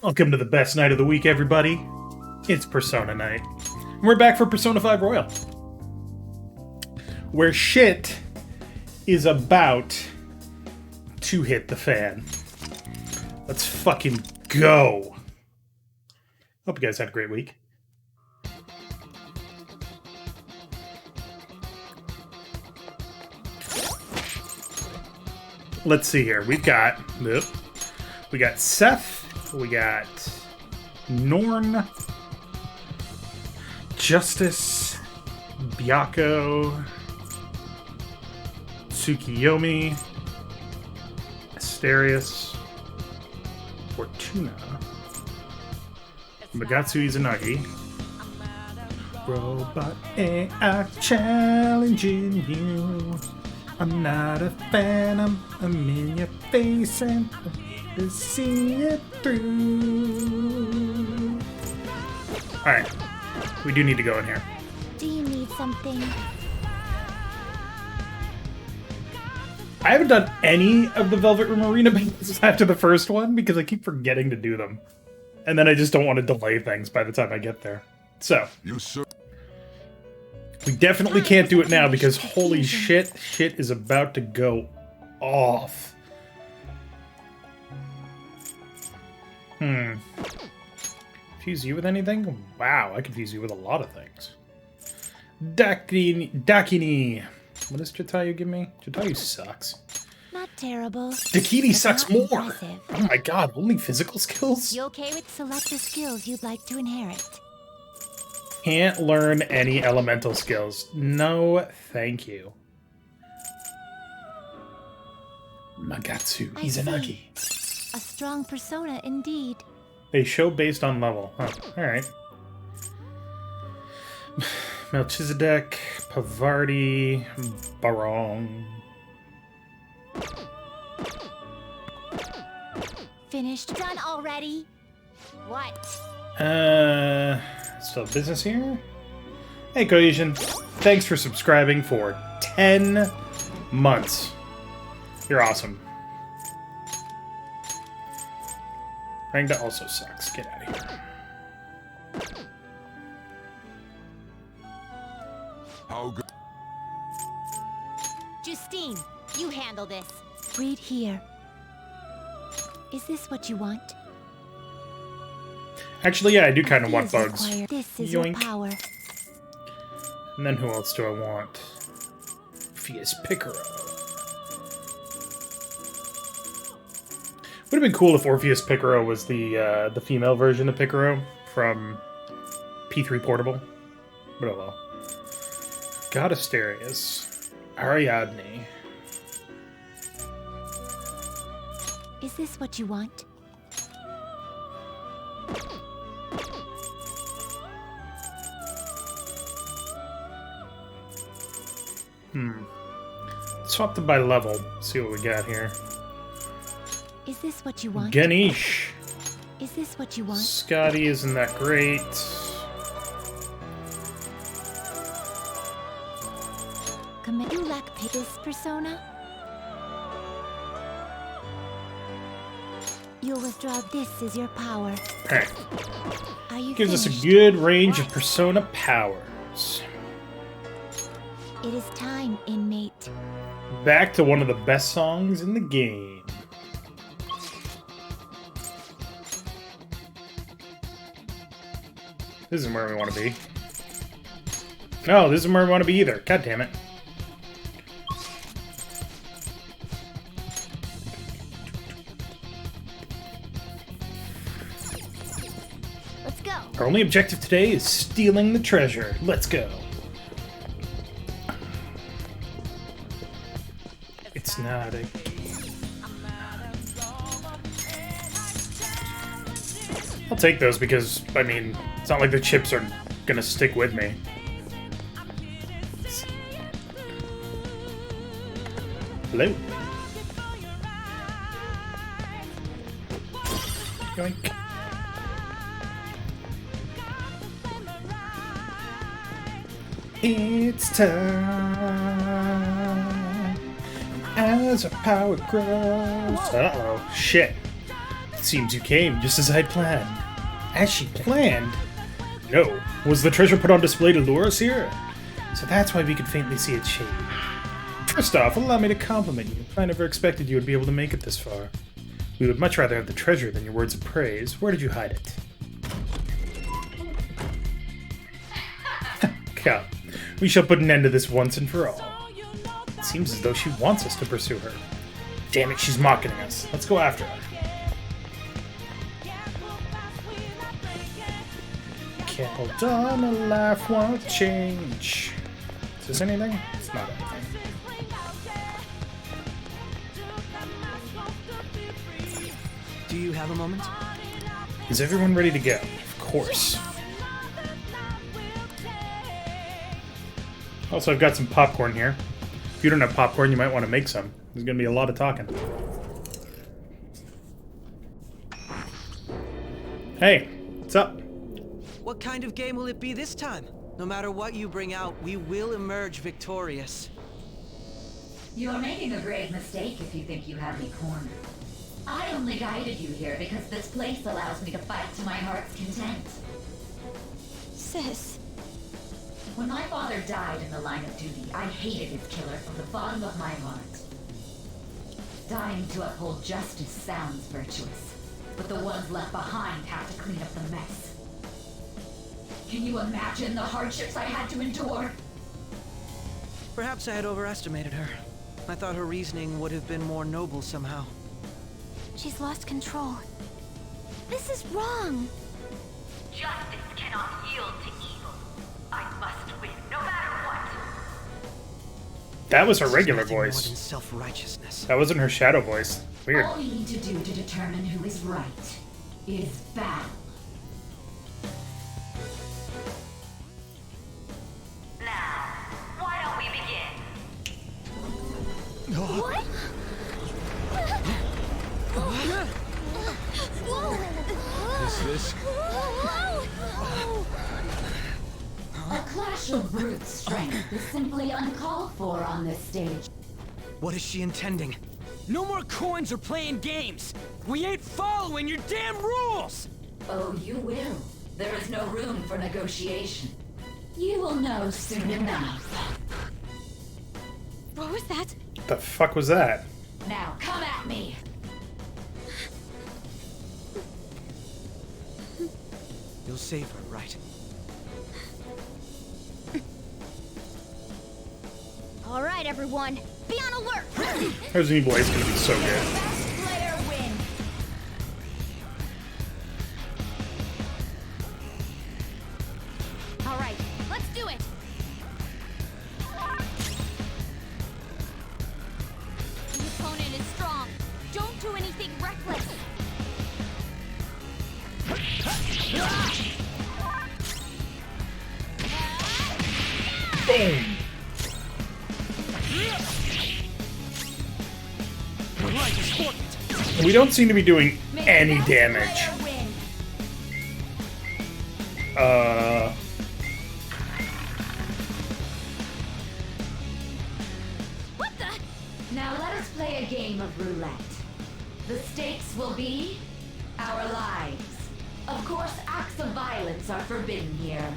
Welcome to the best night of the week, everybody. It's Persona Night. And we're back for Persona 5 Royal, where shit is about to hit the fan. Let's fucking go. Hope you guys had a great week. Let's see here. We got Seth, we got Norn, Justice, Byako, Tsukiyomi, Asterius, Fortuna, Magatsu Izanagi, Robot AI challenging you. I'm not a phantom, I'm in your face and to see it through. Alright, we do need to go in here. Do you need something? I haven't done any of the Velvet Room Arena battles after the first one because I keep forgetting to do them. And then I just don't want to delay things by the time I get there. So, we definitely can't do it now because holy shit is about to go off. Confuse you with anything? Wow, I confuse you with a lot of things. Dakini. What does Chitayu give me? Chitayu sucks. Not terrible. Dakini sucks more. Impressive. Oh my god, only physical skills? You okay with select the skills you'd like to inherit? Can't learn any elemental skills. No, thank you. Magatsu Izanagi. A strong persona indeed. They show based on level. Huh. Alright. Melchizedek, Pavardi, Barong. Finished? Done already? What? Still business here? Hey, Cohesion. Thanks for subscribing for 10 months. You're awesome. Rangda also sucks. Get out of here. How good? Justine, you handle this. Read here. Is this what you want? Actually, yeah, I do kind of want bugs. This is Yoink. your power. And then who else do I want? Orpheus Picaro. Would have been cool if Orpheus Picaro was the female version of Picaro from P3 Portable. But oh well. God Asterius. Ariadne. Is this what you want? Swap them by level. See what we got here. Is this what you want? Ganesh. Is this what you want? Scotty isn't that great. Commit. You lack this persona? You'll withdraw. This is your power. Alright. Are you Gives us a finished? good range of persona powers. It is time, inmate. Back to one of the best songs in the game. This isn't where we want to be. No, this isn't where we want to be either. God damn it. Let's go. Our only objective today is stealing the treasure. Let's go. It's not a... I'll take those because, I mean, it's not like the chips are gonna stick with me. Hello? Yoink. It's time as our power grows. Uh-oh. Shit. Seems you came just as I'd planned. As she planned? No. Was the treasure put on display to lure us here? So that's why we could faintly see its shape. First off, allow me to compliment you. I never expected you would be able to make it this far. We would much rather have the treasure than your words of praise. Where did you hide it? Come. We shall put an end to this once and for all. It seems as though she wants us to pursue her. Damn it, she's mocking us. Let's go after her. Can't hold on, a laugh won't change. Is this anything? It's not anything. Do you have a moment? Is everyone ready to go? Of course. Also, I've got some popcorn here. If you don't have popcorn, you might want to make some. There's going to be a lot of talking. Hey, what's up? What kind of game will it be this time? No matter what you bring out, we will emerge victorious. You're making a grave mistake if you think you have me cornered. I only guided you here because this place allows me to fight to my heart's content. Sis. When my father died in the line of duty, I hated his killer from the bottom of my heart. Dying to uphold justice sounds virtuous, but the ones left behind have to clean up the mess. Can you imagine the hardships I had to endure? Perhaps I had overestimated her. I thought her reasoning would have been more noble somehow. She's lost control. This is wrong. Justice cannot yield to evil. I must win, no matter what. That was her This is regular nothing more voice. than self-righteousness. That wasn't her shadow voice. Weird. All we need to do to determine who is right is battle. Now, why don't we begin? What? This? A clash of brute strength is simply uncalled for on this stage. What is she intending? No more coins or playing games! We ain't following your damn rules! Oh, you will. There is no room for negotiation. You will know soon enough. What was that? The fuck was that? Now come at me. You'll save her, right? All right, everyone. Be on alert. Resident Evil 8 is gonna be so good. Best player wins. All right, let's do it. The opponent is strong. Don't do anything reckless. Boom! We don't seem to be doing any damage. What the? Now let us play a game of roulette. The stakes will be our lives. Of course, acts of violence are forbidden here.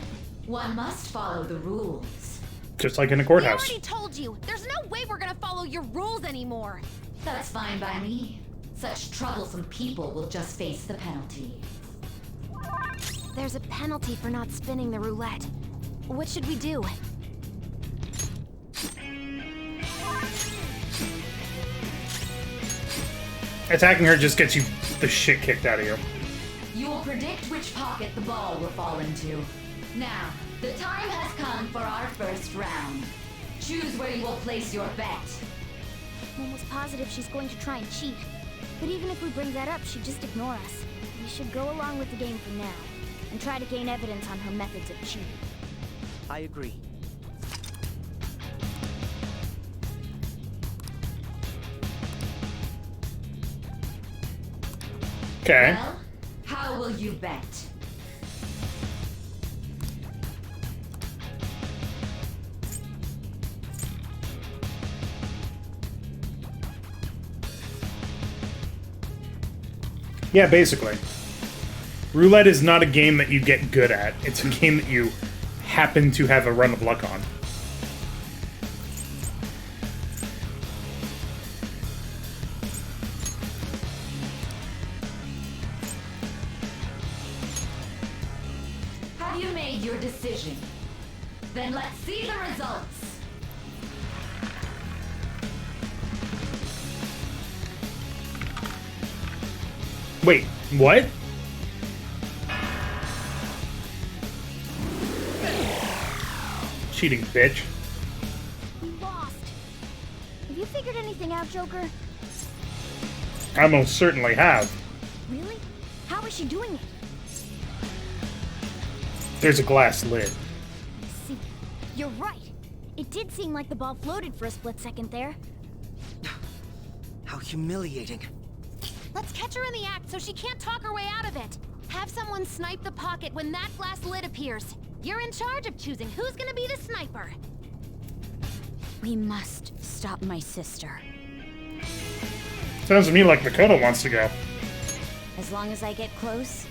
One must follow the rules. Just like in a We courthouse. already told you. There's no way we're gonna follow your rules anymore. That's fine by me. Such troublesome people will just face the penalty. There's a penalty for not spinning the roulette. What should we do? Attacking her just gets you the shit kicked out of you. You will predict which pocket the ball will fall into. Now, the time has come for our first round. Choose where you will place your bet. Mom was positive she's going to try and cheat. But even if we bring that up, she'd just ignore us. We should go along with the game for now, and try to gain evidence on her methods of cheating. I agree. Okay. Well, how will you bet? Yeah, basically. Roulette is not a game that you get good at. It's a game that you happen to have a run of luck on. Have you made your decision? Then let's see the results. Wait, what? Cheating bitch. We lost. Have you figured anything out, Joker? I most certainly have. Really? How is she doing it? There's a glass lid. See, you're right. It did seem like the ball floated for a split second there. How humiliating. Let's catch her in the act so she can't talk her way out of it. Have someone snipe the pocket when that glass lid appears. You're in charge of choosing who's gonna be the sniper. We must stop my sister. Sounds to me like Makoto wants to go. As long as I get close,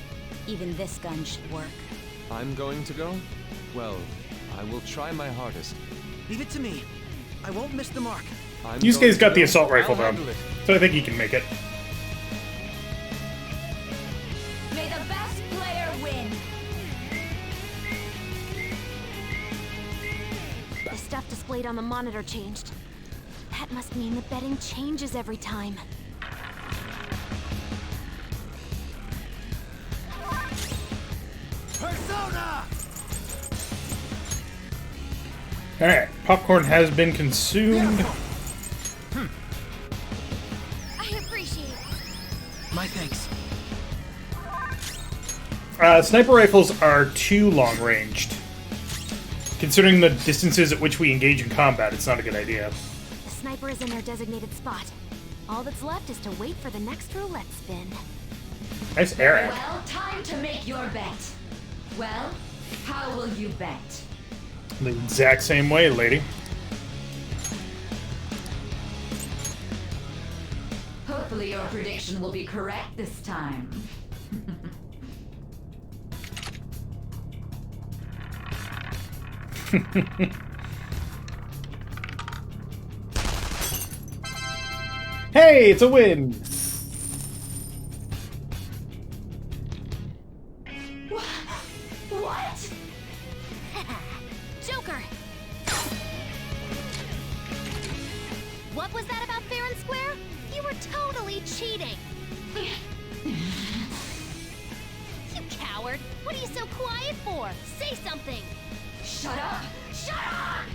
even this gun should work. I'm going to go? Well, I will try my hardest. Leave it to me. I won't miss the mark. Yusuke's got the assault rifle I'll though, handle it. so I think he can make it. May the best player win. The stuff displayed on the monitor changed. That must mean the betting changes every time. Persona! Alright, popcorn has been consumed. I appreciate it. My thanks. Sniper rifles are too long-ranged. Considering the distances at which we engage in combat, it's not a good idea. The sniper is in their designated spot. All that's left is to wait for the next roulette spin. Nice Eric. Well, time to make your bet. Well, how will you bet? The exact same way, lady. Hopefully your prediction will be correct this time. Hey, it's a win! What? Joker! What was that about fair and square? You were totally cheating! You coward! What are you so quiet for? Say something! Shut up! Shut up!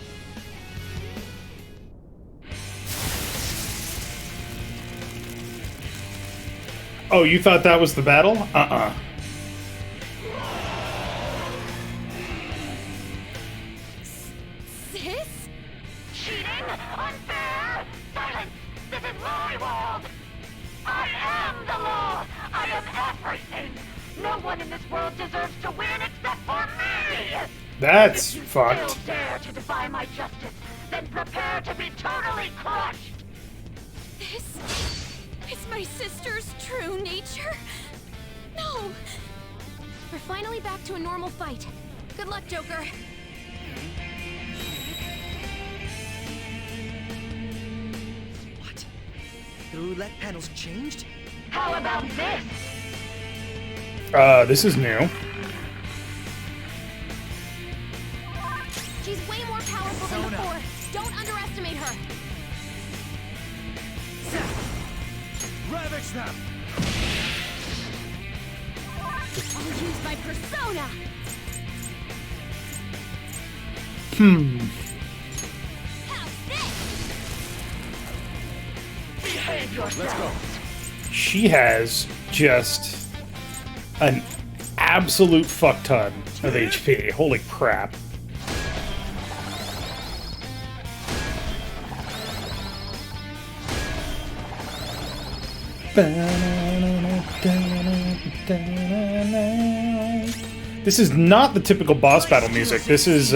Oh, you thought that was the battle? Uh-uh. Sis? Cheating? Unfair? Silence! This is my world! I am the law! I am everything! No one in this world deserves to win except for me! That's If you fucked. still dare to defy my justice, then prepare to be totally crushed! This is my sister's true nature? No! We're finally back to a normal fight. Good luck, Joker. What? The roulette panel's changed? How about this? This is new. She's way more powerful than Persona. before. Don't underestimate her. Ravage them! I'll use my persona. How's this? Behave yourself! Let's go. She has just an absolute fuck ton of HP. Holy crap. This is not the typical boss battle music. This is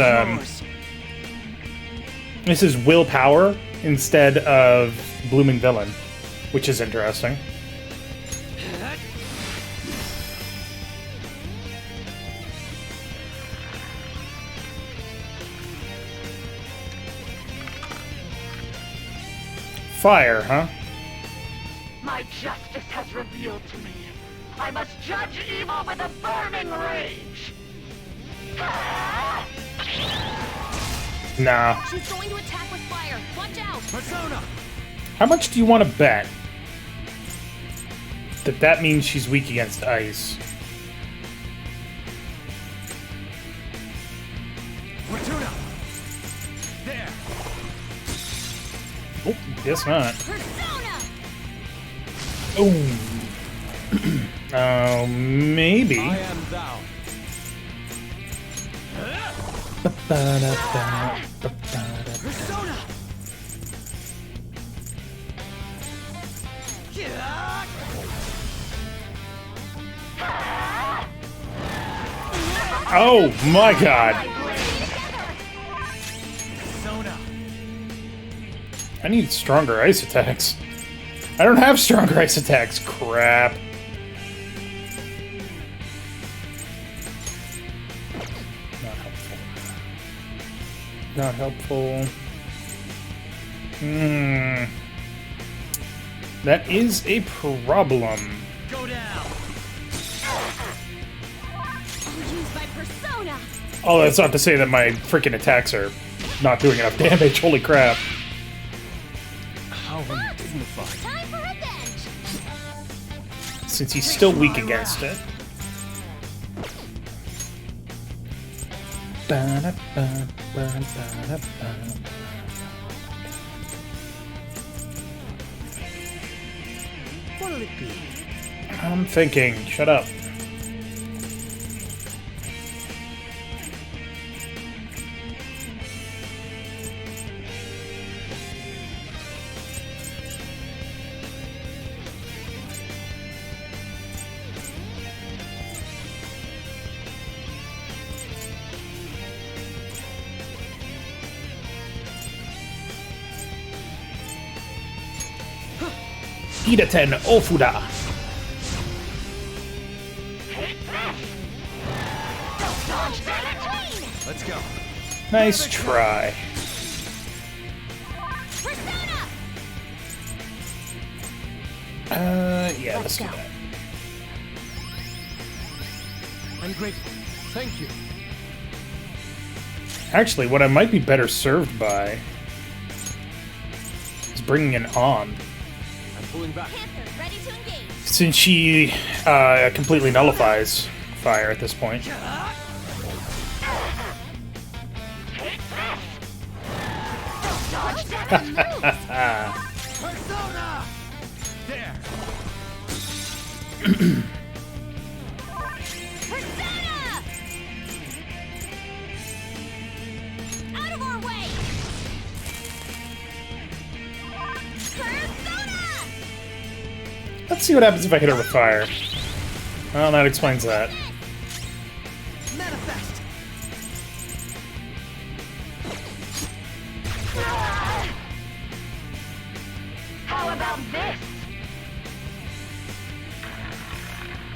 willpower instead of blooming villain, which is interesting. fire, huh? My justice has revealed to me. I must judge evil with a burning rage. Nah. She's going to attack with fire. Watch out! Persona! How much do you want to bet that means she's weak against ice? Fortuna! There! Oh, guess not. Persona! Oh. Oh, maybe. I am thou. Persona! Oh my god. Persona! I need stronger ice attacks. I don't have stronger ice attacks. Crap. Not helpful. Not helpful. That is a problem. Go down! I'll use my persona! Oh, that's not to say that my freaking attacks are not doing enough damage. Holy crap. How undignified. Time for revenge! Since he's still weak against it. What'll it be? I'm thinking. Shut up. Iraten Ofuda. Let's go. Nice try. Persona! Yeah, let's do that. I'm grateful. Thank you. Actually, what I might be better served by is bringing it on. I'm pulling back. Panther, ready to engage. Since she completely nullifies fire at this point. Persona! There! Persona! Out of our way! Persona! Let's see what happens if I hit her with fire. Well, that explains that. Manifest! How about this?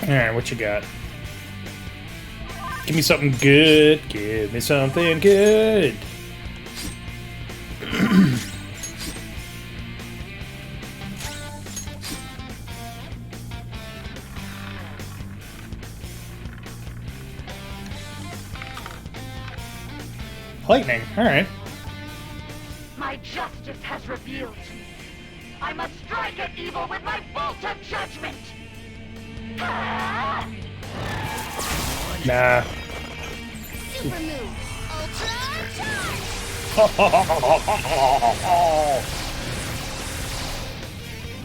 Alright, what you got? Give me something good. Give me something good. Lightning, alright. My justice has revealed to me. I must strike at evil with my bolt of judgment. Nah. Super move. Ultra charge!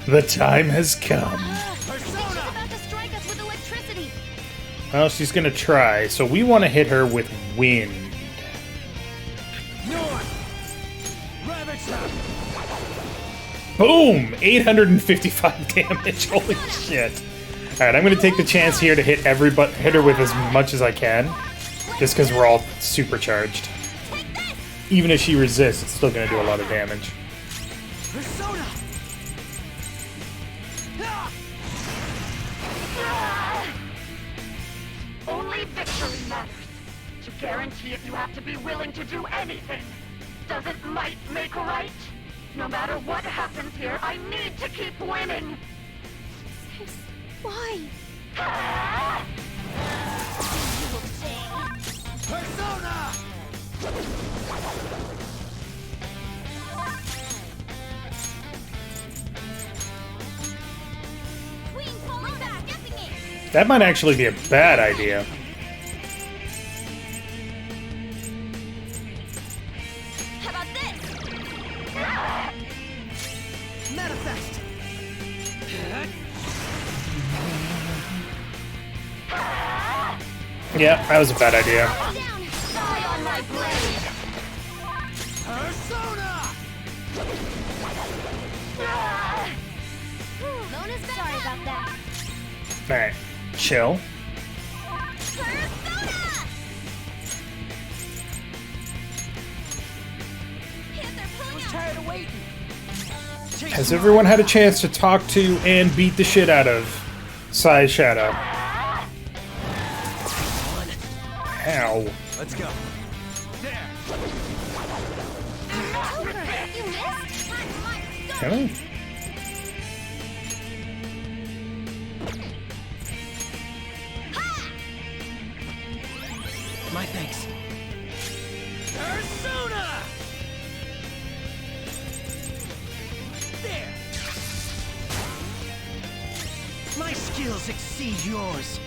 The time has come. She's about to strike us with electricity. Well, she's gonna try, so we want to hit her with wind. North! Ravage them! Boom! 855 damage. Holy shit. Alright, I'm gonna take the chance here to hit hit her with as much as I can. Just because we're all supercharged. Even if she resists, it's still gonna do a lot of damage. Persona! Only victory matters. To guarantee it, you have to be willing to do anything. Doesn't might make right? No matter what happens here, I need to keep winning. Sis, why? Persona! Queen, falling back, stepping in. That might actually be a bad idea. How about this? Manifest! Yeah, that was a bad idea. Down. Die on my blade. Persona! Mona's back. Sorry about that. Alright, chill. Persona! Panther pulling out. Tired of waiting. Has everyone had a chance to talk to and beat the shit out of Sai Shadow? Ow. Let's go. There! Joker, you missed? My Can I? My thanks. Persona! There! My skills exceed yours.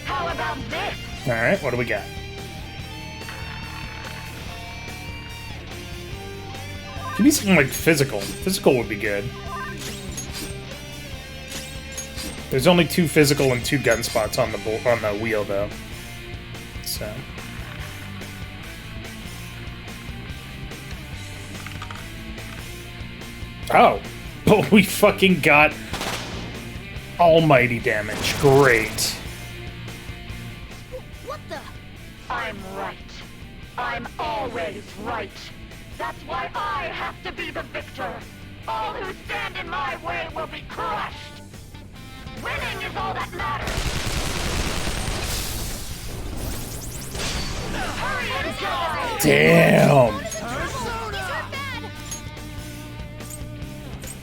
How about this? Alright, what do we got? Give me something like physical. Physical would be good. There's only 2 physical and 2 gun spots on the wheel, though. So. Oh, but we fucking got almighty damage. Great. What the? I'm right. I'm always right. That's why I have to be the victor. All who stand in my way will be crushed. Winning is all that matters. Hurry and die! Damn.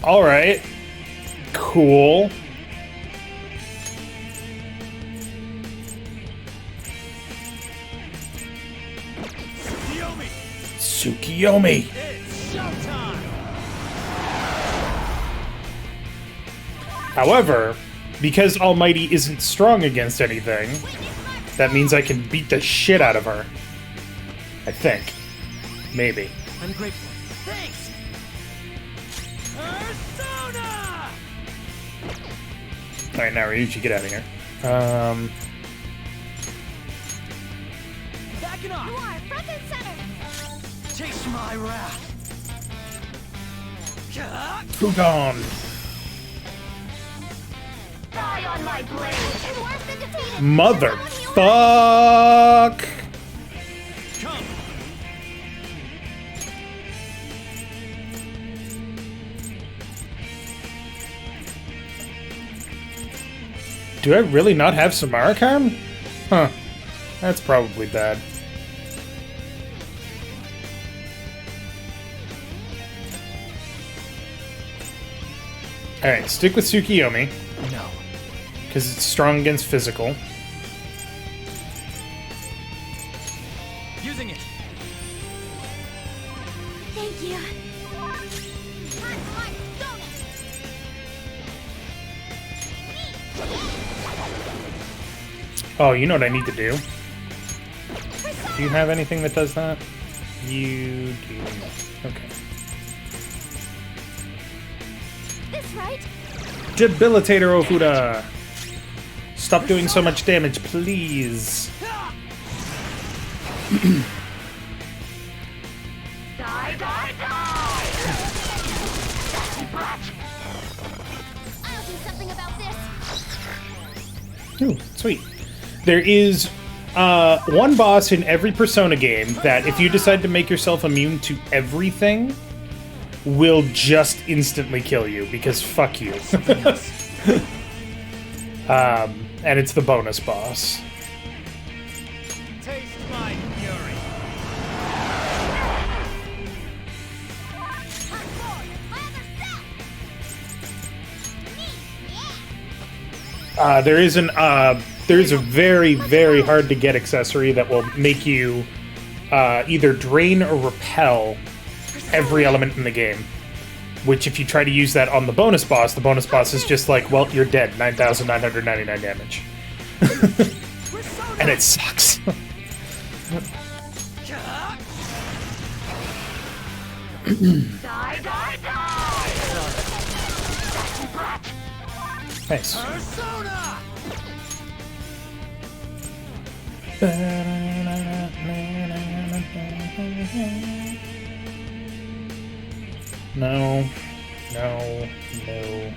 Alright. Cool. Yomi! Tsukiyomi. It's showtime! However, because Almighty isn't strong against anything, that means I can beat the shit out of her. I think. Maybe. I'm grateful. Thanks! Persona! Alright, now Ryuji, get out of here. Backing You off! are front and center. Taste my wrath. Fugon. Die on my blade! And worse than defeated. Motherfuck! Come! Do I really not have Samarakarm? Huh. That's probably bad. Alright, stick with Tsukiyomi, No. because it's strong against physical. Using it! Thank you. Oh, you know what I need to do? Do you have anything that does that? You do not. Okay. This right? Debilitator Ofuda! Stop doing so much damage, please. Die, die, die! I'll do something about this. Ooh, sweet. There is one boss in every Persona game that, if you decide to make yourself immune to everything, will just instantly kill you, because fuck you. And it's the bonus boss. Taste my fury! There is a very, very hard to get accessory that will make you either drain or repel every element in the game. Which, if you try to use that on the bonus boss is just like, well, you're dead. 9,999 damage. And it sucks. Die, die, die! Nice. Persona! No. No. No.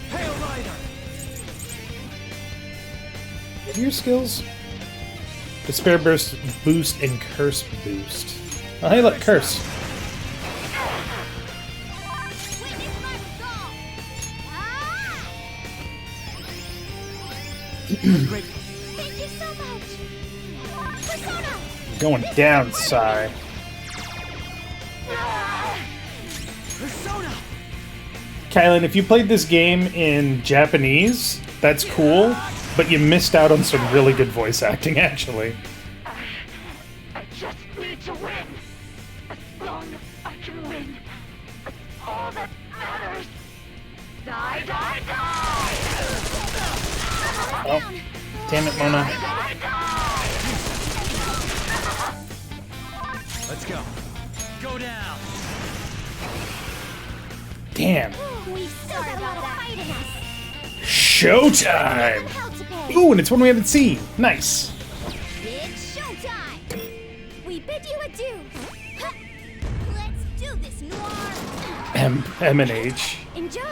Hail Rider! What are your skills? Despair burst boost and curse boost. Oh, hey, look, curse. Thank you so much. Persona! Going down, Sai. Persona! Kylan, if you played this game in Japanese, that's cool, but you missed out on some really good voice acting, actually. I just need to win. As long as I can win. That's all that matters. Die, die, die! Oh, damn it, Mona. Die, die! Let's go. Go down! Damn. We've still got a lot of fight in us. Showtime! Hell to pay. Ooh, and it's one we haven't seen. Nice. It's showtime! We bid you adieu! Huh. Let's do this, Noir! M and H. Enjoy!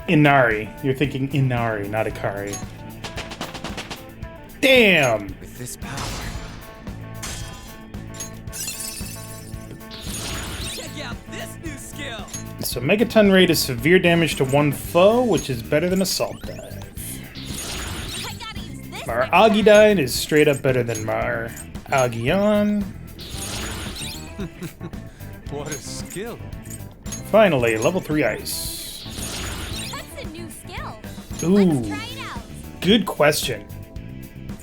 Inari. You're thinking Inari, not Ikari. Damn! With this power, Check out this new skill! So Megaton rate is severe damage to one foe, which is better than Assault Dive. I gotta use this Mar next time. Agidine is straight up better than Mar Agion. what a skill! Finally, level 3 ice. That's a new skill. Ooh, Let's try it out. good question.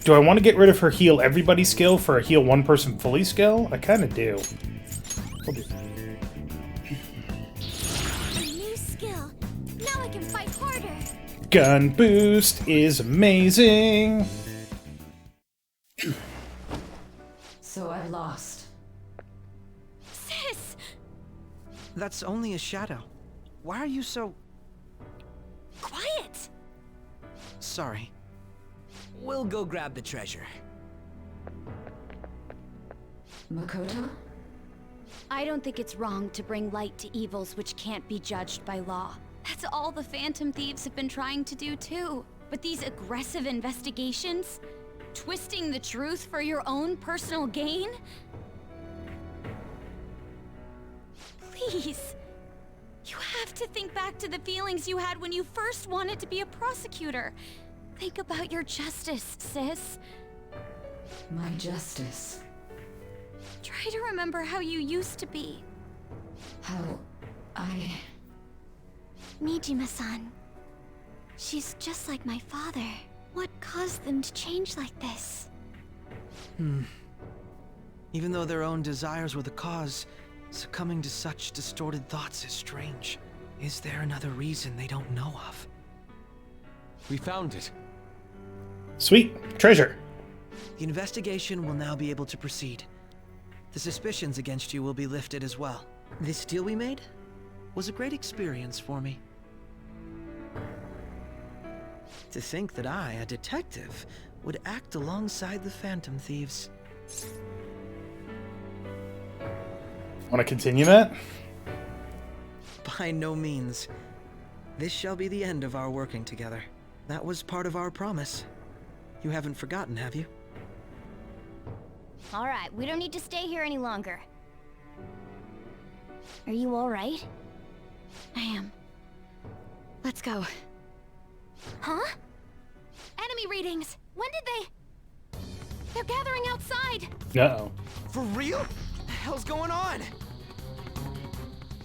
Do I want to get rid of her heal everybody skill for a heal one person fully skill? I kind of do. We'll do. A new skill. Now I can fight harder. Gun boost is amazing. So I've lost. Sis! That's only a shadow. Why are you so... Quiet! sorry? We'll go grab the treasure. Makoto? I don't think it's wrong to bring light to evils which can't be judged by law. That's all the Phantom Thieves have been trying to do too. But these aggressive investigations? Twisting the truth for your own personal gain? Please. You have to think back to the feelings you had when you first wanted to be a prosecutor. Think about your justice, sis. My justice. Try to remember how you used to be. How I... Nijima-san. She's just like my father. What caused them to change like this? Even though their own desires were the cause, succumbing to such distorted thoughts is strange. Is there another reason they don't know of? We found it. Sweet. Treasure. The investigation will now be able to proceed. The suspicions against you will be lifted as well. This deal we made was a great experience for me. To think that I, a detective, would act alongside the Phantom Thieves. Want to continue that? By no means. This shall be the end of our working together. That was part of our promise. You haven't forgotten, have you? Alright, we don't need to stay here any longer. Are you alright? I am. Let's go. Huh? Enemy readings! When did they... They're gathering outside! Uh-oh. For real? What the hell's going on?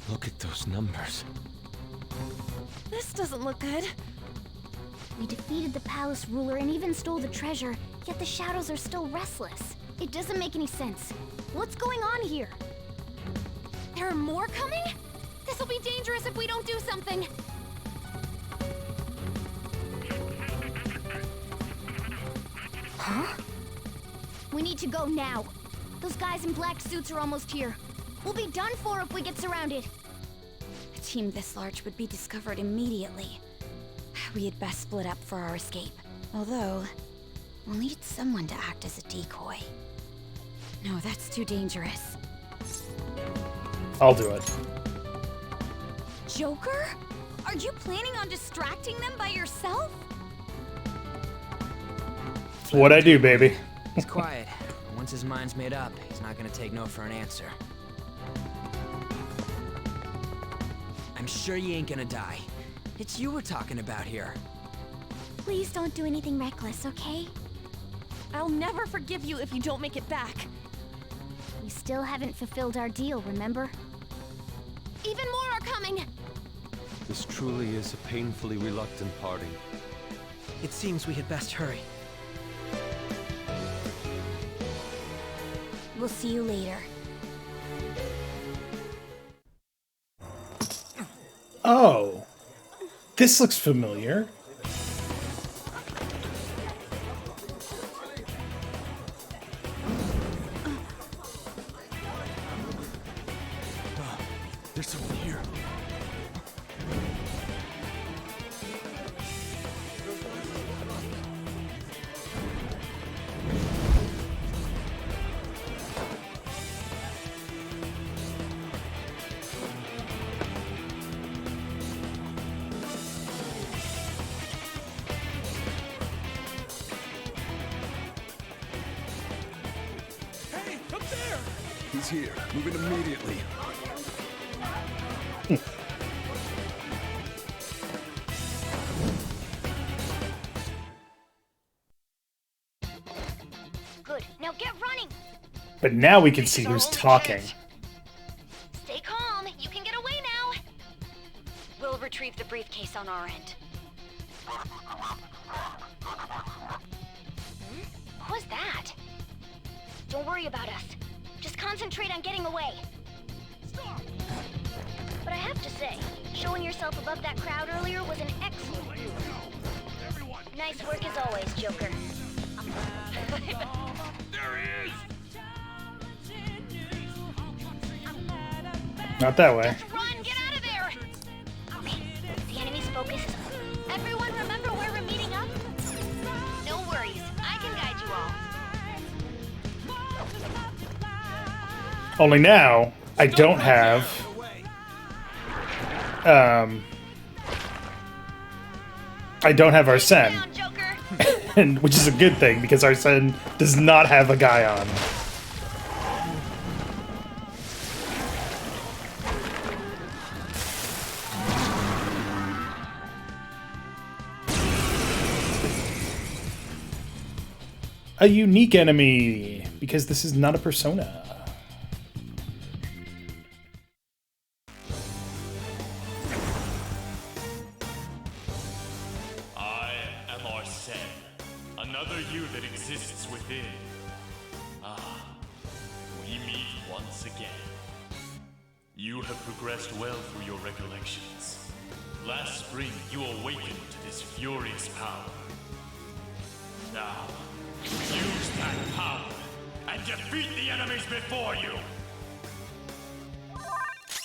Look at those numbers. This doesn't look good. We defeated the palace ruler and even stole the treasure, yet the shadows are still restless. It doesn't make any sense. What's going on here? There are more coming? This'll be dangerous if we don't do something. Huh? We need to go now. Those guys in black suits are almost here. We'll be done for if we get surrounded. A team this large would be discovered immediately. We had best split up for our escape. Although, we'll need someone to act as a decoy. No, that's too dangerous. I'll do it. Joker? Are you planning on distracting them by yourself? It's what I do, baby. He's quiet. But once his mind's made up, he's not gonna take no for an answer. I'm sure you ain't gonna die. It's you we're talking about here. Please don't do anything reckless, okay? I'll never forgive you if you don't make it back. We still haven't fulfilled our deal, remember? Even more are coming! This truly is a painfully reluctant party. It seems we had best hurry. We'll see you later. Oh. This looks familiar. There's someone here. Hey, up there! He's here. Moving immediately. Good. Now get running! But now we can see who's talking. Stay calm. You can get away now. We'll retrieve the briefcase on our end. What was that? Don't worry about us. Just concentrate on getting away. But I have to say, showing yourself above that crowd earlier was an excellent move. Nice work as always, Joker. There he is! Not that way. Run! Get out of there! Okay, the enemy's focus is... Everyone remember where we're meeting up? No worries, I can guide you all. Only now, I don't have... I don't have Arsene. Down, Joker! And, which is a good thing, because Arsene does not have a guy on. A unique enemy, because this is not a persona. I am Arsene, another you that exists within. Ah, we meet once again. You have progressed well through your recollections. Last spring, you awakened to this furious power. Now, use that power and defeat the enemies before you!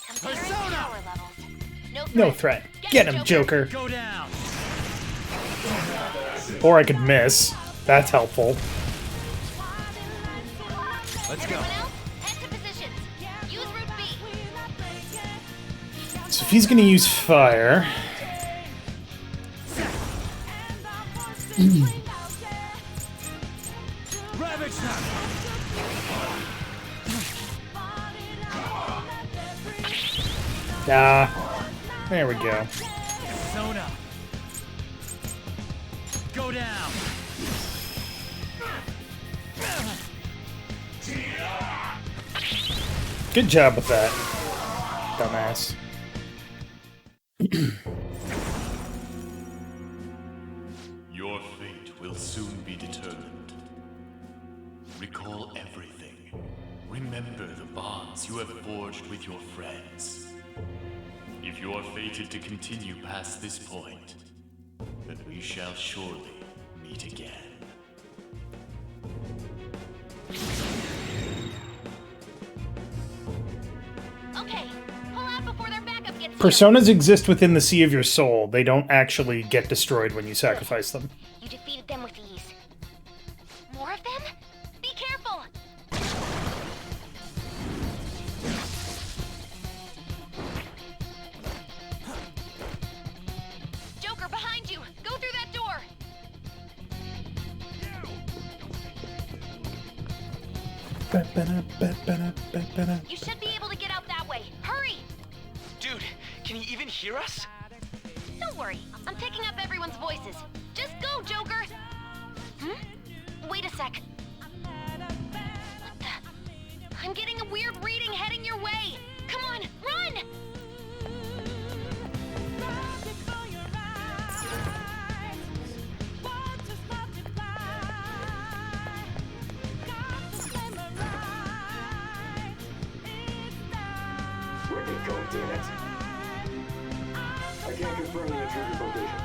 Persona! No threat. Get him, Joker. Go down! Or I could miss. That's helpful. Let's go. Everyone else, head to positions. Use route B. So if he's gonna use fire... Ravage them! Ah, there we go. Sona. Go down. Good job with that, dumbass. Your fate will soon be determined. Recall everything. Remember the bonds you have forged with your friends. If you are fated to continue past this point, then we shall surely meet again. Okay, pull out before their backup gets here. Personas exist within the sea of your soul. They don't actually get destroyed when you sacrifice them. You defeated them with ease. More of them? Be careful! Joker, behind you! Go through that door! You should be able to get out that way. Hurry! Dude, can you even hear us? Don't worry, I'm picking up everyone's voices. Just go, Joker! Wait a sec. What the? I'm getting a weird reading heading your way. Come on, run! Where'd it go, damn it? I can't confirm the intruder's location.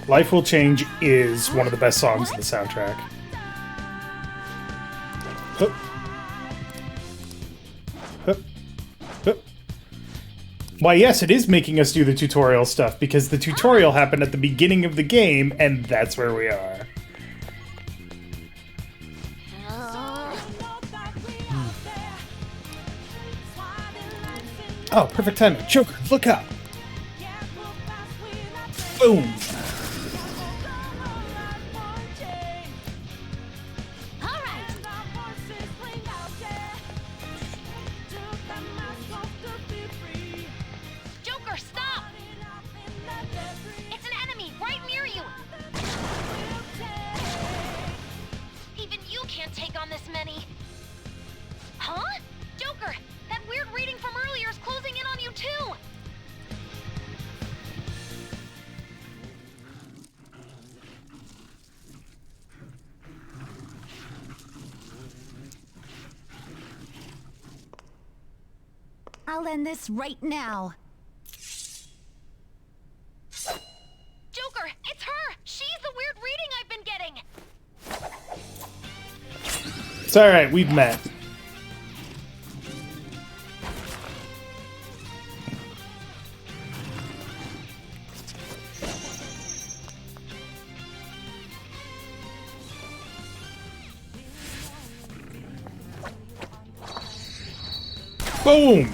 Life Will Change is one of the best songs in the soundtrack. Hup. Hup. Hup. Why, yes, it is making us do the tutorial stuff, because the tutorial happened at the beginning of the game, and that's where we are. Oh, perfect timing. Joker, look up! Boom! Joker, stop! It's an enemy right near you! Even you can't take on this many. Huh? Joker, that weird reading from earlier is closing in on you too! I'll end this right now. Joker, it's her! She's the weird reading I've been getting! It's alright, we've met. Boom!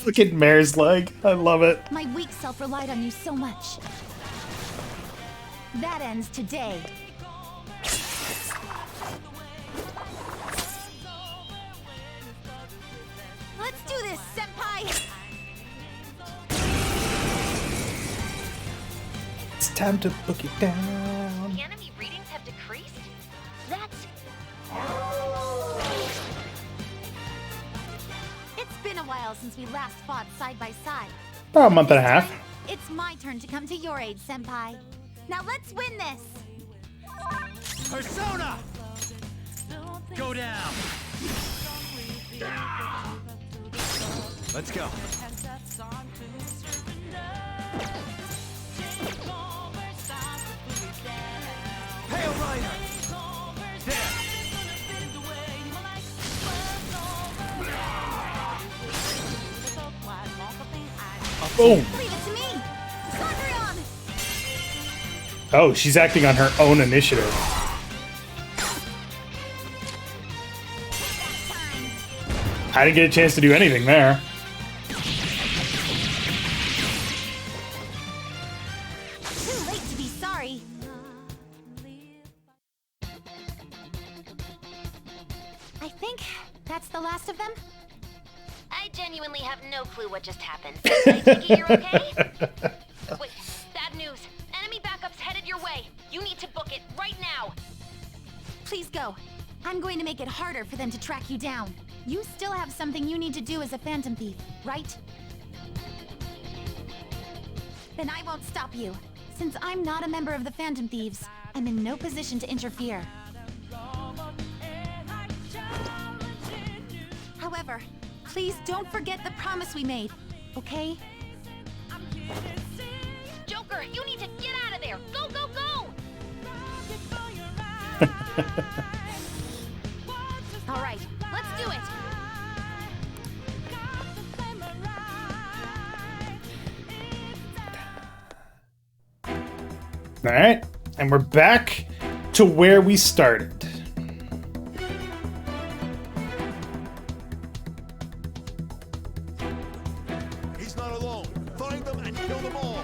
Look at Mare's leg. I love it. My weak self relied on you so much. That ends today. Let's do this, Senpai! It's time to book it down. The enemy readings have decreased? That's... It's been a while since we last fought side by side. About a month and a half. It's my turn to come to your aid, Senpai. Now let's win this! Persona! Go down. Let's go. Hail Rider! There! Boom! Leave it to me! Sondrion! Oh, she's acting on her own initiative. I didn't get a chance to do anything there. I think that's the last of them. I genuinely have no clue what just happened. I take it you're okay? Wait, bad news. Enemy backup's headed your way. You need to book it right now. Please go. I'm going to make it harder for them to track you down. You still have something you need to do as a Phantom Thief, right? Then I won't stop you. Since I'm not a member of the Phantom Thieves, I'm in no position to interfere. However, please don't forget the promise we made, okay? Joker, you need to get out of there! Go, go, go! All right, let's do it! All right, and we're back to where we started. He's not alone. Find them and kill them all.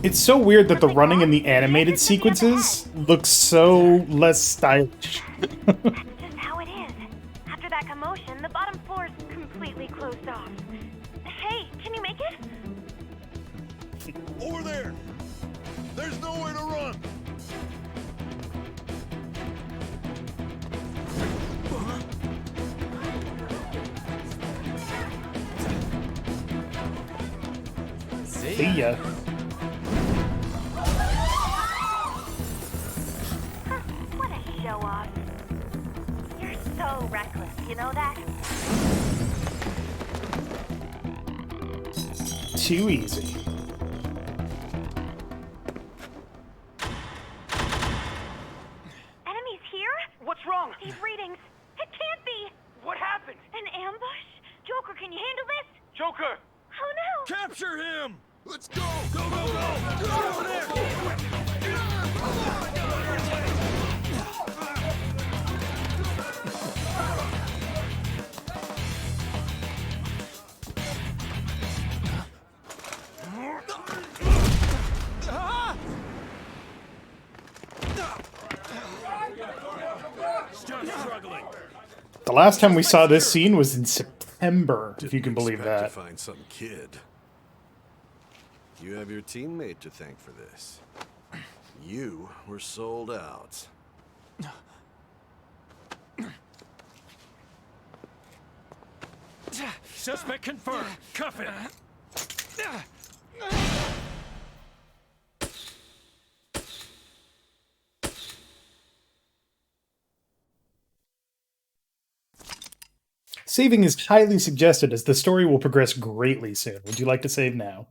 It's so weird that the running in the animated sequences looks so less stylish. That's just how it is. After that commotion, the bottom floor is completely closed off. Hey, can you make it? Over there. There's nowhere to run. See ya. What a show off. You're so reckless, you know that? Too easy. Enemies here? What's wrong? These readings. It can't be. What happened? An ambush? Joker, can you handle this? Joker! Oh no! Capture him. Let's go. Go, go, go. Get over there. Stop struggling. The last time we saw this scene was in September, if you can believe Expect that. to find some kid. You have your teammate to thank for this. You were sold out. Suspect confirmed. Cuff it. Saving is highly suggested as the story will progress greatly soon. Would you like to save now?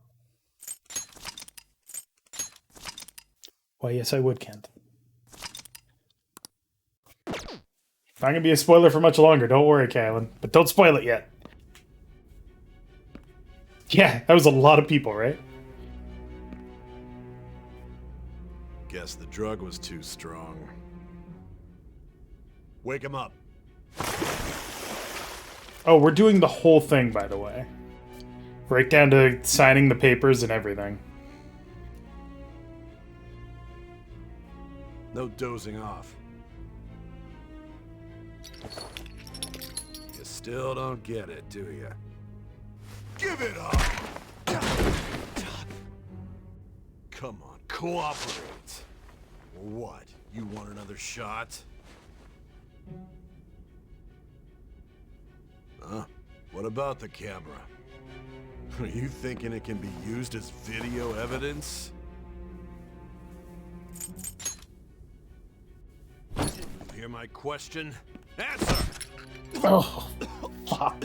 Why, yes, I would, Kent. Not gonna be a spoiler for much longer, don't worry, Kylan. But don't spoil it yet. Yeah, that was a lot of people, right? Guess the drug was too strong. Wake him up. Oh, we're doing the whole thing, by the way. Right down to signing the papers and everything. No dozing off. You still don't get it, do you? Give it up! Come on, cooperate. What? You want another shot? Huh? What about the camera? Are you thinking it can be used as video evidence? You hear my question? Answer! Oh, fuck.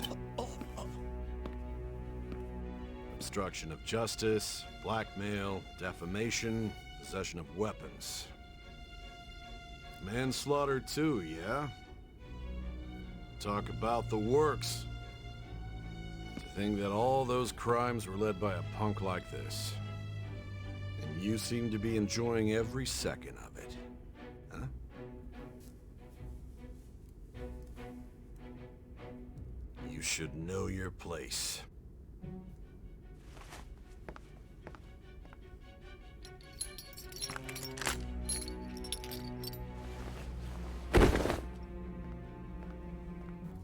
Obstruction of justice, blackmail, defamation, possession of weapons. Manslaughter too, yeah? Talk about the works. To think that all those crimes were led by a punk like this. And you seem to be enjoying every second of it. Huh? You should know your place.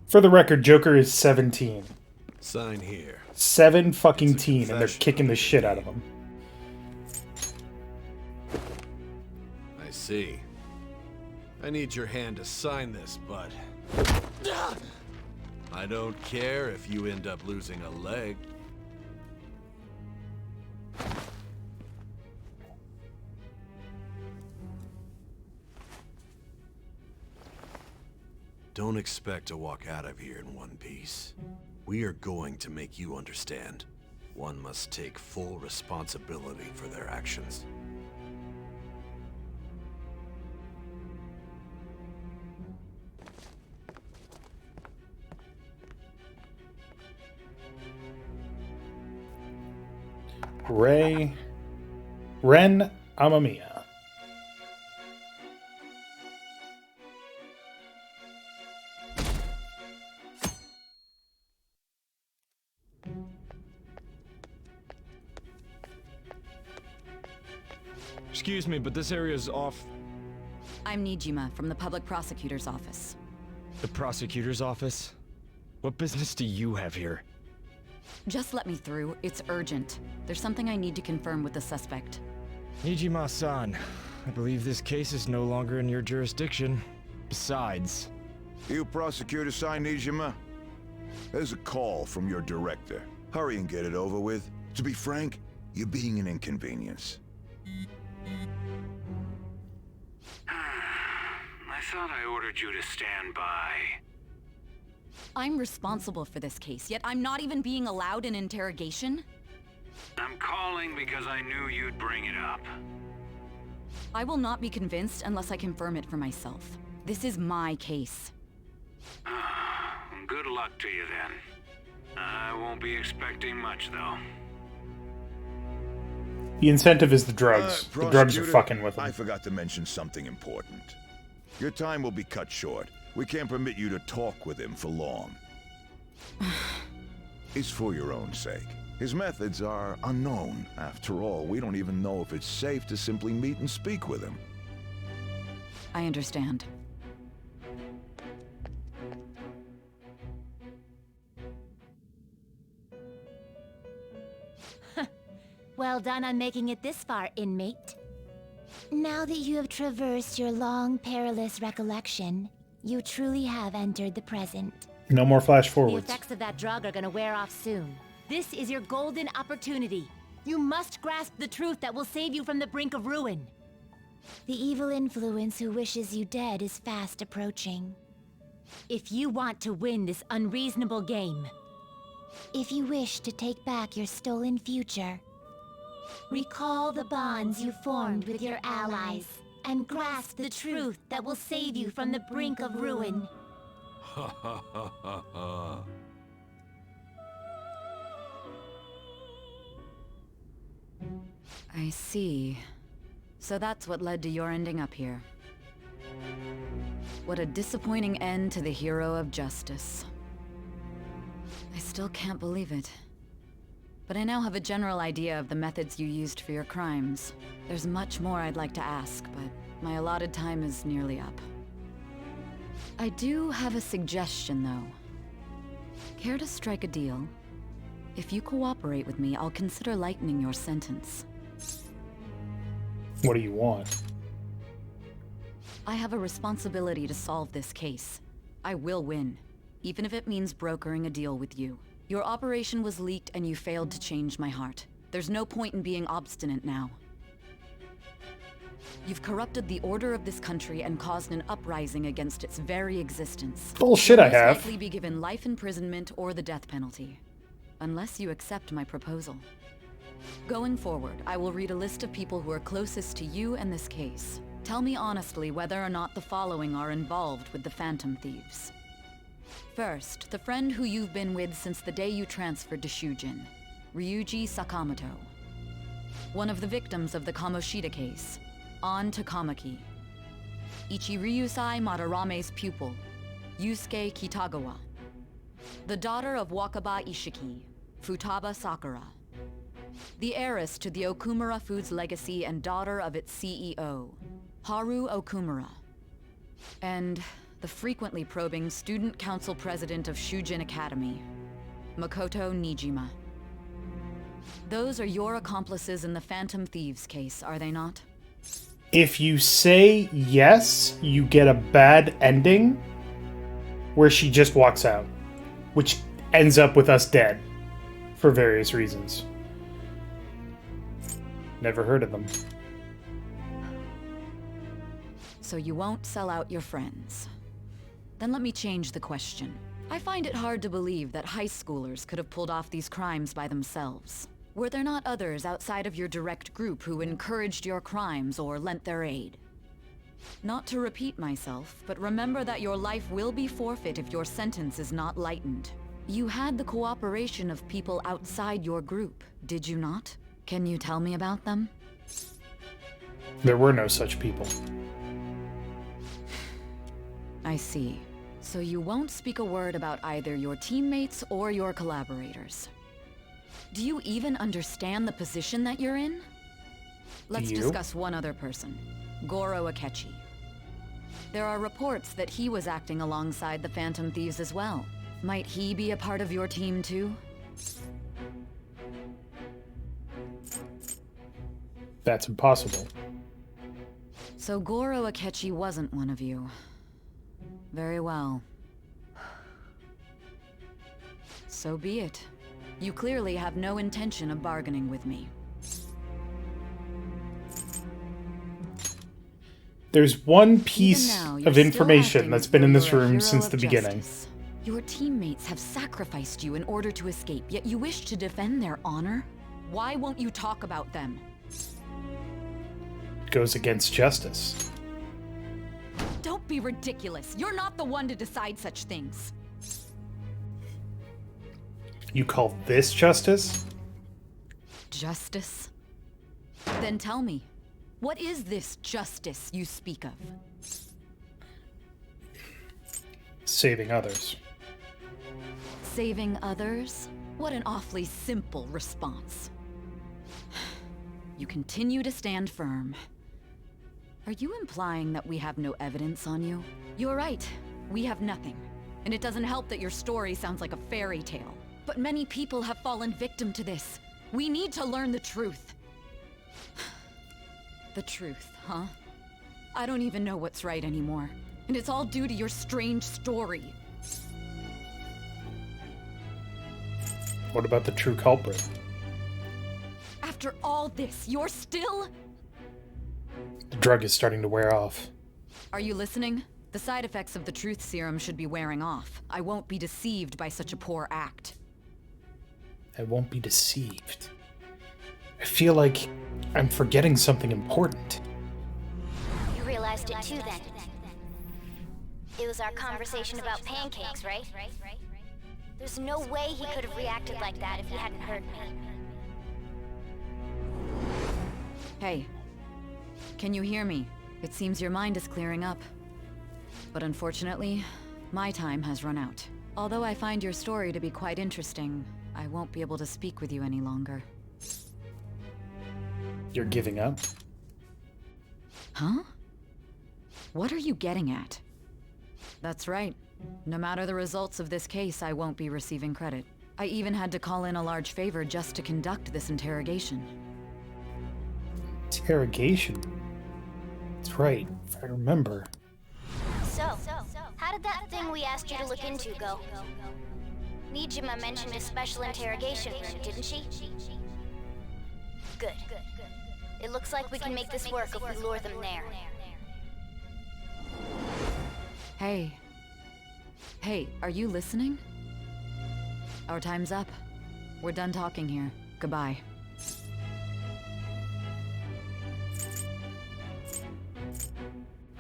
For the record, Joker is 17. Sign here. 7 fucking It's a teen, and they're confession. kicking the shit out of him. I see. I need your hand to sign this, bud. I don't care if you end up losing a leg. Don't expect to walk out of here in one piece. We are going to make you understand. One must take full responsibility for their actions. Ren Amamiya. Excuse me, but this area's off. I'm Nijima from the Public Prosecutor's Office. The prosecutor's office? What business do you have here? Just let me through. It's urgent. There's something I need to confirm with the suspect. Nijima-san, I believe this case is no longer in your jurisdiction. Besides... You prosecutor sign Nijima? There's a call from your director. Hurry and get it over with. To be frank, you're being an inconvenience. I thought I ordered you to stand by. I'm responsible for this case, yet I'm not even being allowed an interrogation? I'm calling because I knew you'd bring it up. I will not be convinced unless I confirm it for myself. This is my case. Good luck to you then. I won't be expecting much though. The incentive is the drugs. The drugs are Prosecutor, fucking with him. I forgot to mention something important. Your time will be cut short. We can't permit you to talk with him for long. It's for your own sake. His methods are unknown. After all, we don't even know if it's safe to simply meet and speak with him. I understand. Well done on making it this far, inmate. Now that you have traversed your long, perilous recollection, you truly have entered the present. No more flash The forwards. effects of that drug are gonna wear off soon. This is your golden opportunity. You must grasp the truth that will save you from the brink of ruin. The evil influence who wishes you dead is fast approaching. If you want to win this unreasonable game, if you wish to take back your stolen future, recall the bonds you formed with your allies and grasp the truth that will save you from the brink of ruin. Ha ha ha ha ha. I see. So that's what led to your ending up here. What a disappointing end to the hero of justice. I still can't believe it. But I now have a general idea of the methods you used for your crimes. There's much more I'd like to ask, but my allotted time is nearly up. I do have a suggestion, though. Care to strike a deal? If you cooperate with me, I'll consider lightening your sentence. What do you want? I have a responsibility to solve this case. I will win, even if it means brokering a deal with you. Your operation was leaked and you failed to change my heart. There's no point in being obstinate now. You've corrupted the order of this country and caused an uprising against its very existence. Bullshit, I You'll have. most likely be given life imprisonment or the death penalty, unless you accept my proposal. Going forward, I will read a list of people who are closest to you and this case. Tell me honestly whether or not the following are involved with the Phantom Thieves. First, the friend who you've been with since the day you transferred to Shujin, Ryuji Sakamoto. One of the victims of the Kamoshida case, An Takamaki. Ichiryusai Madarame's pupil, Yusuke Kitagawa. The daughter of Wakaba Ishiki, Futaba Sakura. The heiress to the Okumura Foods legacy and daughter of its CEO, Haru Okumura. And the frequently probing student council president of Shujin Academy, Makoto Nijima. Those are your accomplices in the Phantom Thieves case, are they not? If you say yes, you get a bad ending where she just walks out, which ends up with us dead for various reasons. Never heard of them. So you won't sell out your friends. Then let me change the question. I find it hard to believe that high schoolers could have pulled off these crimes by themselves. Were there not others outside of your direct group who encouraged your crimes or lent their aid? Not to repeat myself, but remember that your life will be forfeit if your sentence is not lightened. You had the cooperation of people outside your group, did you not? Can you tell me about them? There were no such people. I see. So you won't speak a word about either your teammates or your collaborators. Do you even understand the position that you're in? Let's discuss one other person, Goro Akechi. There are reports that he was acting alongside the Phantom Thieves as well. Might he be a part of your team too? That's impossible. So Goro Akechi wasn't one of you. Very well. So be it. You clearly have no intention of bargaining with me. There's one piece of information that's been in this room since the beginning. Your teammates have sacrificed you in order to escape, yet you wish to defend their honor? Why won't you talk about them? It goes against justice. Don't be ridiculous. You're not the one to decide such things. You call this justice? Justice? Then tell me, what is this justice you speak of? Saving others. Saving others? What an awfully simple response. You continue to stand firm. Are you implying that we have no evidence on you? You're right. We have nothing. And it doesn't help that your story sounds like a fairy tale. But many people have fallen victim to this. We need to learn the truth. The truth, huh? I don't even know what's right anymore. And it's all due to your strange story. What about the true culprit? After all this, you're still... The drug is starting to wear off. Are you listening? The side effects of the truth serum should be wearing off. I won't be deceived by such a poor act. I won't be deceived. I feel like I'm forgetting something important. You realized it too then. It was our conversation about pancakes, right? There's no way he could have reacted like that if he hadn't heard me. Hey. Can you hear me? It seems your mind is clearing up. But unfortunately, my time has run out. Although I find your story to be quite interesting, I won't be able to speak with you any longer. You're giving up? Huh? What are you getting at? That's right. No matter the results of this case, I won't be receiving credit. I even had to call in a large favor just to conduct this interrogation. Interrogation? That's right, if I remember. So, how did that thing we asked you to look into go? Nijima mentioned a special interrogation room, didn't she? Good. It looks like we can make this work if we lure them there. Hey. Hey, are you listening? Our time's up. We're done talking here. Goodbye.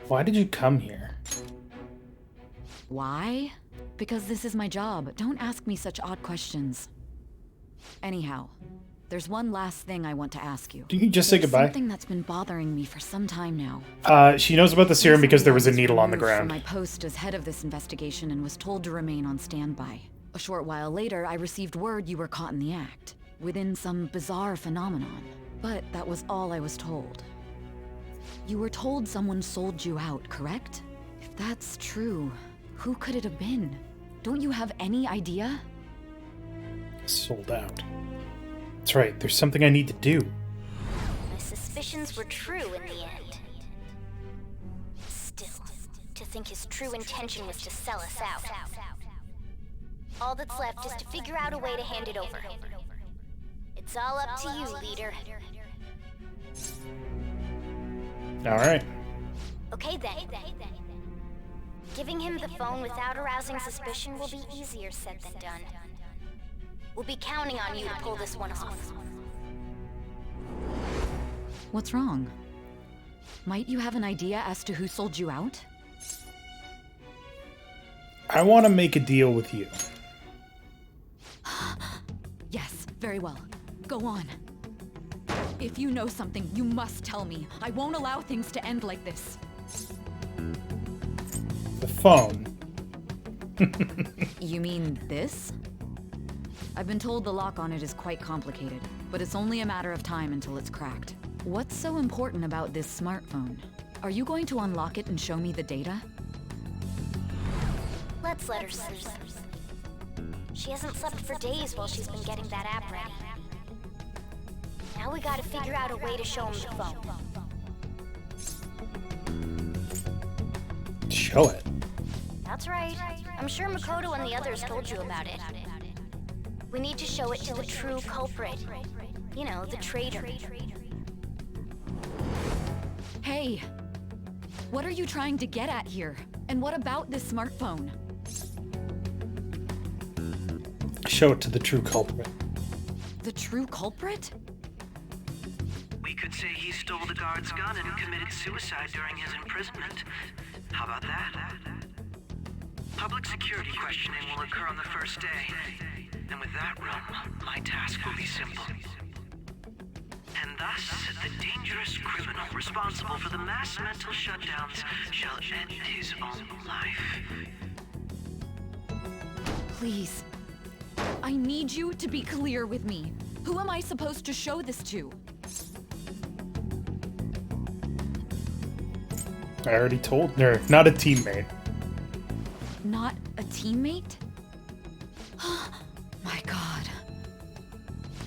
Why did you come here? Why? Because this is my job. Don't ask me such odd questions. Anyhow, there's one last thing I want to ask you. Do you just say goodbye? Something that's been bothering me for some time now. She knows about the serum because there was a needle on the From ground. my post as head of this investigation and was told to remain on standby. A short while later, I received word you were caught in the act, within some bizarre phenomenon. But that was all I was told. You were told someone sold you out, correct? If that's true, who could it have been? Don't you have any idea? Sold out. That's right, there's something I need to do. My suspicions were true in the end. Still, to think his true intention was to sell us out. All that's left is to figure out a way to hand it over. It's all up to you, leader. Alright. Okay then. Giving him the phone without arousing suspicion will be easier said than done. We'll be counting on you to pull this one off. What's wrong? Might you have an idea as to who sold you out? I want to make a deal with you. Yes, very well. Go on. If you know something, you must tell me. I won't allow things to end like this. The phone. You mean this? I've been told the lock on it is quite complicated, but it's only a matter of time until it's cracked. What's so important about this smartphone? Are you going to unlock it and show me the data? Let's let her sleep. She hasn't slept for days while she's been getting that app ready. Now we gotta figure out a way to show him the phone. Show it. That's right. I'm sure Makoto and the others told you about it. We need to show it to the true culprit. You know, the traitor. Hey! What are you trying to get at here? And what about this smartphone? Show it to the true culprit. The true culprit? We could say he stole the guard's gun and committed suicide during his imprisonment. How about that? Public security questioning will occur on the first day. And with that realm, my task will be simple. And thus, the dangerous criminal responsible for the mass mental shutdowns shall end his own life. Please. I need you to be clear with me. Who am I supposed to show this to? I already told her. Not a teammate. Not a teammate? My god.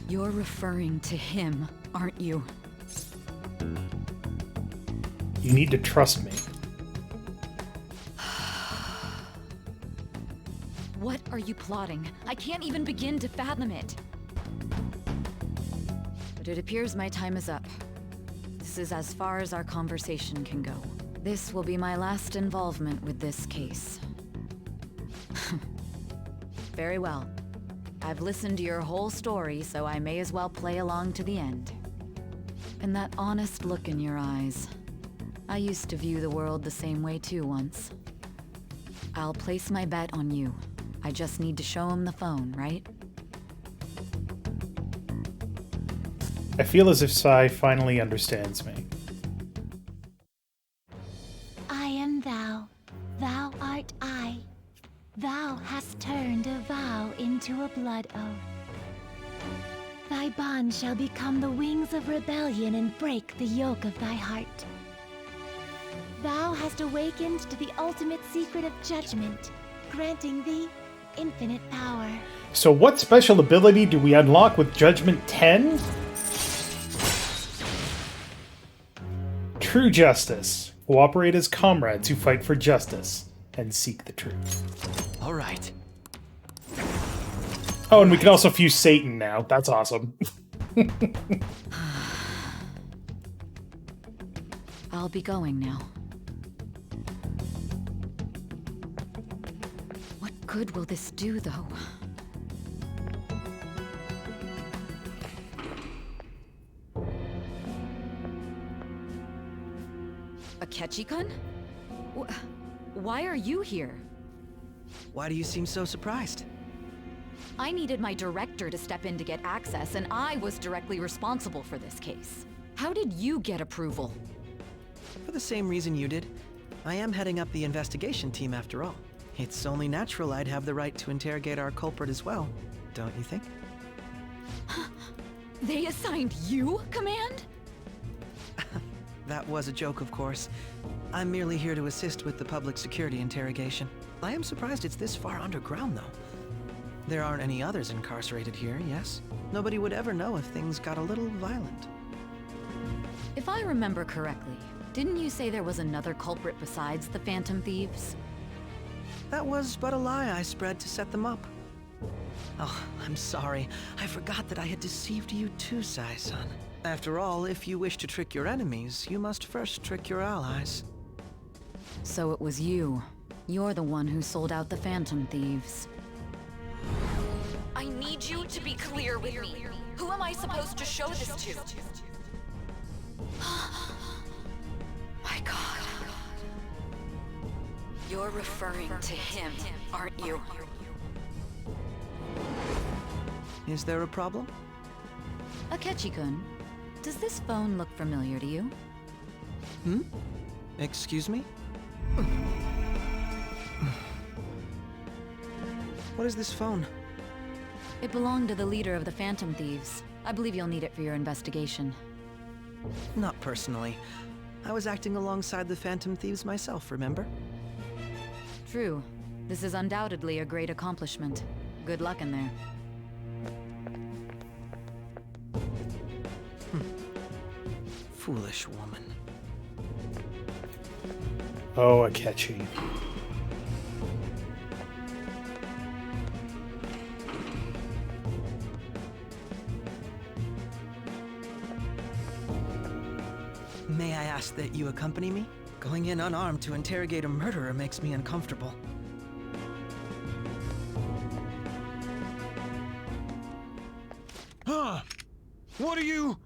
You're referring to him, aren't you? You need to trust me. What are you plotting? I can't even begin to fathom it. But it appears my time is up. This is as far as our conversation can go. This will be my last involvement with this case. Very well. I've listened to your whole story, so I may as well play along to the end. And that honest look in your eyes. I used to view the world the same way too once. I'll place my bet on you. I just need to show him the phone, right? I feel as if Sai finally understands me. I am thou, thou art I. Thou hast turned a vow into a blood oath. Thy bond shall become the wings of rebellion and break the yoke of thy heart. Thou hast awakened to the ultimate secret of judgment, granting thee infinite power. So what special ability do we unlock with Judgment 10? True Justice. Cooperate as comrades who fight for justice and seek the truth. All right. Oh, and we can also fuse Satan now. That's awesome. I'll be going now. What good will this do, though? Akechi-kun? Why are you here? Why do you seem so surprised? I needed my director to step in to get access, and I was directly responsible for this case. How did you get approval? For the same reason you did. I am heading up the investigation team after all. It's only natural I'd have the right to interrogate our culprit as well, don't you think? They assigned you command? That was a joke, of course. I'm merely here to assist with the public security interrogation. I am surprised it's this far underground, though. There aren't any others incarcerated here, yes? Nobody would ever know if things got a little violent. If I remember correctly, didn't you say there was another culprit besides the Phantom Thieves? That was but a lie I spread to set them up. Oh, I'm sorry. I forgot that I had deceived you too, Sai-san. After all, if you wish to trick your enemies, you must first trick your allies. So it was you. You're the one who sold out the Phantom Thieves. I need you to be clear with me. Who am I supposed to show this to? My God. You're referring to him, aren't you? Is there a problem? Akechi-kun, does this phone look familiar to you? Hmm? Excuse me? What is this phone? It belonged to the leader of the Phantom Thieves. I believe you'll need it for your investigation. Not personally. I was acting alongside the Phantom Thieves myself, remember? True. This is undoubtedly a great accomplishment. Good luck in there. Foolish woman. Oh, Akechi. May I ask that you accompany me? Going in unarmed to interrogate a murderer makes me uncomfortable. Huh? What are you...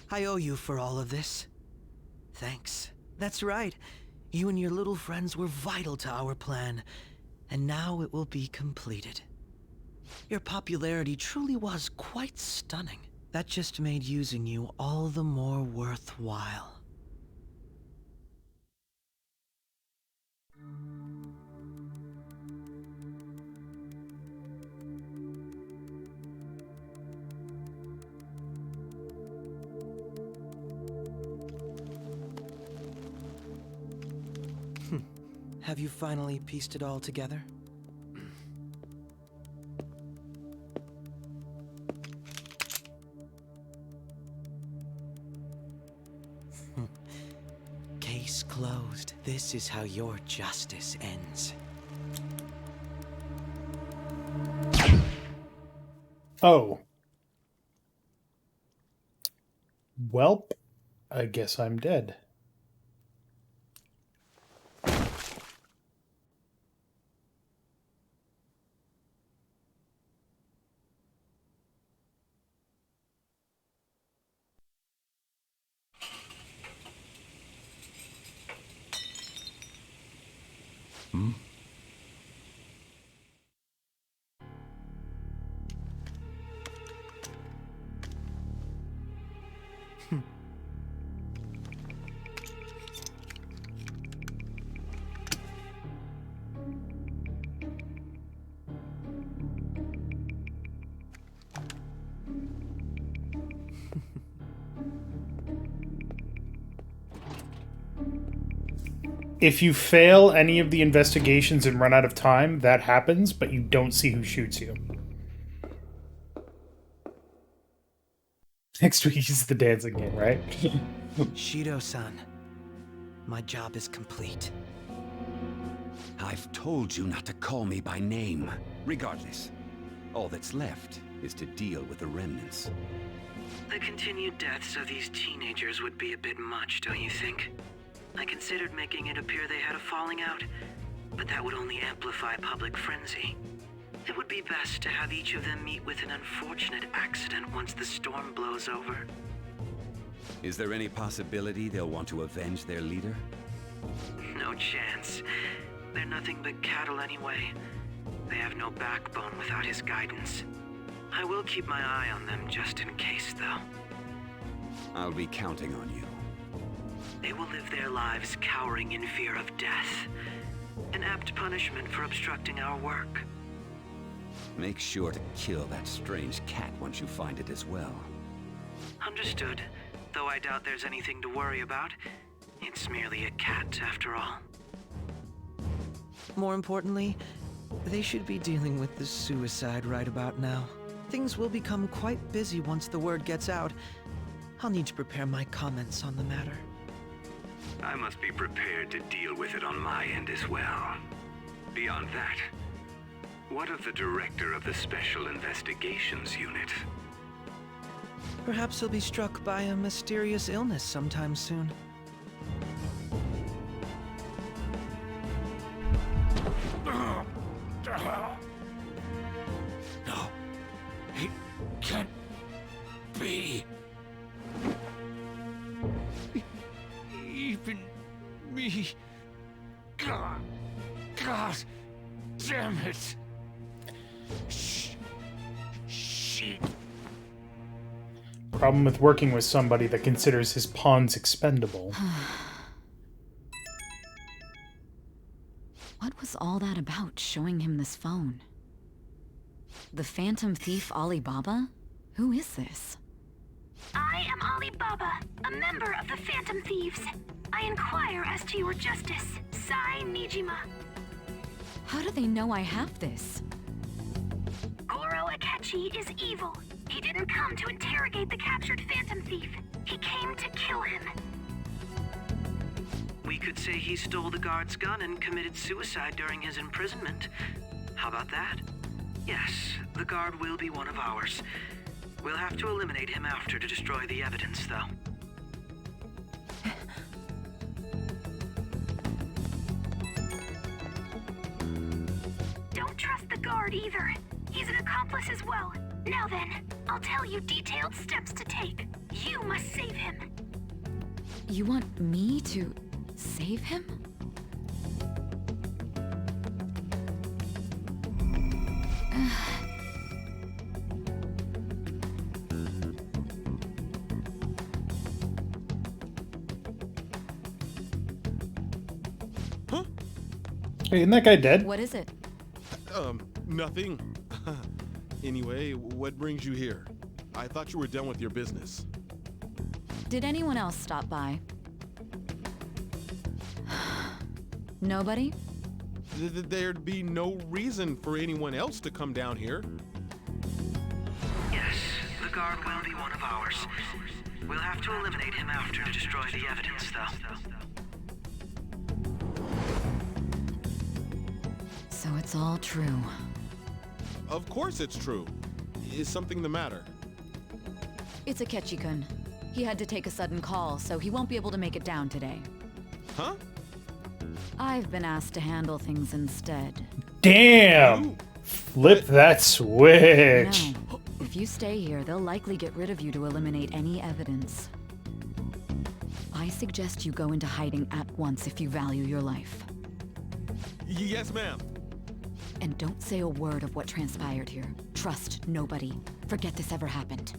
I owe you for all of this. Thanks. That's right. You and your little friends were vital to our plan, and now it will be completed. Your popularity truly was quite stunning. That just made using you all the more worthwhile. Have you finally pieced it all together? Case closed. This is how your justice ends. Oh. Welp, I guess I'm dead. Hmm? If you fail any of the investigations and run out of time, that happens, but you don't see who shoots you. Next week is the dancing game, right? Shido-san, my job is complete. I've told you not to call me by name. Regardless, all that's left is to deal with the remnants. The continued deaths of these teenagers would be a bit much, don't you think? I considered making it appear they had a falling out, but that would only amplify public frenzy. It would be best to have each of them meet with an unfortunate accident once the storm blows over. Is there any possibility they'll want to avenge their leader? No chance. They're nothing but cattle anyway. They have no backbone without his guidance. I will keep my eye on them just in case, though. I'll be counting on you. They will live their lives cowering in fear of death. An apt punishment for obstructing our work. Make sure to kill that strange cat once you find it as well. Understood. Though I doubt there's anything to worry about. It's merely a cat, after all. More importantly, they should be dealing with the suicide right about now. Things will become quite busy once the word gets out. I'll need to prepare my comments on the matter. I must be prepared to deal with it on my end as well. Beyond that, what of the director of the Special Investigations Unit? Perhaps he'll be struck by a mysterious illness sometime soon. No, it can't be. Even me. God damn it. Shit. Problem with working with somebody that considers his pawns expendable. What was all that about, showing him this phone? The Phantom Thief Alibaba? Who is this? I am Alibaba, a member of the Phantom Thieves. I inquire as to your justice, Sai Nijima. How do they know I have this? Goro Akechi is evil. He didn't come to interrogate the captured Phantom Thief. He came to kill him. We could say he stole the guard's gun and committed suicide during his imprisonment. How about that? Yes, the guard will be one of ours. We'll have to eliminate him after to destroy the evidence, though. Don't trust the guard either. He's an accomplice as well. Now then, I'll tell you detailed steps to take. You must save him. You want me to save him? Huh? Hey, isn't that guy dead? What is it? Nothing. Anyway, what brings you here? I thought you were done with your business. Did anyone else stop by? Nobody? There'd be no reason for anyone else to come down here. Yes, the guard will be one of ours. We'll have to eliminate him after to destroy the evidence, though. So it's all true. Of course it's true. Is something the matter? It's Akechi-kun. He had to take a sudden call, so he won't be able to make it down today. Huh? I've been asked to handle things instead. Damn! Flip that switch! No. If you stay here, they'll likely get rid of you to eliminate any evidence. I suggest you go into hiding at once if you value your life. Yes, ma'am. And don't say a word of what transpired here. Trust nobody. Forget this ever happened.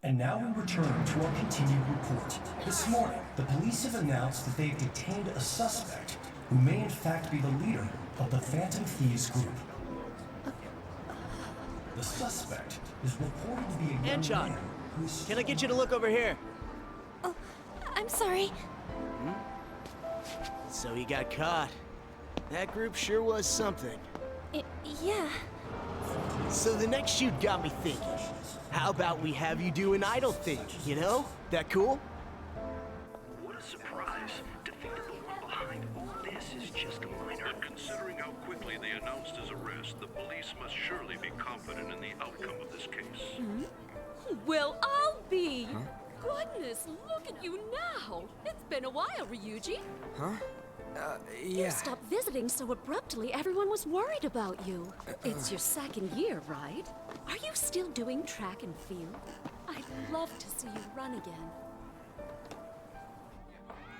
And now we return to our continued report. This morning, the police have announced that they've detained a suspect who may in fact be the leader of the Phantom Thieves group. The suspect is reported to be a young man who's... Can I get you to look over here? Oh, I'm sorry. So he got caught. That group sure was something. Yeah. So the next shoot got me thinking. How about we have you do an idle thing, you know? That cool? What a surprise to think that the one behind all this is just a minor. But considering how quickly they announced his arrest, the police must surely be confident in the outcome of this case. Well, I'll be. Goodness, look at you now. It's been a while, Ryuji. Huh? You Yeah. stopped visiting so abruptly, everyone was worried about you. It's your second year, right? Are you still doing track and field? I'd love to see you run again.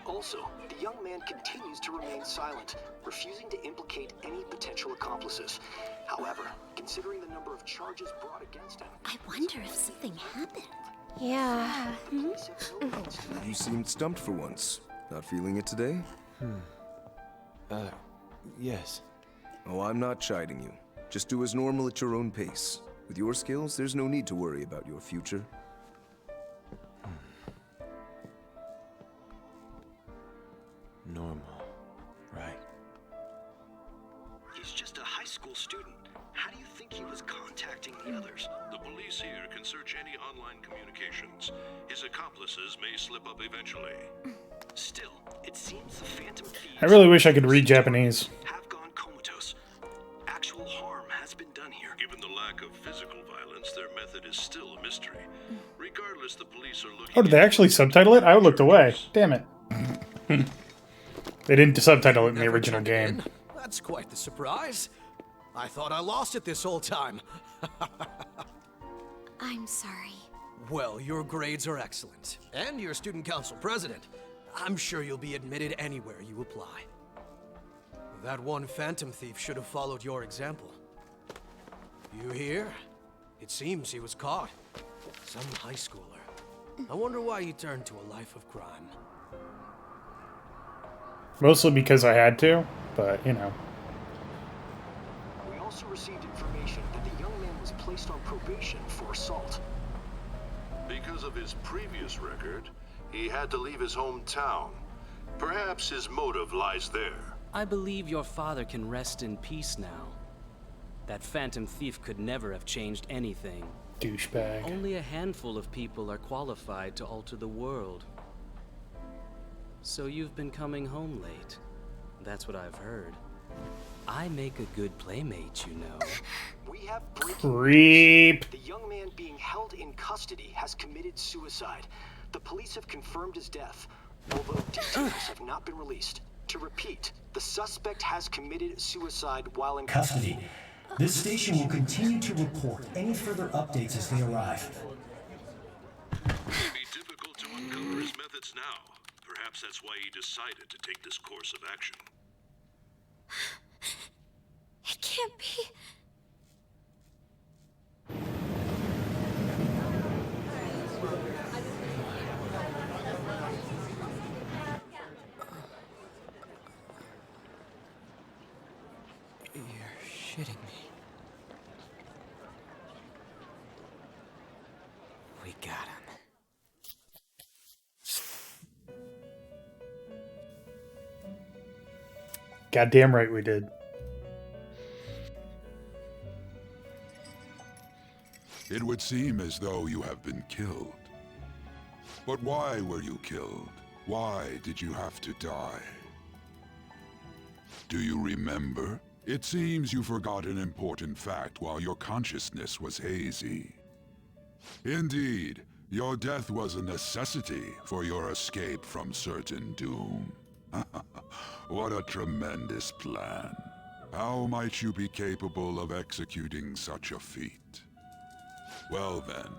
Also, the young man continues to remain silent, refusing to implicate any potential accomplices. However, considering the number of charges brought against him... I wonder if something happened. Yeah. You seemed stumped for once. Not feeling it today? Yes. Oh, I'm not chiding you. Just do as normal at your own pace. With your skills, there's no need to worry about your future. Normal, right? He's just a high school student. How do you think he was contacting the others? The police here can search any online communications. His accomplices may slip up eventually. Still, it seems the Phantom Thieves I really wish I could read Japanese. have gone comatose. Actual harm has been done here. Given the lack of physical violence, their method is still a mystery. Regardless, the police are looking... Oh, did they actually subtitle it? I looked away. Damn it. They didn't subtitle it in the original game. That's quite the surprise. I thought I lost it this whole time. I'm sorry. Well, your grades are excellent. And you're student council president. I'm sure you'll be admitted anywhere you apply. That one Phantom Thief should have followed your example. You hear? It seems he was caught. Some high schooler. I wonder why he turned to a life of crime. Mostly because I had to, but, you know. We also received information that the young man was placed on probation for assault. Because of his previous record, he had to leave his hometown. Perhaps his motive lies there. I believe your father can rest in peace now. That Phantom Thief could never have changed anything. Douchebag. Only a handful of people are qualified to alter the world. So you've been coming home late. That's what I've heard. I make a good playmate, you know. We have Creep. The young man being held in custody has committed suicide. The police have confirmed his death, although details have not been released. To repeat, the suspect has committed suicide while in custody. This station will continue to report any further updates as they arrive. It may be difficult to uncover his methods now. Perhaps that's why he decided to take this course of action. It can't be. You're shitting me. We got him. Goddamn right we did. It would seem as though you have been killed. But why were you killed? Why did you have to die? Do you remember? It seems you forgot an important fact while your consciousness was hazy. Indeed, your death was a necessity for your escape from certain doom. What a tremendous plan. How might you be capable of executing such a feat? Well then,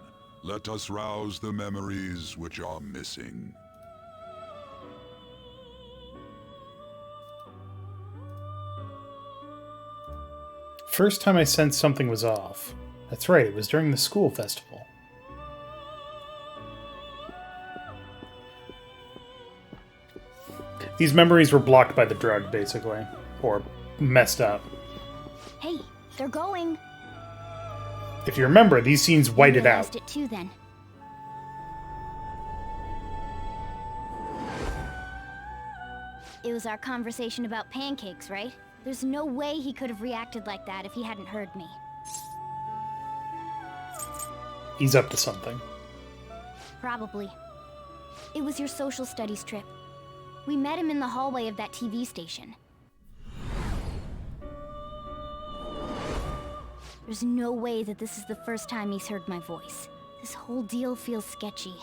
let us rouse the memories which are missing. First time I sensed something was off. That's right, it was during the school festival. These memories were blocked by the drug, basically. Or messed up. Hey, they're going. If you remember, these scenes whited I out. realized it too then. It was our conversation about pancakes, right? There's no way he could have reacted like that if he hadn't heard me. He's up to something. Probably. It was your social studies trip. We met him in the hallway of that TV station. There's no way that this is the first time he's heard my voice. This whole deal feels sketchy.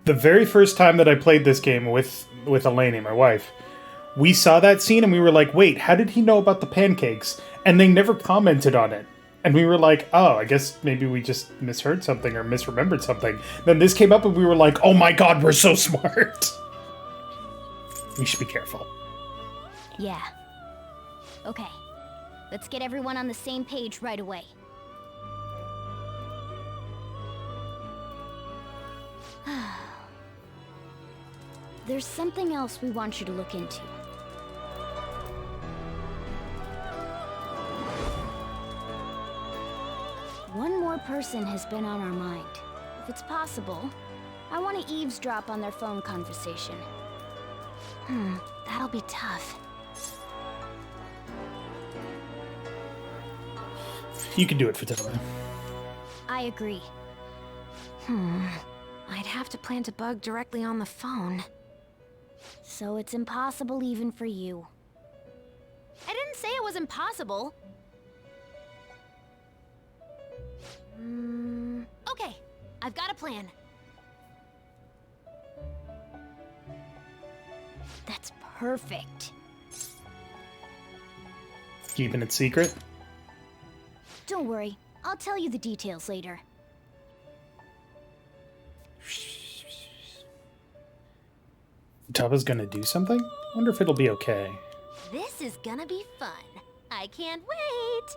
The very first time that I played this game with Eleni, my wife, we saw that scene and we were like, wait, how did he know about the pancakes? And they never commented on it. And we were like, oh, I guess maybe we just misheard something or misremembered something. Then this came up and we were like, oh my god, we're so smart. You should be careful. Yeah. Okay. Let's get everyone on the same page right away. There's something else we want you to look into. One more person has been on our mind. If it's possible, I want to eavesdrop on their phone conversation. That'll be tough. You can do it, Fatoma. I agree. I'd have to plant a bug directly on the phone. So it's impossible even for you. I didn't say it was impossible. Okay, I've got a plan. That's perfect. Keeping it secret? Don't worry, I'll tell you the details later. Tava's gonna do something? Wonder if it'll be okay. This is gonna be fun. I can't wait!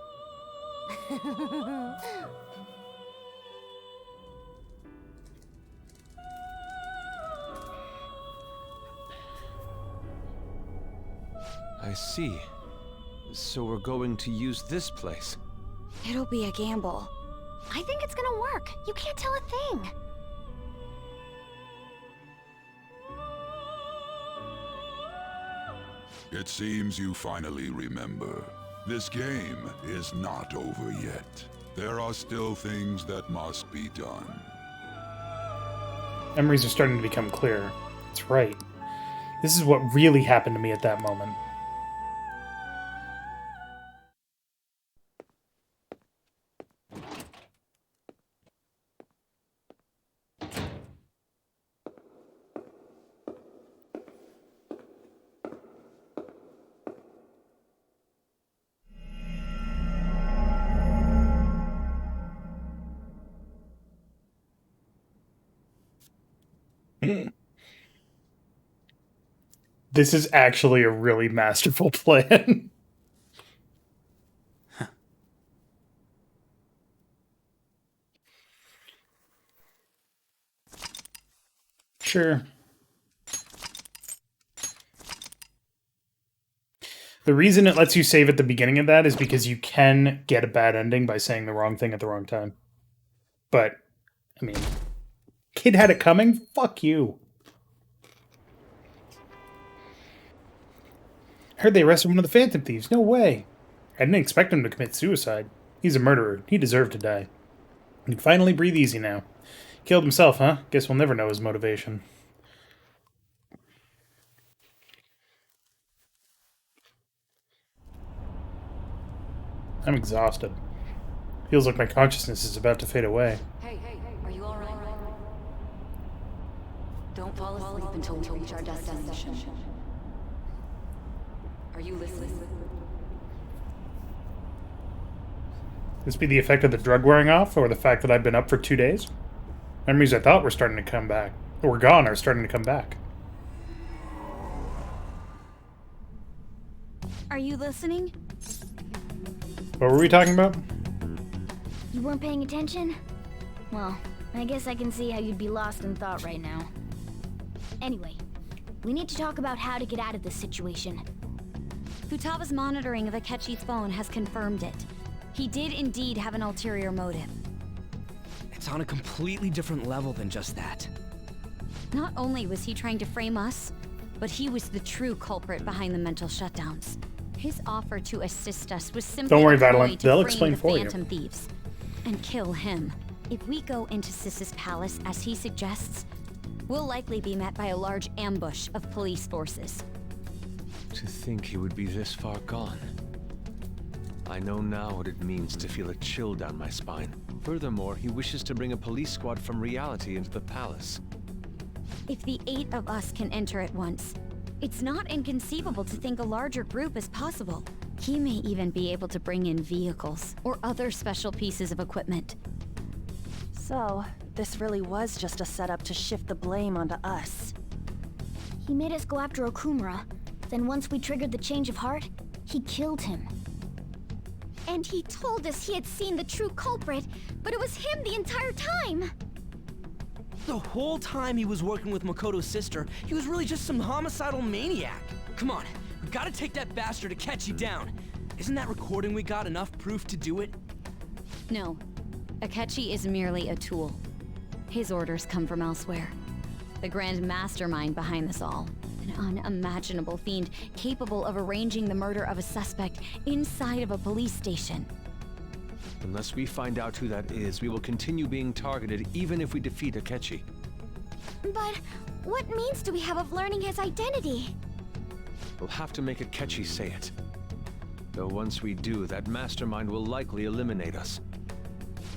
I see. So we're going to use this place. It'll be a gamble. I think it's gonna work. You can't tell a thing. It seems you finally remember. This game is not over yet. There are still things that must be done. Memories are starting to become clearer. That's right. This is what really happened to me at that moment. This is actually a really masterful plan. Sure. The reason it lets you save at the beginning of that is because you can get a bad ending by saying the wrong thing at the wrong time. But, I mean, kid had it coming? Fuck you. Heard they arrested one of the Phantom Thieves. No way. I didn't expect him to commit suicide. He's a murderer. He deserved to die. He can finally breathe easy now. Killed himself, huh? Guess we'll never know his motivation. I'm exhausted. Feels like my consciousness is about to fade away. Hey, are you alright? Don't fall asleep until we reach our destination. Are you listening? This be the effect of the drug wearing off, or the fact that I've been up for 2 days? Memories I thought were starting to come back, or were gone, are starting to come back. Are you listening? What were we talking about? You weren't paying attention? Well, I guess I can see how you'd be lost in thought right now. Anyway, we need to talk about how to get out of this situation. Futaga's monitoring of Akechi's phone has confirmed it. He did indeed have an ulterior motive. It's on a completely different level than just that. Not only was he trying to frame us, but he was the true culprit behind the mental shutdowns. His offer to assist us was simply Don't worry, a ploy Madeline. to They'll frame explain the for you. Phantom Thieves and kill him. If we go into Sis's palace as he suggests, we'll likely be met by a large ambush of police forces. To think he would be this far gone. I know now what it means to feel a chill down my spine. Furthermore, he wishes to bring a police squad from reality into the palace. If the 8 of us can enter at once, it's not inconceivable to think a larger group is possible. He may even be able to bring in vehicles or other special pieces of equipment. So, this really was just a setup to shift the blame onto us. He made us go after Okumura. Then once we triggered the change of heart, he killed him. And he told us he had seen the true culprit, but it was him the entire time! The whole time he was working with Makoto's sister, he was really just some homicidal maniac. Come on, we gotta take that bastard Akechi down. Isn't that recording we got enough proof to do it? No. Akechi is merely a tool. His orders come from elsewhere. The grand mastermind behind this all. An unimaginable fiend capable of arranging the murder of a suspect inside of a police station. Unless we find out who that is, we will continue being targeted even if we defeat Akechi. But what means do we have of learning his identity? We'll have to make Akechi say it. Though once we do, that mastermind will likely eliminate us.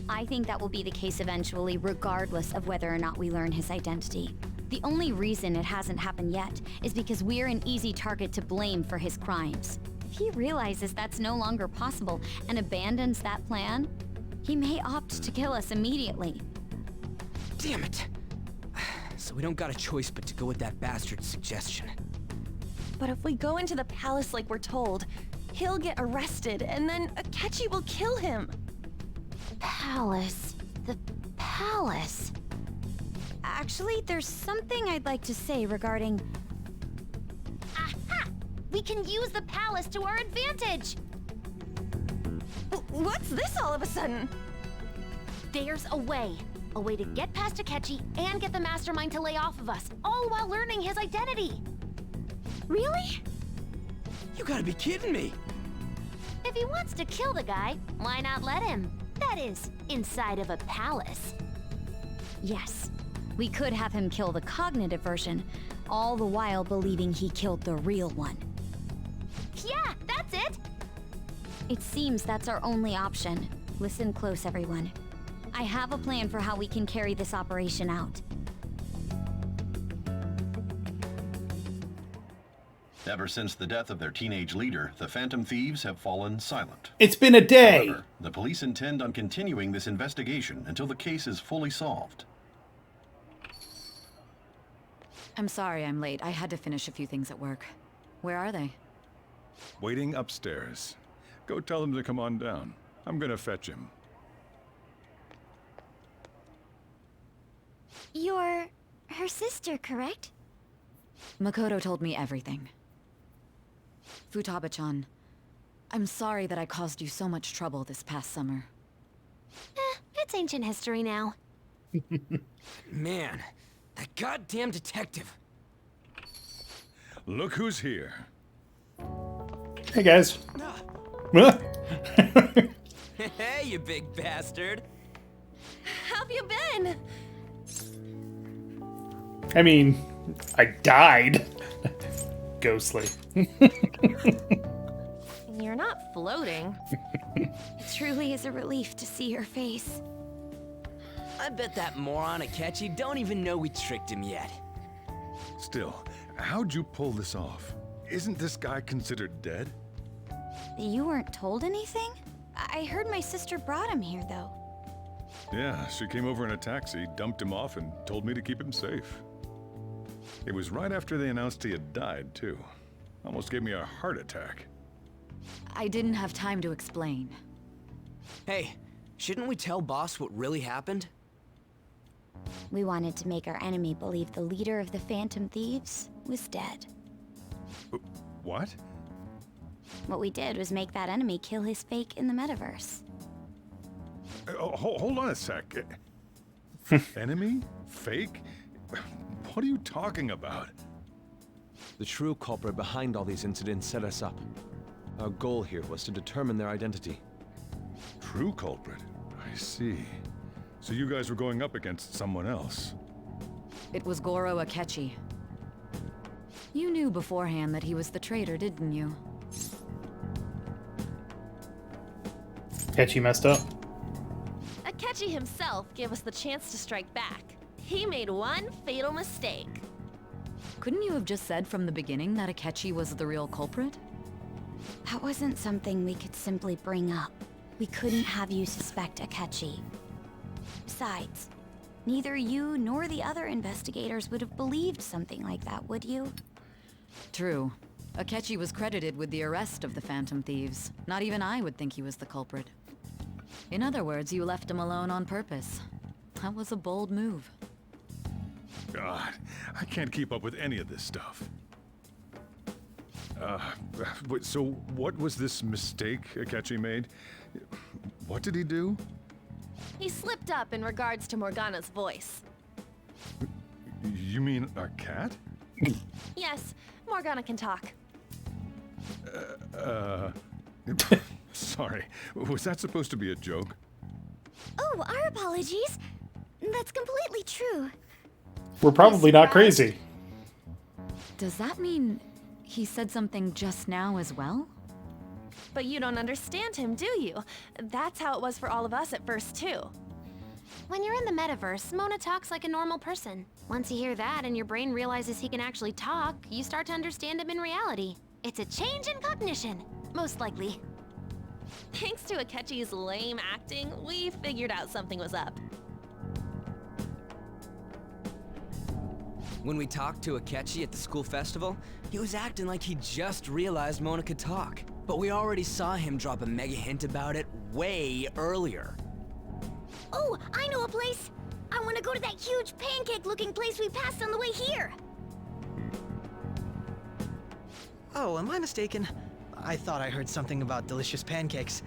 I think that will be the case eventually, regardless of whether or not we learn his identity. The only reason it hasn't happened yet is because we're an easy target to blame for his crimes. If he realizes that's no longer possible and abandons that plan, he may opt to kill us immediately. Damn it! So we don't got a choice but to go with that bastard's suggestion. But if we go into the palace like we're told, he'll get arrested and then Akechi will kill him. Palace. The palace. Actually, there's something I'd like to say regarding... Aha! We can use the palace to our advantage! What's this all of a sudden? There's a way. A way to get past Akechi and get the mastermind to lay off of us, all while learning his identity. Really? You gotta be kidding me! If he wants to kill the guy, why not let him? That is, inside of a palace. Yes. We could have him kill the cognitive version, all the while believing he killed the real one. Yeah, that's it! It seems that's our only option. Listen close, everyone. I have a plan for how we can carry this operation out. Ever since the death of their teenage leader, the Phantom Thieves have fallen silent. It's been a day! However, the police intend on continuing this investigation until the case is fully solved. I'm sorry I'm late. I had to finish a few things at work. Where are they? Waiting upstairs. Go tell him to come on down. I'm gonna fetch him. You're her sister, correct? Makoto told me everything. Futaba-chan, I'm sorry that I caused you so much trouble this past summer. It's ancient history now. Man, that goddamn detective. Look who's here. Hey, guys. Hey, you big bastard. How've you been? I mean, I died. Ghostly. You're not floating. It truly is a relief to see your face. I bet that moron Akechi don't even know we tricked him yet. Still, how'd you pull this off? Isn't this guy considered dead? You weren't told anything? I heard my sister brought him here, though. Yeah, she came over in a taxi, dumped him off, and told me to keep him safe. It was right after they announced he had died, too. Almost gave me a heart attack. I didn't have time to explain. Hey, shouldn't we tell boss what really happened? We wanted to make our enemy believe the leader of the Phantom Thieves was dead. What? What we did was make that enemy kill his fake in the metaverse. Hold on a sec. Enemy? Fake? What are you talking about? The true culprit behind all these incidents set us up. Our goal here was to determine their identity. True culprit? I see. So you guys were going up against someone else? It was Goro Akechi. You knew beforehand that he was the traitor, didn't you? Akechi messed up. Akechi himself gave us the chance to strike back. He made one fatal mistake. Couldn't you have just said from the beginning that Akechi was the real culprit? That wasn't something we could simply bring up. We couldn't have you suspect Akechi. Besides, Neither you nor the other investigators would have believed something like that, would you? True. Akechi was credited with the arrest of the Phantom Thieves. Not even I would think he was the culprit. In other words, you left him alone on purpose. That was a bold move. God, I can't keep up with any of this stuff. So what was this mistake Akechi made? What did he do? He slipped up in regards to Morgana's voice. You mean a cat? Yes, Morgana can talk. Sorry, was that supposed to be a joke? Oh, our apologies. That's completely true. We're probably not crazy. Does that mean he said something just now as well? But you don't understand him, do you? That's how it was for all of us at first, too. When you're in the metaverse, Mona talks like a normal person. Once you hear that and your brain realizes he can actually talk, you start to understand him in reality. It's a change in cognition, most likely. Thanks to Akechi's lame acting, we figured out something was up. When we talked to Akechi at the school festival, he was acting like he just realized Mona could talk. But we already saw him drop a mega hint about it way earlier. Oh, I know a place! I want to go to that huge pancake-looking place we passed on the way here! Oh, am I mistaken? I thought I heard something about delicious pancakes.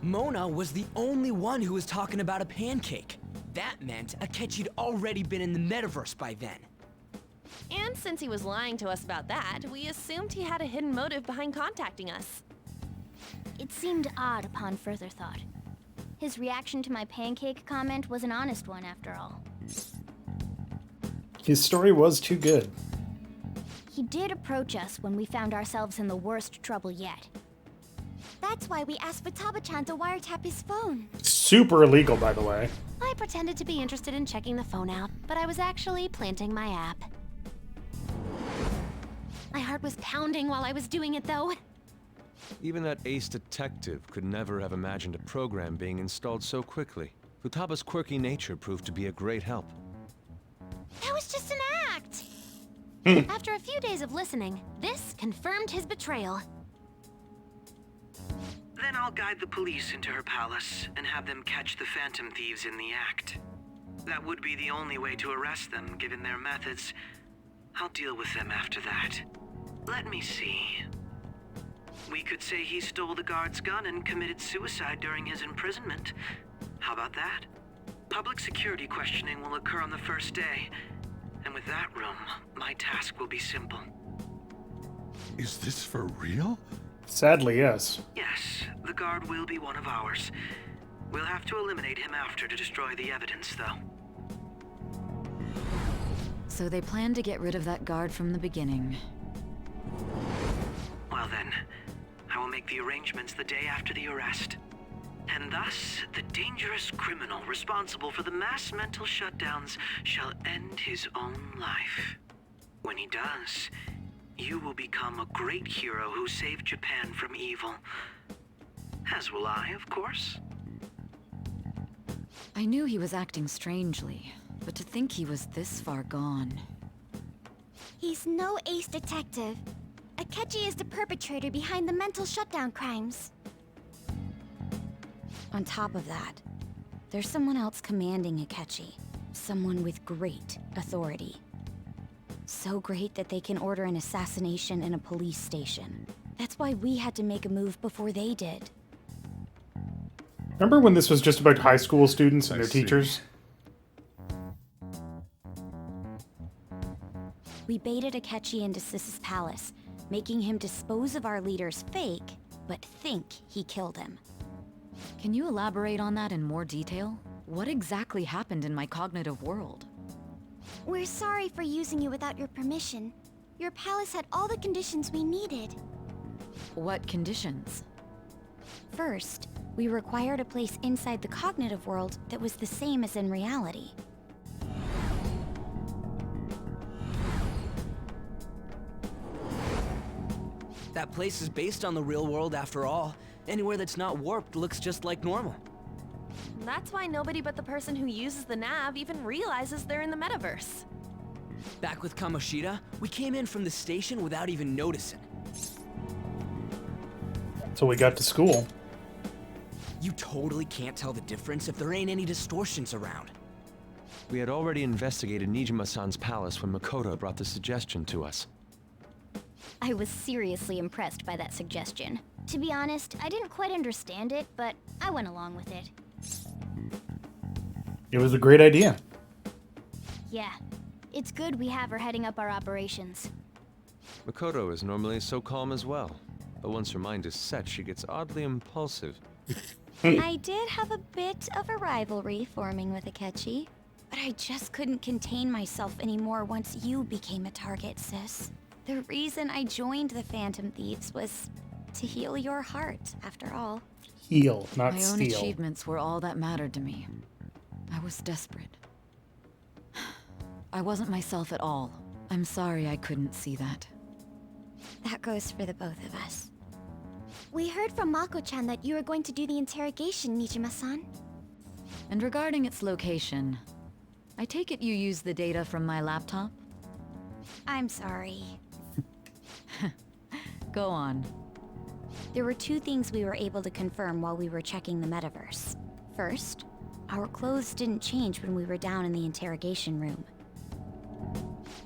Mona was the only one who was talking about a pancake. That meant Akechi'd already been in the metaverse by then. And since he was lying to us about that, we assumed he had a hidden motive behind contacting us. It seemed odd upon further thought. His reaction to my pancake comment was an honest one, after all. His story was too good. He did approach us when we found ourselves in the worst trouble yet. That's why we asked Futaba-chan to wiretap his phone. Super illegal, by the way. I pretended to be interested in checking the phone out, but I was actually planting my app. My heart was pounding while I was doing it, though. Even that ace detective could never have imagined a program being installed so quickly. Futaba's quirky nature proved to be a great help. That was just an act! After a few days of listening, this confirmed his betrayal. Then I'll guide the police into her palace and have them catch the Phantom Thieves in the act. That would be the only way to arrest them, given their methods. I'll deal with them after that. Let me see. We could say he stole the guard's gun and committed suicide during his imprisonment. How about that? Public security questioning will occur on the first day. And with that room, my task will be simple. Is this for real? Sadly, yes. Yes, the guard will be one of ours. We'll have to eliminate him after to destroy the evidence, though. So they planned to get rid of that guard from the beginning. Well then, I will make the arrangements the day after the arrest. And thus, the dangerous criminal responsible for the mass mental shutdowns shall end his own life. When he does, you will become a great hero who saved Japan from evil. As will I, of course. I knew he was acting strangely, but to think he was this far gone. He's no ace detective. Akechi is the perpetrator behind the mental shutdown crimes. On top of that, there's someone else commanding Akechi. Someone with great authority. So great that they can order an assassination in a police station. That's why we had to make a move before they did. Remember when this was just about high school students and their teachers? We baited Akechi into Sis's palace, making him dispose of our leader's fake, but think he killed him. Can you elaborate on that in more detail? What exactly happened in my cognitive world? We're sorry for using you without your permission. Your palace had all the conditions we needed. What conditions? First, we required a place inside the cognitive world that was the same as in reality. That place is based on the real world after all. Anywhere that's not warped looks just like normal. That's why nobody but the person who uses the nav even realizes they're in the metaverse. Back with Kamoshida, we came in from the station without even noticing. So we got to school. You totally can't tell the difference if there ain't any distortions around. We had already investigated Nijima-san's palace when Makoto brought the suggestion to us. I was seriously impressed by that suggestion. To be honest, I didn't quite understand it, but I went along with it. It was a great idea. Yeah, it's good we have her heading up our operations. Makoto is normally so calm as well, but once her mind is set, she gets oddly impulsive. I did have a bit of a rivalry forming with Akechi, but I just couldn't contain myself anymore once you became a target, sis. The reason I joined the Phantom Thieves was to heal your heart, after all. Heal, not My steal. own achievements were all that mattered to me. I was desperate. I wasn't myself at all. I'm sorry I couldn't see that. That goes for the both of us. We heard from Mako-chan that you were going to do the interrogation, Nijima-san. And regarding its location, I take it you used the data from my laptop? I'm sorry. Go on. There were two things we were able to confirm while we were checking the metaverse. First, our clothes didn't change when we were down in the interrogation room.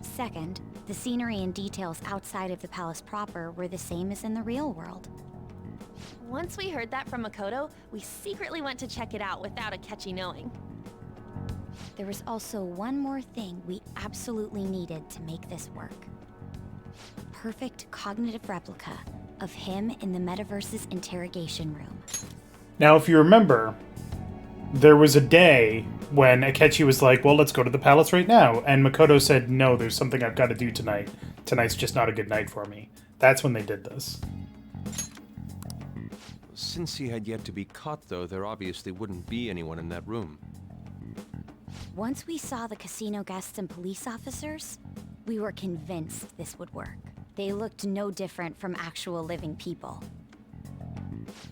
Second, the scenery and details outside of the palace proper were the same as in the real world. Once we heard that from Makoto, we secretly went to check it out without Akechi knowing. There was also one more thing we absolutely needed to make this work. A perfect cognitive replica of him in the metaverse's interrogation room. Now, if you remember, there was a day when Akechi was like, well, let's go to the palace right now. And Makoto said, no, there's something I've got to do tonight. Tonight's just not a good night for me. That's when they did this. Since he had yet to be caught, though, there obviously wouldn't be anyone in that room. Once we saw the casino guests and police officers, we were convinced this would work. They looked no different from actual living people.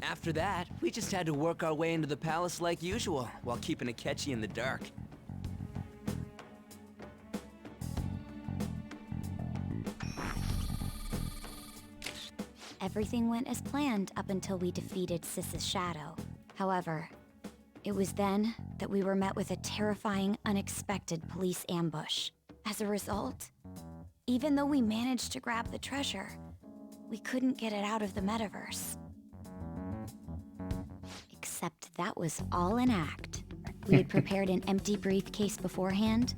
After that, we just had to work our way into the palace like usual, while keeping Akechi in the dark. Everything went as planned up until we defeated Sis's shadow. However, it was then that we were met with a terrifying, unexpected police ambush. As a result, even though we managed to grab the treasure, we couldn't get it out of the metaverse. Except that was all an act. We had prepared an empty briefcase beforehand,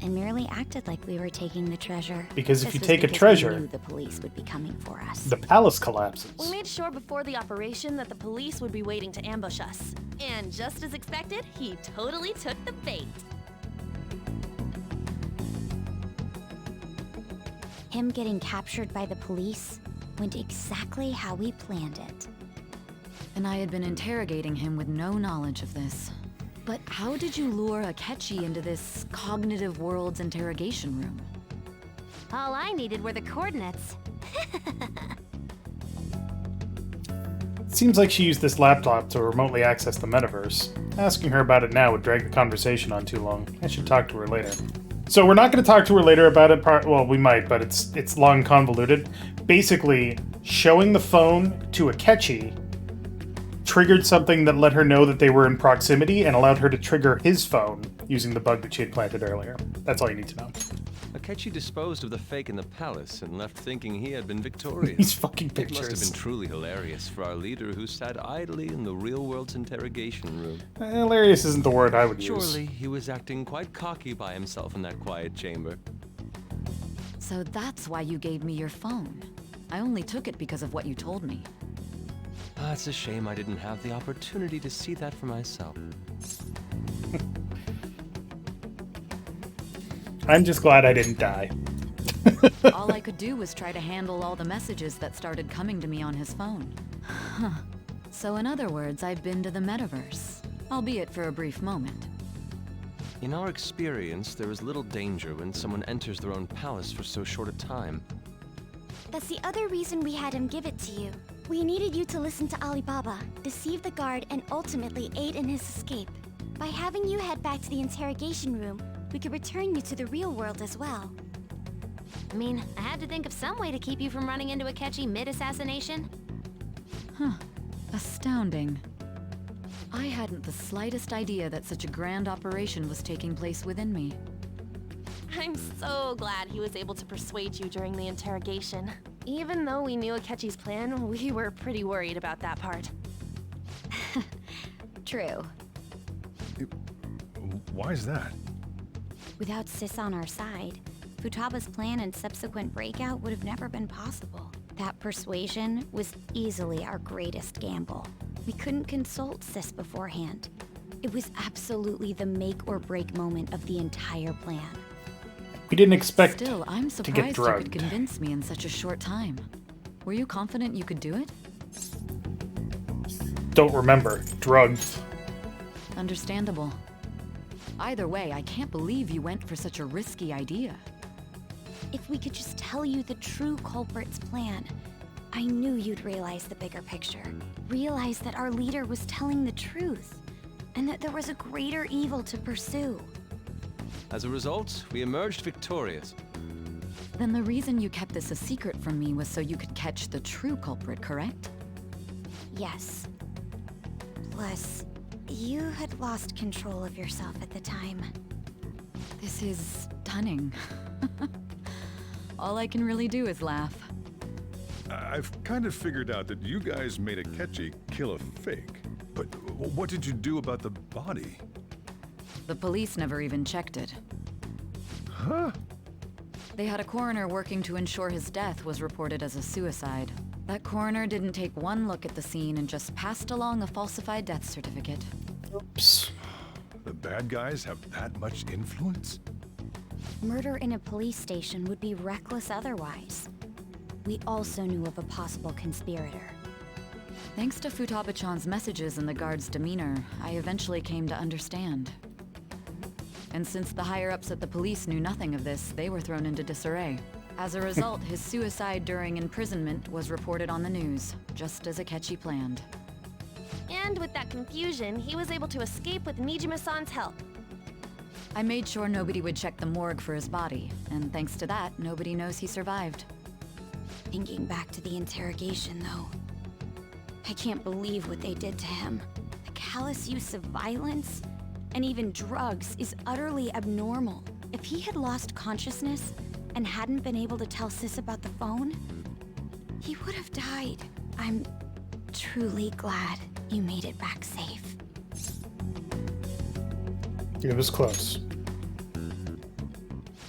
and merely acted like we were taking the treasure. Because if This you was take a because treasure, we knew the police would be coming for us. the palace collapses. We made sure before the operation that the police would be waiting to ambush us. And just as expected, he totally took the bait. Him getting captured by the police went exactly how we planned it. And I had been interrogating him with no knowledge of this. But how did you lure Akechi into this cognitive world's interrogation room? All I needed were the coordinates. It seems like she used this laptop to remotely access the metaverse. Asking her about it now would drag the conversation on too long. I should talk to her later. So we're not going to talk to her later about it. Well, we might, but it's long and convoluted. Basically, showing the phone to Akechi triggered something that let her know that they were in proximity and allowed her to trigger his phone using the bug that she had planted earlier. That's all you need to know. Akechi disposed of the fake in the palace and left thinking he had been victorious. These fucking It must have pictures. been truly hilarious for our leader who sat idly in the real world's interrogation room. Hilarious isn't the word I would use. Surely he was acting quite cocky by himself in that quiet chamber. So that's why you gave me your phone. I only took it because of what you told me. It's a shame I didn't have the opportunity to see that for myself. I'm just glad I didn't die. All I could do was try to handle all the messages that started coming to me on his phone. Huh. So in other words, I've been to the metaverse, albeit for a brief moment. In our experience, there is little danger when someone enters their own palace for so short a time. That's the other reason we had him give it to you. We needed you to listen to Alibaba, deceive the guard, and ultimately aid in his escape. By having you head back to the interrogation room, we could return you to the real world as well. I mean, I had to think of some way to keep you from running into Akechi mid-assassination. Huh. Astounding. I hadn't the slightest idea that such a grand operation was taking place within me. I'm so glad he was able to persuade you during the interrogation. Even though we knew Akechi's plan, we were pretty worried about that part. True. Why is that? Without Sis on our side, Futaba's plan and subsequent breakout would have never been possible. That persuasion was easily our greatest gamble. We couldn't consult Sis beforehand. It was absolutely the make or break moment of the entire plan. We didn't expect Still, I'm to get surprised you drugged. could convince me in such a short time. Were you confident you could do it? Don't remember. Drugs. Understandable. Either way, I can't believe you went for such a risky idea. If we could just tell you the true culprit's plan, I knew you'd realize the bigger picture. Realize that our leader was telling the truth, and that there was a greater evil to pursue. As a result, we emerged victorious. Then the reason you kept this a secret from me was so you could catch the true culprit, correct? Yes. Plus, you had lost control of yourself at the time. This is stunning. All I can really do is laugh. I've kind of figured out that you guys made Akechi kill a fake. But what did you do about the body? The police never even checked it. Huh? They had a coroner working to ensure his death was reported as a suicide. That coroner didn't take one look at the scene and just passed along a falsified death certificate. Oops. The bad guys have that much influence? Murder in a police station would be reckless otherwise. We also knew of a possible conspirator. Thanks to Futaba-chan's messages and the guard's demeanor, I eventually came to understand. And since the higher-ups at the police knew nothing of this, they were thrown into disarray. As a result, his suicide during imprisonment was reported on the news, just as Akechi planned. And with that confusion, he was able to escape with Nijima-san's help. I made sure nobody would check the morgue for his body, and thanks to that, nobody knows he survived. Thinking back to the interrogation, though, I can't believe what they did to him. The callous use of violence, and even drugs, is utterly abnormal. If he had lost consciousness and hadn't been able to tell Sis about the phone, he would have died. I'm truly glad you made it back safe. It was close.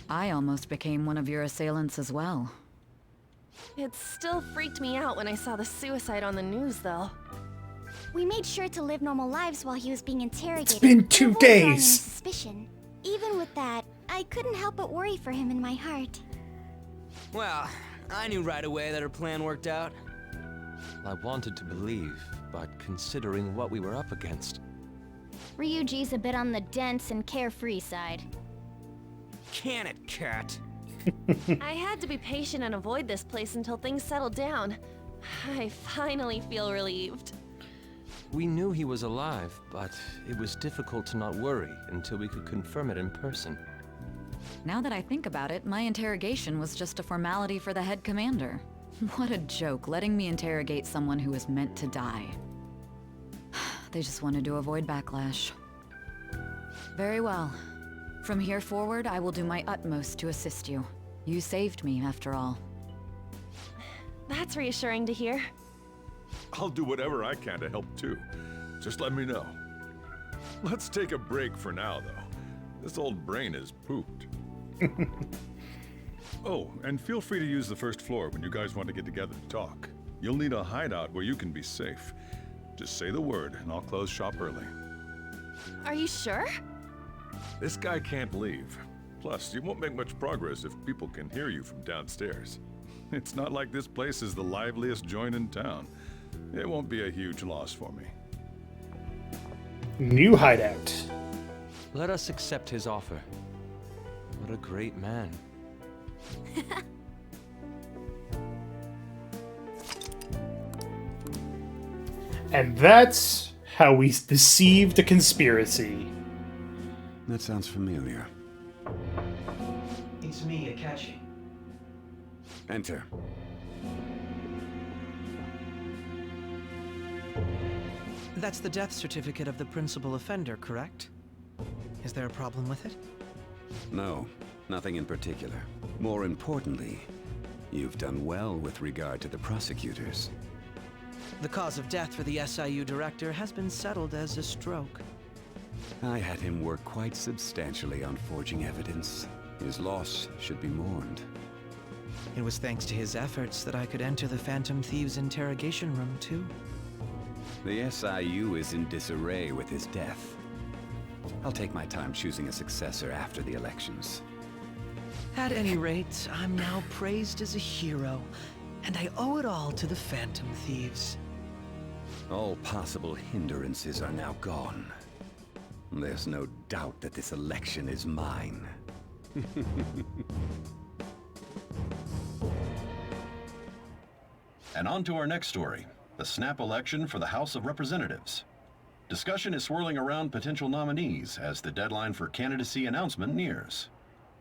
I almost became one of your assailants as well. It still freaked me out when I saw the suicide on the news, though. We made sure to live normal lives while he was being interrogated. It's been 2 Avoid drawing any days. suspicion. Even with that, I couldn't help but worry for him in my heart. Well, I knew right away that her plan worked out. I wanted to believe, but considering what we were up against. Ryuji's a bit on the dense and carefree side. Can it, cat? I had to be patient and avoid this place until things settled down. I finally feel relieved. We knew he was alive, but it was difficult to not worry until we could confirm it in person. Now that I think about it, my interrogation was just a formality for the head commander. What a joke, letting me interrogate someone who was meant to die. They just wanted to avoid backlash. Very well. From here forward, I will do my utmost to assist you. You saved me, after all. That's reassuring to hear. I'll do whatever I can to help too. Just let me know. Let's take a break for now, though. This old brain is pooped. Oh, and feel free to use the first floor when you guys want to get together to talk. You'll need a hideout where you can be safe. Just say the word, and I'll close shop early. Are you sure? This guy can't leave. Plus, you won't make much progress if people can hear you from downstairs. It's not like this place is the liveliest joint in town. It won't be a huge loss for me. New hideout. Let us accept his offer. What a great man. And that's how we deceived a conspiracy. That sounds familiar. It's me, Akechi. Enter. That's the death certificate of the principal offender, correct? Is there a problem with it? No, nothing in particular. More importantly, you've done well with regard to the prosecutors. The cause of death for the SIU director has been settled as a stroke. I had him work quite substantially on forging evidence. His loss should be mourned. It was thanks to his efforts that I could enter the Phantom Thieves interrogation room, too. The SIU is in disarray with his death. I'll take my time choosing a successor after the elections. At any rate, I'm now praised as a hero, and I owe it all to the Phantom Thieves. All possible hindrances are now gone. There's no doubt that this election is mine. And on to our next story, the snap election for the House of Representatives. Discussion is swirling around potential nominees as the deadline for candidacy announcement nears.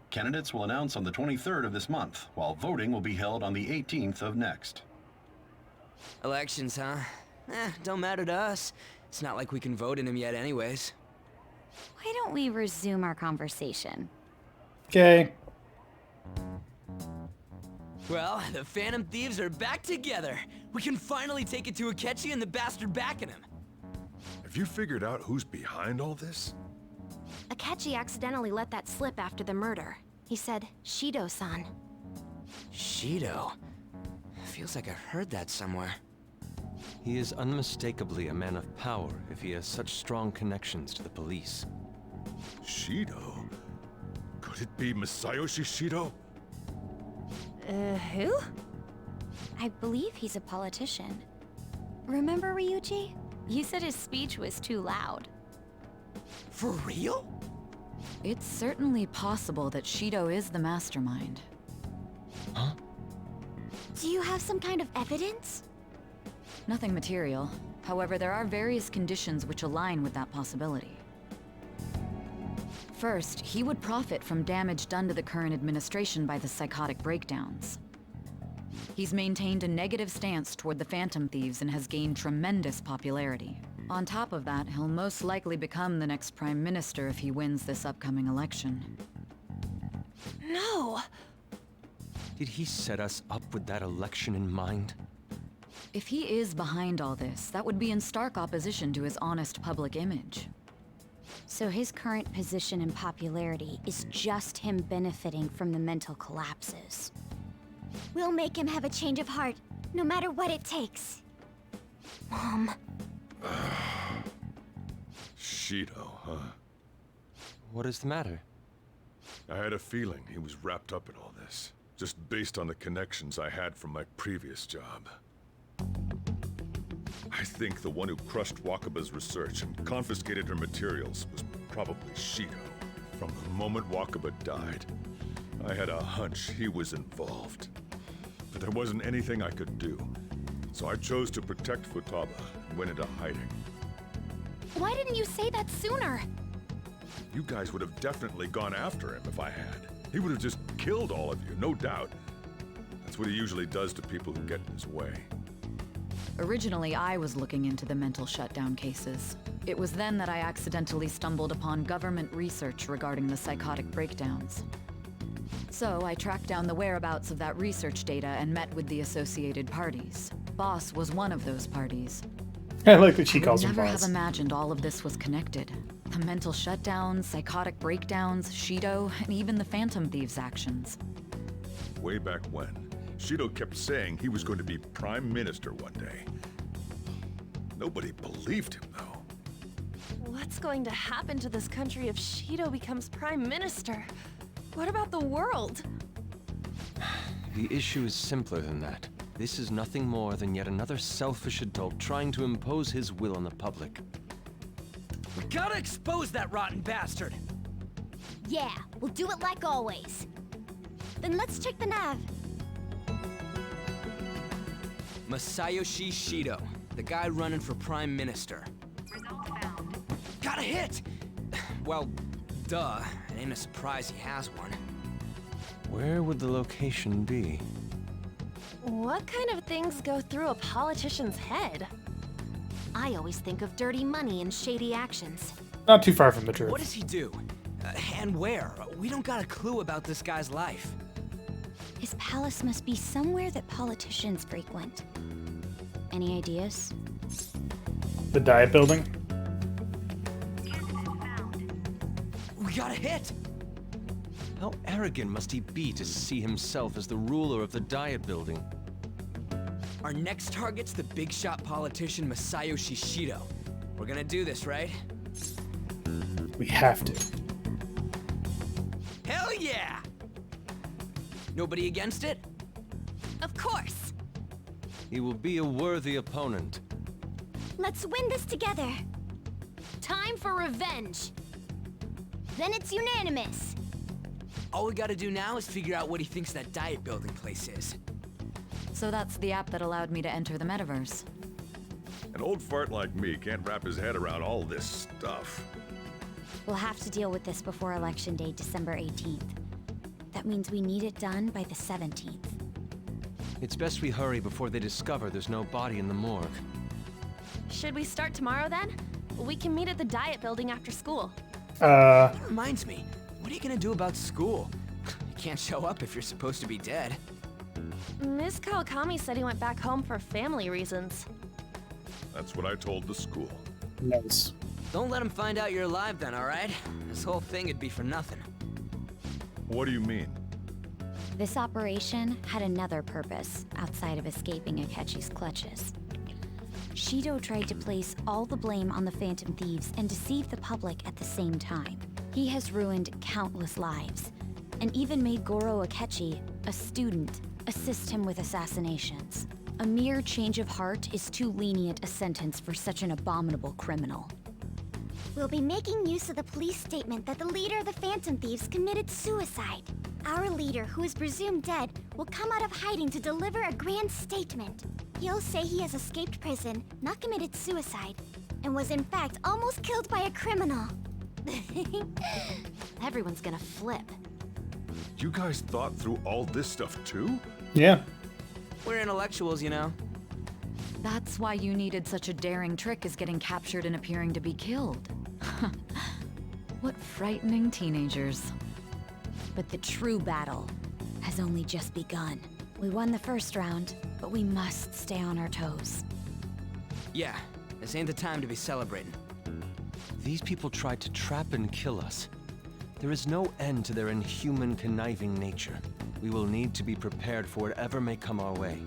Candidates will announce on the 23rd of this month, while voting will be held on the 18th of next. Elections, huh? Don't matter to us. It's not like we can vote in them yet anyways. Why don't we resume our conversation? Okay. Well, the Phantom Thieves are back together. We can finally take it to Akechi and the bastard backing him. Have you figured out who's behind all this? Akechi accidentally let that slip after the murder. He said, Shido-san. Shido? Feels like I've heard that somewhere. He is unmistakably a man of power if he has such strong connections to the police. Shido? Could it be Masayoshi Shido? Who? I believe he's a politician. Remember, Ryuji? You said his speech was too loud. For real? It's certainly possible that Shido is the mastermind. Huh? Do you have some kind of evidence? Nothing material. However, there are various conditions which align with that possibility. First, he would profit from damage done to the current administration by the psychotic breakdowns. He's maintained a negative stance toward the Phantom Thieves and has gained tremendous popularity. On top of that, he'll most likely become the next Prime Minister if he wins this upcoming election. No! Did he set us up with that election in mind? If he is behind all this, that would be in stark opposition to his honest public image. So his current position and popularity is just him benefiting from the mental collapses. We'll make him have a change of heart, no matter what it takes. Mom. Shido, huh? What is the matter? I had a feeling he was wrapped up in all this, just based on the connections I had from my previous job. I think the one who crushed Wakaba's research and confiscated her materials was probably Shido. From the moment Wakaba died, I had a hunch he was involved. But there wasn't anything I could do, so I chose to protect Futaba and went into hiding. Why didn't you say that sooner? You guys would have definitely gone after him if I had. He would have just killed all of you, no doubt. That's what he usually does to people who get in his way. Originally, I was looking into the mental shutdown cases. It was then that I accidentally stumbled upon government research regarding the psychotic breakdowns. So I tracked down the whereabouts of that research data and met with the associated parties. Boss was one of those parties. I like that she calls him I would never boss. have imagined all of this was connected. The mental shutdowns, psychotic breakdowns, Shido, and even the Phantom Thieves' actions. Way back when, Shido kept saying he was going to be Prime Minister one day. Nobody believed him, though. What's going to happen to this country if Shido becomes Prime Minister? What about the world? The issue is simpler than that. This is nothing more than yet another selfish adult trying to impose his will on the public. We gotta expose that rotten bastard! Yeah, we'll do it like always. Then let's check the nav. Masayoshi Shido. The guy running for Prime Minister. Got a hit! Well, duh. It ain't a surprise he has one. Where would the location be? What kind of things go through a politician's head? I always think of dirty money and shady actions. Not too far from the truth. What does he do? And where? We don't got a clue about this guy's life. His palace must be somewhere that politicians frequent. Any ideas? The Diet Building? We got a hit! How arrogant must he be to see himself as the ruler of the Diet Building? Our next target's the big shot politician Masayoshi Shido. We're gonna do this, right? We have to. Hell yeah! Nobody against it? Of course! He will be a worthy opponent. Let's win this together. Time for revenge! Then it's unanimous! All we gotta do now is figure out what he thinks that Diet Building place is. So that's the app that allowed me to enter the metaverse. An old fart like me can't wrap his head around all this stuff. We'll have to deal with this before Election Day, December 18th. That means we need it done by the 17th. It's best we hurry before they discover there's no body in the morgue. Should we start tomorrow then? We can meet at the Diet Building after school. That reminds me, what are you gonna do about school? You can't show up if you're supposed to be dead. Ms. Kawakami said he went back home for family reasons. That's what I told the school. Nice. Don't let him find out you're alive then, alright? This whole thing would be for nothing. What do you mean? This operation had another purpose outside of escaping Akechi's clutches. Shido tried to place all the blame on the Phantom Thieves and deceive the public at the same time. He has ruined countless lives, and even made Goro Akechi, a student, assist him with assassinations. A mere change of heart is too lenient a sentence for such an abominable criminal. We'll be making use of the police statement that the leader of the Phantom Thieves committed suicide. Our leader, who is presumed dead, will come out of hiding to deliver a grand statement. He'll say he has escaped prison, not committed suicide, and was in fact almost killed by a criminal. Everyone's gonna flip. You guys thought through all this stuff too? Yeah. We're intellectuals, you know. That's why you needed such a daring trick as getting captured and appearing to be killed. What frightening teenagers. But the true battle has only just begun. We won the first round, but we must stay on our toes. Yeah, this ain't the time to be celebrating. These people tried to trap and kill us. There is no end to their inhuman, conniving nature. We will need to be prepared for whatever may come our way.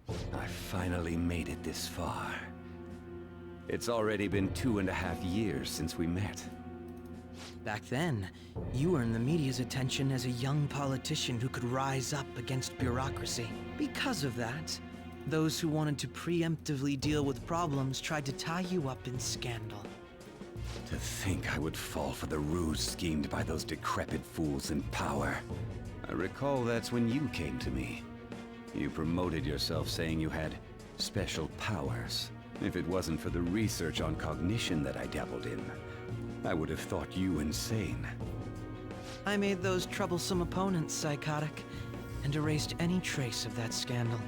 I finally made it this far. It's already been 2.5 years since we met. Back then, you earned the media's attention as a young politician who could rise up against bureaucracy. Because of that, those who wanted to preemptively deal with problems tried to tie you up in scandal. To think I would fall for the ruse schemed by those decrepit fools in power. I recall that's when you came to me. You promoted yourself saying you had special powers. If it wasn't for the research on cognition that I dabbled in, I would have thought you insane. I made those troublesome opponents psychotic, and erased any trace of that scandal.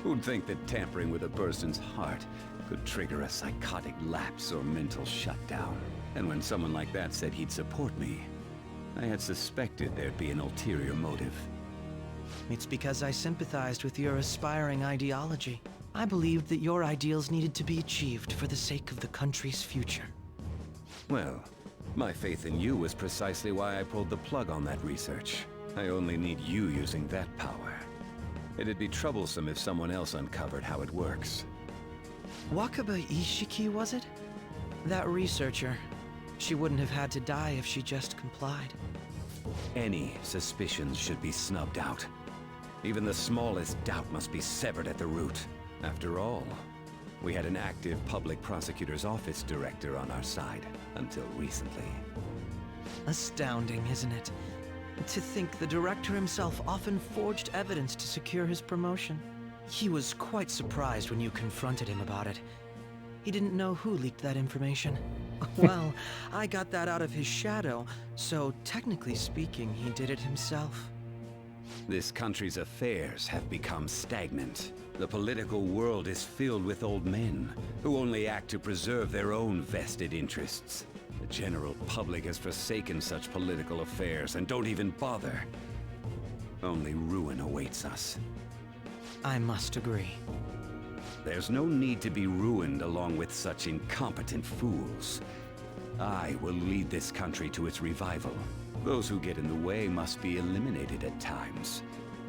Who'd think that tampering with a person's heart could trigger a psychotic lapse or mental shutdown? And when someone like that said he'd support me, I had suspected there'd be an ulterior motive. It's because I sympathized with your aspiring ideology. I believed that your ideals needed to be achieved for the sake of the country's future. Well, my faith in you was precisely why I pulled the plug on that research. I only need you using that power. It'd be troublesome if someone else uncovered how it works. Wakaba Ishiki, was it? That researcher. She wouldn't have had to die if she just complied. Any suspicions should be snubbed out. Even the smallest doubt must be severed at the root. After all, we had an active public prosecutor's office director on our side, until recently. Astounding, isn't it? To think the director himself often forged evidence to secure his promotion. He was quite surprised when you confronted him about it. He didn't know who leaked that information. Well, I got that out of his shadow, so technically speaking, he did it himself. This country's affairs have become stagnant. The political world is filled with old men who only act to preserve their own vested interests. The general public has forsaken such political affairs and don't even bother. Only ruin awaits us. I must agree. There's no need to be ruined along with such incompetent fools. I will lead this country to its revival. Those who get in the way must be eliminated at times.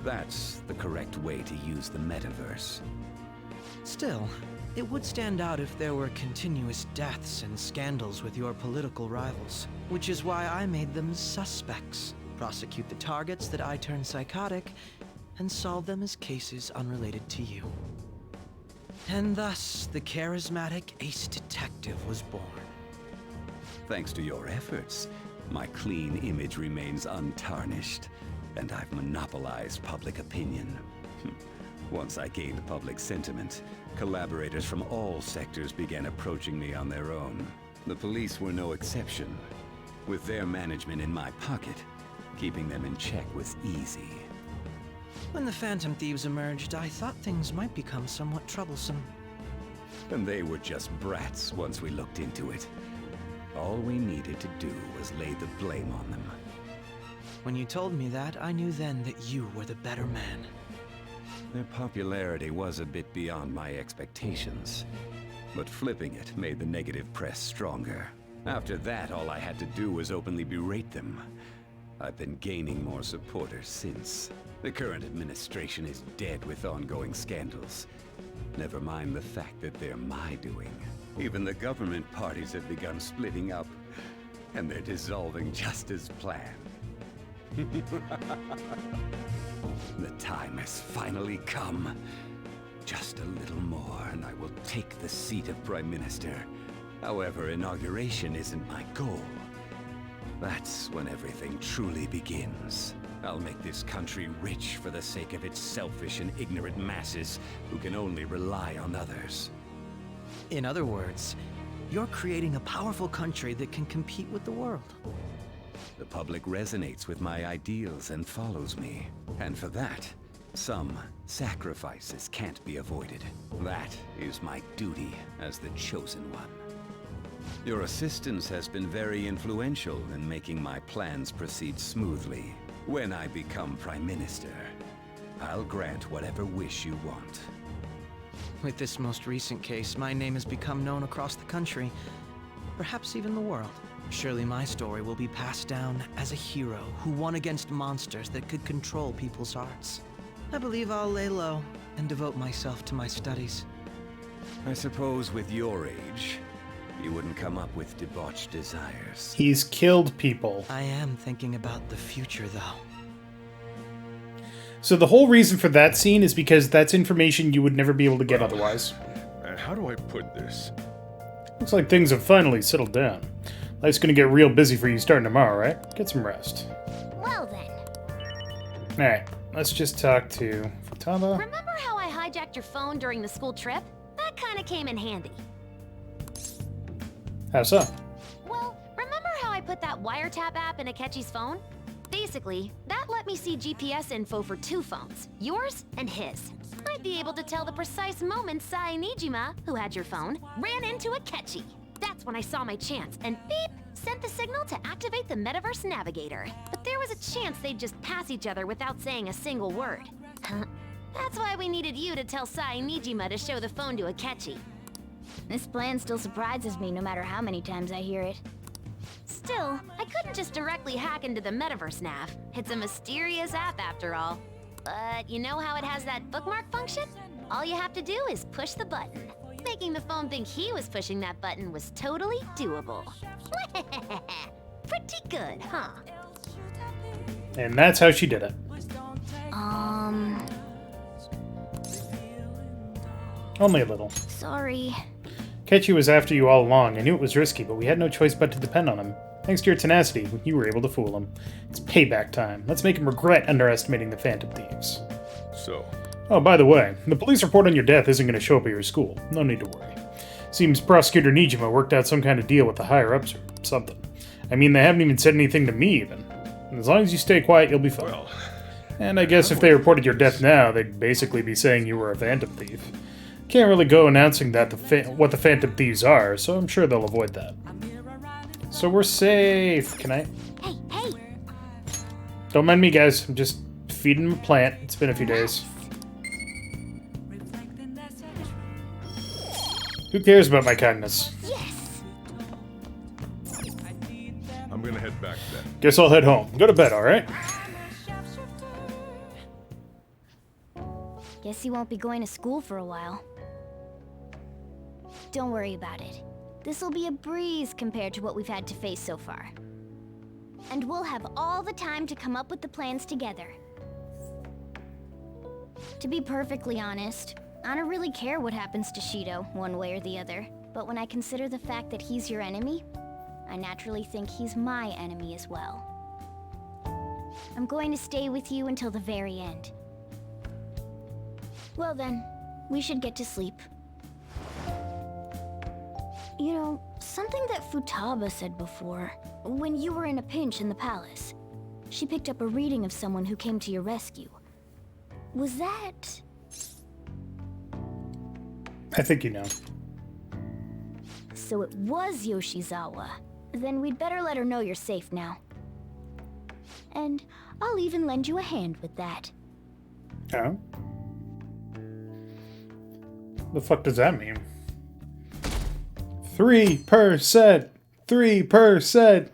That's the correct way to use the metaverse. Still, it would stand out if there were continuous deaths and scandals with your political rivals, which is why I made them suspects. Prosecute the targets that I turn psychotic, and solve them as cases unrelated to you. And thus, the charismatic ace detective was born. Thanks to your efforts, my clean image remains untarnished, and I've monopolized public opinion. Once I gained public sentiment, collaborators from all sectors began approaching me on their own. The police were no exception. With their management in my pocket, keeping them in check was easy. When the Phantom Thieves emerged, I thought things might become somewhat troublesome. And they were just brats once we looked into it. All we needed to do was lay the blame on them. When you told me that, I knew then that you were the better man. Their popularity was a bit beyond my expectations, but flipping it made the negative press stronger. After that, all I had to do was openly berate them. I've been gaining more supporters since. The current administration is dead with ongoing scandals. Never mind the fact that they're my doing. Even the government parties have begun splitting up, and they're dissolving just as planned. The time has finally come. Just a little more, and I will take the seat of Prime Minister. However, inauguration isn't my goal. That's when everything truly begins. I'll make this country rich for the sake of its selfish and ignorant masses who can only rely on others. In other words, you're creating a powerful country that can compete with the world. The public resonates with my ideals and follows me. And for that, some sacrifices can't be avoided. That is my duty as the Chosen One. Your assistance has been very influential in making my plans proceed smoothly. When I become Prime Minister, I'll grant whatever wish you want. With this most recent case, my name has become known across the country, perhaps even the world. Surely my story will be passed down as a hero who won against monsters that could control people's hearts. I believe I'll lay low and devote myself to my studies. I suppose with your age, you wouldn't come up with debauched desires. He's killed people. I am thinking about the future, though. So the whole reason for that scene is because that's information you would never be able to get otherwise. How do I put this? Looks like things have finally settled down. Life's gonna get real busy for you starting tomorrow, right? Get some rest. Well then. Alright, let's just talk to Futaba. Remember how I hijacked your phone during the school trip? That kinda came in handy. How so? Well, remember how I put that wiretap app in Akechi's phone? Basically, that let me see GPS info for two phones, yours and his. I'd be able to tell the precise moment Sae Nijima, who had your phone, ran into Akechi. That's when I saw my chance, and beep, sent the signal to activate the Metaverse Navigator. But there was a chance they'd just pass each other without saying a single word. That's why we needed you to tell Sae Nijima to show the phone to Akechi. This plan still surprises me no matter how many times I hear it. Still, I couldn't just directly hack into the Metaverse Nav. It's a mysterious app after all. But you know how it has that bookmark function? All you have to do is push the button. Making the phone think he was pushing that button was totally doable. Pretty good, huh? And that's how she did it. Only a little. Sorry. Akechi was after you all along. I knew it was risky, but we had no choice but to depend on him. Thanks to your tenacity, you were able to fool him. It's payback time. Let's make him regret underestimating the Phantom Thieves. So? Oh, by the way, the police report on your death isn't going to show up at your school. No need to worry. Seems Prosecutor Nijima worked out some kind of deal with the higher-ups or something. I mean, they haven't even said anything to me, even. As long as you stay quiet, you'll be fine. Well, and I guess if they reported your death now, they'd basically be saying you were a Phantom Thief. Can't really go announcing that what the Phantom Thieves are, so I'm sure they'll avoid that. So we're safe. Can I? Hey, hey! Don't mind me, guys. I'm just feeding him a plant. It's been a few days. Who cares about my kindness? Yes! I'm gonna head back then. Guess I'll head home. Go to bed, alright? Guess he won't be going to school for a while. Don't worry about it. This'll be a breeze compared to what we've had to face so far. And we'll have all the time to come up with the plans together. To be perfectly honest, I don't really care what happens to Shido, one way or the other. But when I consider the fact that he's your enemy, I naturally think he's my enemy as well. I'm going to stay with you until the very end. Well then, we should get to sleep. You know, something that Futaba said before, when you were in a pinch in the palace, she picked up a reading of someone who came to your rescue. Was that... I think you know. So it was Yoshizawa. Then we'd better let her know you're safe now. And I'll even lend you a hand with that. Oh? The fuck does that mean? 3%! 3%!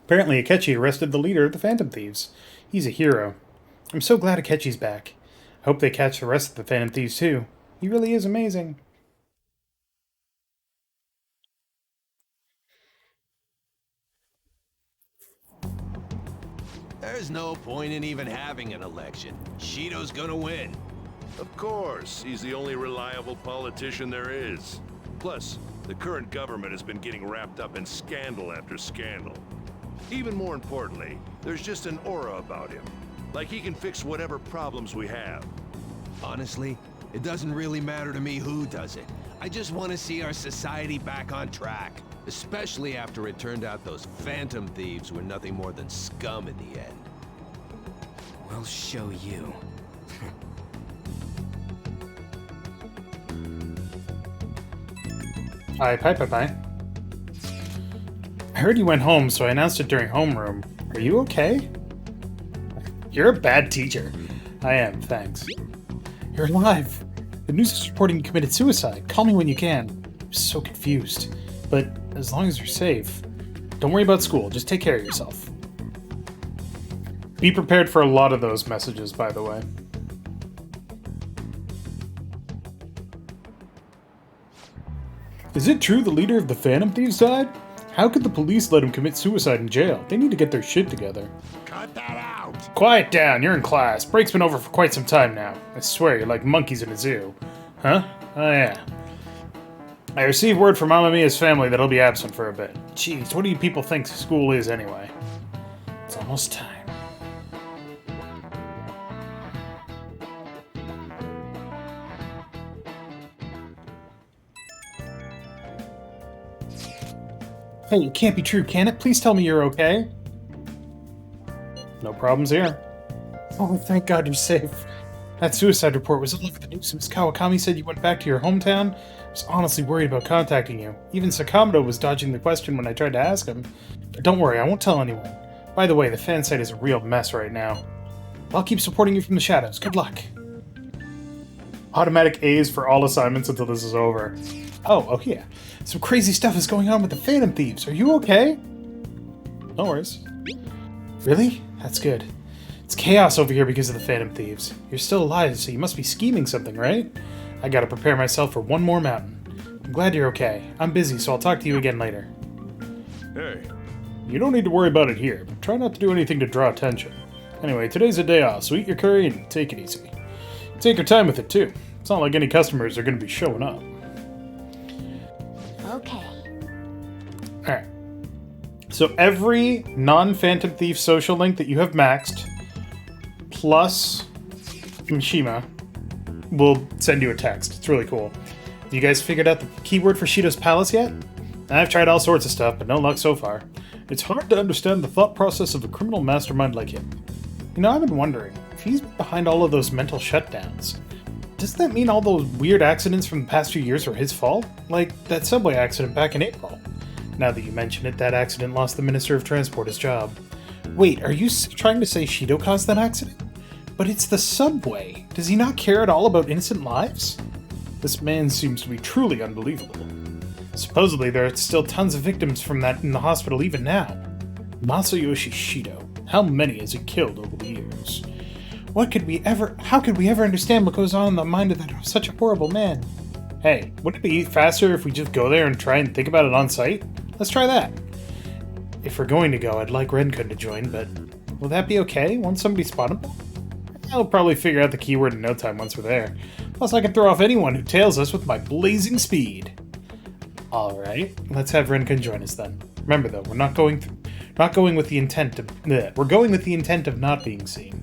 Apparently Akechi arrested the leader of the Phantom Thieves. He's a hero. I'm so glad Akechi's back. I hope they catch the rest of the Phantom Thieves too. He really is amazing. There's no point in even having an election. Shido's gonna win. Of course, he's the only reliable politician there is. Plus, the current government has been getting wrapped up in scandal after scandal. Even more importantly, there's just an aura about him. Like he can fix whatever problems we have. Honestly, it doesn't really matter to me who does it. I just want to see our society back on track. Especially after it turned out those Phantom Thieves were nothing more than scum in the end. We'll show you. Bye. I heard you went home, so I announced it during homeroom. Are you okay? You're a bad teacher. I am, thanks. You're alive. The news is reporting you committed suicide. Call me when you can. I'm so confused. But as long as you're safe, don't worry about school. Just take care of yourself. Be prepared for a lot of those messages, by the way. Is it true the leader of the Phantom Thieves died? How could the police let him commit suicide in jail? They need to get their shit together. Cut that out! Quiet down, you're in class. Break's been over for quite some time now. I swear you're like monkeys in a zoo. Huh? Oh yeah. I received word from Amamiya's family that he'll be absent for a bit. Jeez, what do you people think school is anyway? It's almost time. Hey, it can't be true, can it? Please tell me you're okay. No problems here. Oh, thank God you're safe. That suicide report was all over the news. Miss Kawakami said you went back to your hometown. I was honestly worried about contacting you. Even Sakamoto was dodging the question when I tried to ask him. But don't worry, I won't tell anyone. By the way, the fan site is a real mess right now. I'll keep supporting you from the shadows. Good luck. Automatic A's for all assignments until this is over. Oh yeah. Some crazy stuff is going on with the Phantom Thieves. Are you okay? No worries. Really? That's good. It's chaos over here because of the Phantom Thieves. You're still alive, so you must be scheming something, right? I gotta prepare myself for one more mountain. I'm glad you're okay. I'm busy, so I'll talk to you again later. Hey. You don't need to worry about it here, but try not to do anything to draw attention. Anyway, today's a day off, so eat your curry and take it easy. Take your time with it, too. It's not like any customers are gonna be showing up. Okay. So every non-Phantom Thief social link that you have maxed, plus Mishima, will send you a text. It's really cool. Have you guys figured out the keyword for Shido's palace yet? I've tried all sorts of stuff, but no luck so far. It's hard to understand the thought process of a criminal mastermind like him. You know, I've been wondering, if he's behind all of those mental shutdowns, does that mean all those weird accidents from the past few years were his fault? Like that subway accident back in April. Now that you mention it, that accident lost the Minister of Transport his job. Wait, are you trying to say Shido caused that accident? But it's the subway. Does he not care at all about innocent lives? This man seems to be truly unbelievable. Supposedly, there are still tons of victims from that in the hospital even now. Masayoshi Shido. How many has he killed over the years? How could we ever understand what goes on in the mind of such a horrible man? Hey, wouldn't it be faster if we just go there and try and think about it on site? Let's try that. If we're going to go, I'd like Renkun to join, but will that be okay? Won't somebody spot him? I'll probably figure out the keyword in no time once we're there. Plus, I can throw off anyone who tails us with my blazing speed. Alright, let's have Renkun join us then. Remember though, we're going with the intent of not being seen.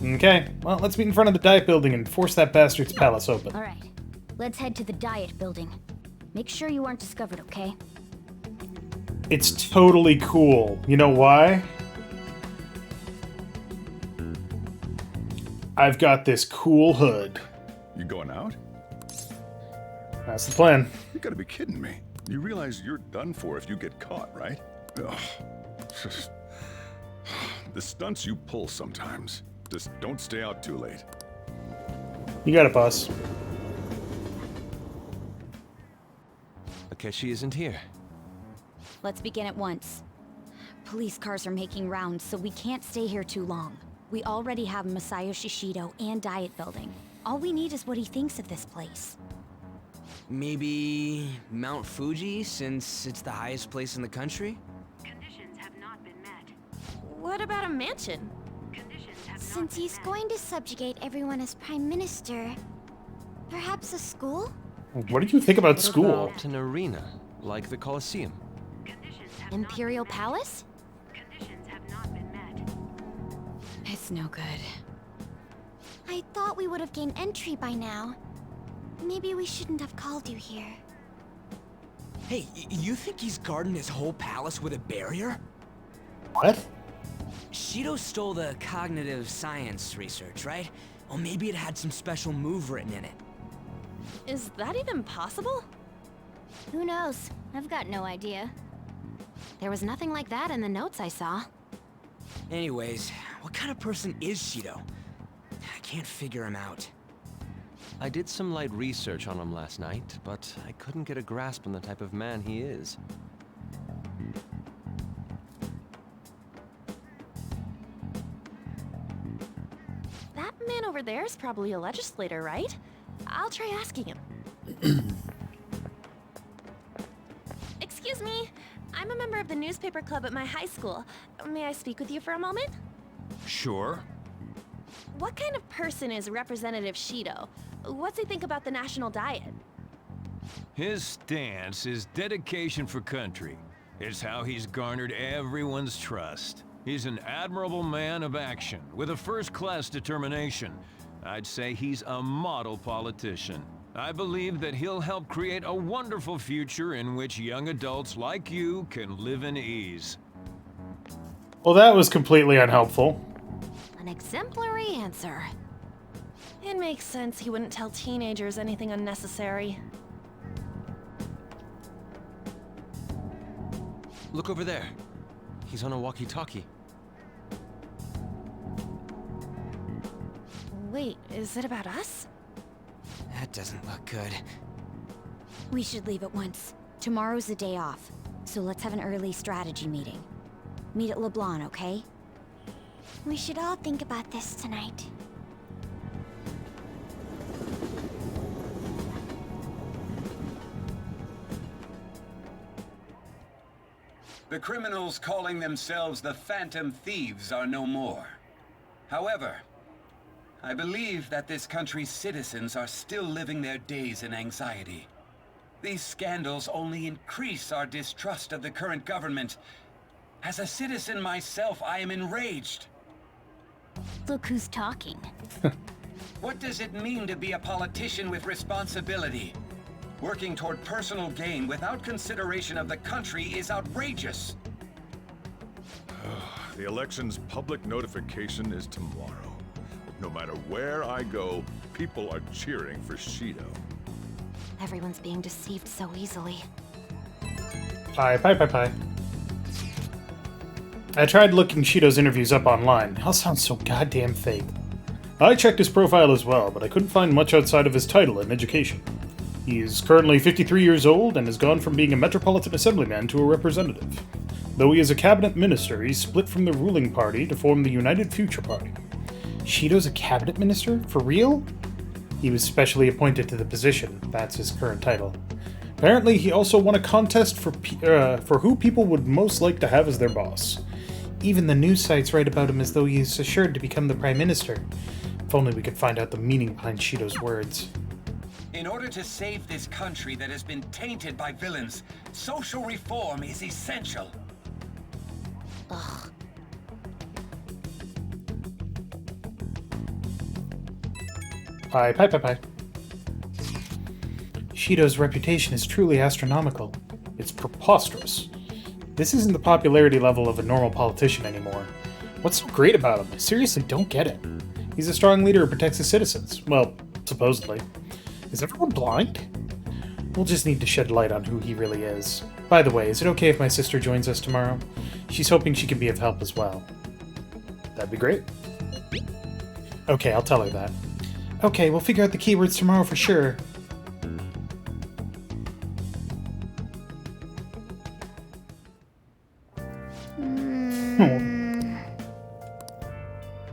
Okay, well, let's meet in front of the Diet Building and force that bastard's palace open. Alright, let's head to the Diet Building. Make sure you aren't discovered, okay? It's totally cool. You know why? I've got this cool hood. You going out? That's the plan. You gotta be kidding me. You realize you're done for if you get caught, right? Ugh. The stunts you pull sometimes. Just don't stay out too late. You got it, boss. Akechi isn't here. Let's begin at once. Police cars are making rounds, so we can't stay here too long. We already have Masayoshi Shido and Diet Building. All we need is what he thinks of this place. Maybe Mount Fuji, since it's the highest place in the country? Conditions have not been met. What about a mansion? Since he's going to subjugate everyone as Prime Minister, perhaps a school? What do you think about school? What about an arena, like the Colosseum? Imperial Palace? Conditions have not been met. It's no good. I thought we would have gained entry by now. Maybe we shouldn't have called you here. Hey, you think he's guarding his whole palace with a barrier? What? Shido stole the cognitive science research, right? Well, maybe it had some special move written in it. Is that even possible? Who knows? I've got no idea. There was nothing like that in the notes I saw. Anyways, what kind of person is Shido? I can't figure him out. I did some light research on him last night, but I couldn't get a grasp on the type of man he is. That man over there is probably a legislator, right? I'll try asking him. Excuse me. I'm a member of the newspaper club at my high school. May I speak with you for a moment? Sure. What kind of person is Representative Shido? What's he think about the national diet? His stance is dedication for country. It's how he's garnered everyone's trust. He's an admirable man of action, with a first-class determination. I'd say he's a model politician. I believe that he'll help create a wonderful future in which young adults like you can live in ease. Well, that was completely unhelpful. An exemplary answer. It makes sense he wouldn't tell teenagers anything unnecessary. Look over there. He's on a walkie-talkie. Wait, is it about us? That doesn't look good. We should leave at once. Tomorrow's the day off, so let's have an early strategy meeting. Meet at LeBlanc, okay? We should all think about this tonight. The criminals calling themselves the Phantom Thieves are no more. However, I believe that this country's citizens are still living their days in anxiety. These scandals only increase our distrust of the current government, As a citizen myself, I am enraged. Look who's talking. What does it mean to be a politician with responsibility? Working toward personal gain without consideration of the country is outrageous. The election's public notification is tomorrow. No matter where I go, people are cheering for Shido. Everyone's being deceived so easily. Pie. I tried looking Shido's interviews up online. It all sounds so goddamn fake. I checked his profile as well, but I couldn't find much outside of his title and education. He is currently 53 years old and has gone from being a Metropolitan Assemblyman to a representative. Though he is a cabinet minister, he split from the ruling party to form the United Future Party. Shido's a cabinet minister? For real? He was specially appointed to the position. That's his current title. Apparently, he also won a contest for who people would most like to have as their boss. Even the news sites write about him as though he is assured to become the Prime Minister. If only we could find out the meaning behind Shido's words. In order to save this country that has been tainted by villains, social reform is essential. Ugh. Pie. Shido's reputation is truly astronomical. It's preposterous. This isn't the popularity level of a normal politician anymore. What's so great about him? I seriously don't get it. He's a strong leader who protects his citizens. Well, supposedly. Is everyone blind? We'll just need to shed light on who he really is. By the way, is it okay if my sister joins us tomorrow? She's hoping she can be of help as well. That'd be great. Okay, I'll tell her that. Okay, we'll figure out the keywords tomorrow for sure.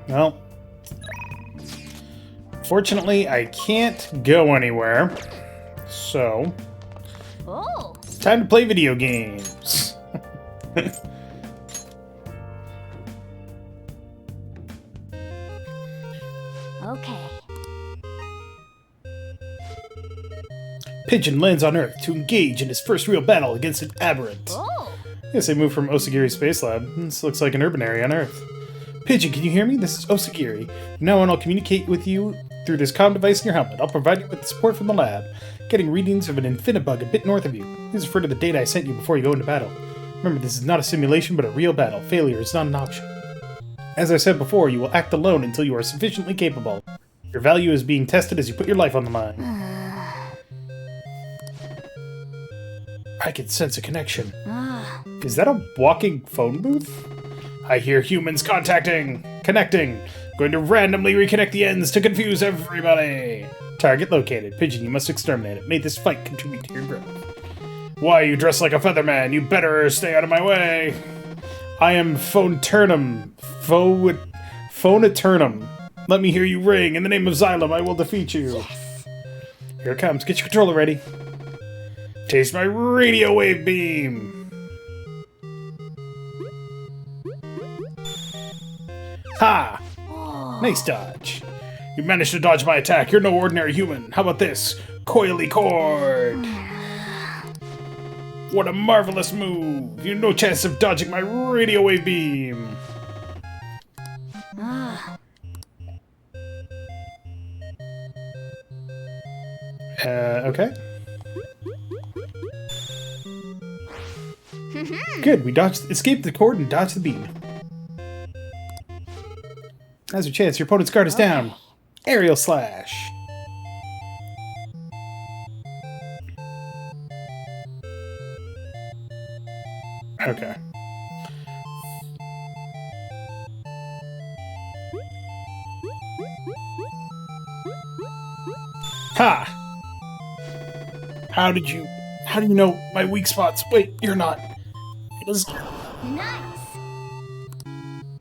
Well, fortunately, I can't go anywhere, so it's time to play video games. Okay. Pigeon lands on Earth to engage in his first real battle against an aberrant. Yes, I moved from Osagiri Space Lab. This looks like an urban area on Earth. Pigeon, can you hear me? This is Osagiri. From now on, I'll communicate with you through this comm device in your helmet. I'll provide you with support from the lab. Getting readings of an Infinibug a bit north of you. Please refer to the data I sent you before you go into battle. Remember, this is not a simulation, but a real battle. Failure is not an option. As I said before, you will act alone until you are sufficiently capable. Your value is being tested as you put your life on the line. I can sense a connection. Is that a walking phone booth? I hear humans connecting. Going to randomly reconnect the ends to confuse everybody. Target located. Pigeon, you must exterminate it. May this fight contribute to your growth. Why are you dressed like a featherman? You better stay out of my way. I am Phoneturnum. Phoneturnum. Let me hear you ring. In the name of Xylem, I will defeat you. Yes. Here it comes. Get your controller ready. Taste my radio wave beam. Ha! Nice dodge. You managed to dodge my attack. You're no ordinary human. How about this? Coily cord. What a marvelous move. You have no chance of dodging my radio wave beam. Okay. Good, we escaped the cord and dodged the beam. Now's your chance. Your opponent's guard is down. Aerial slash. Okay. Ha! How do you know my weak spots? Wait, you're not. Nice. I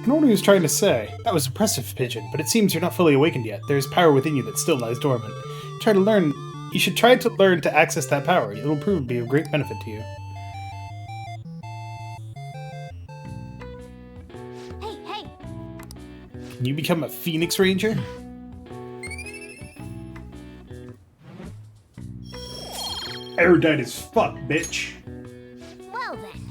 know what he was trying to say. That was impressive, Pigeon, but it seems you're not fully awakened yet. There's power within you that still lies dormant. You should try to learn to access that power. It will prove to be of great benefit to you. Hey! Can you become a Phoenix Ranger? Erudite as fuck, bitch. Well then.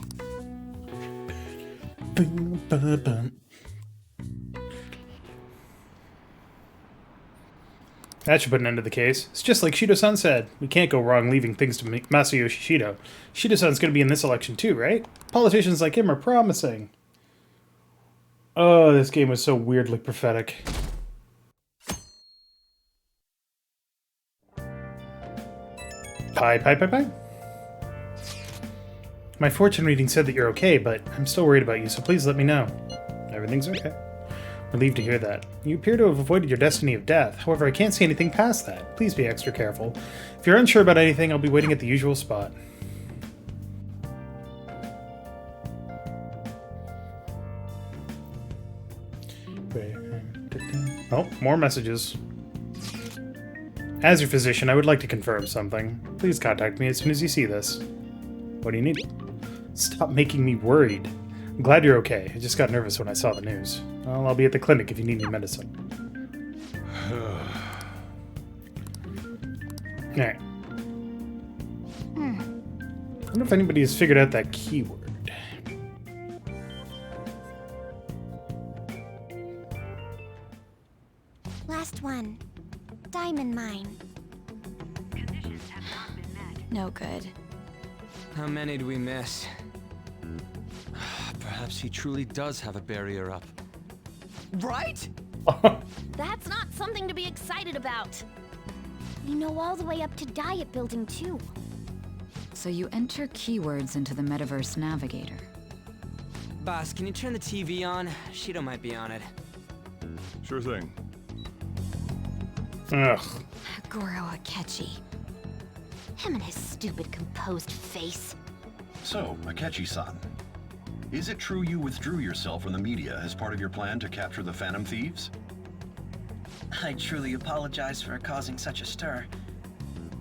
That should put an end to the case. It's just like Shido-san said. We can't go wrong leaving things to Masayoshi Shido. Shido-san's gonna be in this election too, right? Politicians like him are promising. Oh, this game was so weirdly prophetic. Pie. My fortune reading said that you're okay, but I'm still worried about you, so please let me know. Everything's okay. Relieved to hear that. You appear to have avoided your destiny of death. However, I can't see anything past that. Please be extra careful. If you're unsure about anything, I'll be waiting at the usual spot. Oh, more messages. As your physician, I would like to confirm something. Please contact me as soon as you see this. What do you need? Stop making me worried. I'm glad you're okay. I just got nervous when I saw the news. Well, I'll be at the clinic if you need any medicine. Alright. I wonder if anybody has figured out that keyword. Last one. Diamond mine. No good. How many do we miss? Perhaps he truly does have a barrier up. Right? That's not something to be excited about. You know all the way up to Diet Building, too. So you enter keywords into the Metaverse Navigator. Boss, can you turn the TV on? Shido might be on it. Sure thing. Ugh. Goro Akechi. Him and his stupid composed face. So, Akechi-san, is it true you withdrew yourself from the media as part of your plan to capture the Phantom Thieves? I truly apologize for causing such a stir.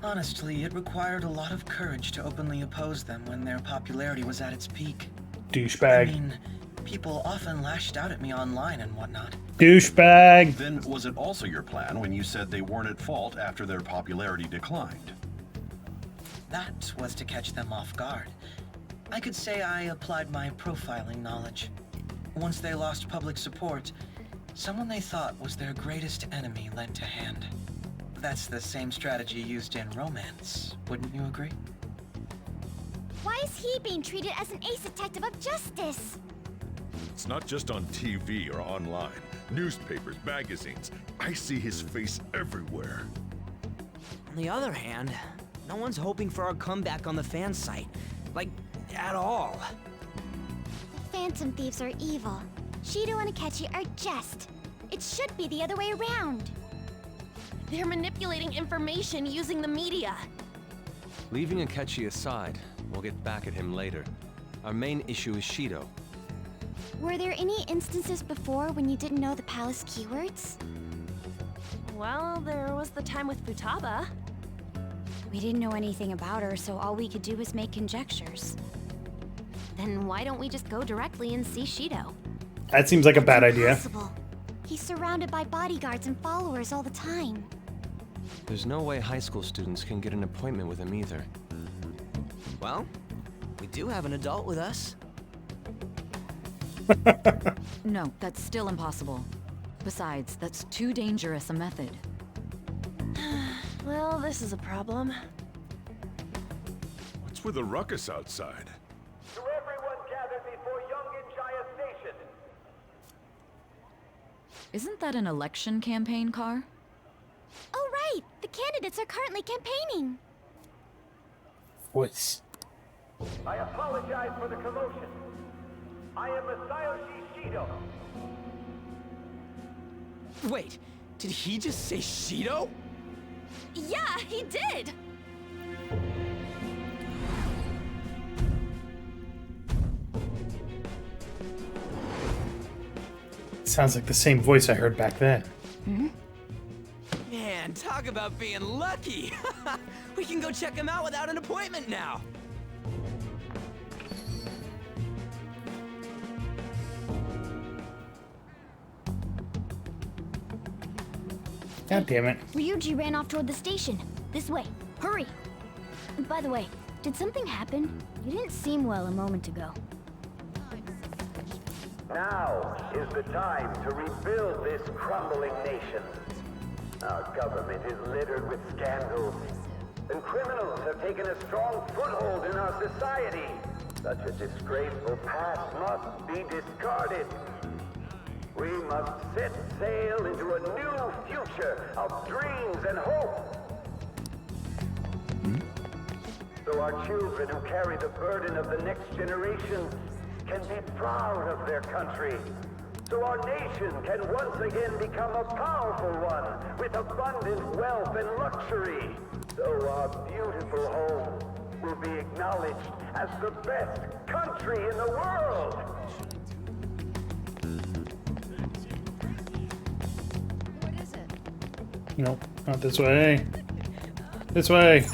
Honestly, it required a lot of courage to openly oppose them when their popularity was at its peak. Douchebag. I mean, people often lashed out at me online and whatnot. Douchebag. Then was it also your plan when you said they weren't at fault after their popularity declined? That was to catch them off guard. I could say I applied my profiling knowledge. Once they lost public support, someone they thought was their greatest enemy lent a hand. That's the same strategy used in romance, wouldn't you agree? Why is he being treated as an ace detective of justice? It's not just on TV or online. Newspapers, magazines. I see his face everywhere. On the other hand, no one's hoping for our comeback on the fan site. Like, at all. The Phantom Thieves are evil. Shido and Akechi are just. It should be the other way around. They're manipulating information using the media. Leaving Akechi aside, we'll get back at him later. Our main issue is Shido. Were there any instances before when you didn't know the palace keywords? Well, there was the time with Futaba. We didn't know anything about her, so all we could do was make conjectures. Then why don't we just go directly and see Shido? That seems like a bad idea. Impossible. He's surrounded by bodyguards and followers all the time. There's no way high school students can get an appointment with him either. Well, we do have an adult with us. No, that's still impossible. Besides, that's too dangerous a method. Well, this is a problem. What's with the ruckus outside? To everyone gathered before Yongen-Jaya Station. Isn't that an election campaign car? Oh, right! The candidates are currently campaigning. Voice. I apologize for the commotion. I am Masayoshi Shido. Wait, did he just say Shido? Yeah, he did! Sounds like the same voice I heard back then. Man, talk about being lucky! We can go check him out without an appointment now! God damn it. Ryuji ran off toward the station. This way. Hurry! By the way, did something happen? You didn't seem well a moment ago. Now is the time to rebuild this crumbling nation. Our government is littered with scandals, and criminals have taken a strong foothold in our society. Such a disgraceful past must be discarded. We must set sail into a new future of dreams and hope. So our children who carry the burden of the next generation can be proud of their country. So our nation can once again become a powerful one with abundant wealth and luxury. So our beautiful home will be acknowledged as the best country in the world. What is it? Nope, not this way. This way.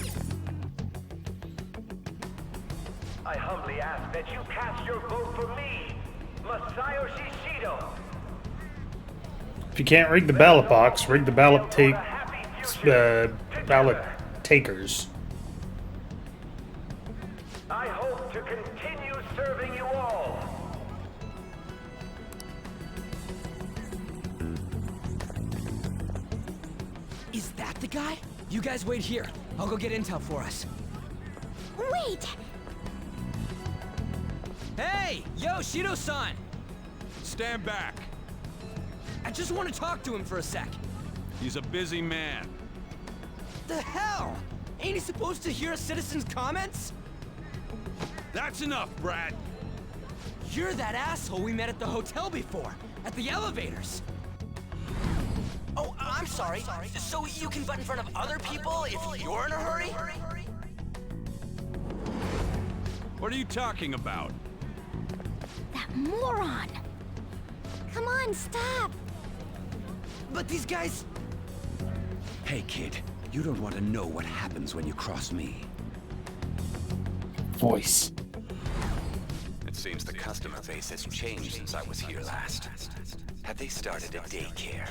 I humbly ask that you cast your vote for me, Masayoshi Shido. If you can't rig the ballot box, rig the ballot ballot takers. I hope to continue serving you all. Is that the guy? You guys wait here. I'll go get intel for us. Wait! Hey! Yo, Shido-san! Stand back. I just want to talk to him for a sec. He's a busy man. The hell? Ain't he supposed to hear a citizen's comments? That's enough, Brad. You're that asshole we met at the hotel before, at the elevators. Oh, I'm sorry. So you can butt in front of other people if you're in a hurry? What are you talking about? That moron! Come on, stop! But these guys... Hey, kid. You don't want to know what happens when you cross me. Voice. It seems the customer base has changed since I was here last. Have they started a daycare?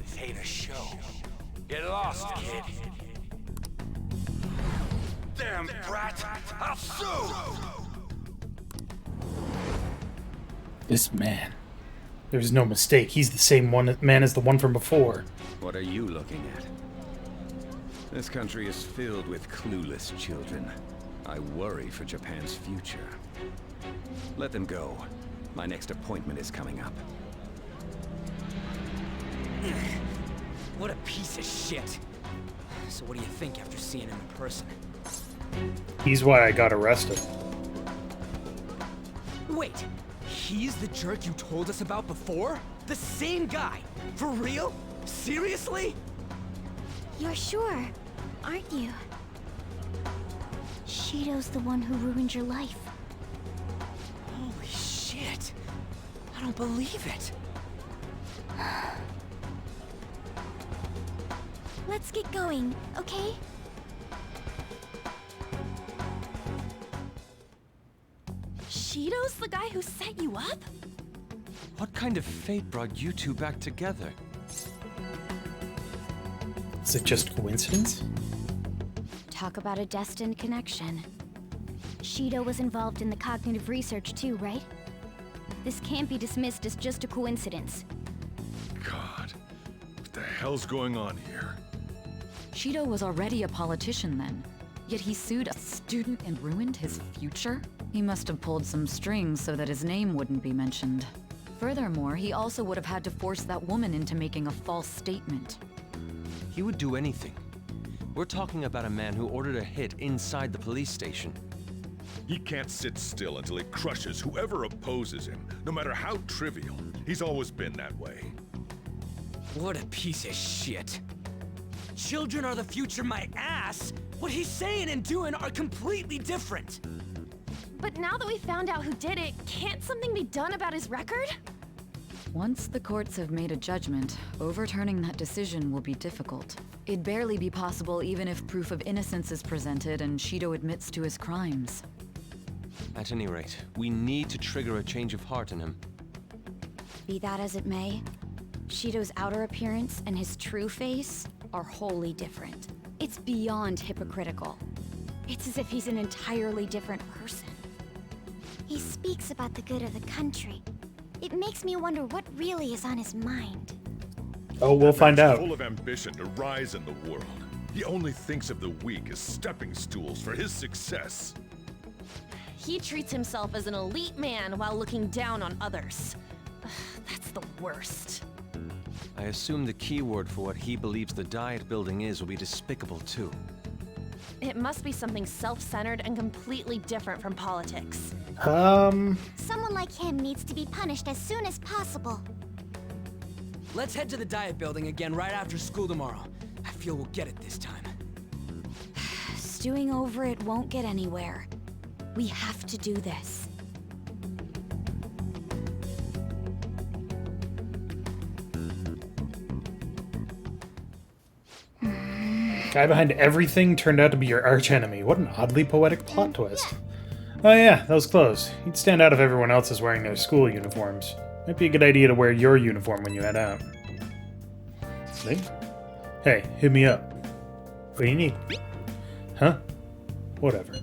This ain't a show. Get lost, kid. Damn brat! I'll sue! This man. There's no mistake. He's the same man as the one from before. What are you looking at? This country is filled with clueless children. I worry for Japan's future. Let them go. My next appointment is coming up. What a piece of shit. So what do you think after seeing him in person? He's why I got arrested. Wait, he's the jerk you told us about before? The same guy? For real? Seriously? You're sure, aren't you? Shido's the one who ruined your life. Holy shit. I don't believe it. Let's get going, okay? Shido's the guy who set you up? What kind of fate brought you two back together? Is it just coincidence? Talk about a destined connection. Shido was involved in the cognitive research too, right? This can't be dismissed as just a coincidence. God, what the hell's going on here? Shido was already a politician then, yet he sued a student and ruined his future? He must have pulled some strings so that his name wouldn't be mentioned. Furthermore, he also would have had to force that woman into making a false statement. He would do anything. We're talking about a man who ordered a hit inside the police station. He can't sit still until he crushes whoever opposes him, no matter how trivial. He's always been that way. What a piece of shit. Children are the future, my ass! What he's saying and doing are completely different! But now that we found out who did it, can't something be done about his record? Once the courts have made a judgment, overturning that decision will be difficult. It'd barely be possible even if proof of innocence is presented and Shido admits to his crimes. At any rate, we need to trigger a change of heart in him. Be that as it may, Shido's outer appearance and his true face are wholly different. It's beyond hypocritical. It's as if he's an entirely different person. He speaks about the good of the country. It makes me wonder what really is on his mind. Oh, we'll find out. Full of ambition to rise in the world. He only thinks of the weak as stepping stools for his success. He treats himself as an elite man while looking down on others. That's the worst. I assume the keyword for what he believes the Diet Building is will be despicable too. It must be something self-centered and completely different from politics. Someone like him needs to be punished as soon as possible. Let's head to the Diet Building again right after school tomorrow. I feel we'll get it this time. Stewing over it won't get anywhere. We have to do this. Guy behind everything turned out to be your archenemy. What an oddly poetic plot twist. Oh yeah, those clothes. You'd stand out if everyone else is wearing their school uniforms. Might be a good idea to wear your uniform when you head out. See? Hey, hit me up. What do you need? Huh? Whatever.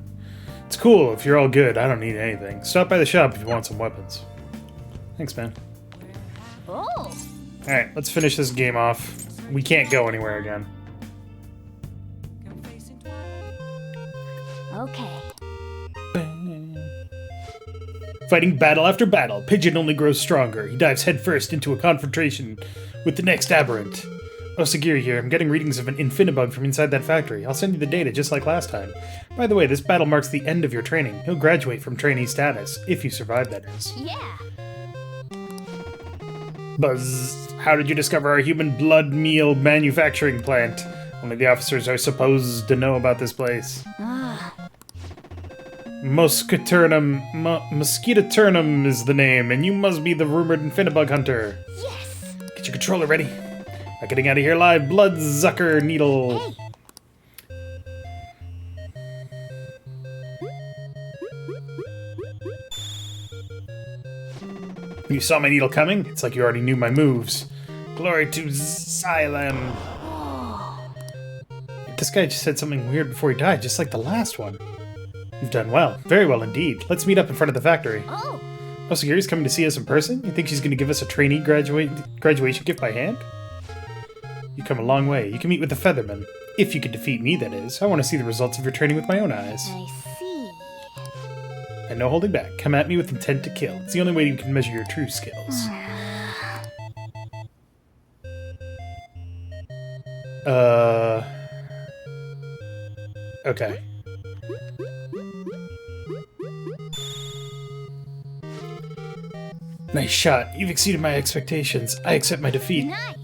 It's cool if you're all good. I don't need anything. Stop by the shop if you want some weapons. Thanks, man. Oh! Alright, let's finish this game off. We can't go anywhere again. Okay. Fighting battle after battle, Pigeon only grows stronger. He dives headfirst into a confrontation with the next aberrant. Osagiri here. I'm getting readings of an Infinibug from inside that factory. I'll send you the data just like last time. By the way, this battle marks the end of your training. He'll graduate from trainee status, if you survive, that is. Yeah. Buzz, how did you discover our human blood meal manufacturing plant? Only the officers are supposed to know about this place. Mosquitoturnum is the name, and you must be the rumored Infinibug hunter. Yes. Get your controller ready. Not getting out of here live, Bloodsucker Needle. Hey. You saw my needle coming? It's like you already knew my moves. Glory to Xylem. This guy just said something weird before he died, just like the last one. You've done well. Very well indeed. Let's meet up in front of the factory. Oh. Osagiri's coming to see us in person? You think she's going to give us a trainee graduation gift by hand? You come a long way. You can meet with the Featherman. If you can defeat me, that is. I want to see the results of your training with my own eyes. I see. And no holding back. Come at me with intent to kill. It's the only way you can measure your true skills. Okay. Nice shot. You've exceeded my expectations. I accept my defeat. Nice.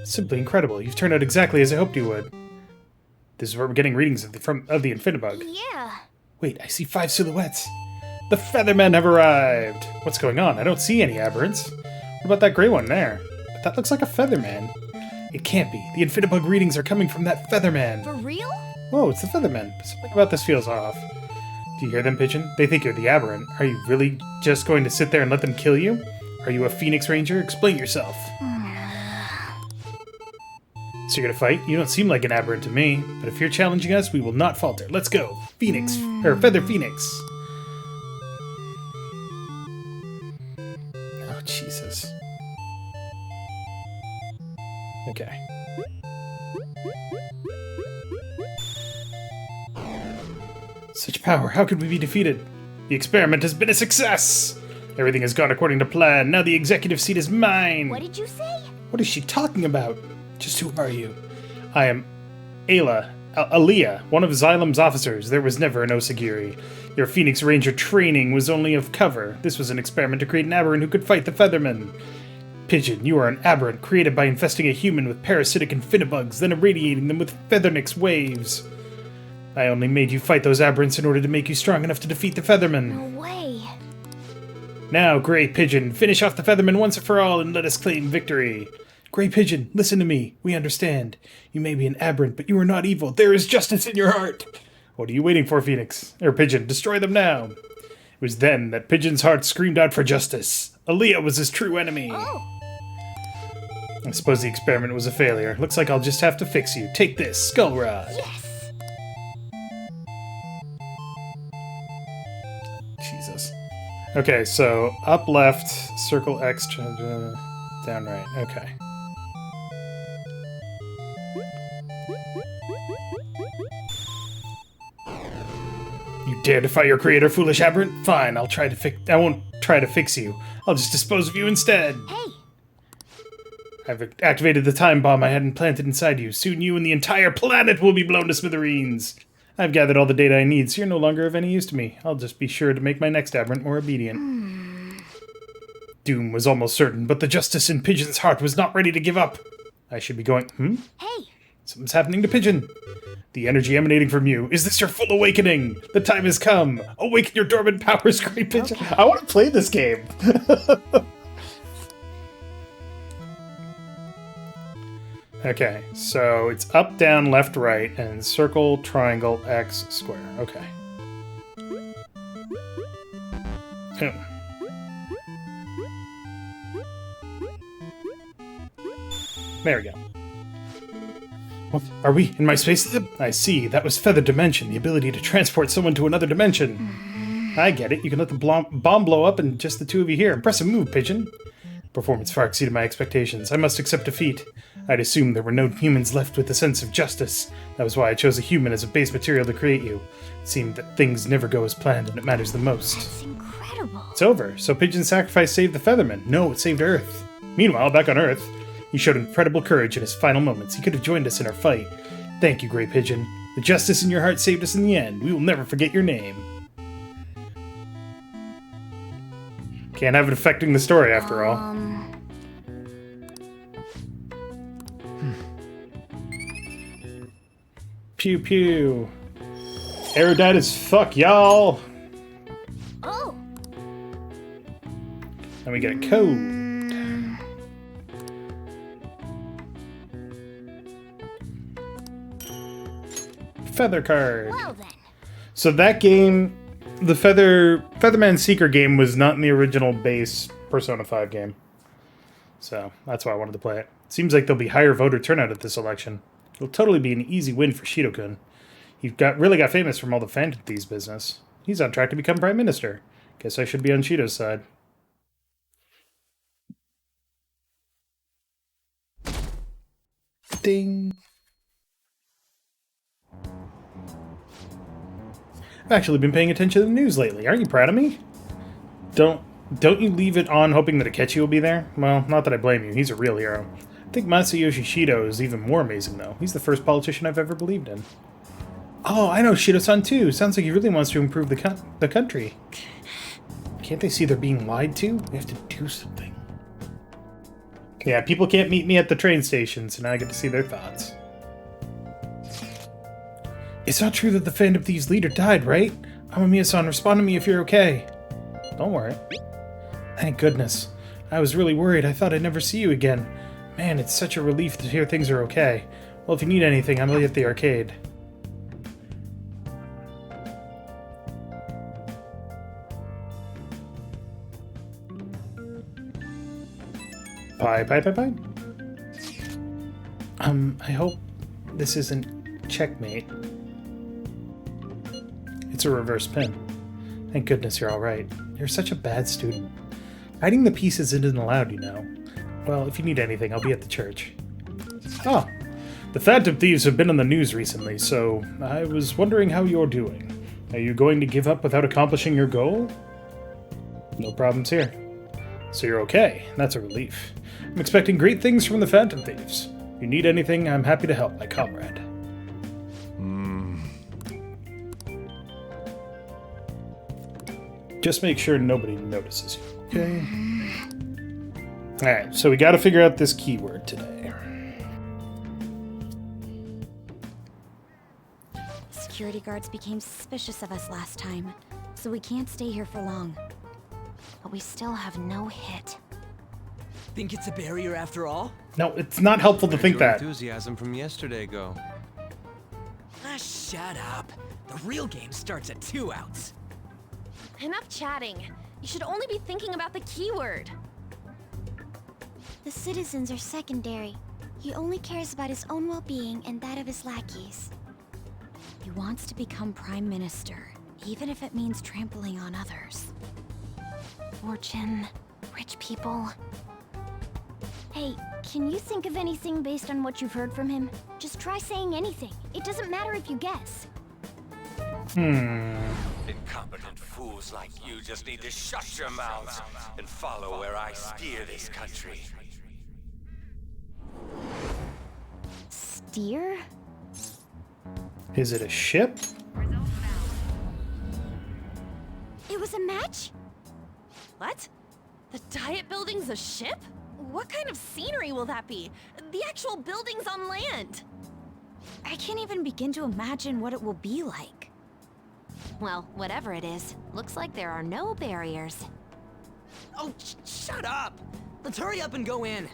Simply incredible. You've turned out exactly as I hoped you would. This is where we're getting readings of the Infinibug. Yeah. Wait, I see 5 silhouettes. The Feathermen have arrived. What's going on? I don't see any aberrants. What about that gray one there? But that looks like a Featherman. It can't be. The Infinibug readings are coming from that Featherman. For real? Whoa, it's the Featherman. Something about this feels off. Do you hear them, Pigeon? They think you're the aberrant. Are you really just going to sit there and let them kill you? Are you a Phoenix Ranger? Explain yourself. So you're gonna fight? You don't seem like an aberrant to me. But if you're challenging us, we will not falter. Let's go. Phoenix. Or Feather Phoenix. Oh, Jesus. Okay. Such power, how could we be defeated? The experiment has been a success! Everything has gone according to plan. Now the executive seat is mine! What did you say? What is she talking about? Just who are you? I am Aaliyah, one of Xylem's officers. There was never an Osagiri. Your Phoenix Ranger training was only of cover. This was an experiment to create an aberrant who could fight the Feathermen. Pigeon, you are an aberrant created by infesting a human with parasitic infinibugs, then irradiating them with Feathernix waves. I only made you fight those aberrants in order to make you strong enough to defeat the Feathermen. No way. Now, Grey Pigeon, finish off the Feathermen once and for all and let us claim victory. Grey Pigeon, listen to me. We understand. You may be an aberrant, but you are not evil. There is justice in your heart. What are you waiting for, Phoenix? Or Pigeon, destroy them now. It was then that Pigeon's heart screamed out for justice. Aaliyah was his true enemy. Oh. I suppose the experiment was a failure. Looks like I'll just have to fix you. Take this, Skull Rod. Yes. Jesus. Okay, so up left, circle X, down right. Okay. You dare defy your creator, foolish aberrant? Fine, I won't try to fix you. I'll just dispose of you instead. Hey! I've activated the time bomb I had implanted inside you. Soon you and the entire planet will be blown to smithereens. I've gathered all the data I need, so you're no longer of any use to me. I'll just be sure to make my next aberrant more obedient. Doom was almost certain, but the justice in Pigeon's heart was not ready to give up. I should be going... Hey! Something's happening to Pigeon. The energy emanating from you. Is this your full awakening? The time has come. Awaken your dormant powers, great Pigeon. Okay. I want to play this game. Okay, so it's up, down, left, right, and circle, triangle, X, square. Okay. There we go. What? Are we in my space lab? I see. That was Feather Dimension, the ability to transport someone to another dimension. I get it. You can let the bomb blow up and just the two of you here. Impressive move, Pigeon. Performance far exceeded my expectations. I must accept defeat. I'd assumed there were no humans left with a sense of justice. That was why I chose a human as a base material to create you. It seemed that things never go as planned when it matters the most. That's incredible. It's over. So Pigeon's sacrifice saved the Featherman. No, it saved Earth. Meanwhile, back on Earth, he showed incredible courage in his final moments. He could have joined us in our fight. Thank you, Great Pigeon. The justice in your heart saved us in the end. We will never forget your name. Can't have it affecting the story, after all. Pew pew. Erudite as fuck, y'all. Oh. And we get a code. Feather card. Well then. So that game, the Featherman Seeker game, was not in the original base Persona 5 game. So that's why I wanted to play it. Seems like there'll be higher voter turnout at this election. It'll totally be an easy win for Shido-kun. He really got famous from all the Phantom Thieves business. He's on track to become Prime Minister. Guess I should be on Shido's side. Ding. I've actually been paying attention to the news lately. Aren't you proud of me? Don't you leave it on hoping that Akechi will be there? Well, not that I blame you. He's a real hero. I think Masayoshi Shido is even more amazing, though. He's the first politician I've ever believed in. Oh, I know Shido-san, too. Sounds like he really wants to improve the country. Can't they see they're being lied to? We have to do something. Yeah, people can't meet me at the train station, so now I get to see their thoughts. It's not true that the Phantom Thieves leader died, right? Amamiya-san, respond to me if you're okay. Don't worry. Thank goodness. I was really worried. I thought I'd never see you again. Man, it's such a relief to hear things are okay. Well, if you need anything, I'm at the arcade. Bye. I hope this isn't checkmate. It's a reverse pin. Thank goodness you're alright. You're such a bad student. Hiding the pieces isn't allowed, you know. Well, if you need anything, I'll be at the church. Oh, the Phantom Thieves have been on the news recently, so I was wondering how you're doing. Are you going to give up without accomplishing your goal? No problems here. So you're okay. That's a relief. I'm expecting great things from the Phantom Thieves. If you need anything, I'm happy to help, my comrade. Just make sure nobody notices you, okay? Alright, so we gotta figure out this keyword today. Security guards became suspicious of us last time, so we can't stay here for long. But we still have no hit. Think it's a barrier after all? No, it's not helpful to think that. Enthusiasm from yesterday go. Ah, shut up. The real game starts at 2 outs. Enough chatting. You should only be thinking about the keyword. The citizens are secondary. He only cares about his own well-being and that of his lackeys. He wants to become Prime Minister, even if it means trampling on others. fortune, rich people. Hey, can you think of anything based on what you've heard from him? Just try saying anything. It doesn't matter if you guess. Incompetent fools like you just need to shut your mouths and follow where I steer this country. Steer? Is it a ship? It was a match? What? The Diet Building's a ship? What kind of scenery will that be? The actual building's on land. I can't even begin to imagine what it will be like. Well, whatever it is, looks like there are no barriers. Oh, shut up! Let's hurry up and go in.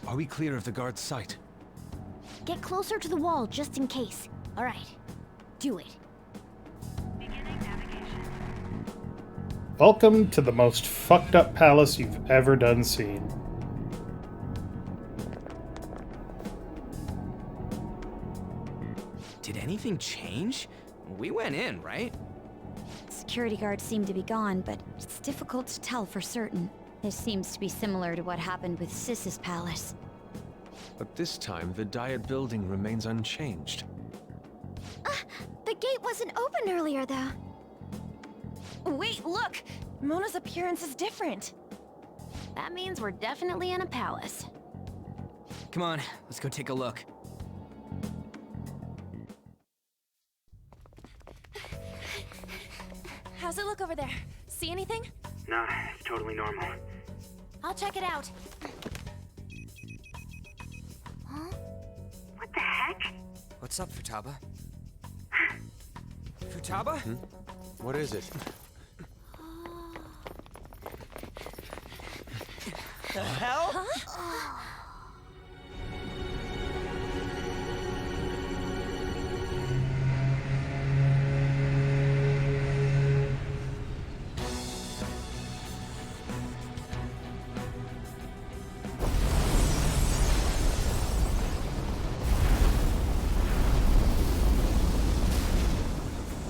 Are we clear of the guard's sight? Get closer to the wall just in case. Alright, do it. Welcome to the most fucked up palace you've ever done seen. Did anything change? We went in, right? Security guards seem to be gone, but it's difficult to tell for certain. This seems to be similar to what happened with Sis's palace. But this time, the Diet Building remains unchanged. The gate wasn't open earlier, though. Wait, look! Mona's appearance is different. That means we're definitely in a palace. Come on, let's go take a look. How's it look over there? See anything? Nah, it's totally normal. I'll check it out. Huh? What the heck? What's up, Futaba? Futaba? What is it? The hell? Huh?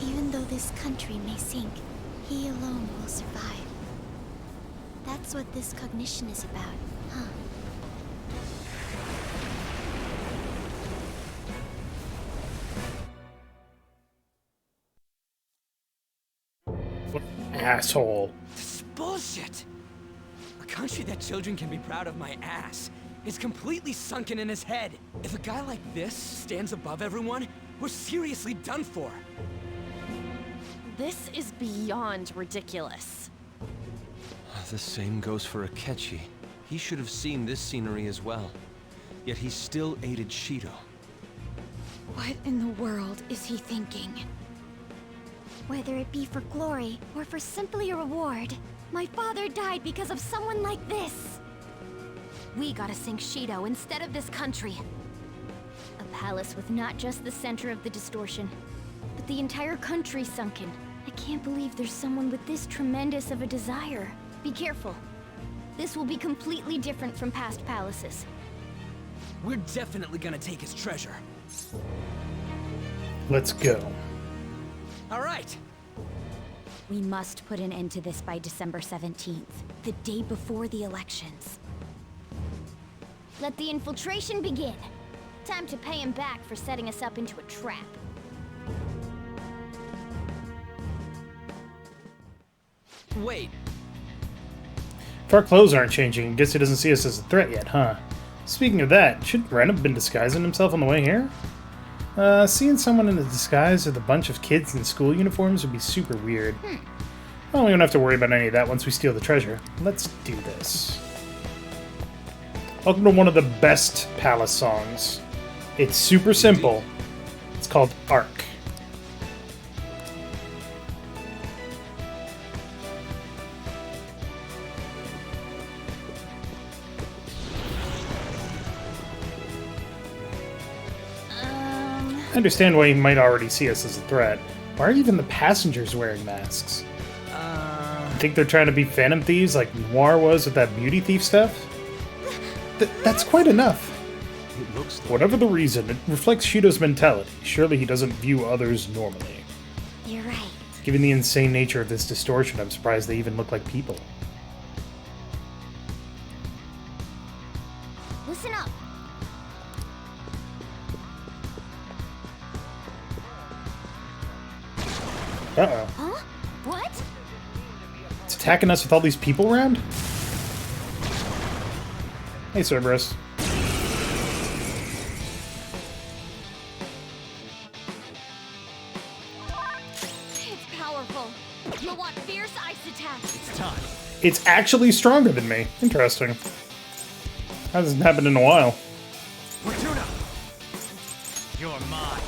Even though this country may sink, he alone will survive. That's what this cognition is about, huh? What an asshole. This is bullshit! A country that children can be proud of my ass is completely sunken in his head. If a guy like this stands above everyone, we're seriously done for. This is beyond ridiculous. The same goes for Akechi. He should have seen this scenery as well. Yet he still aided Shido. What in the world is he thinking? Whether it be for glory or for simply a reward, my father died because of someone like this. We gotta sink Shido instead of this country. A palace with not just the center of the distortion, but the entire country sunken. I can't believe there's someone with this tremendous of a desire. Be careful. This will be completely different from past palaces. We're definitely gonna take his treasure. Let's go. All right. We must put an end to this by December 17th, the day before the elections. Let the infiltration begin. Time to pay him back for setting us up into a trap. Wait. If our clothes aren't changing, guess he doesn't see us as a threat yet, huh? Speaking of that, shouldn't Ren have been disguising himself on the way here? Seeing someone in a disguise with a bunch of kids in school uniforms would be super weird. Well, we don't have to worry about any of that once we steal the treasure. Let's do this. Welcome to one of the best palace songs. It's super simple. It's called Arc. I understand why you might already see us as a threat. Why are even the passengers wearing masks? You think they're trying to be Phantom Thieves like Noir was with that beauty thief stuff? That's quite enough. It looks like... Whatever the reason, it reflects Shido's mentality. Surely he doesn't view others normally. You're right. Given the insane nature of this distortion, I'm surprised they even look like people. Listen up. Uh-oh. Huh? What? It's attacking us with all these people around? Hey, Cerberus. It's powerful. You'll want fierce ice attacks. It's time. It's actually stronger than me. Interesting. Hasn't happened in a while. Fortuna! You're mine.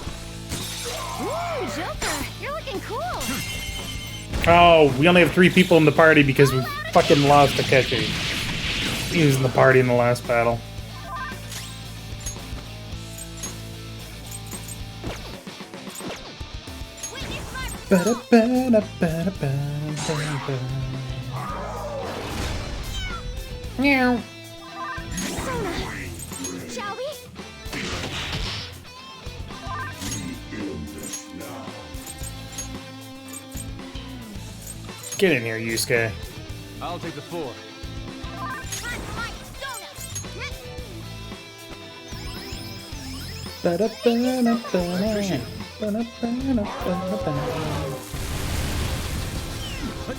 Ooh, Joker, you're looking cool. Oh, we only have 3 people in the party because we fucking lost Takeshi. He was in the party in the last battle. Meow. Sona, shall we? Get in here, Yusuke. I'll take the 4.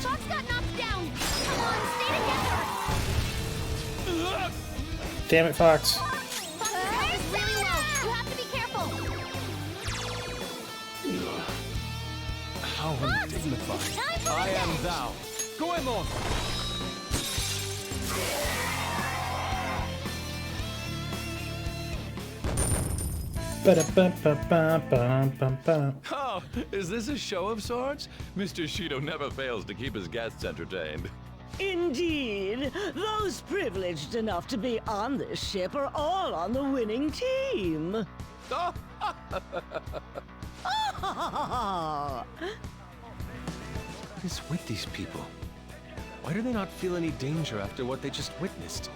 Fox got knocked down. Come on, stay together. Damn it, Fox. Fox really low. You have to be careful. How undignified. I am thou. Goemon! Oh, is this a show of sorts? Mr. Shido never fails to keep his guests entertained. Indeed. Those privileged enough to be on this ship are all on the winning team. Oh. What is with these people? Why do they not feel any danger after what they just witnessed?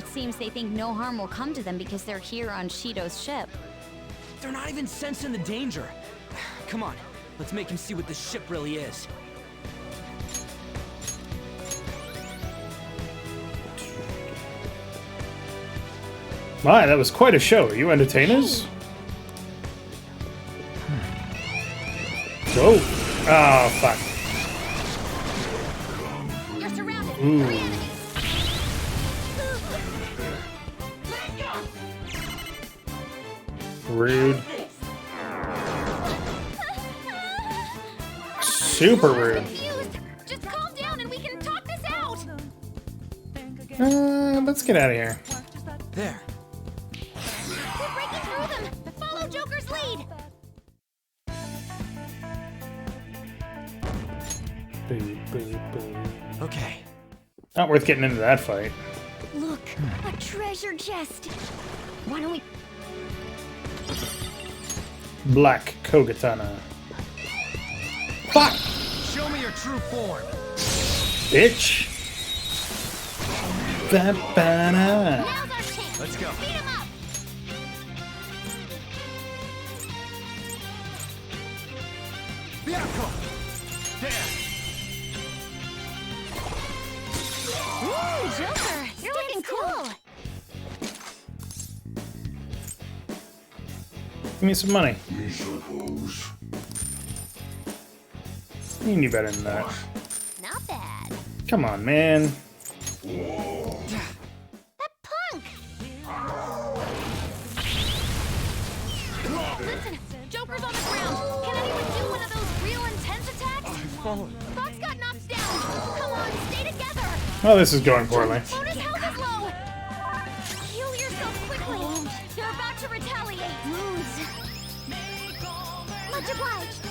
It seems they think no harm will come to them because they're here on Shido's ship. They're not even sensing the danger. Come on, let's make him see what this ship really is. My, that was quite a show. Are you entertainers? Go. Oh, fuck. You're surrounded. Ooh. Rude. Super rude. Just calm down and we can talk this out. Let's get out of here. There. We're breaking through them. Follow Joker's lead. Okay. Not worth getting into that fight. Look, a treasure chest. Why don't we... Black Kogatana. Fuck! Show me your true form. Bitch! Ba-ba-da. Let's go. Beat him up. Bianco! There! Ooh, Joker, you're looking cool. Give me some money. You knew better than that. Not bad. Come on, man. That punk. Listen, Joker's on the ground. Can anyone do one of those real intense attacks? Fox got knocked down. Come on, stay together. Oh, this is going poorly. Bonus health is low. Heal yourself quickly. They're about to retaliate. Wounds. Much obliged.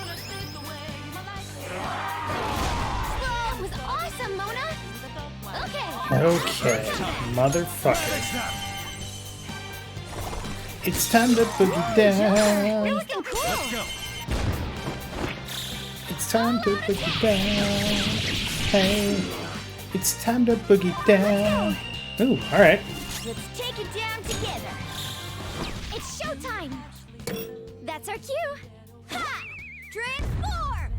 That was awesome, Mona. Okay. Okay, motherfucker. It's time to boogie down. You're looking cool. Let's go. It's time to boogie down. Hey, it's time to boogie down. Ooh, alright. Let's take it down together. It's showtime. That's our cue. Ha! Transform!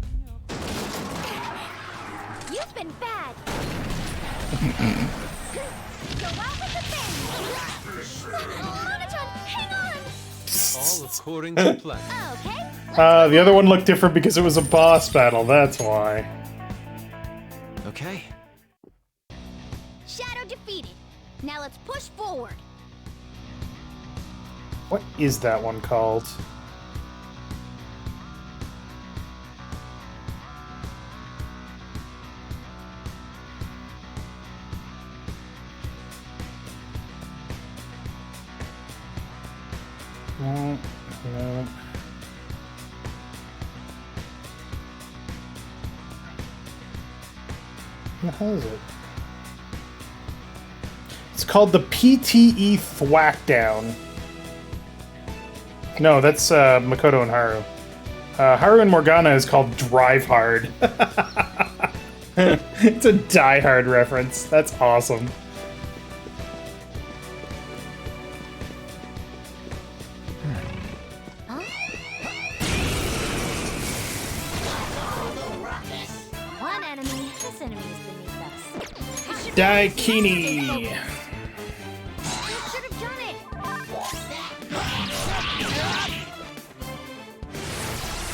You've been bad. Go out with the bang. Monotone, hang on. All according to plan. Okay. The other one looked different because it was a boss battle, that's why. Okay. Shadow defeated. Now let's push forward. What is that one called? No. What the hell is it? It's called the PTE Thwackdown. No, that's Makoto and Haru. Haru and Morgana is called Drive Hard. It's a Die Hard reference. That's awesome. One enemy. This enemy's beneath us. Daikini. You should have done it.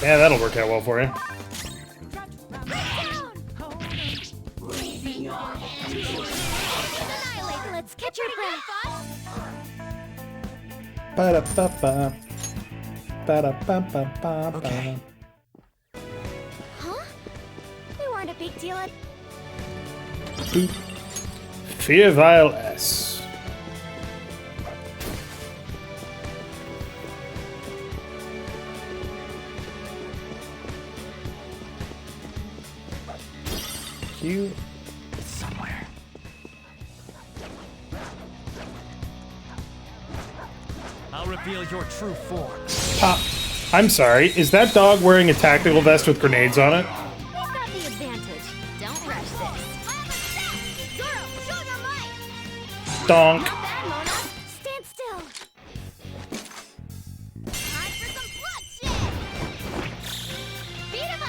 Yeah, that'll work out well for you. Annihilate. Let's catch your breath. Ba-da-ba-ba. Ba-da-ba-ba-ba-ba. Okay. Huh? They weren't a big deal at... Boop. Fear Vial S. Q. Somewhere. I'll reveal your true form. I'm sorry, is that dog wearing a tactical vest with grenades on it? He's got the advantage. Don't rush this. Zoro, show your might. Donk. Not bad, Mona. Stand still. Time for some bloodshed. Beat him up.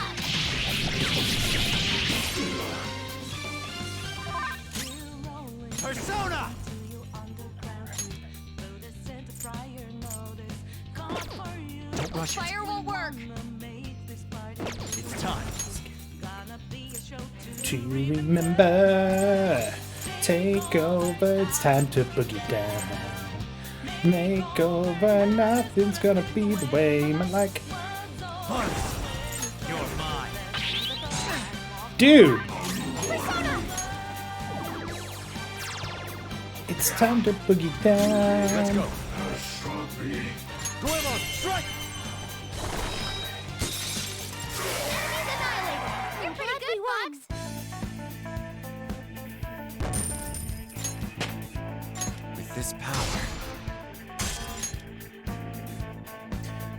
Persona! Don't rush it. Fire will work. It's time. To remember, take over, it's time to boogie down. Make over, nothing's gonna be the way you like. You're mine. Dude! It's time to boogie down. Let's go. Goemon, strike! You're pretty good, Fox. With this power.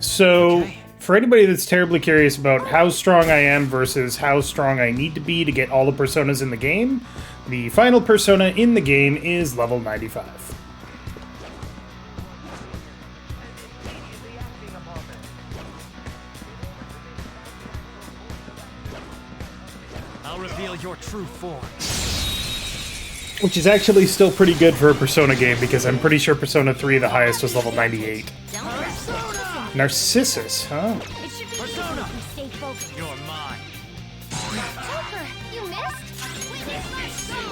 So, for anybody that's terribly curious about how strong I am versus how strong I need to be to get all the personas in the game, the final persona in the game is level 95. I'll reveal your true form. Which is actually still pretty good for a Persona game, because I'm pretty sure Persona 3, the highest, was level 98. Narcissus, huh? It should be easy if we stay focused. You're mine. Joker, you missed? Witness my soul.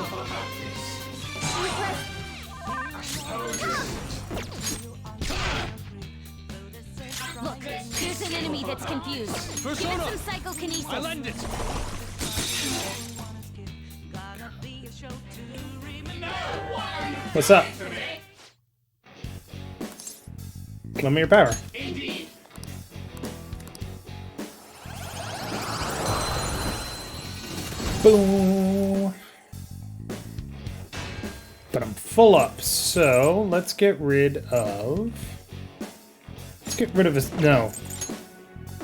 Look, here's an enemy that's confused. Give it some psychokinesis. I lend it. What's up? Lend me your power. Boom. But I'm full up, so let's get rid of... Let's get rid of a... No.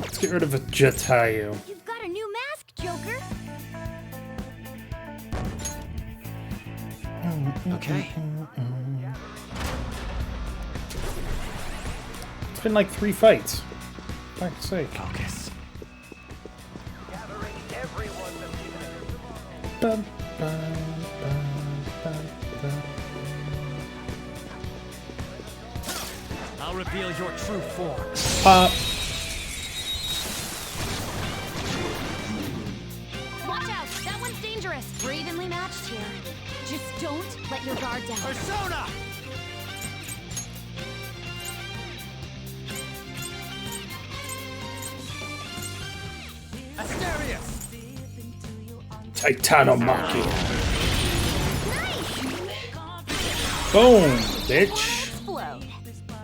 Let's get rid of a Jatayu. You've got a new mask, Joker. Okay. It's been like 3 fights. For fuck's sake. Focus. I'll reveal your true form. Pop. Watch out! That one's dangerous! We're evenly matched here. Just don't let your guard down. Persona! Asterius! Titanomachy. Boom, bitch.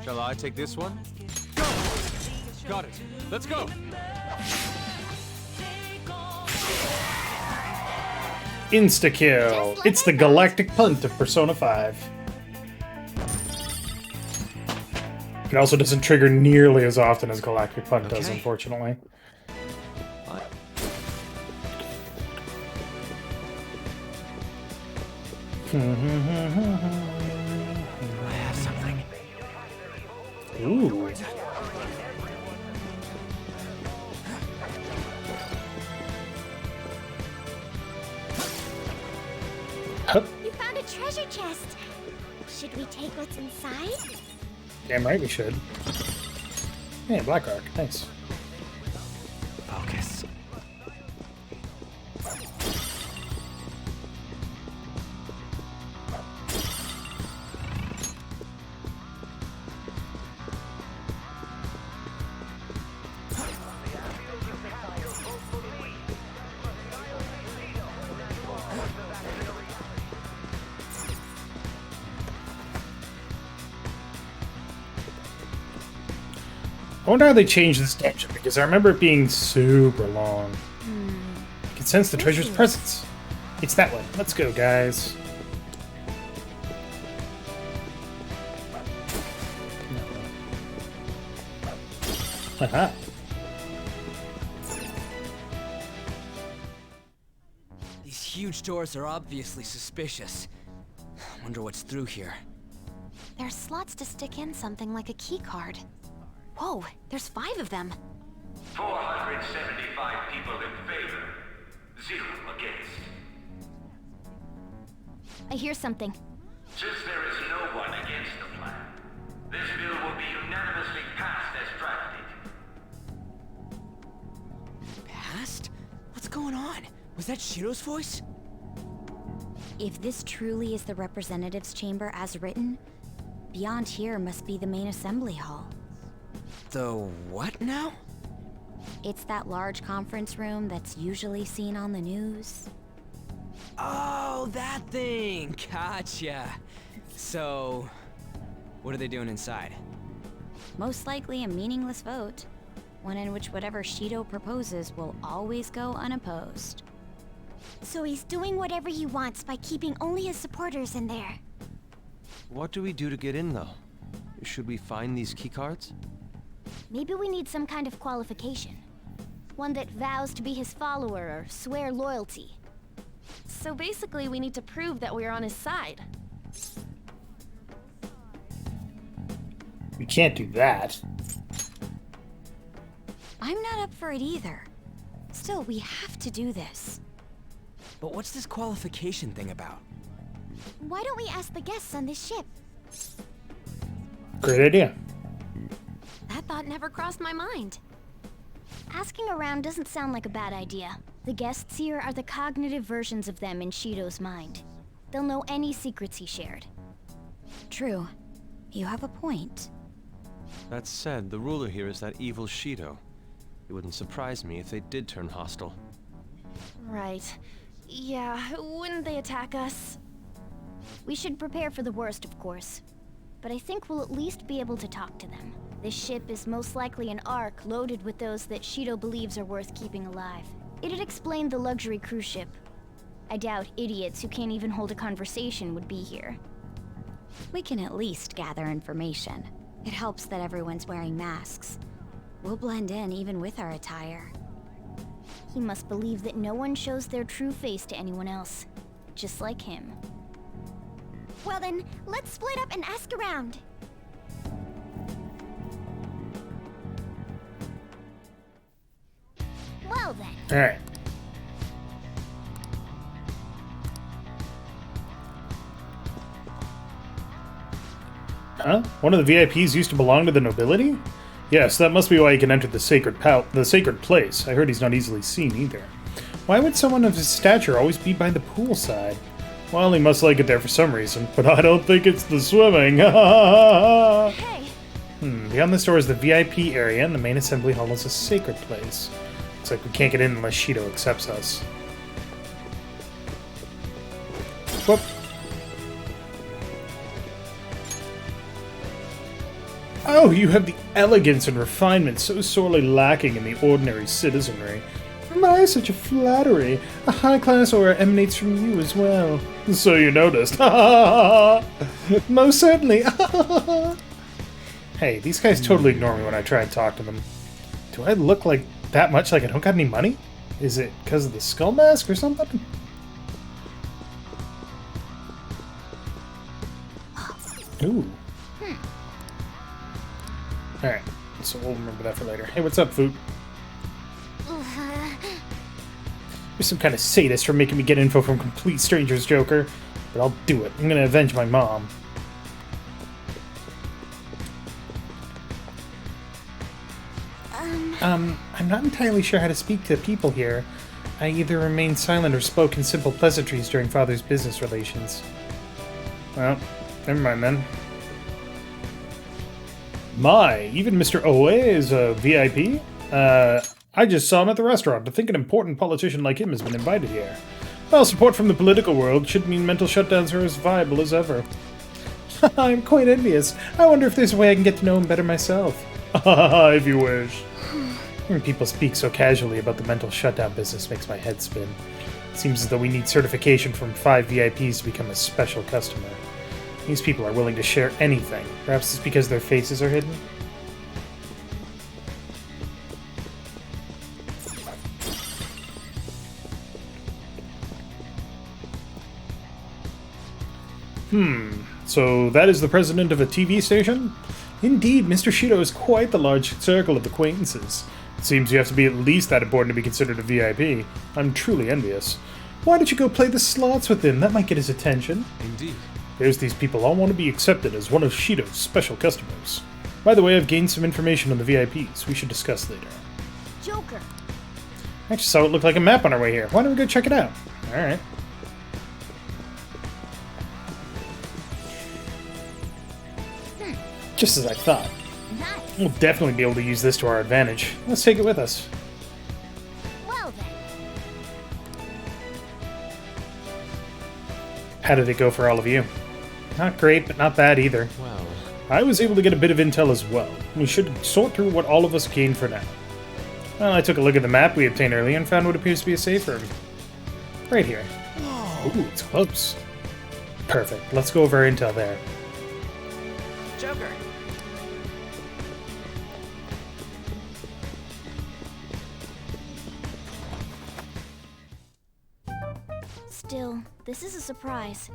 Shall I take this one? Go! Got it. Let's go! Insta-kill. It's the galactic punt of Persona 5. It also doesn't trigger nearly as often as galactic punt does, unfortunately. I have something. Ooh. You found a treasure chest. Should we take what's inside? Damn right we should. Hey, Black Ark. Nice. Focus. I wonder how they changed this dungeon, because I remember it being super long. I can sense the treasure's presence. It's that one. Let's go, guys. Haha. These huge doors are obviously suspicious. Wonder what's through here. There's slots to stick in something like a key card. Whoa, there's 5 of them. 475 people in favor, 0 against. I hear something. Since there is no one against the plan, this bill will be unanimously passed as drafted. Past? What's going on? Was that Shiro's voice? If this truly is the representatives' chamber as written, beyond here must be the main assembly hall. The what now? It's that large conference room that's usually seen on the news. Oh, that thing! Gotcha. So, what are they doing inside? Most likely a meaningless vote, one in which whatever Shido proposes will always go unopposed. So he's doing whatever he wants by keeping only his supporters in there. What do we do to get in, though? Should we find these keycards? Maybe we need some kind of qualification. One that vows to be his follower or swear loyalty. So basically, we need to prove that we're on his side. We can't do that. I'm not up for it either. Still, we have to do this. But what's this qualification thing about? Why don't we ask the guests on this ship? Great idea. That thought never crossed my mind. Asking around doesn't sound like a bad idea. The guests here are the cognitive versions of them in Shido's mind. They'll know any secrets he shared. True. You have a point. That said, the ruler here is that evil Shido. It wouldn't surprise me if they did turn hostile. Right. Yeah, wouldn't they attack us? We should prepare for the worst, of course. But I think we'll at least be able to talk to them. This ship is most likely an Ark loaded with those that Shido believes are worth keeping alive. It'd explain the luxury cruise ship. I doubt idiots who can't even hold a conversation would be here. We can at least gather information. It helps that everyone's wearing masks. We'll blend in even with our attire. He must believe that no one shows their true face to anyone else. Just like him. Well then, let's split up and ask around. Well then. Alright. Huh? One of the VIPs used to belong to the nobility? Yes, that must be why he can enter the sacred place. I heard he's not easily seen either. Why would someone of his stature always be by the poolside? Well, he must like it there for some reason, but I don't think it's the swimming. Hey! Beyond this door is the VIP area, and the main assembly hall is a sacred place. Looks like we can't get in unless Shido accepts us. Whoop. Oh, you have the elegance and refinement so sorely lacking in the ordinary citizenry. My, such a flattery. A high-class aura emanates from you as well. So you noticed. Most certainly. Hey, these guys totally ignore me when I try and talk to them. Do I look like that much like I don't got any money? Is it because of the skull mask or something? Ooh. Alright, so we'll remember that for later. Hey, what's up, Food? You're some kind of sadist for making me get info from complete strangers, Joker. But I'll do it. I'm gonna avenge my mom. I'm not entirely sure how to speak to people here. I either remained silent or spoke in simple pleasantries during Father's business relations. Well, never mind then. My, even Mr. Oe is a VIP? I just saw him at the restaurant. To think an important politician like him has been invited here. Well, support from the political world should mean mental shutdowns are as viable as ever. I'm quite envious. I wonder if there's a way I can get to know him better myself. If you wish. Hearing people speak so casually about the mental shutdown business makes my head spin. It seems as though we need certification from 5 VIPs to become a special customer. These people are willing to share anything. Perhaps it's because their faces are hidden? So that is the president of a TV station? Indeed, Mr. Shido is quite the large circle of acquaintances. It seems you have to be at least that important to be considered a VIP. I'm truly envious. Why don't you go play the slots with him? That might get his attention. Indeed. There's these people all want to be accepted as one of Shido's special customers. By the way, I've gained some information on the VIPs. We should discuss later. Joker. I just saw it look like a map on our way here. Why don't we go check it out? Alright. Just as I thought. Nice. We'll definitely be able to use this to our advantage. Let's take it with us. Well then. How did it go for all of you? Not great, but not bad either. Well, I was able to get a bit of intel as well. We should sort through what all of us gained for now. Well, I took a look at the map we obtained earlier and found what appears to be a safe room. Right here. Ooh, it's close. Perfect. Let's go over our intel there. Joker. Still, this is a surprise.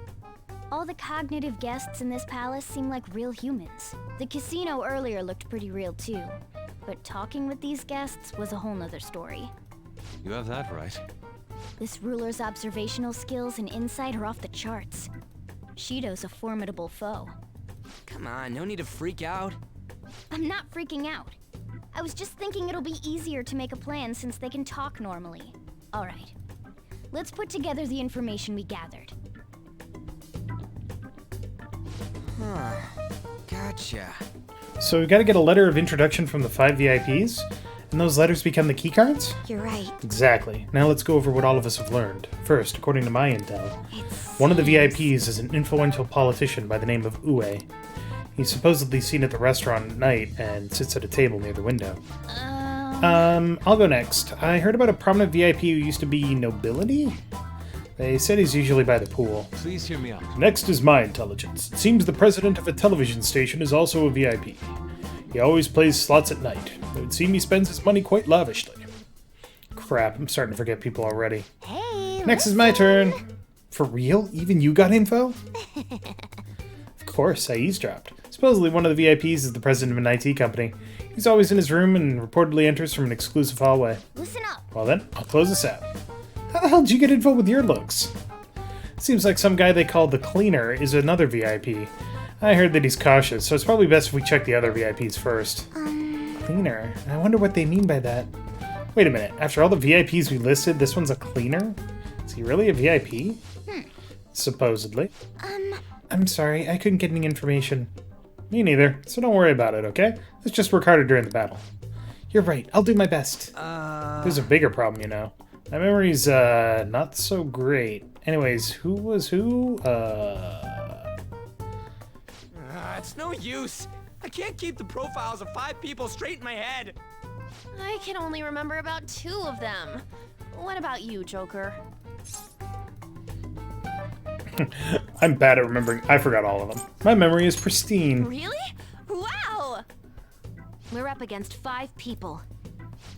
All the cognitive guests in this palace seem like real humans. The casino earlier looked pretty real too, but talking with these guests was a whole nother story. you have that right. This ruler's observational skills and insight are off the charts. Shido's a formidable foe. Come on, no need to freak out. I'm not freaking out. I was just thinking it'll be easier to make a plan since they can talk normally. Alright. Let's put together the information we gathered. Huh. Gotcha. So we've got to get a letter of introduction from the 5 VIPs, and those letters become the keycards? You're right. Exactly. Now let's go over what all of us have learned. First, according to my intel, one of the VIPs is an influential politician by the name of Ue. He's supposedly seen at the restaurant at night and sits at a table near the window. I'll go next. I heard about a prominent VIP who used to be nobility? They said he's usually by the pool. Please hear me out. Next is my intelligence. It seems the president of a television station is also a VIP. He always plays slots at night. It would seem he spends his money quite lavishly. Crap, I'm starting to forget people already. Hey, Next is my turn. For real? Even you got info? Of course, I eavesdropped. Supposedly one of the VIPs is the president of an IT company. He's always in his room and reportedly enters from an exclusive hallway. Listen up. Well then, I'll close this out. How the hell did you get info with your looks? Seems like some guy they call the Cleaner is another VIP. I heard that he's cautious, so it's probably best if we check the other VIPs first. Cleaner? I wonder what they mean by that. Wait a minute. After all the VIPs we listed, this one's a cleaner? Is he really a VIP? Supposedly. I'm sorry, I couldn't get any information. Me neither, so don't worry about it, okay? Let's just work harder during the battle. You're right, I'll do my best. There's a bigger problem, you know. My memory's, not so great. Anyways, who was who? It's no use. I can't keep the profiles of 5 people straight in my head. I can only remember about 2 of them. What about you, Joker? I'm bad at remembering. I forgot all of them. My memory is pristine. Really? Wow! We're up against 5 people.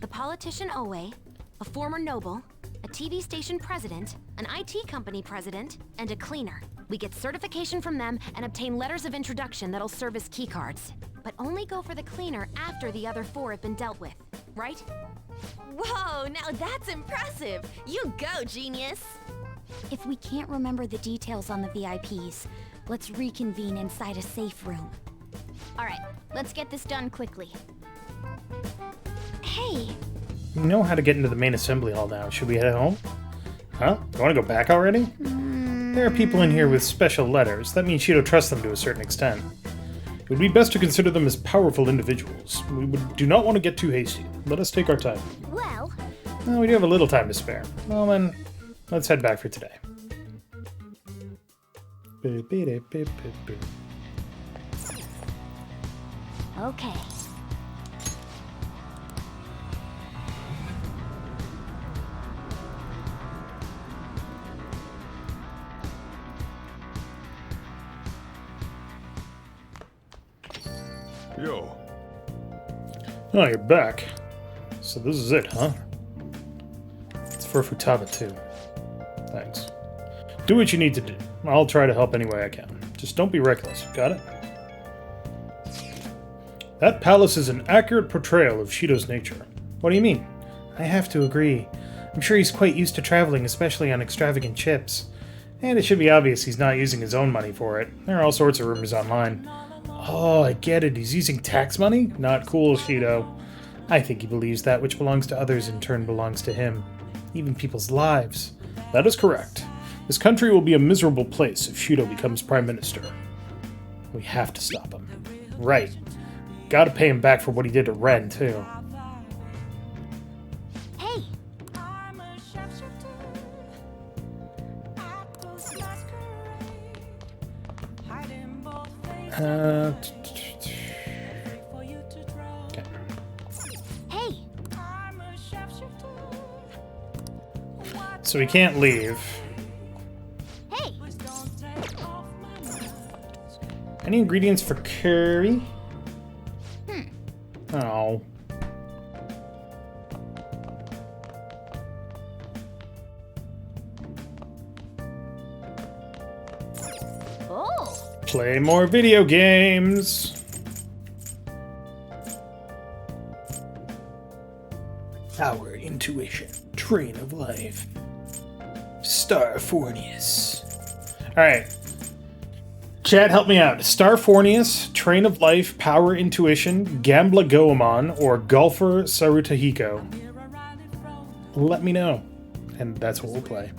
The politician Owe, a former noble, a TV station president, an IT company president, and a cleaner. We get certification from them and obtain letters of introduction that'll serve as keycards. But only go for the cleaner after the other 4 have been dealt with, right? Whoa, now that's impressive! You go, genius! If we can't remember the details on the VIPs, let's reconvene inside a safe room. Alright, let's get this done quickly. Hey! We know how to get into the main assembly hall now. Should we head home? Huh? You want to go back already? There are people in here with special letters. That means Shido trusts them to a certain extent. It would be best to consider them as powerful individuals. We do not want to get too hasty. Let us take our time. Well, We do have a little time to spare. Well then, let's head back for today. okay. Yo. Oh, you're back. So this is it, huh? It's for Futaba too. Thanks. Do what you need to do. I'll try to help any way I can. Just don't be reckless, got it? That palace is an accurate portrayal of Shido's nature. What do you mean? I have to agree. I'm sure he's quite used to traveling, especially on extravagant ships. And it should be obvious he's not using his own money for it. There are all sorts of rumors online. Oh, I get it. He's using tax money? Not cool, Shido. I think he believes that which belongs to others in turn belongs to him. Even people's lives. That is correct. This country will be a miserable place if Shido becomes Prime Minister. We have to stop him. Right. Gotta pay him back for what he did to Ren, too. Hey! Okay. Hey! So we can't leave. Hey! Any ingredients for curry? Oh. Oh! Play more video games. Power, intuition, train of life. Star Fornius. Alright. Chat, help me out. Star Fornius, Train of Life, Power Intuition, Gambla Goemon, or Golfer Sarutahiko. Let me know. And that's what we'll play.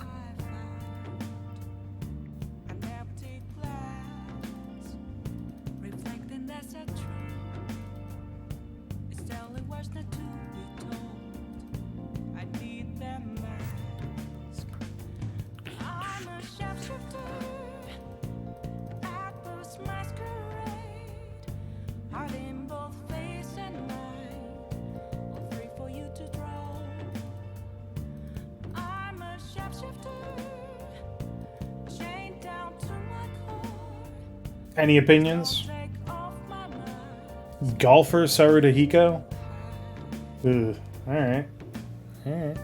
Any opinions? Golfer Sarutahiko? Ugh. Alright. Alright.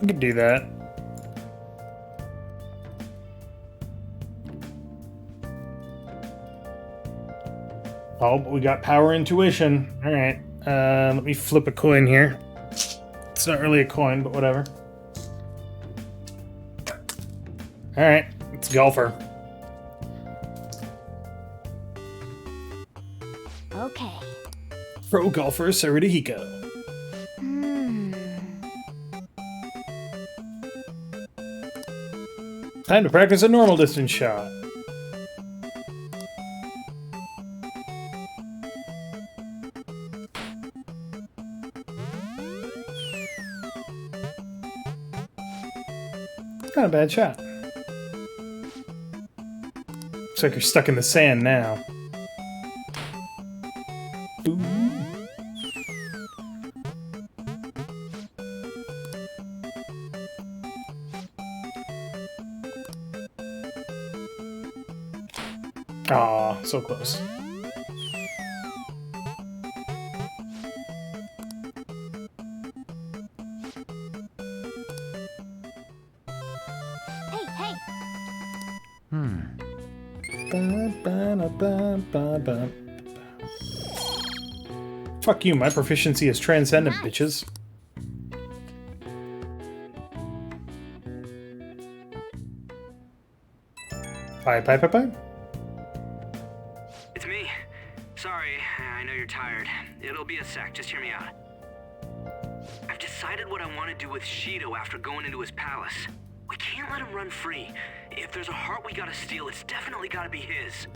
We could do that. Oh, but we got power intuition. Alright. Let me flip a coin here. It's not really a coin, but whatever. Alright. It's Golfer. Okay. Pro golfer Sarutohiko. Time to practice a normal distance shot. Not a bad shot. Looks like you're stuck in the sand now. Ooh. Aw, so close. Hey! Fuck you, my proficiency is transcendent, bitches. Bye. It's me. Sorry, I know you're tired. It'll be a sec, just hear me out. I've decided what I want to do with Shido after going into his palace. We can't let him run free. If there's a heart we gotta steal, it's definitely gotta be his.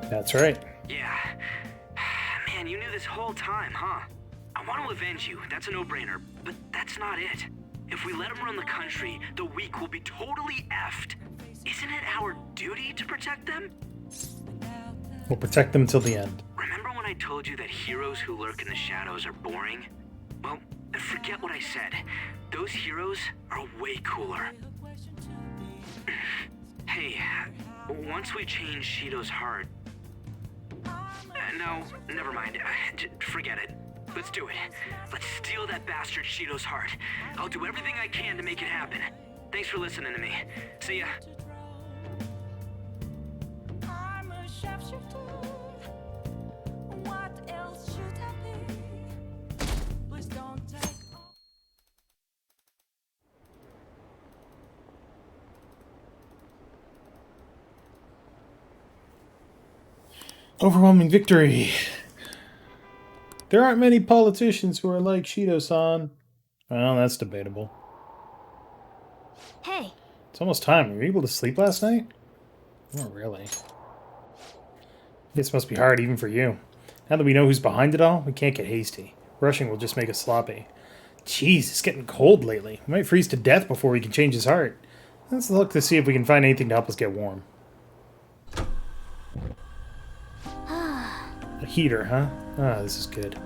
That's right. Yeah. Man, you knew this whole time, huh? I want to avenge you, that's a no-brainer, but that's not it. If we let him run the country, the weak will be totally effed. Isn't it our duty to protect them? We'll protect them till the end. Remember when I told you that heroes who lurk in the shadows are boring? Well, forget what I said. Those heroes are way cooler. Hey, once we change Shido's heart... no, never mind. Forget it. Let's do it. Let's steal that bastard Shido's heart. I'll do everything I can to make it happen. Thanks for listening to me. See ya. Overwhelming victory. There aren't many politicians who are like Shido-san. Well, that's debatable. Hey! It's almost time. Were you able to sleep last night? Not really. This must be hard even for you. Now that we know who's behind it all, we can't get hasty. Rushing will just make us sloppy. Jeez, it's getting cold lately. We might freeze to death before we can change his heart. Let's look to see if we can find anything to help us get warm. A heater, huh? Ah, this is good.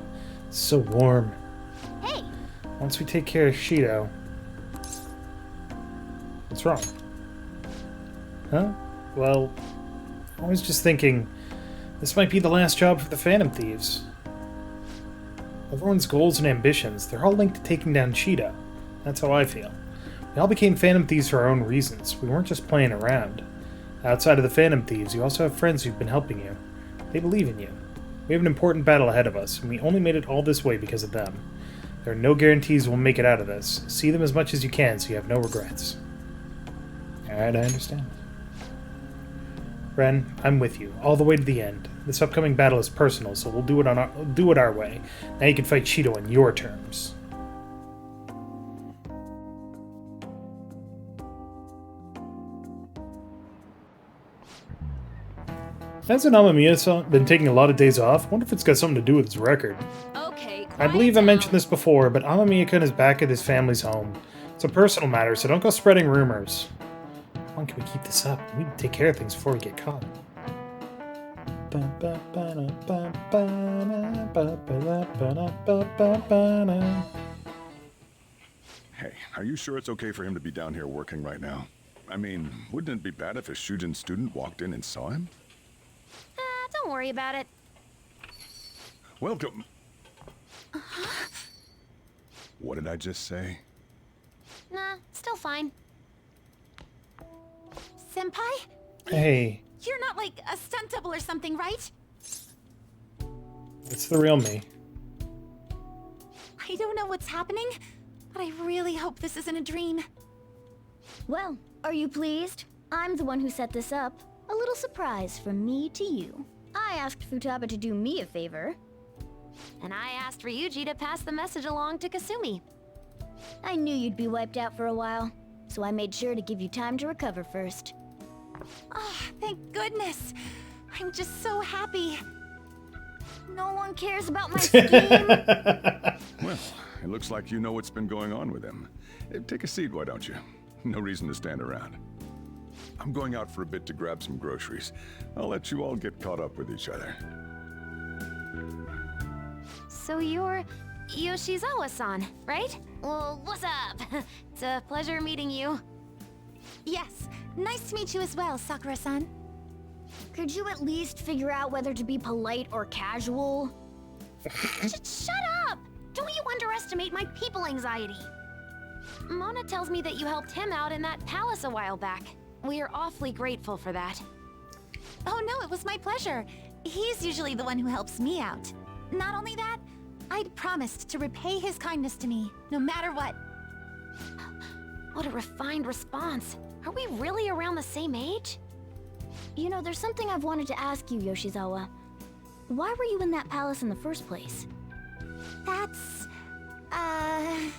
It's so warm. Hey! Once we take care of Shido... What's wrong? Huh? Well, I was just thinking, this might be the last job for the Phantom Thieves. Everyone's goals and ambitions, they're all linked to taking down Shido. That's how I feel. We all became Phantom Thieves for our own reasons. We weren't just playing around. Outside of the Phantom Thieves, you also have friends who've been helping you. They believe in you. We have an important battle ahead of us, and we only made it all this way because of them. There are no guarantees we'll make it out of this. See them as much as you can so you have no regrets. Alright, I understand. Ren, I'm with you, all the way to the end. This upcoming battle is personal, so we'll do it our way. Now you can fight Shido on your terms. Hasn't Amamiya been taking a lot of days off? Wonder if it's got something to do with his record. Okay, I believe I mentioned this before, but Amamiya-kun is back at his family's home. It's a personal matter, so don't go spreading rumors. How long can we keep this up? We need to take care of things before we get caught. Hey, are you sure it's okay for him to be down here working right now? I mean, wouldn't it be bad if a Shujin student walked in and saw him? Don't worry about it. Welcome. What did I just say? Nah, still fine. Senpai? Hey, You're not like a stunt double or something, right? it's the real me. I don't know what's happening, but I really hope this isn't a dream. Well, are you pleased? I'm the one who set this up. A little surprise from me to you. I asked Futaba to do me a favor. And I asked Ryuji to pass the message along to Kasumi. I knew you'd be wiped out for a while, so I made sure to give you time to recover first. Oh, thank goodness. I'm just so happy. No one cares about my scheme. Well, it looks like you know what's been going on with him. Take a seat, why don't you? No reason to stand around. I'm going out for a bit to grab some groceries. I'll let you all get caught up with each other. So you're Yoshizawa-san, right? Well, what's up? It's a pleasure meeting you. Yes, nice to meet you as well, Sakura-san. Could you at least figure out whether to be polite or casual? Shut up! Don't you underestimate my people anxiety. Mona tells me that you helped him out in that palace a while back. We are awfully grateful for that. Oh no, it was my pleasure. He's usually the one who helps me out. Not only that, I'd promised to repay his kindness to me, no matter what. What a refined response. Are we really around the same age? You know, there's something I've wanted to ask you, Yoshizawa. Why were you in that palace in the first place? That's... I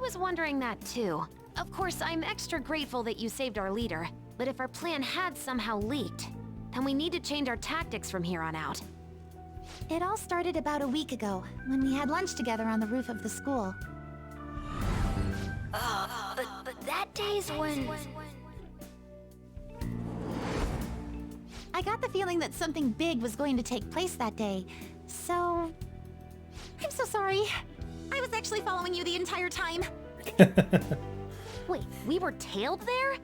was wondering that too. Of course, I'm extra grateful that you saved our leader, but if our plan had somehow leaked, then we need to change our tactics from here on out. It all started about a week ago, when we had lunch together on the roof of the school. But that day's when... I got the feeling that something big was going to take place that day, so... I'm so sorry. I was actually following you the entire time. Wait, we were tailed there?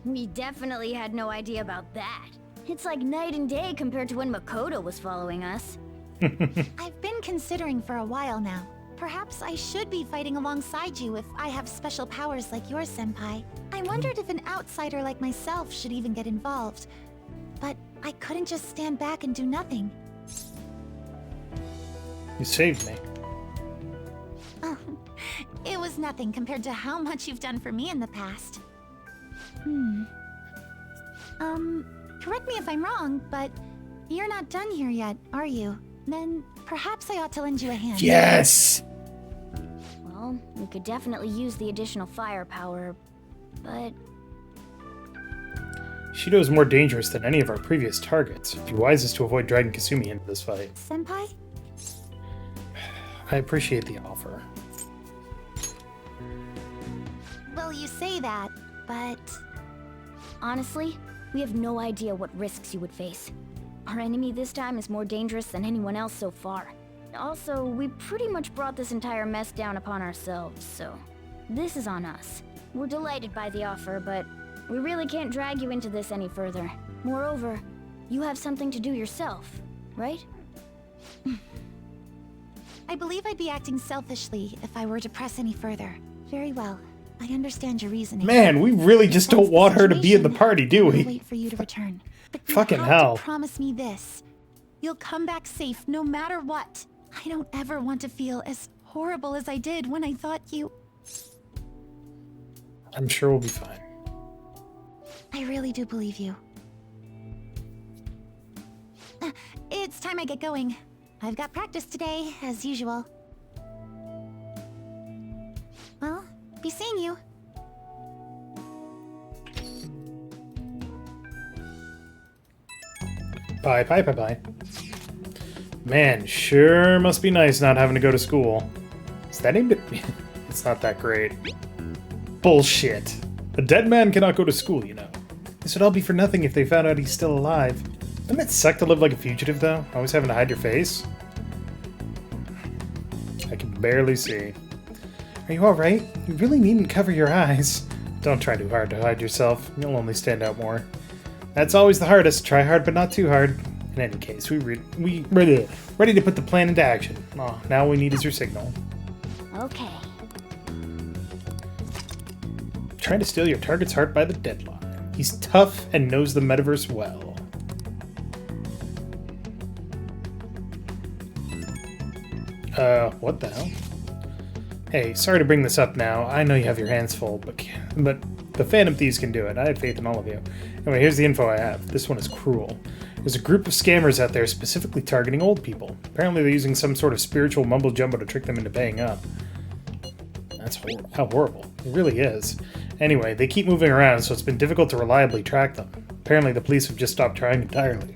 We definitely had no idea about that. It's like night and day compared to when Makoto was following us. I've been considering for a while now. Perhaps I should be fighting alongside you if I have special powers like yours, Senpai. I wondered if an outsider like myself should even get involved. But I couldn't just stand back and do nothing. You saved me. Oh, it was nothing compared to how much you've done for me in the past. Correct me if I'm wrong, but you're not done here yet, are you? Then perhaps I ought to lend you a hand. Yes! Well, we could definitely use the additional firepower, but... Shido is more dangerous than any of our previous targets. It'd be wisest to avoid dragging Kasumi into this fight. Senpai? I appreciate the offer. Well, you say that, but... Honestly, we have no idea what risks you would face. Our enemy this time is more dangerous than anyone else so far. Also, we pretty much brought this entire mess down upon ourselves, so... This is on us. We're delighted by the offer, but we really can't drag you into this any further. Moreover, you have something to do yourself, right? I believe I'd be acting selfishly if I were to press any further. Very well. I understand your reasoning. Man, we really just don't want her to be in the party, do we? I'll wait for you to return. But you Fucking have hell. to promise me this. You'll come back safe no matter what. I don't ever want to feel as horrible as I did when I thought you... I'm sure we'll be fine. I really do believe you. It's time I get going. I've got practice today, as usual. Well, be seeing you. Bye, bye, bye, bye. Man, sure must be nice not having to go to school. Is that aimed at me? It's not that great. Bullshit. A dead man cannot go to school, you know. This would all be for nothing if they found out he's still alive. Doesn't it suck to live like a fugitive, though? Always having to hide your face? I can barely see. Are you alright? You really needn't cover your eyes. Don't try too hard to hide yourself. You'll only stand out more. That's always the hardest. Try hard, but not too hard. In any case, we ready to put the plan into action. Oh, now all we need is your signal. Okay. Trying to steal your target's heart by the deadline. He's tough and knows the metaverse well. What the hell? Hey, sorry to bring this up now. I know you have your hands full, but The Phantom Thieves can do it. I have faith in all of you. Anyway, here's the info I have. This one is cruel. There's a group of scammers out there specifically targeting old people. Apparently they're using some sort of spiritual mumbo-jumbo to trick them into paying up. That's how horrible. It really is. Anyway, they keep moving around, so it's been difficult to reliably track them. Apparently the police have just stopped trying entirely.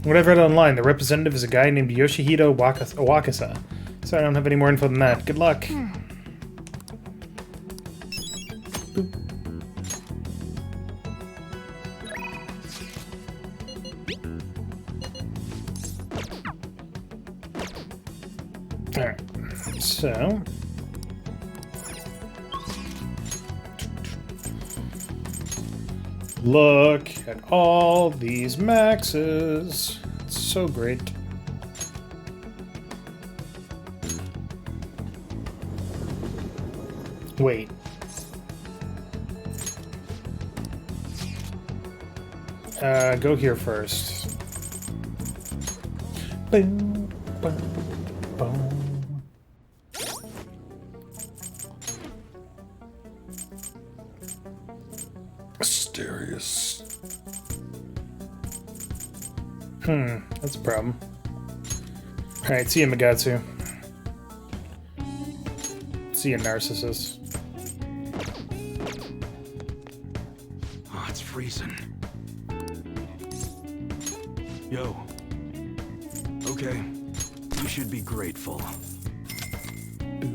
What I've read online, the representative is a guy named Yoshihito Wakasa. So I don't have any more info than that. Good luck. Boop. Alright, so... Look at all these maxes. It's so great. Wait. Go here first. Boom, boom, boom. Mysterious. That's a problem. Alright, see you, Magatsu. See you, Narcissus. Oh, it's freezing. Yo. Okay. You should be grateful. I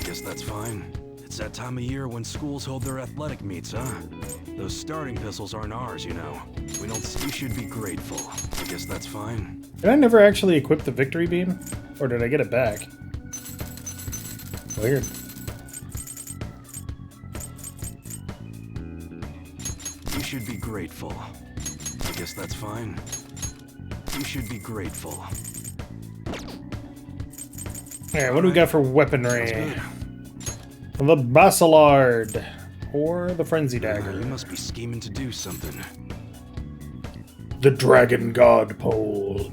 guess that's fine. It's that time of year when schools hold their athletic meets, huh? Those starting pistols aren't ours, you know. We don't. You should be grateful. I guess that's fine. Did I never actually equip the victory beam? Or did I get it back? Weird. You should be grateful. I guess that's fine. You should be grateful. Alright, what do we got for weaponry? The Basilard. Or the Frenzy Dagger. You must be scheming to do something. The Dragon God Pole.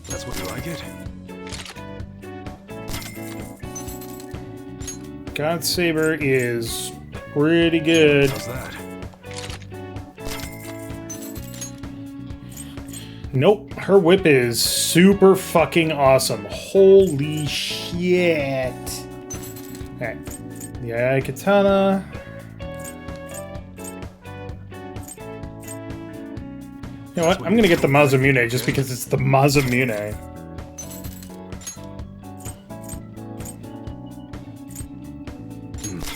That's what you like it? God Saber is pretty good. How's that? Nope, her whip is super fucking awesome. Holy shit. Alright, the Ai Katana. You know what? I'm gonna get the Masamune just because it's the Masamune.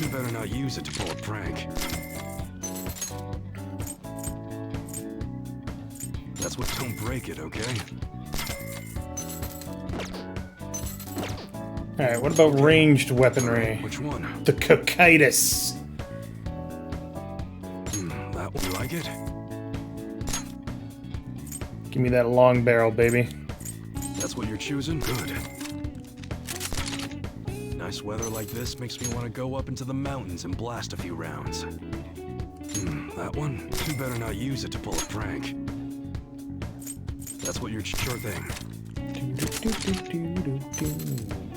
You better not use it to pull a prank. That's what. Don't break it, okay? Alright, what about ranged weaponry? Which one? The Cocytus. That one. You like it? Give me that long barrel, baby. That's what you're choosing? Good. Nice weather like this makes me want to go up into the mountains and blast a few rounds. That one? You better not use it to pull a prank. That's what you're... Sure thing.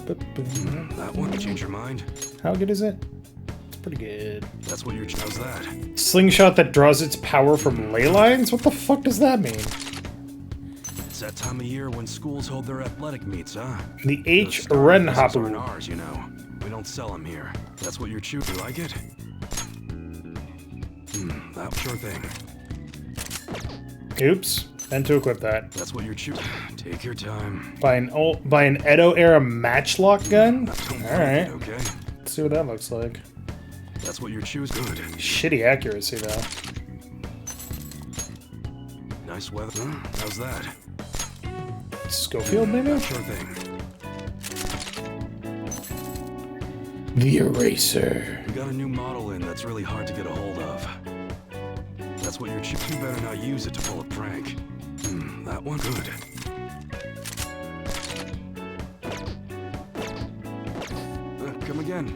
That one? You change your mind? How good is it? It's pretty good. That's what you're... How's that? Slingshot that draws its power from ley lines? What the fuck does that mean? It's that time of year when schools hold their athletic meets, huh? The H. Ren aren't Hapu. ours, you know. We don't sell them here. That's what you're choosing. You like it? That sure thing. Oops. And to equip that. That's what you're choosing. Take your time. By an Edo era matchlock gun? Alright. Okay. Let's see what that looks like. That's what you're choosing. Good. Shitty accuracy though. Nice weather. How's that? Schofield, maybe? Sure thing. The Eraser. We got a new model in that's really hard to get a hold of. That's what you're choosing. You better not use it to pull a prank. That one? Good. Come again.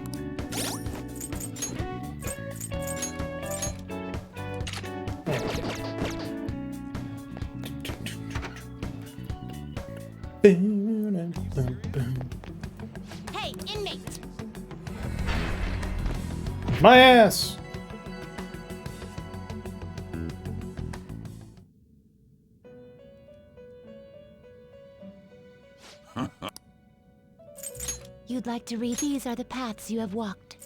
Hey, inmate! My ass! You'd like to read? These are the paths you have walked.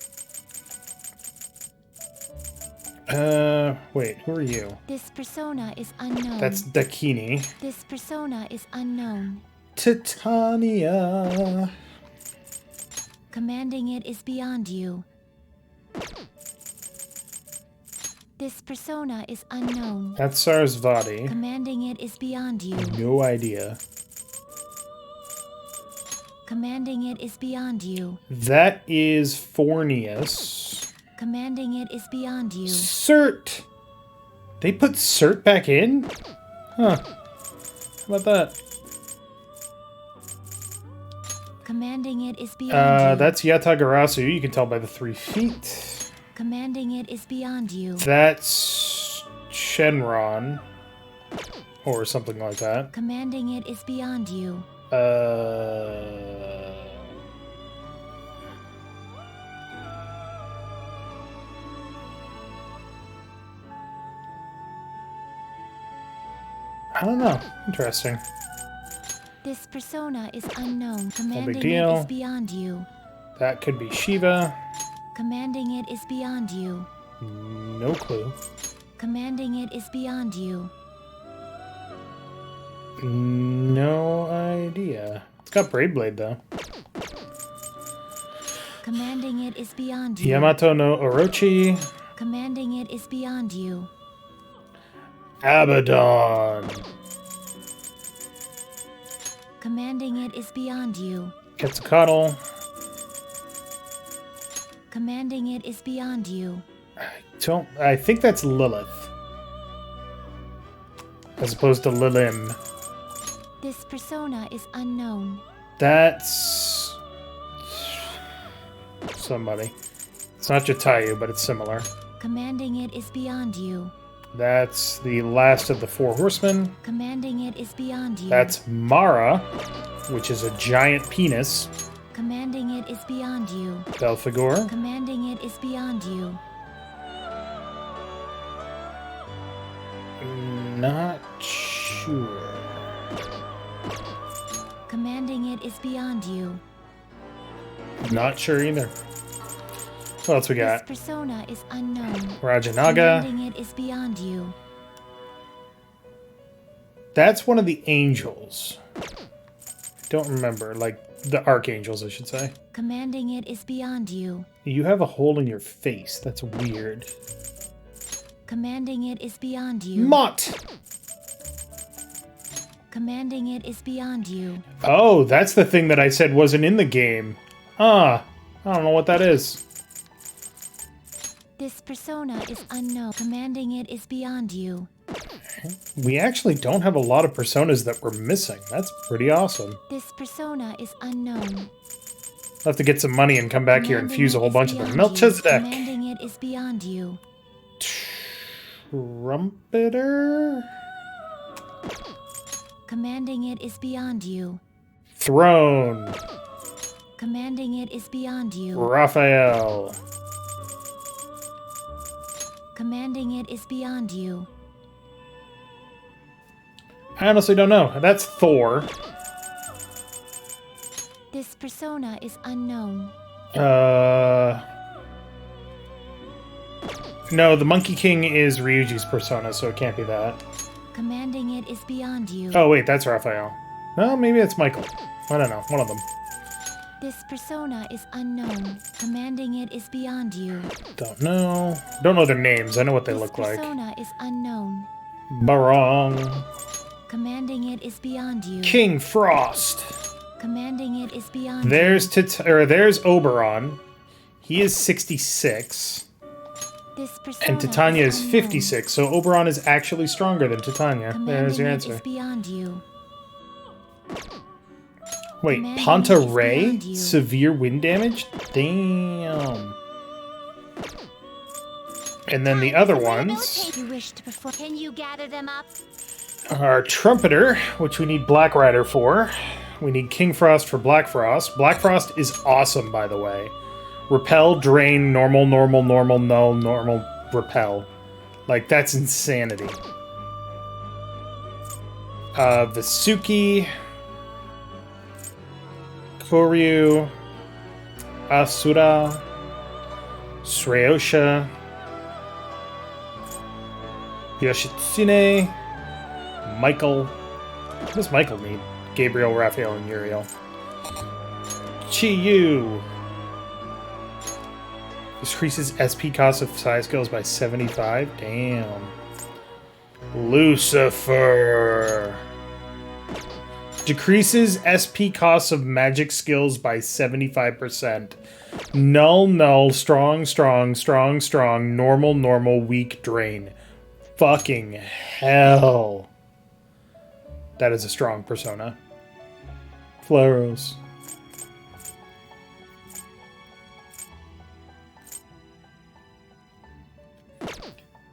Wait, who are you? This persona is unknown. That's Dakini. This persona is unknown. Titania. Commanding it is beyond you. This persona is unknown. That's Sarasvati. Commanding it is beyond you. No idea. Commanding it is beyond you. That is Fornius. Commanding it is beyond you. Cert! They put Cert back in? Huh. How about that? Commanding it is beyond you. That's Yatagarasu. You can tell by the 3 feet. Commanding it is beyond you. That's Shenron. Or something like that. Commanding it is beyond you. I don't know. Interesting. This persona is unknown. Commanding big it deal. is beyond you. That could be Shiva. Commanding it is beyond you. No clue. Commanding it is beyond you. No idea. It's got Braid Blade though. Commanding it is beyond you. Yamato no Orochi. Commanding it is beyond you. Abaddon. Commanding it is beyond you. Quetzalcoatl. Commanding it is beyond you. I think that's Lilith. As opposed to Lilim. This persona is unknown. That's somebody. It's not Jatayu, but it's similar. Commanding it is beyond you. That's the last of the 4 horsemen. Commanding it is beyond you. That's Mara, which is a giant penis. Commanding it is beyond you. Belphegor. Commanding it is beyond you. Not sure. Commanding it is beyond you. Not sure either. What else we got? This persona is unknown. Rajanaga. Commanding it is beyond you. That's one of the angels. Don't remember. Like, the archangels, I should say. Commanding it is beyond you. You have a hole in your face. That's weird. Commanding it is beyond you. Mott! Commanding it is beyond you. Oh, that's the thing that I said wasn't in the game. I don't know what that is. This persona is unknown. Commanding it is beyond you. We actually don't have a lot of personas that we're missing. That's pretty awesome. This persona is unknown. I'll have to get some money and come back here and fuse a whole bunch of them. Melchizedek. Commanding it is beyond you. Trumpeter? Commanding it is beyond you. Throne. Commanding it is beyond you. Raphael. Commanding it is beyond you. I honestly don't know. That's Thor. This persona is unknown. No, the Monkey King is Ryuji's persona, so it can't be that. Commanding it is beyond you. Oh, wait, that's Raphael. No, maybe it's Michael. I don't know. One of them. This persona is unknown. Commanding it is beyond you. Don't know. Don't know their names. I know what they look This like. persona is unknown. Barong. Commanding it is beyond you. King Frost. Commanding it is beyond There's you. there's Oberon. He is 66. This persona And Titania is unknown. 56, so Oberon is actually stronger than Titania. There's your Commanding it answer. is beyond you. Wait, Commanding Ponta it is Ray? beyond you. Severe wind damage? Damn. And then the other ones You wish to perform. Can you gather them up? are Trumpeter, which we need Black Rider for. We need King Frost for Black Frost. Black Frost is awesome, by the way. Repel, drain, normal, normal, normal, null, normal, repel. Like, that's insanity. Vasuki, Koryu, Asura, Sreosha, Yoshitsune, Michael. What does Michael need? Gabriel, Raphael, and Uriel. Chiyu. Decreases SP cost of psi skills by 75. Damn. Lucifer. Decreases SP costs of magic skills by 75%. Null, null, strong, strong, strong, strong, normal, normal, weak, drain. Fucking hell. That is a strong persona. Flaros.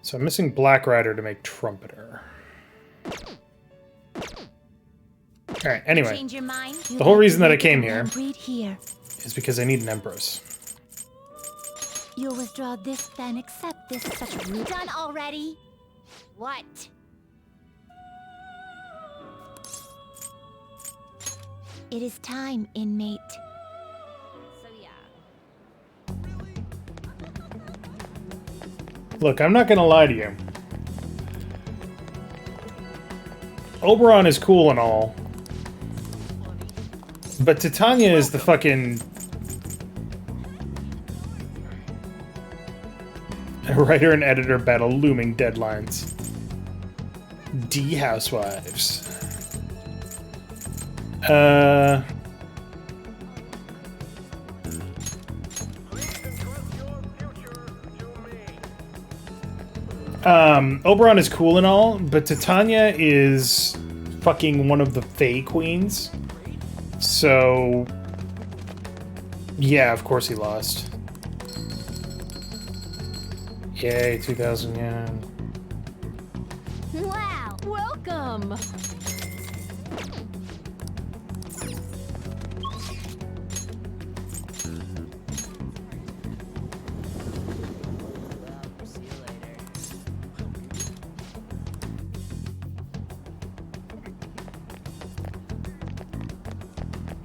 So I'm missing Black Rider to make Trumpeter. Alright, anyway. Change your mind? The whole reason that I came here Here. is because I need an Empress. You'll withdraw this, then accept this. Such rude. Done already? What? It is time, inmate. So yeah. Look, I'm not gonna lie to you. Oberon is cool and all. But Titania is the fucking... writer and editor battle looming deadlines. D Housewives. Oberon is cool and all, but Titania is fucking one of the Fae Queens. So, yeah, of course he lost. Yay, 2,000 yen. Wow, welcome.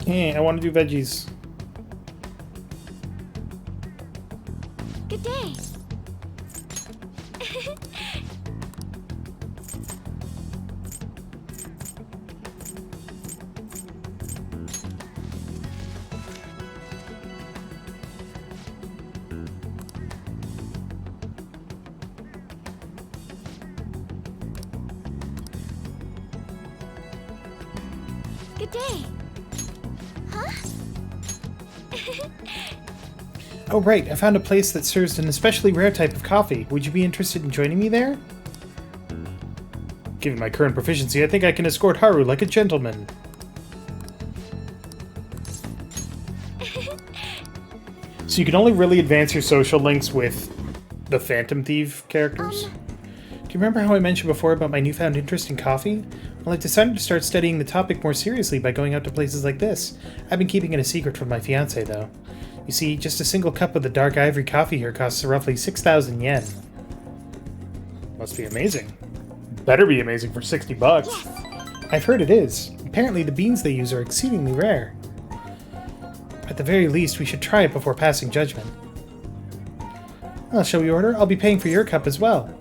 Hey, I want to do veggies. Good day. Good day. Huh? Oh, right. I found a place that serves an especially rare type of coffee. Would you be interested in joining me there? Given my current proficiency, I think I can escort Haru like a gentleman. So you can only really advance your social links with the Phantom Thief characters? Do you remember how I mentioned before about my newfound interest in coffee? Well, I've decided to start studying the topic more seriously by going out to places like this. I've been keeping it a secret from my fiancé, though. You see, just a single cup of the dark ivory coffee here costs roughly 6,000 yen. Must be amazing. Better be amazing for 60 bucks. Yes. I've heard it is. Apparently the beans they use are exceedingly rare. At the very least, we should try it before passing judgment. Well, shall we order? I'll be paying for your cup as well.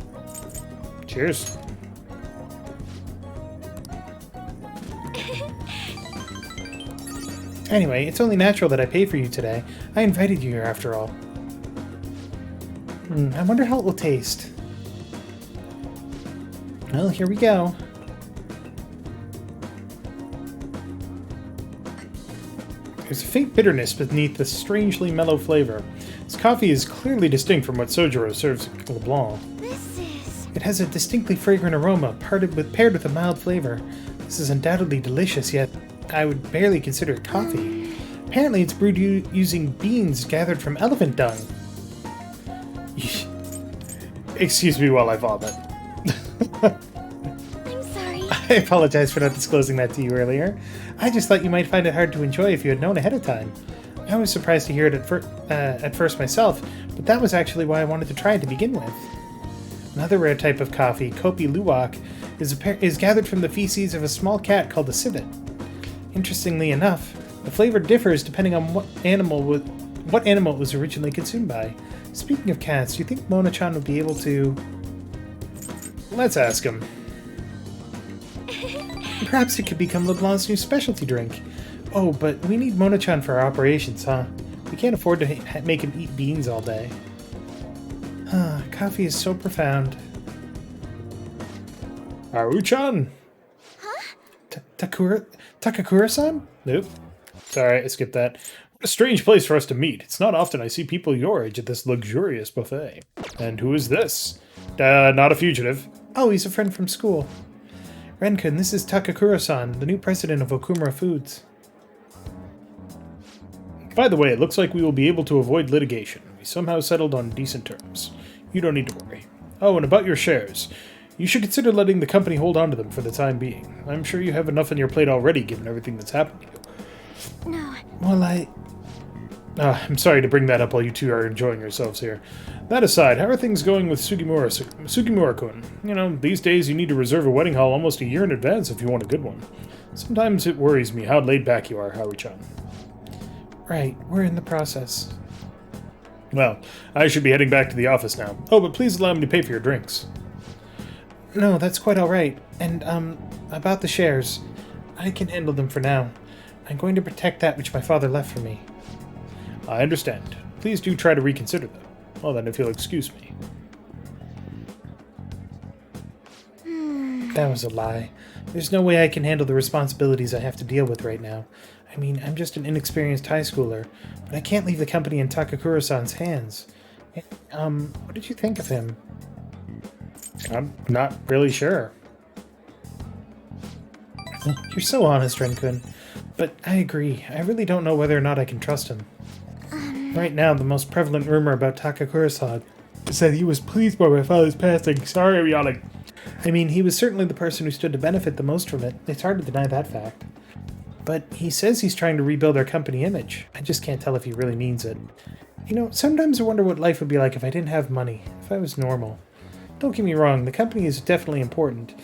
Cheers. Anyway, it's only natural that I pay for you today. I invited you here after all. I wonder how it will taste. Well, here we go. There's a faint bitterness beneath the strangely mellow flavor. This coffee is clearly distinct from what Sojiro serves at Leblanc. It has a distinctly fragrant aroma, paired with a mild flavor. This is undoubtedly delicious, yet I would barely consider it coffee. Apparently it's brewed using beans gathered from elephant dung. Excuse me while I vomit. I'm sorry. I apologize for not disclosing that to you earlier. I just thought you might find it hard to enjoy if you had known ahead of time. I was surprised to hear it at first myself, but that was actually why I wanted to try it to begin with. Another rare type of coffee, Kopi Luwak, is gathered from the feces of a small cat called a civet. Interestingly enough, the flavor differs depending on what animal it was originally consumed by. Speaking of cats, do you think Mona-chan would be able to... Let's ask him. Perhaps it could become LeBlanc's new specialty drink. Oh, but we need Mona-chan for our operations, huh? We can't afford to make him eat beans all day. Coffee is so profound. Aru-chan! Huh? Takakura-san? Nope. Sorry, I skipped that. What a strange place for us to meet. It's not often I see people your age at this luxurious buffet. And who is this? Not a fugitive. Oh, he's a friend from school. Ren-kun, this is Takakura-san, the new president of Okumura Foods. By the way, it looks like we will be able to avoid litigation. We somehow settled on decent terms. You don't need to worry. Oh, and about your shares. You should consider letting the company hold on to them for the time being. I'm sure you have enough on your plate already, given everything that's happened to you. No. Well, I'm sorry to bring that up while you two are enjoying yourselves here. That aside, how are things going with Sugimura-kun? You know, these days you need to reserve a wedding hall almost a year in advance if you want a good one. Sometimes it worries me how laid back you are, Haru-chan. Right, we're in the process. Well, I should be heading back to the office now. Oh, but please allow me to pay for your drinks. No, that's quite alright. And, about the shares. I can handle them for now. I'm going to protect that which my father left for me. I understand. Please do try to reconsider them. Well then, if you'll excuse me. That was a lie. There's no way I can handle the responsibilities I have to deal with right now. I mean, I'm just an inexperienced high schooler, but I can't leave the company in Takakura-san's hands. What did you think of him? I'm not really sure. You're so honest, Ren-kun. But I agree. I really don't know whether or not I can trust him. Right now, the most prevalent rumor about Takakura-san is that he was pleased by my father's passing. Sorry, I'm yawning. I mean, he was certainly the person who stood to benefit the most from it. It's hard to deny that fact. But he says he's trying to rebuild our company image. I just can't tell if he really means it. You know, sometimes I wonder what life would be like if I didn't have money, if I was normal. Don't get me wrong, the company is definitely important,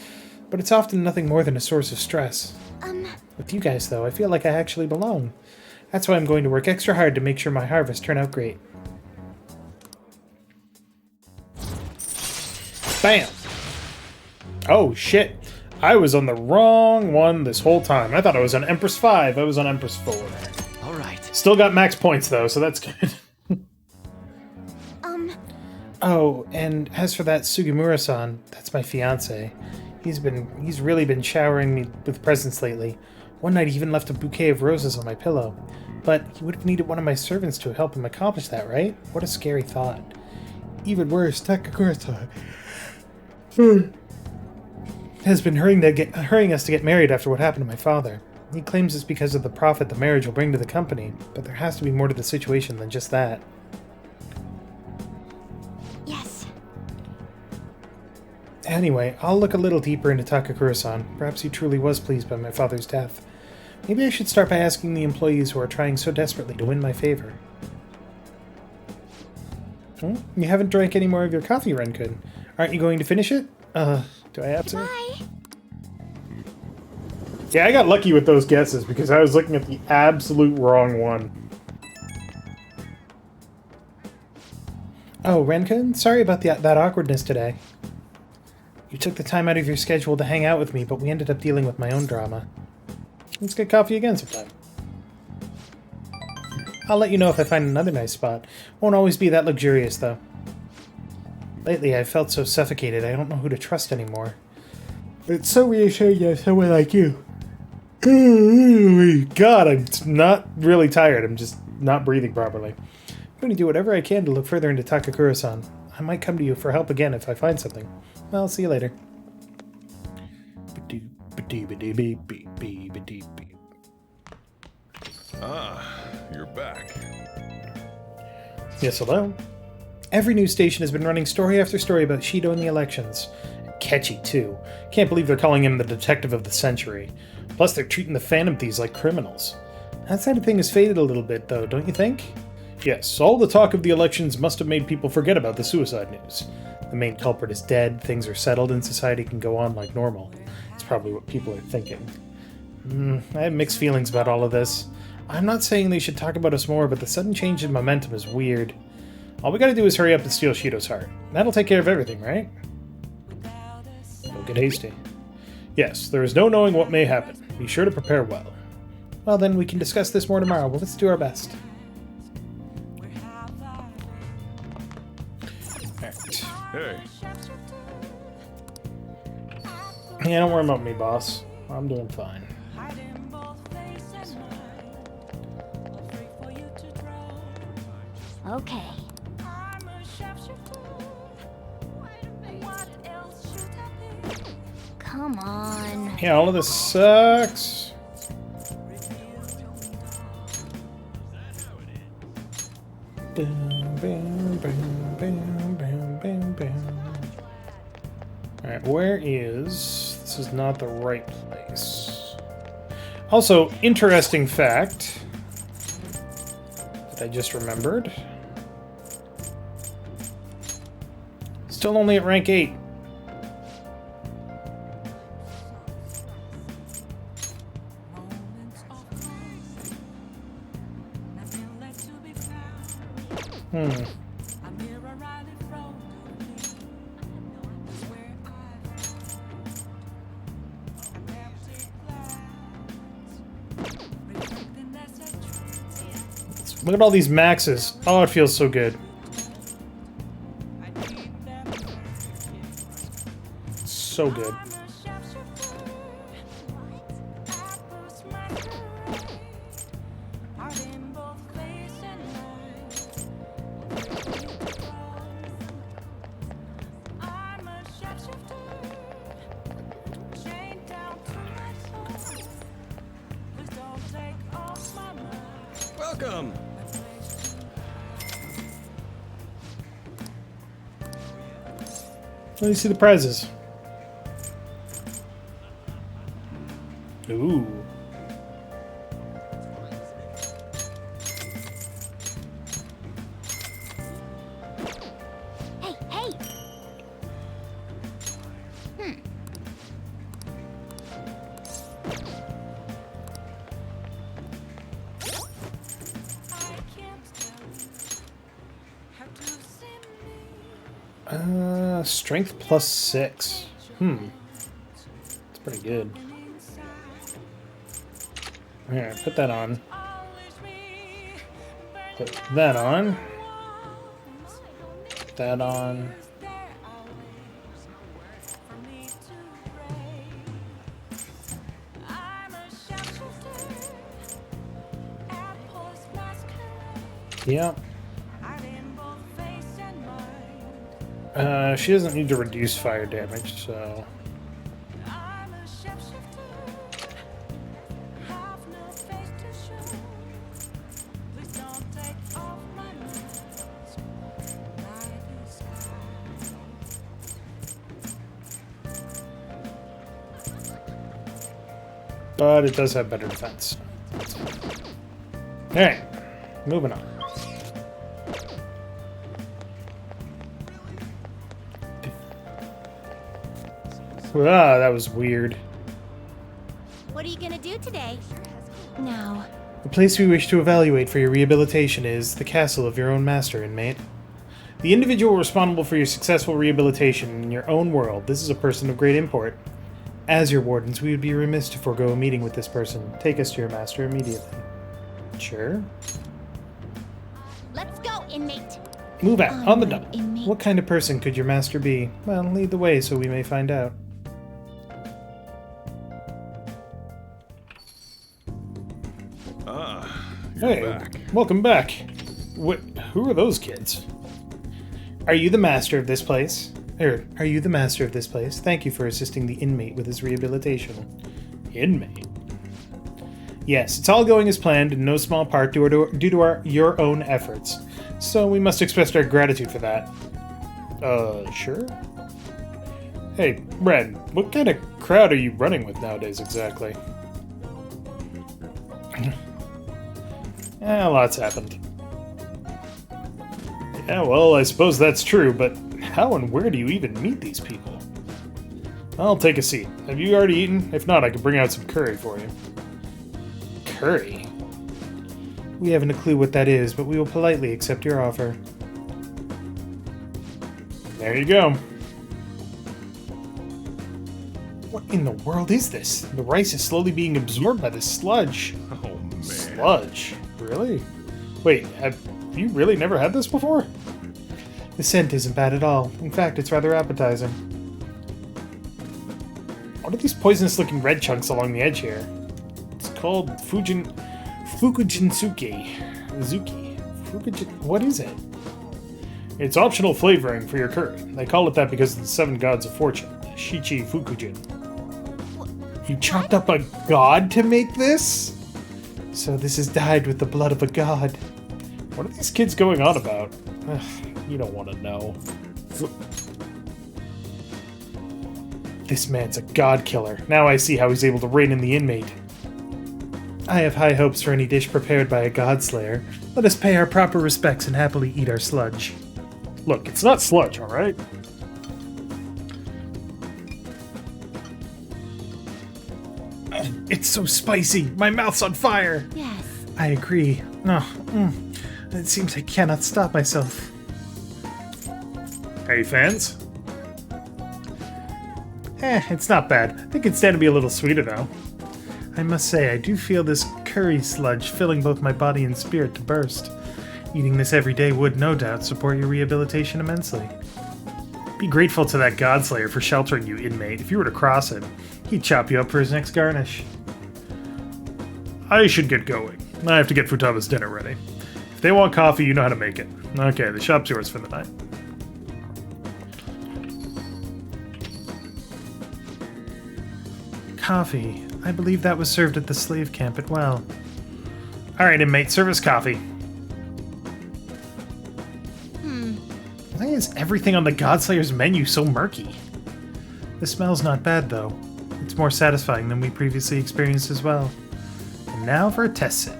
but it's often nothing more than a source of stress. With you guys, though, I feel like I actually belong. That's why I'm going to work extra hard to make sure my harvests turn out great. Bam! Oh, shit. I was on the wrong one this whole time. I thought I was on Empress 5. I was on Empress 4. Alright. Still got max points, though, so that's good. Oh, and as for that Sugimura-san, that's my fiancé. He's really been showering me with presents lately. One night he even left a bouquet of roses on my pillow. But he would have needed one of my servants to help him accomplish that, right? What a scary thought. Even worse, Takakura-san has been hurrying us to get married after what happened to my father. He claims it's because of the profit the marriage will bring to the company, but there has to be more to the situation than just that. Yes. Anyway, I'll look a little deeper into Takakura-san. Perhaps he truly was pleased by my father's death. Maybe I should start by asking the employees who are trying so desperately to win my favor. You haven't drank any more of your coffee, Ren-kun. Aren't you going to finish it? Do I have to? Bye. Yeah, I got lucky with those guesses because I was looking at the absolute wrong one. Oh, Ren-kun, sorry about that awkwardness today. You took the time out of your schedule to hang out with me, but we ended up dealing with my own drama. Let's get coffee again sometime. I'll let you know if I find another nice spot. Won't always be that luxurious, though. Lately, I've felt so suffocated, I don't know who to trust anymore. It's so reassuring to have someone like you. God, I'm not really tired. I'm just not breathing properly. I'm going to do whatever I can to look further into Takakura-san. I might come to you for help again if I find something. I'll see you later. Ah, you're back. Yes, hello. Every news station has been running story after story about Shido and the elections. Catchy, too. Can't believe they're calling him the detective of the century. Plus, they're treating the Phantom Thieves like criminals. That side of thing has faded a little bit, though, don't you think? Yes, all the talk of the elections must have made people forget about the suicide news. The main culprit is dead, things are settled, and society can go on like normal. It's probably what people are thinking. I have mixed feelings about all of this. I'm not saying they should talk about us more, but the sudden change in momentum is weird. All we gotta do is hurry up and steal Shido's heart. That'll take care of everything, right? Don't get hasty. Yes, there is no knowing what may happen. Be sure to prepare well. Well then, we can discuss this more tomorrow, but let's do our best. Alright. Hey. Yeah, don't worry about me, boss. I'm doing fine. Okay. Come on. Yeah, all of this sucks. Alright, where is... This is not the right place. Also, interesting fact that I just remembered. Still only at rank 8. Look at all these maxes. Oh, it feels so good. So good. Welcome. Let me see the prizes. Ooh. Hey, hey! Strength plus 6. That's pretty good. Alright, put that on. Put that on. Put that on. Yep. She doesn't need to reduce fire damage, so... But it does have better defense. Alright, moving on. Ah, that was weird. What are you gonna do today? Now, The place we wish to evaluate for your rehabilitation is the castle of your own master, inmate. The individual responsible for your successful rehabilitation in your own world, this is a person of great import. As your wardens, we would be remiss to forego a meeting with this person. Take us to your master immediately. Sure. Let's go, inmate. Move out, on the double. What kind of person could your master be? Well, lead the way so we may find out. Hey, back. Welcome back. Who are those kids? Are you the master of this place? Are you the master of this place? Thank you for assisting the inmate with his rehabilitation. Inmate? Yes, it's all going as planned, in no small part due to your own efforts. So we must express our gratitude for that. Sure? Hey, Ren, what kind of crowd are you running with nowadays exactly? Lots happened. Yeah, well, I suppose that's true, but how and where do you even meet these people? I'll take a seat. Have you already eaten? If not, I could bring out some curry for you. Curry? We haven't a clue what that is, but we will politely accept your offer. There you go. What in the world is this? The rice is slowly being absorbed by this sludge. Oh, man. Sludge? Really? Wait, have you really never had this before? The scent isn't bad at all. In fact, it's rather appetizing. What are these poisonous-looking red chunks along the edge here? It's called Fukujinsuke. What is it? It's optional flavoring for your curry. They call it that because of the 7 gods of fortune. Shichi Fukujin. You chopped up a god to make this? So this is dyed with the blood of a god. What are these kids going on about? Ugh, you don't want to know. This man's a god killer. Now I see how he's able to rein in the inmate. I have high hopes for any dish prepared by a god slayer. Let us pay our proper respects and happily eat our sludge. Look, it's not sludge, alright? It's so spicy! My mouth's on fire! Yes. I agree. No, it seems I cannot stop myself. Hey, fans? It's not bad. I think it'd stand to be a little sweeter, though. I must say, I do feel this curry sludge filling both my body and spirit to burst. Eating this every day would, no doubt, support your rehabilitation immensely. Be grateful to that Godslayer for sheltering you, inmate. If you were to cross him, he'd chop you up for his next garnish. I should get going. I have to get Futaba's dinner ready. If they want coffee, you know how to make it. Okay, the shop's yours for the night. Coffee. I believe that was served at the slave camp at well. Alright, inmate, serve us coffee. Why is everything on the Godslayer's menu so murky? The smell's not bad, though. It's more satisfying than we previously experienced as well. And now for a test sip.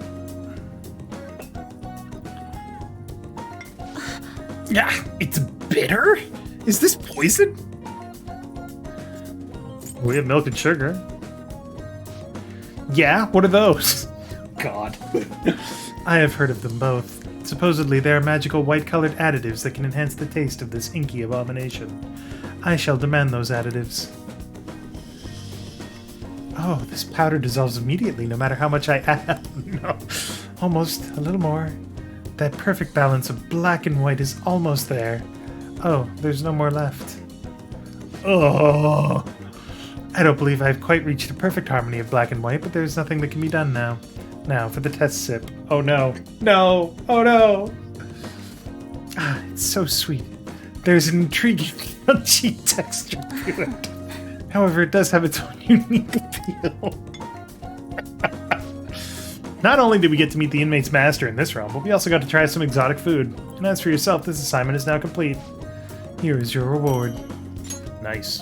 Yeah, it's bitter? Is this poison? We have milk and sugar. Yeah, what are those? God. I have heard of them both. Supposedly, they are magical white-colored additives that can enhance the taste of this inky abomination. I shall demand those additives. Oh, this powder dissolves immediately, no matter how much I add. No, almost a little more. That perfect balance of black and white is almost there. Oh, there's no more left. Oh, I don't believe I've quite reached a perfect harmony of black and white, but there's nothing that can be done now. Now for the test sip. Oh no. No! Oh no! Ah, it's so sweet. There's an intriguing crunchy texture to it. However, it does have its own unique appeal. Not only did we get to meet the inmate's master in this realm, but we also got to try some exotic food. And as for yourself, this assignment is now complete. Here is your reward. Nice.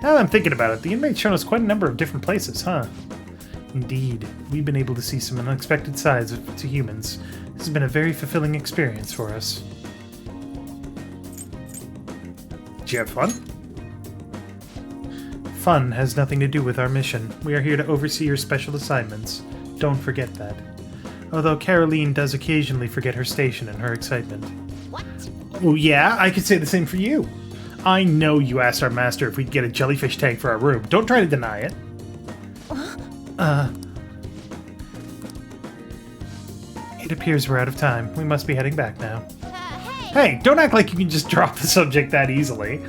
Now that I'm thinking about it, the inmate's shown us quite a number of different places, huh? Indeed, we've been able to see some unexpected sides to humans. This has been a very fulfilling experience for us. Did you have fun? Fun has nothing to do with our mission. We are here to oversee your special assignments. Don't forget that. Although Caroline does occasionally forget her station in her excitement. What? Oh yeah, I could say the same for you. I know you asked our master if we'd get a jellyfish tank for our room. Don't try to deny it. It appears we're out of time. We must be heading back now. Hey, don't act like you can just drop the subject that easily.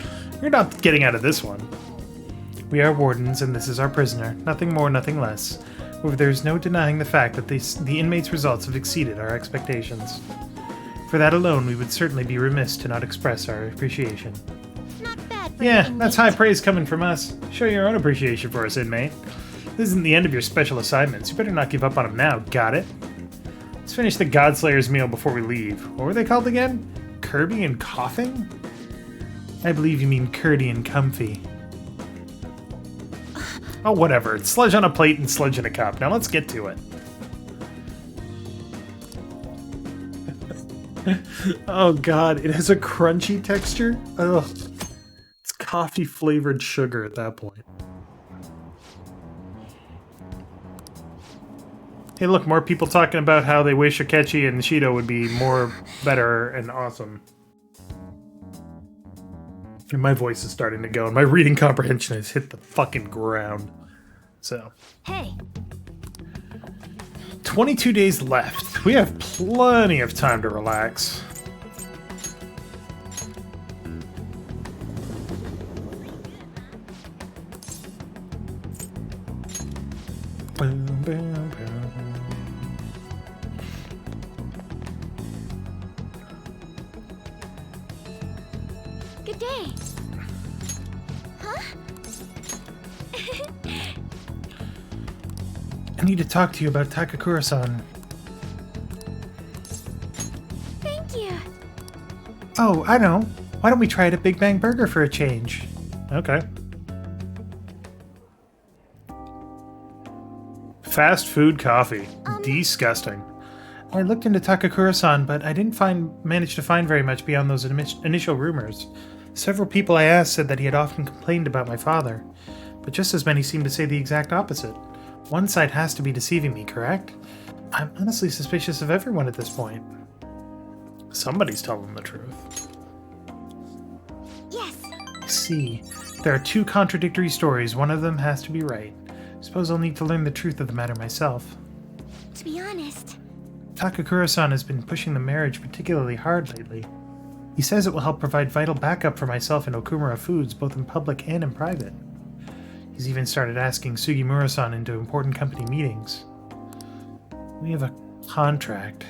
You're not getting out of this one. We are wardens, and this is our prisoner. Nothing more, nothing less. However, there's no denying the fact that the inmates' results have exceeded our expectations. For that alone, we would certainly be remiss to not express our appreciation. Not bad for Yeah, an that's high praise coming from us. Show your own appreciation for us, inmate. This isn't the end of your special assignments. You better not give up on them now, got it? Let's finish the Godslayer's meal before we leave. What were they called again? Kirby and Coughing? I believe you mean Curdy and Comfy. Oh, whatever. It's sludge on a plate and sludge in a cup. Now let's get to it. Oh god, it has a crunchy texture? Ugh. It's coffee flavored sugar at that point. Hey look, more people talking about how they wish Akechi and Shido would be more better and awesome. And my voice is starting to go, and my reading comprehension has hit the fucking ground. So. Hey. 22 days left. We have plenty of time to relax. Boom, boom, boom. Good day. Huh? I need to talk to you about Takakura-san. Thank you. Oh, I know. Why don't we try it at Big Bang Burger for a change? Okay. Fast food coffee. Disgusting. I looked into Takakura-san, but I didn't manage to find very much beyond those initial rumors. Several people I asked said that he had often complained about my father, but just as many seemed to say the exact opposite. One side has to be deceiving me, correct? I'm honestly suspicious of everyone at this point. Somebody's telling the truth. Yes. I see. There are two contradictory stories. One of them has to be right. Suppose I'll need to learn the truth of the matter myself. To be honest, Takakura-san has been pushing the marriage particularly hard lately. He says it will help provide vital backup for myself and Okumura Foods, both in public and in private. He's even started asking Sugimura-san into important company meetings. We have a contract.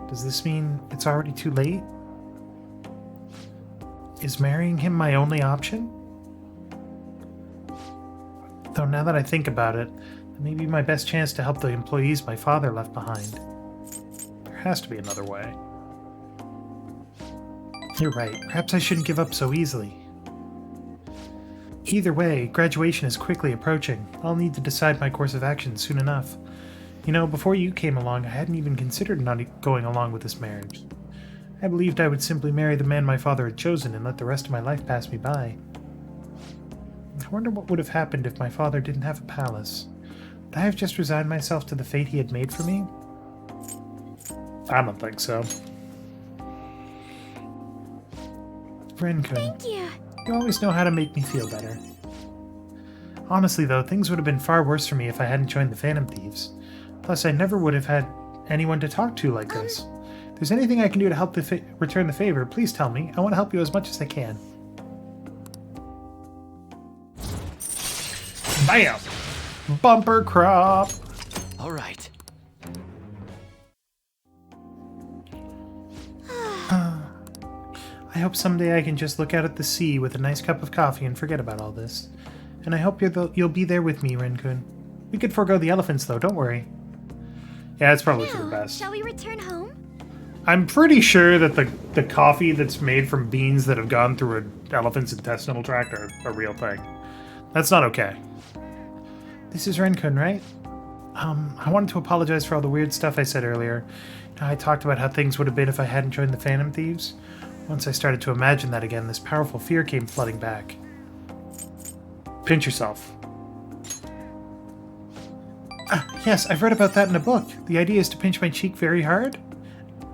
Does this mean it's already too late? Is marrying him my only option? Though now that I think about it, that may be my best chance to help the employees my father left behind. There has to be another way. You're right. Perhaps I shouldn't give up so easily. Either way, graduation is quickly approaching. I'll need to decide my course of action soon enough. You know, before you came along, I hadn't even considered not going along with this marriage. I believed I would simply marry the man my father had chosen and let the rest of my life pass me by. I wonder what would have happened if my father didn't have a palace. Would I have just resigned myself to the fate he had made for me? I don't think so. Ren-kun. Thank you. You always know how to make me feel better. Honestly, though, things would have been far worse for me if I hadn't joined the Phantom Thieves. Plus, I never would have had anyone to talk to like this. If there's anything I can do to help return the favor, please tell me. I want to help you as much as I can. Bam! Bumper crop! All right. I hope someday I can just look out at the sea with a nice cup of coffee and forget about all this. And I hope you'll be there with me, Ren-kun. We could forego the elephants, though, don't worry. Yeah, it's probably for the best. Shall we return home? I'm pretty sure that the coffee that's made from beans that have gone through an elephant's intestinal tract are a real thing. That's not okay. This is Ren-kun, right? I wanted to apologize for all the weird stuff I said earlier. I talked about how things would have been if I hadn't joined the Phantom Thieves. Once I started to imagine that again, this powerful fear came flooding back. Pinch yourself. Yes, I've read about that in a book. The idea is to pinch my cheek very hard?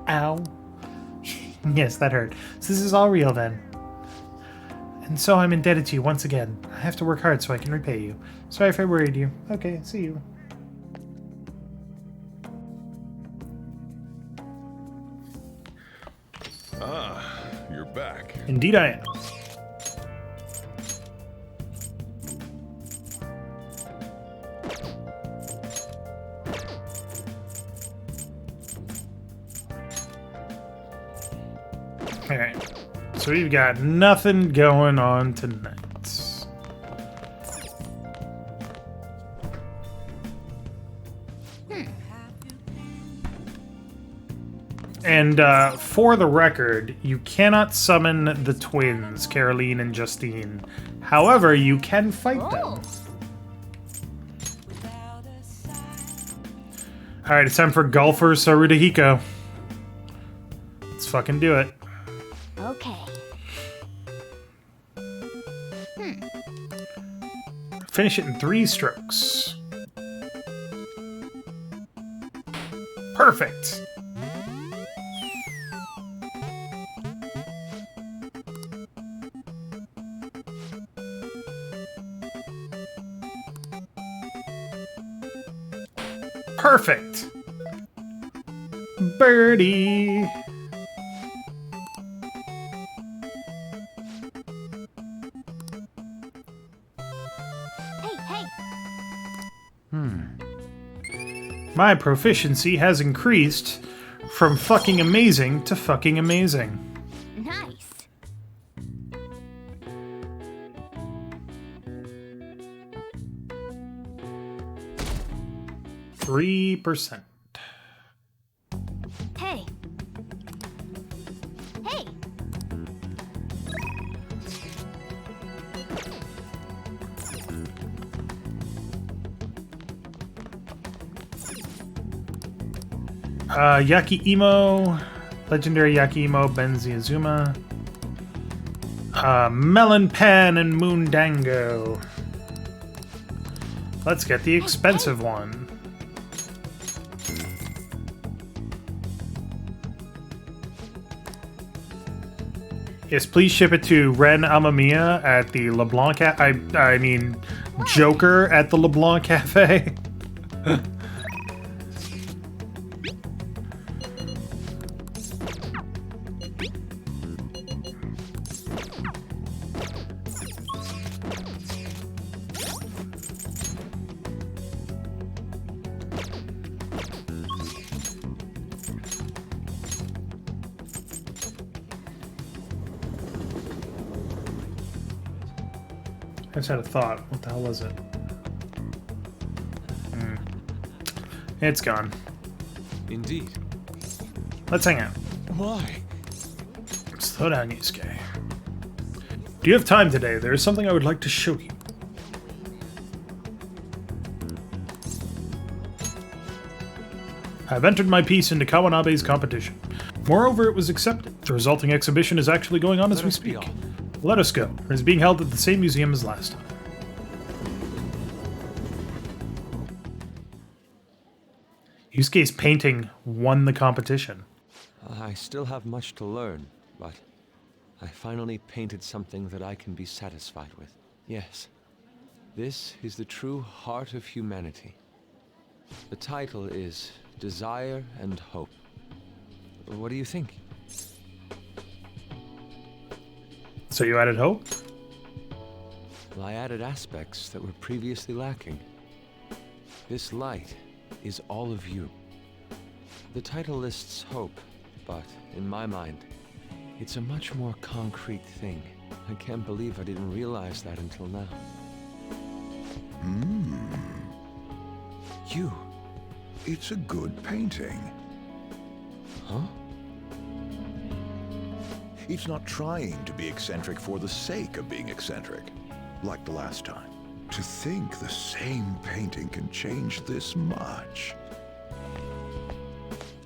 Ow. Yes, that hurt. So this is all real then. And so I'm indebted to you once again. I have to work hard so I can repay you. Sorry if I worried you. Okay, see you. Ah, you're back. Indeed I am. Alright, so we've got nothing going on tonight. And for the record, you cannot summon the twins, Caroline and Justine. However, you can fight them. Alright, it's time for Golfer Sarudahiko. Let's fucking do it. Okay. Finish it in 3 strokes. Perfect. Perfect. Birdie. My proficiency has increased from fucking amazing to fucking amazing. Nice. %. Hey. Hey. Yaki Emo, legendary Yaki Emo, Benziazuma, Melon Pen, and Moondango. Let's get the expensive one. Yes, please ship it to Ren Amamiya at the LeBlanc I mean, Joker at the LeBlanc Cafe. I just had a thought. What the hell was it? It's gone. Indeed. Let's hang out. Why? Slow down, Yusuke. Do you have time today? There is something I would like to show you. I've entered my piece into Kawanabe's competition. Moreover, it was accepted. The resulting exhibition is actually going on as we speak. Let us go. It is being held at the same museum as last time. Yusuke's painting won the competition. I still have much to learn, but I finally painted something that I can be satisfied with. Yes, this is the true heart of humanity. The title is Desire and Hope. What do you think? So you added hope? Well, I added aspects that were previously lacking. This light is all of you. The title lists hope, but in my mind, it's a much more concrete thing. I can't believe I didn't realize that until now. You. It's a good painting. Huh? It's not trying to be eccentric for the sake of being eccentric, like the last time. To think the same painting can change this much.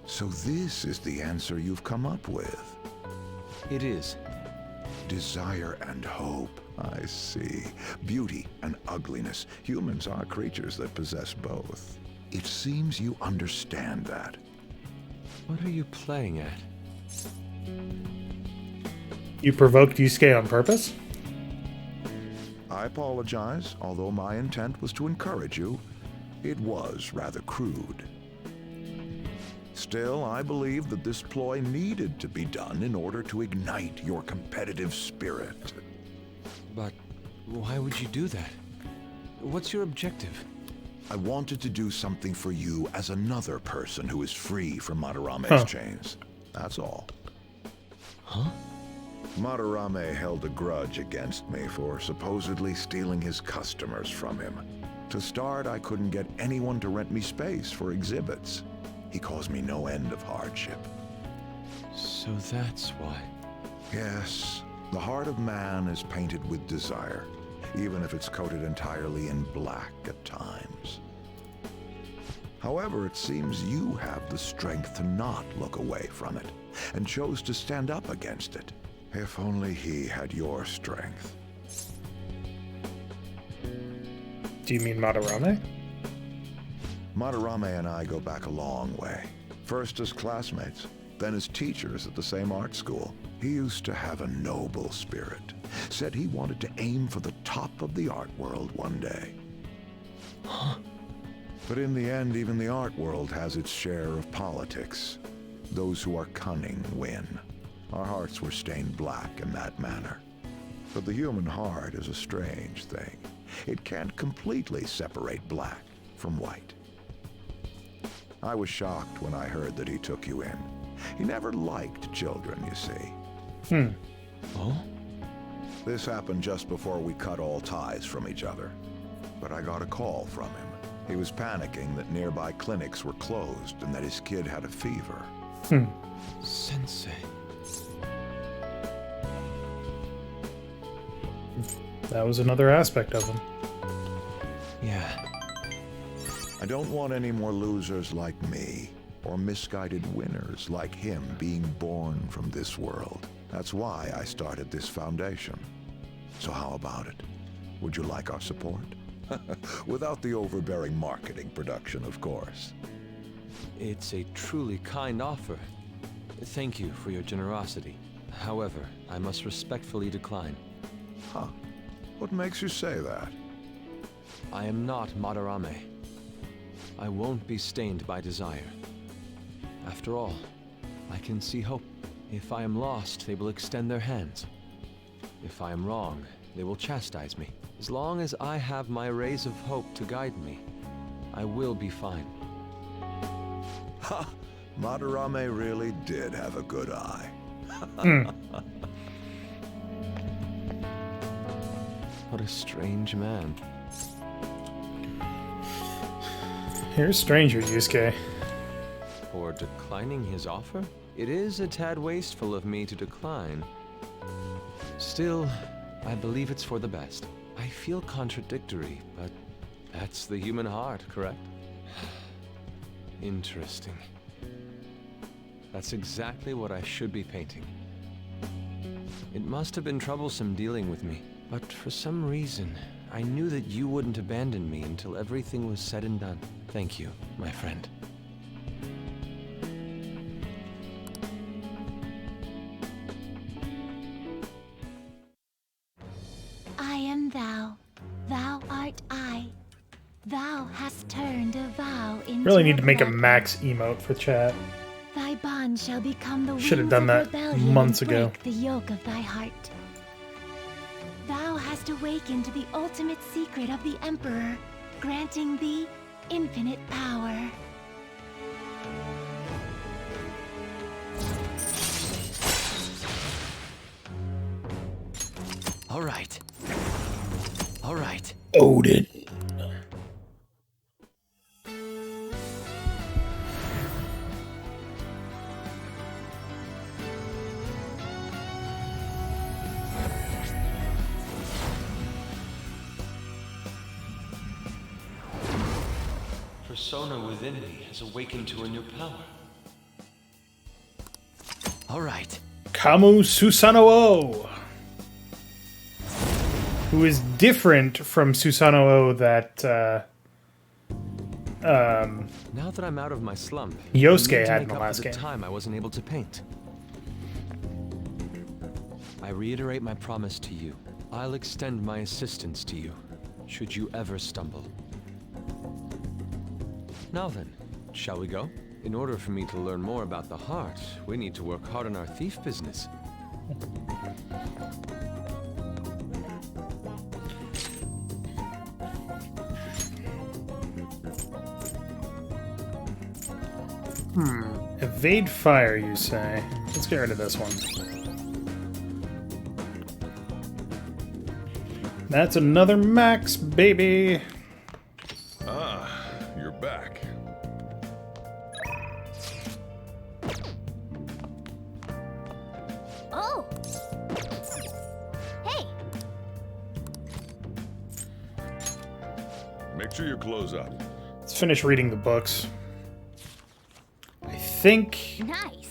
So this is the answer you've come up with. It is. Desire and hope. I see. Beauty and ugliness. Humans are creatures that possess both. It seems you understand that. What are you playing at? You provoked Yusuke on purpose? I apologize, although my intent was to encourage you. It was rather crude. Still, I believe that this ploy needed to be done in order to ignite your competitive spirit. But why would you do that? What's your objective? I wanted to do something for you as another person who is free from Madarame's chains. That's all. Huh? Madarame held a grudge against me for supposedly stealing his customers from him. To start, I couldn't get anyone to rent me space for exhibits. He caused me no end of hardship. So that's why. Yes, the heart of man is painted with desire, even if it's coated entirely in black at times. However, it seems you have the strength to not look away from it. and chose to stand up against it. If only he had your strength. Do you mean Madarame? Madarame and I go back a long way. First as classmates, then as teachers at the same art school. He used to have a noble spirit. Said he wanted to aim for the top of the art world one day. But in the end, even the art world has its share of politics. Those who are cunning win. Our hearts were stained black in that manner. But the human heart is a strange thing. It can't completely separate black from white. I was shocked when I heard that he took you in. He never liked children, you see. Oh? This happened just before we cut all ties from each other. But I got a call from him. He was panicking that nearby clinics were closed and that his kid had a fever. Sensei. That was another aspect of him. Yeah. I don't want any more losers like me, or misguided winners like him being born from this world. That's why I started this foundation. So how about it? Would you like our support? Without the overbearing marketing production, of course. It's a truly kind offer. Thank you for your generosity. However, I must respectfully decline. Huh. What makes you say that? I am not Madarame. I won't be stained by desire. After all, I can see hope. If I am lost, they will extend their hands. If I am wrong, they will chastise me. As long as I have my rays of hope to guide me, I will be fine. Ha! Madarame really did have a good eye. What a strange man. You're a stranger, Yusuke. For declining his offer? It is a tad wasteful of me to decline. Still, I believe it's for the best. I feel contradictory, but that's the human heart, correct? Interesting. That's exactly what I should be painting. It must have been troublesome dealing with me, but for some reason, I knew that you wouldn't abandon me until everything was said and done. Thank you, my friend. I am thou, thou art I. Thou hast turned a vow into Really need to make a blood max emote for chat. Thy bond shall become the Should have wings done of that rebellion months and ago. break the yoke of thy heart. Thou hast awakened the ultimate secret of the Emperor, granting thee infinite power. All right. All right. Odin. Persona within me has awakened to a new power. All right. Kamu Susanoo, who is different from Susanoo that Now that I'm out of my slump, Yosuke I need to had make in the up last for the game. time I wasn't able to paint. I reiterate my promise to you. I'll extend my assistance to you, should you ever stumble. Now then, shall we go? In order for me to learn more about the heart, we need to work hard on our thief business. Evade fire, you say? Let's get rid of this one. That's another max, baby. Ah, you're back. Oh! Hey! Make sure you close up. Let's finish reading the books. I think Nice.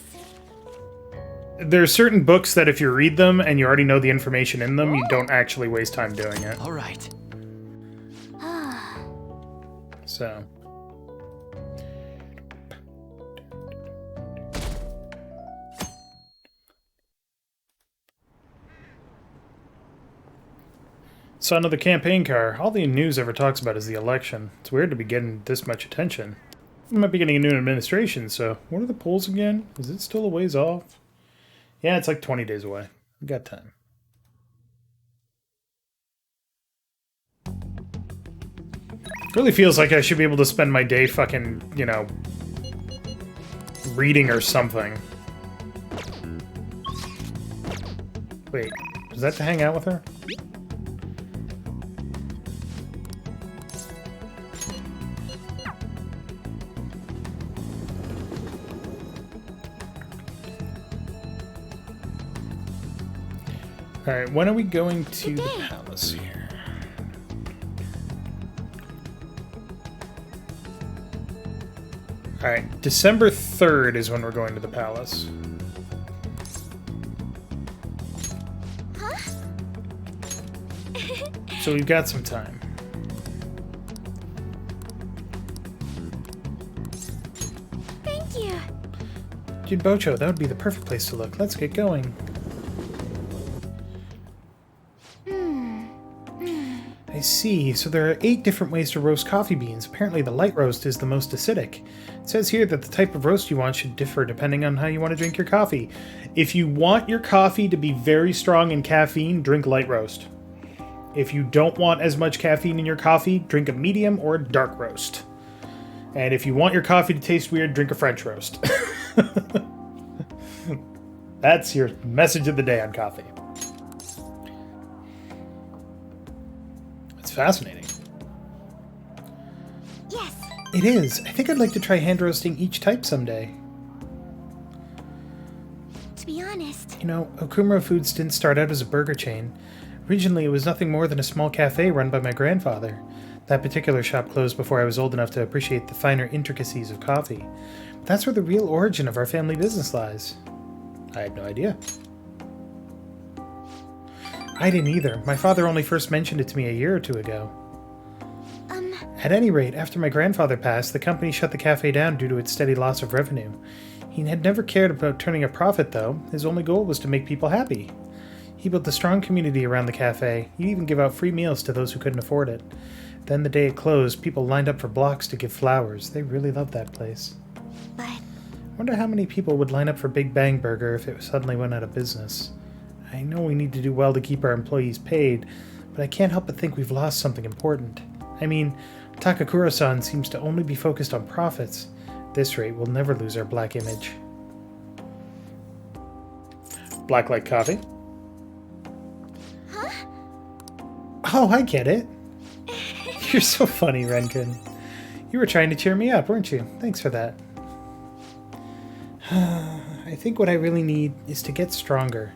There are certain books that if you read them and you already know the information in them, you don't actually waste time doing it. All right. So. Son of the campaign car. All the news ever talks about is the election. It's weird to be getting this much attention. We might be getting a new administration, so what are the polls again? Is it still a ways off? Yeah, it's like 20 days away. We got time. Really feels like I should be able to spend my day fucking, you know, reading or something. Wait, is that to hang out with her? Alright, when are we going to the palace here? Alright, December 3rd is when we're going to the palace. Huh? So we've got some time. Thank you. Jinbocho, that would be the perfect place to look. Let's get going. I see. So there are 8 different ways to roast coffee beans. Apparently the light roast is the most acidic. It says here that the type of roast you want should differ depending on how you want to drink your coffee. If you want your coffee to be very strong in caffeine, drink light roast. If you don't want as much caffeine in your coffee, drink a medium or a dark roast. And if you want your coffee to taste weird, drink a French roast. That's your message of the day on coffee. It's fascinating. Yes. It is. I think I'd like to try hand roasting each type someday. To be honest, You know, Okumura Foods didn't start out as a burger chain. Originally, it was nothing more than a small cafe run by my grandfather. That particular shop closed before I was old enough to appreciate the finer intricacies of coffee. But that's where the real origin of our family business lies. I had no idea. I didn't either. My father only first mentioned it to me a year or two ago. At any rate, after my grandfather passed, the company shut the cafe down due to its steady loss of revenue. He had never cared about turning a profit, though. His only goal was to make people happy. He built a strong community around the cafe. He'd even give out free meals to those who couldn't afford it. Then the day it closed, people lined up for blocks to give flowers. They really loved that place. But I wonder how many people would line up for Big Bang Burger if it suddenly went out of business. I know we need to do well to keep our employees paid, but I can't help but think we've lost something important. I mean, Takakura-san seems to only be focused on profits. At this rate, we'll never lose our black image. Black like coffee? Huh? Oh, I get it. You're so funny, Renkin. You were trying to cheer me up, weren't you? Thanks for that. I think what I really need is to get stronger.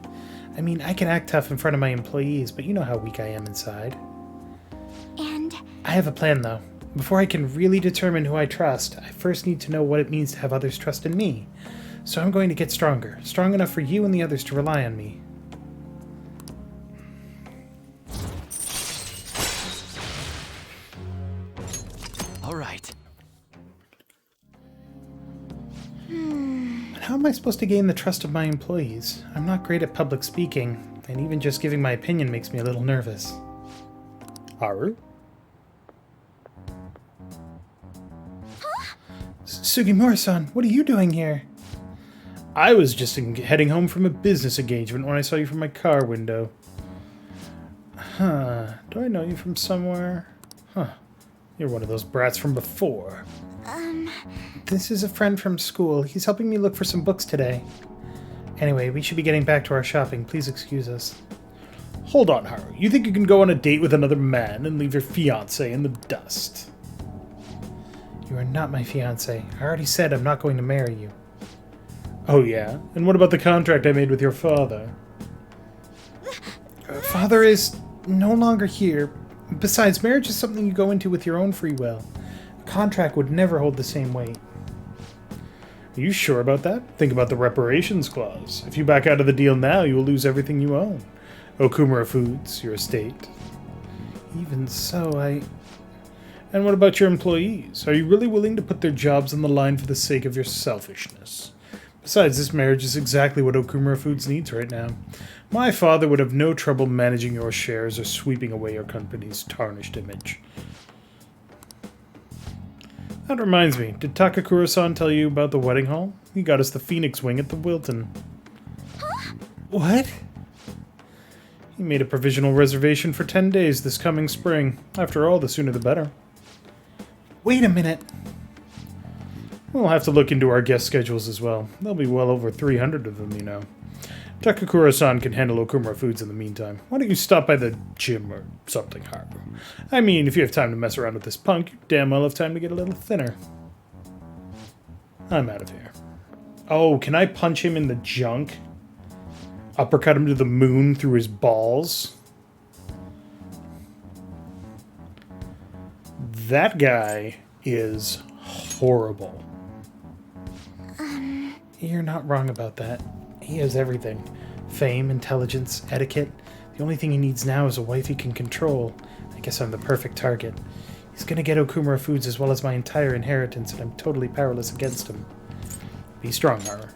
I mean, I can act tough in front of my employees, but you know how weak I am inside. And I have a plan, though. Before I can really determine who I trust, I first need to know what it means to have others trust in me. So I'm going to get stronger. Strong enough for you and the others to rely on me. All right. How am I supposed to gain the trust of my employees? I'm not great at public speaking, and even just giving my opinion makes me a little nervous. Haru? Sugimura-san, what are you doing here? I was just heading home from a business engagement when I saw you from my car window. Huh, do I know you from somewhere? Huh, you're one of those brats from before. This is a friend from school. He's helping me look for some books today. Anyway, we should be getting back to our shopping. Please excuse us. Hold on, Haru. You think you can go on a date with another man and leave your fiancé in the dust? You are not my fiancé. I already said I'm not going to marry you. Oh yeah? And what about the contract I made with your father? Father is no longer here. Besides, marriage is something you go into with your own free will. A contract would never hold the same weight. Are you sure about that? Think about the reparations clause. If you back out of the deal now, you will lose everything you own. Okumura Foods, your estate. Even so, And what about your employees? Are you really willing to put their jobs on the line for the sake of your selfishness? Besides, this marriage is exactly what Okumura Foods needs right now. My father would have no trouble managing your shares or sweeping away your company's tarnished image. That reminds me, did Takakura-san tell you about the wedding hall? He got us the Phoenix Wing at the Wilton. Huh? What? He made a provisional reservation for 10 days this coming spring. After all, the sooner the better. Wait a minute. We'll have to look into our guest schedules as well. There'll be well over 300 of them, you know. Takakura-san can handle Okumura Foods in the meantime. Why don't you stop by the gym or something, Haru? I mean, if you have time to mess around with this punk, you damn well have time to get a little thinner. I'm out of here. Oh, can I punch him in the junk? Uppercut him to the moon through his balls? That guy is horrible. You're not wrong about that. He has everything. Fame, intelligence, etiquette. The only thing he needs now is a wife he can control. I guess I'm the perfect target. He's gonna get Okumura Foods as well as my entire inheritance, and I'm totally powerless against him. Be strong, Haru.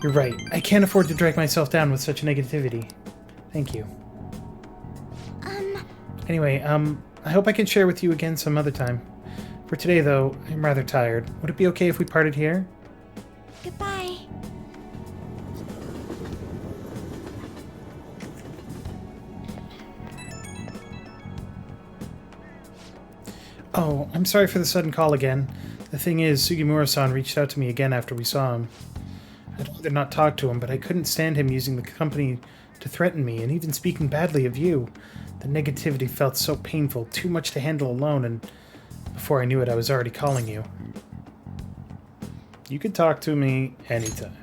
You're right. I can't afford to drag myself down with such negativity. Thank you. Anyway, I hope I can share with you again some other time. For today, though, I'm rather tired. Would it be okay if we parted here? Goodbye. Oh, I'm sorry for the sudden call again. The thing is, Sugimura-san reached out to me again after we saw him. I'd rather not talk to him, but I couldn't stand him using the company to threaten me, and even speaking badly of you. The negativity felt so painful, too much to handle alone, and before I knew it, I was already calling you. You can talk to me anytime.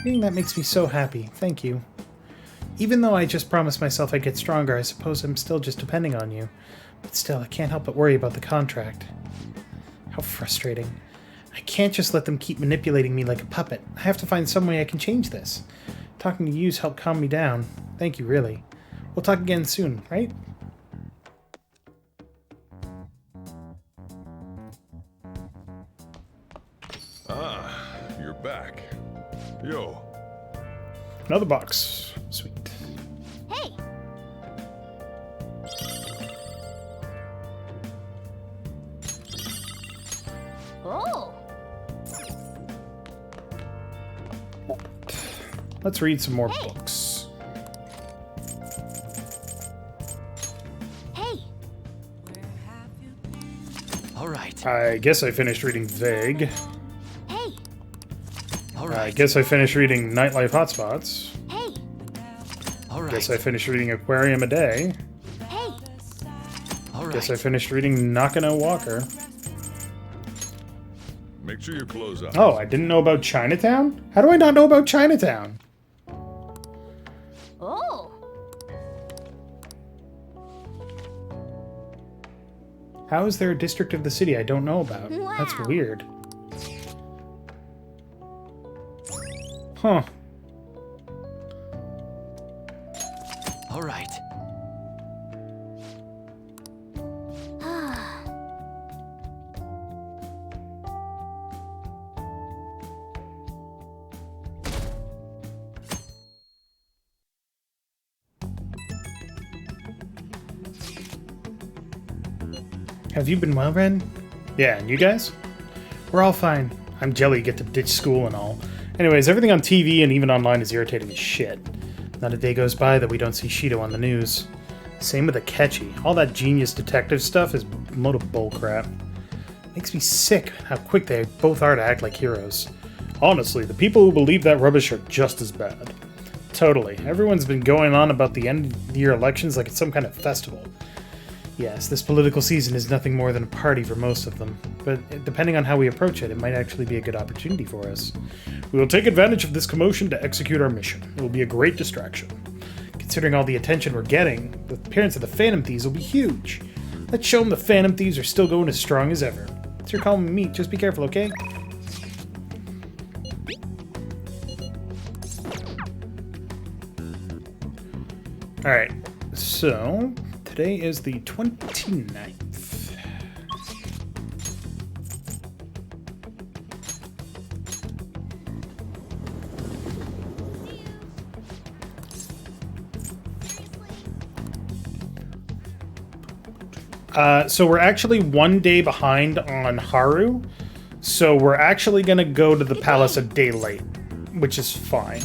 Reading that makes me so happy. Thank you. Even though I just promised myself I'd get stronger, I suppose I'm still just depending on you. But still, I can't help but worry about the contract. How frustrating. I can't just let them keep manipulating me like a puppet. I have to find some way I can change this. Talking to you's helped calm me down. Thank you, really. We'll talk again soon, right? Ah, you're back. Yo. Another box. Sweet. Hey! Oh! Let's read some more books. Hey! All right. I guess I finished reading Vague. Hey! All right. I guess I finished reading Nightlife Hotspots. Hey! All right. Guess I finished reading Aquarium a Day. Hey! All right. Guess I finished reading Nakano Walker. Make sure your clothes on. Oh, I didn't know about Chinatown? How do I not know about Chinatown? Oh! How is there a district of the city I don't know about? That's Wow. weird. Huh. All right. Have you been well, Ren? Yeah, and you guys? We're all fine. I'm jelly you get to ditch school and all. Anyways, everything on TV and even online is irritating as shit. Not a day goes by that we don't see Shido on the news. Same with Akechi. All that genius detective stuff is a load of bullcrap. Makes me sick how quick they both are to act like heroes. Honestly, the people who believe that rubbish are just as bad. Totally. Everyone's been going on about the end-of-the-year elections like it's some kind of festival. Yes, this political season is nothing more than a party for most of them, but depending on how we approach it, it might actually be a good opportunity for us. We will take advantage of this commotion to execute our mission. It will be a great distraction. Considering all the attention we're getting, the appearance of the Phantom Thieves will be huge. Let's show them the Phantom Thieves are still going as strong as ever. It's your call meat. Just be careful, okay? Alright, so today is the 29th. So we're actually 1 day behind on Haru, so we're actually gonna go to the palace a day late, which is fine.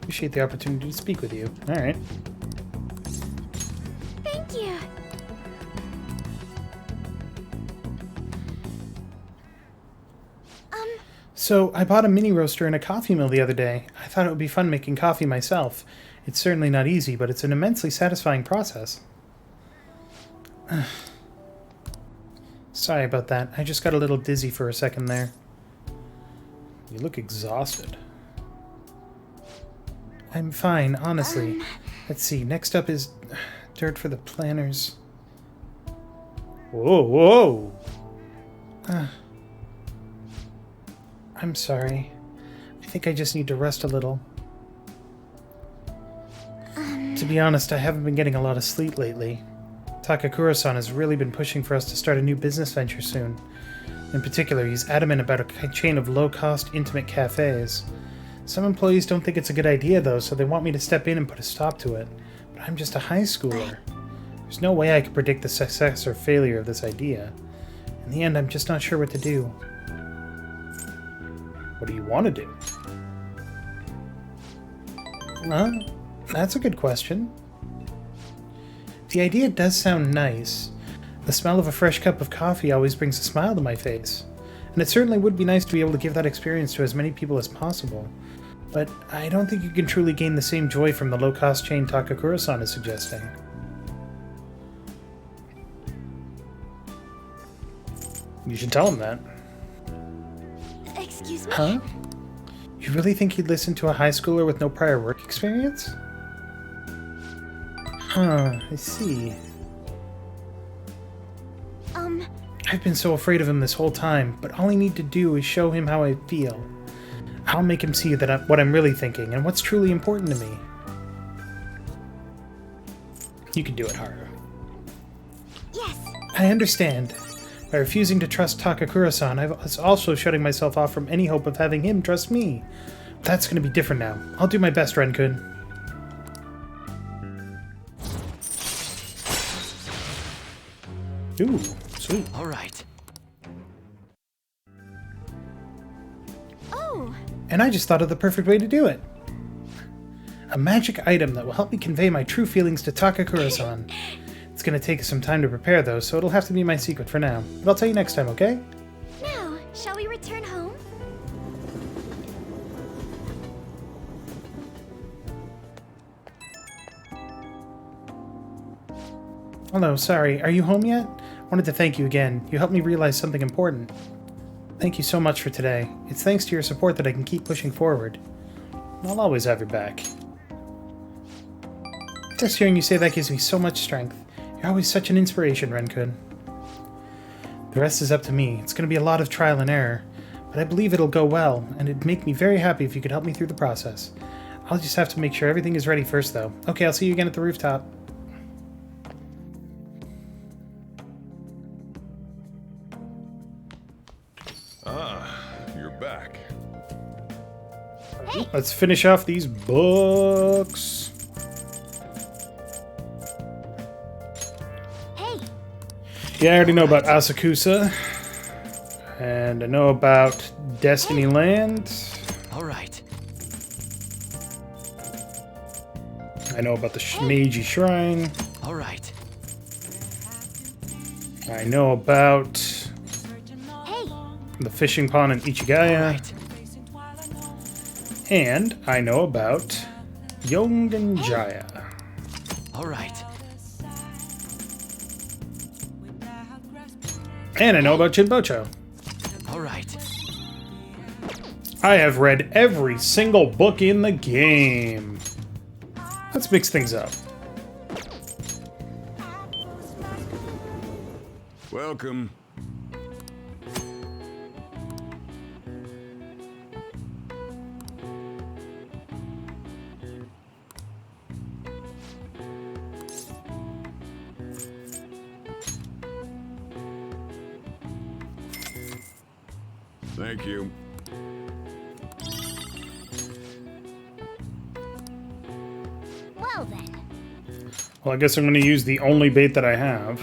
Appreciate the opportunity to speak with you. Alright. Thank you. So, I bought a mini roaster and a coffee mill the other day. I thought it would be fun making coffee myself. It's certainly not easy, but it's an immensely satisfying process. Sorry about that. I just got a little dizzy for a second there. You look exhausted. I'm fine, honestly. Let's see, next up is dirt for the planners. Whoa, whoa! I'm sorry. I think I just need to rest a little. To be honest, I haven't been getting a lot of sleep lately. Takakura-san has really been pushing for us to start a new business venture soon. In particular, he's adamant about a chain of low-cost, intimate cafes. Some employees don't think it's a good idea, though, so they want me to step in and put a stop to it. But I'm just a high schooler. There's no way I could predict the success or failure of this idea. In the end, I'm just not sure what to do. What do you want to do? Well, that's a good question. The idea does sound nice. The smell of a fresh cup of coffee always brings a smile to my face. And it certainly would be nice to be able to give that experience to as many people as possible. But I don't think you can truly gain the same joy from the low-cost chain Takakura-san is suggesting. You should tell him that. Excuse me? Huh? You really think he'd listen to a high schooler with no prior work experience? Huh, I see. I've been so afraid of him this whole time, but all I need to do is show him how I feel. I'll make him see that what I'm really thinking and what's truly important to me. You can do it, Haru. Yes. I understand. By refusing to trust Takakura-san, I was also shutting myself off from any hope of having him trust me. That's going to be different now. I'll do my best, Ren-kun. Ooh, sweet. All right. Oh. And I just thought of the perfect way to do it. A magic item that will help me convey my true feelings to Takakura-san. It's going to take some time to prepare, though, so it'll have to be my secret for now. But I'll tell you next time, okay? Now, shall we return home? Hello, sorry. Are you home yet? Wanted to thank you again. You helped me realize something important. Thank you so much for today. It's thanks to your support that I can keep pushing forward. I'll always have your back. Just hearing you say that gives me so much strength. You're always such an inspiration, Ren-kun. The rest is up to me. It's going to be a lot of trial and error, but I believe it'll go well, and it'd make me very happy if you could help me through the process. I'll just have to make sure everything is ready first, though. Okay, I'll see you again at the rooftop. You're back. Hey. Let's finish off these books. Hey. Yeah, I already know about Asakusa. And I know about Destiny Land. All right. I know about the Meiji Shrine. All right. I know about the fishing pond in Ichigaya. Right. And I know about Yongenjaya. All right. And I know about Jinbocho. All right. I have read every single book in the game. Let's mix things up. Welcome. Thank you. Well then. Well, I guess I'm going to use the only bait that I have.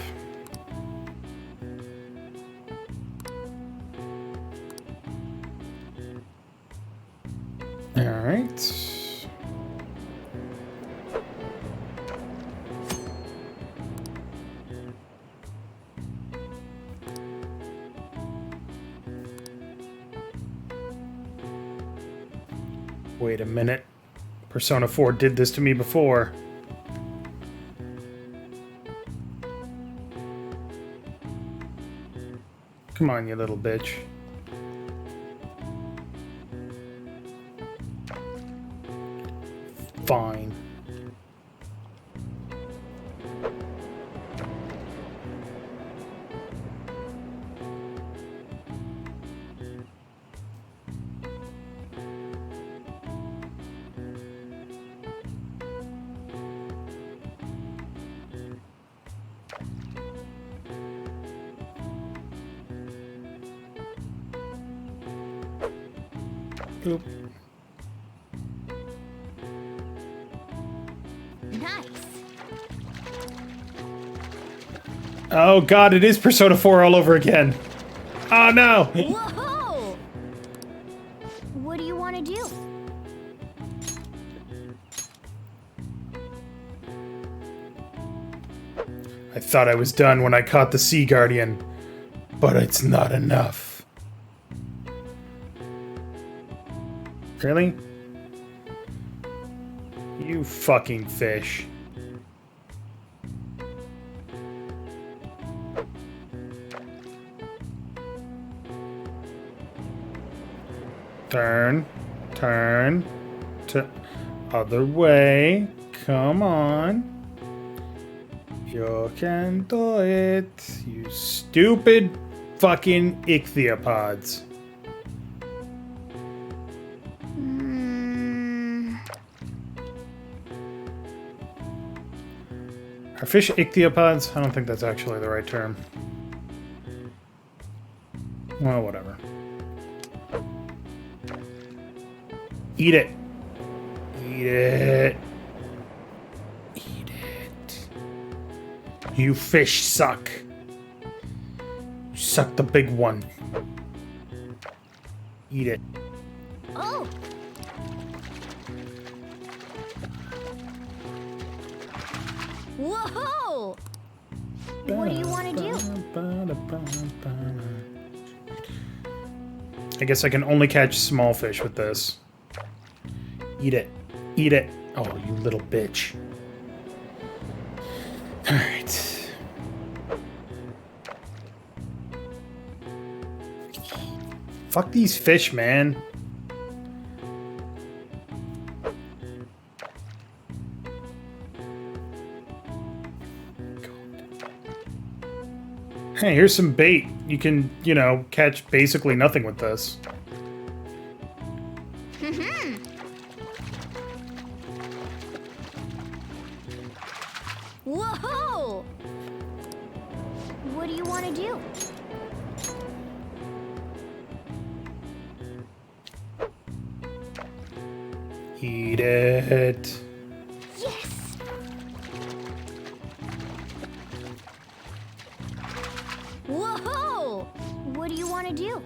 All right. Wait a minute. Persona 4 did this to me before. Come on, you little bitch. Fine. Boop. Nice. Oh god, it is Persona 4 all over again. Oh no! Whoa! What do you want to do? I thought I was done when I caught the Sea Guardian, but it's not enough. Really? You fucking fish. Turn. Turn. Other way. Come on. You can do it. You stupid fucking ichthyopods. Are fish ichthyopods? I don't think that's actually the right term. Well, whatever. Eat it. Eat it. Eat it. You fish suck. You suck the big one. Eat it. Oh! Whoa! What do you want to do? I guess I can only catch small fish with this. Eat it. Eat it. Oh, you little bitch. Alright. Fuck these fish, man. Hey, here's some bait. You can, you know, catch basically nothing with this. Whoa! What do you want to do? Eat it. Yes! Whoa! What do you want to do?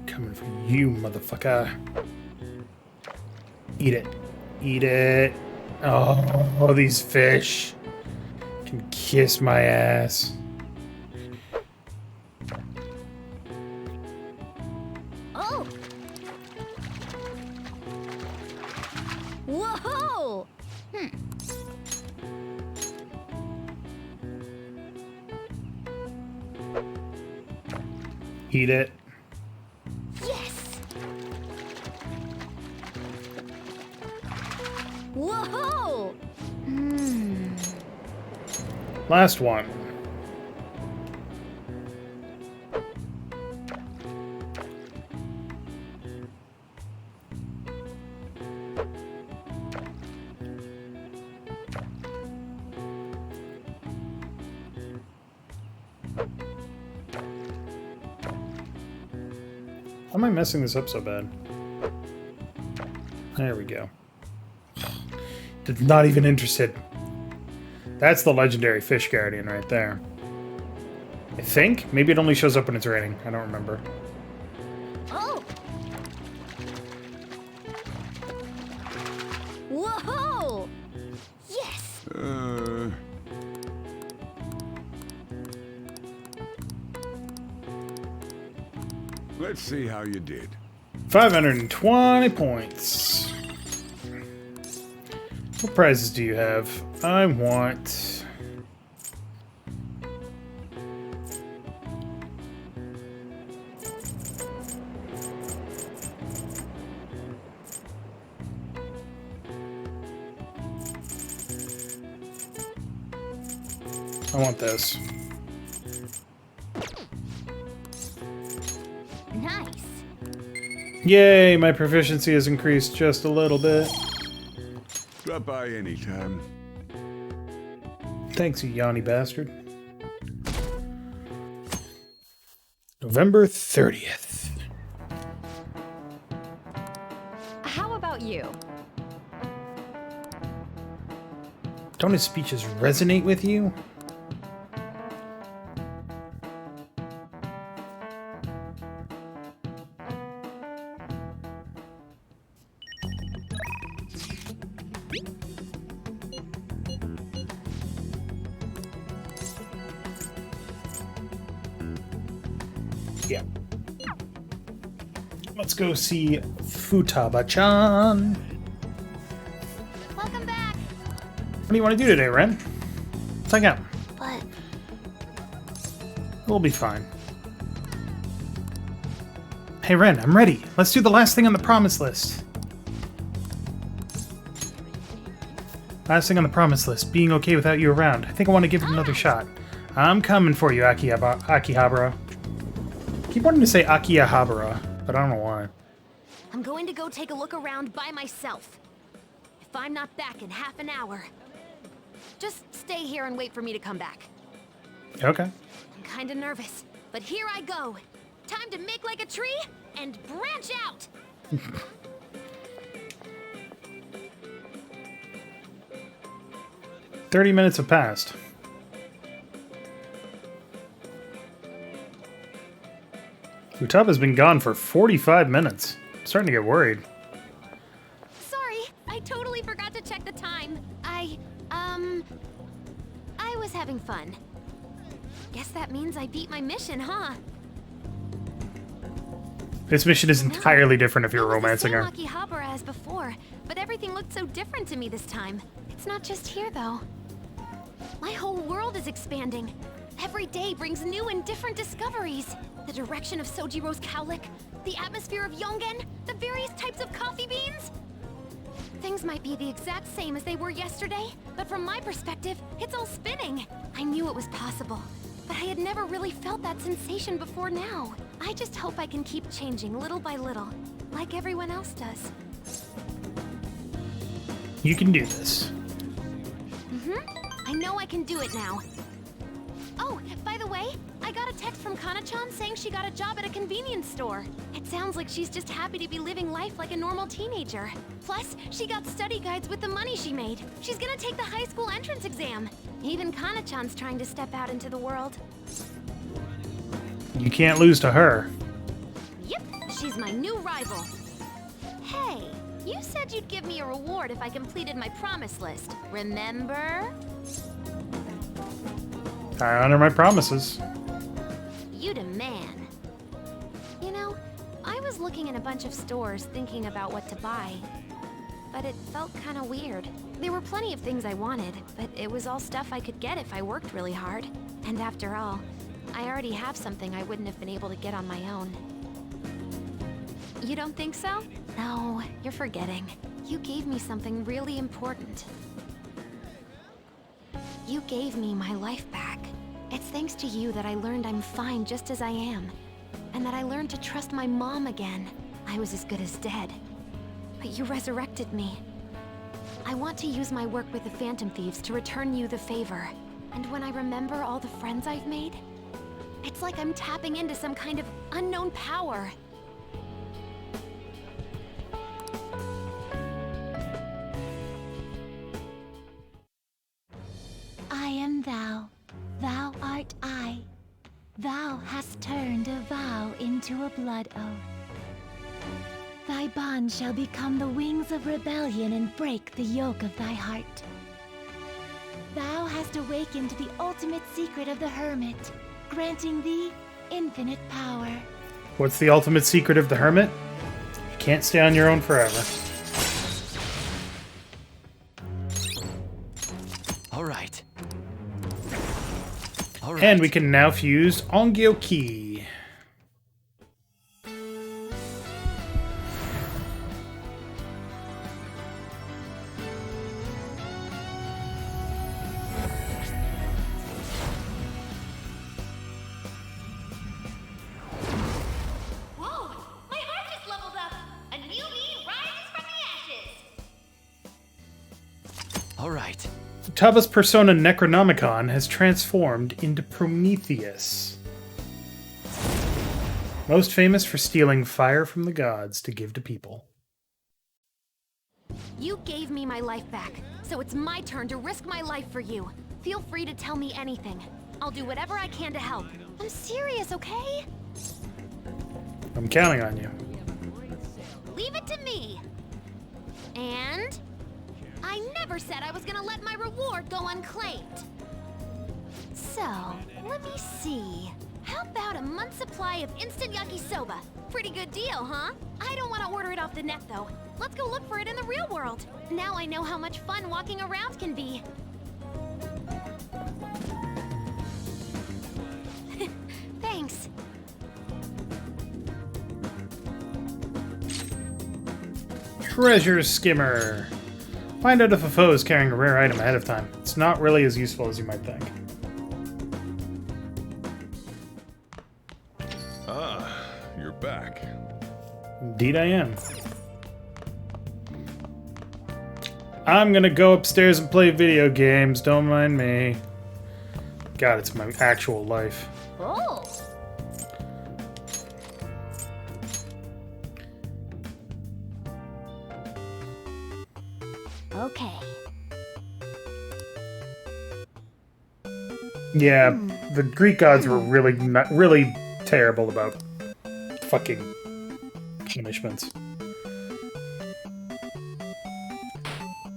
Coming for you, motherfucker. Eat it. Eat it. Oh, these fish can kiss my ass. Oh! Whoa! Eat it. Yes! Last one. Why am I messing this up so bad? There we go. Not even interested. That's the legendary fish guardian right there. I think? Maybe it only shows up when it's raining. I don't remember. Oh! Whoa! Yes! Let's see how you did. 520 points. What prizes do you have? I want... I want this. Nice. Yay, my proficiency has increased just a little bit. Drop by anytime. Thanks, you yawny bastard. November 30th. How about you? Don't his speeches resonate with you? Yeah. Let's go see Futaba-chan. Welcome back. What do you want to do today, Ren? Let's hang out. But We'll be fine. Hey, Ren, I'm ready. Let's do the last thing on the promise list. Last thing on the promise list, being okay without you around. I think I want to give it another shot. I'm coming for you, Akihabara. I keep wanting to say Akihabara, but I don't know why. I'm going to go take a look around by myself. If I'm not back in half an hour, just stay here and wait for me to come back. Okay. I'm kinda nervous, but here I go. Time to make like a tree and branch out! 30 minutes have passed. Futaba's been gone for 45 minutes. I'm starting to get worried. Sorry, I totally forgot to check the time. I was having fun. Guess that means I beat my mission, huh? This mission is entirely different if you're romancing her. Akihabara as before, but everything looked so different to me this time. It's not just here, though. My whole world is expanding. Every day brings new and different discoveries. The direction of Sojiro's cowlick, the atmosphere of Yongen, the various types of coffee beans. Things might be the exact same as they were yesterday, but from my perspective, it's all spinning. I knew it was possible, but I had never really felt that sensation before now. I just hope I can keep changing little by little, like everyone else does. You can do this. I know I can do it now. Oh, by the way, I got a text from Kana-chan saying she got a job at a convenience store. It sounds like she's just happy to be living life like a normal teenager. Plus, she got study guides with the money she made. She's gonna take the high school entrance exam. Even Kana-chan's trying to step out into the world. You can't lose to her. Yep, she's my new rival. Hey, you said you'd give me a reward if I completed my promise list, remember? I honor my promises. You the man. You know, I was looking in a bunch of stores thinking about what to buy, but it felt kind of weird. There were plenty of things I wanted, but it was all stuff I could get if I worked really hard. And after all, I already have something I wouldn't have been able to get on my own. You don't think so? No, you're forgetting. You gave me something really important. You gave me my life back. It's thanks to you that I learned I'm fine just as I am. And that I learned to trust my mom again. I was as good as dead. But you resurrected me. I want to use my work with the Phantom Thieves to return you the favor. And when I remember all the friends I've made, it's like I'm tapping into some kind of unknown power. I am thou, thou art I. Thou hast turned a vow into a blood oath. Thy bond shall become the wings of rebellion and break the yoke of thy heart. Thou hast awakened the ultimate secret of the Hermit, granting thee infinite power. What's the ultimate secret of the Hermit? You can't stay on your own forever. All right. And we can now fuse Ongyoki. Whoa! My heart just leveled up! A new me rises from the ashes! All right. Taba's persona Necronomicon has transformed into Prometheus. Most famous for stealing fire from the gods to give to people. You gave me my life back, so it's my turn to risk my life for you. Feel free to tell me anything. I'll do whatever I can to help. I'm serious, okay? I'm counting on you. Leave it to me. And I never said I was gonna let my reward go unclaimed. So, let me see. How about a month's supply of instant yakisoba? Pretty good deal, huh? I don't want to order it off the net, though. Let's go look for it in the real world. Now I know how much fun walking around can be. Thanks. Treasure Skimmer. Find out if a foe is carrying a rare item ahead of time. It's not really as useful as you might think. Ah, you're back. Indeed I am. I'm gonna go upstairs and play video games, don't mind me. God, it's my actual life. Oh! Okay. Yeah, the Greek gods were really terrible about fucking punishments.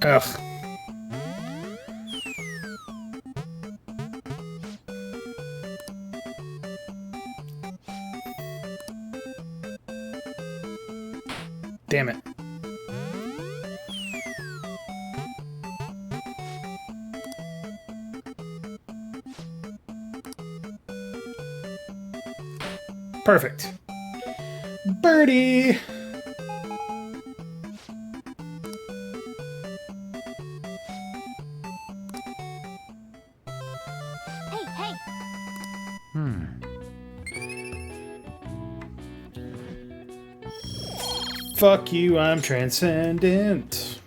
Ugh. Damn it. Perfect. Birdie! Hey, hey! Fuck you, I'm transcendent.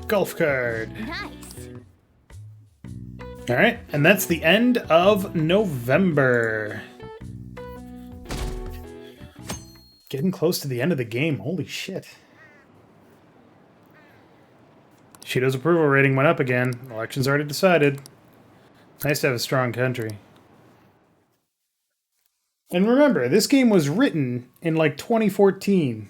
Golf card. Nice! Alright, and that's the end of November. Getting close to the end of the game, holy shit. Shido's approval rating went up again. Election's already decided. Nice to have a strong country. And remember, this game was written in like 2014.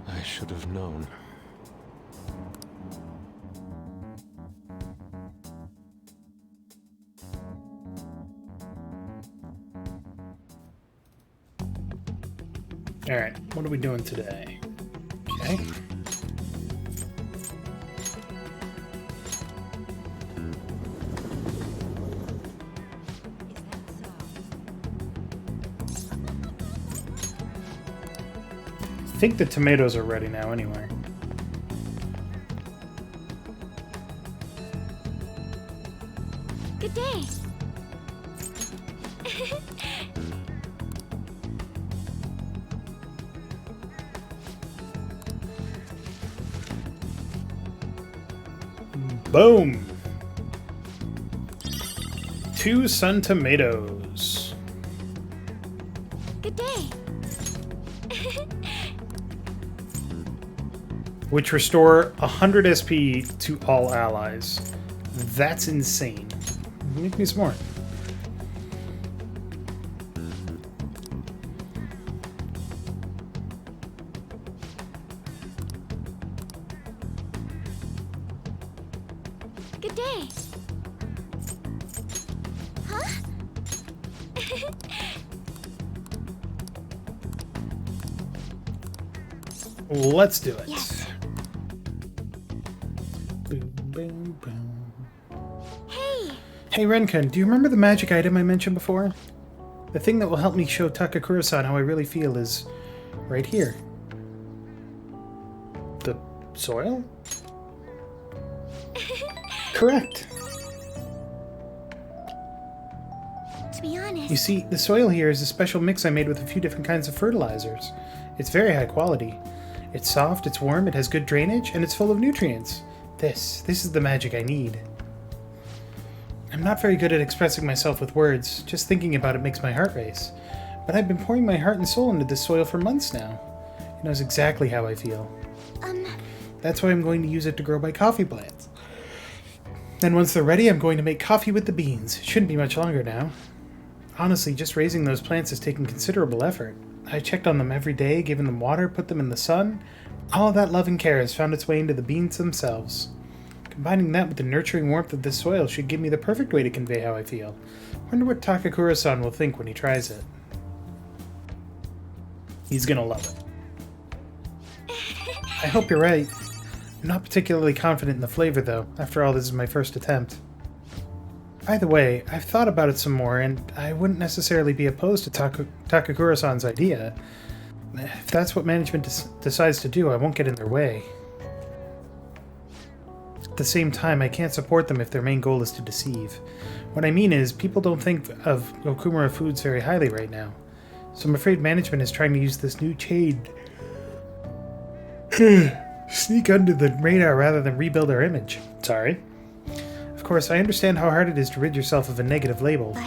I should have known. Alright, what are we doing today? Okay. think the tomatoes are ready now anyway. Good day. Boom! 2 sun tomatoes. Good day. Which restore 100 SP to all allies. That's insane. Make me some more. Good day. Huh? Let's do it. Yes. Boom, boom, boom. Hey! Hey Renkun, do you remember the magic item I mentioned before? The thing that will help me show Takakura-san how I really feel is right here. The soil? Correct. To be honest... You see, the soil here is a special mix I made with a few different kinds of fertilizers. It's very high quality. It's soft, it's warm, it has good drainage, and it's full of nutrients. This is the magic I need. I'm not very good at expressing myself with words. Just thinking about it makes my heart race. But I've been pouring my heart and soul into this soil for months now. It knows exactly how I feel. That's why I'm going to use it to grow my coffee plants. Then once they're ready, I'm going to make coffee with the beans. It shouldn't be much longer now. Honestly, just raising those plants has taken considerable effort. I checked on them every day, given them water, put them in the sun. All of that love and care has found its way into the beans themselves. Combining that with the nurturing warmth of this soil should give me the perfect way to convey how I feel. Wonder what Takakura-san will think when he tries it. He's gonna love it. I hope you're right. I'm not particularly confident in the flavor, though. After all, this is my first attempt. By the way, I've thought about it some more, and I wouldn't necessarily be opposed to Takakura-san's idea. If that's what management decides to do, I won't get in their way. At the same time, I can't support them if their main goal is to deceive. What I mean is, people don't think of Okumura Foods very highly right now. So I'm afraid management is trying to use this new chain sneak under the radar rather than rebuild our image. Sorry. Of course, I understand how hard it is to rid yourself of a negative label.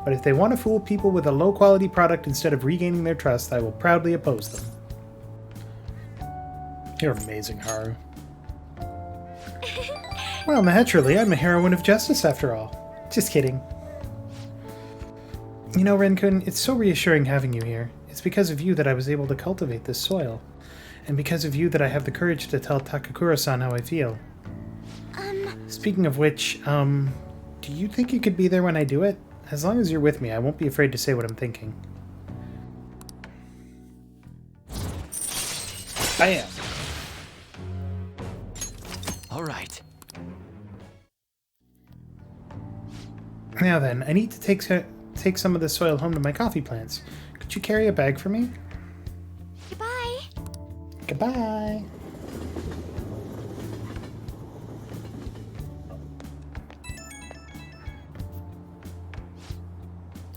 But if they want to fool people with a low-quality product instead of regaining their trust, I will proudly oppose them. You're amazing, Haru. Well, naturally, I'm a heroine of justice after all. Just kidding. You know, Renkun, it's so reassuring having you here. It's because of you that I was able to cultivate this soil. And because of you that I have the courage to tell Takakura-san how I feel. Speaking of which, do you think you could be there when I do it? As long as you're with me, I won't be afraid to say what I'm thinking. I am. All right. Now then, I need to take some of the soil home to my coffee plants. Could you carry a bag for me? Goodbye. Goodbye.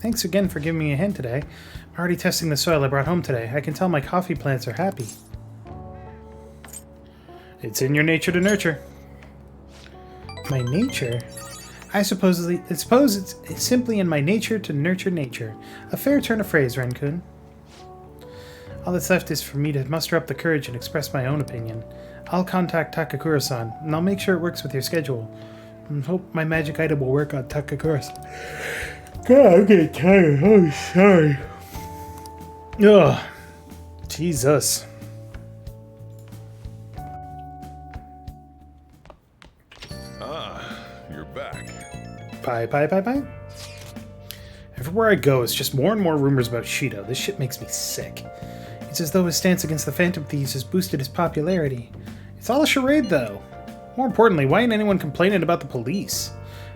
Thanks again for giving me a hint today. I'm already testing the soil I brought home today. I can tell my coffee plants are happy. It's in your nature to nurture. My nature? I suppose it's simply in my nature to nurture nature. A fair turn of phrase, Renkun. All that's left is for me to muster up the courage and express my own opinion. I'll contact Takakura-san, and I'll make sure it works with your schedule. And hope my magic item will work on Takakura-san. God, I'm getting tired. Oh, sorry. Ugh. Jesus. You're back. Bye. Everywhere I go, it's just more and more rumors about Shido. This shit makes me sick. It's as though his stance against the Phantom Thieves has boosted his popularity. It's all a charade, though. More importantly, why ain't anyone complaining about the police?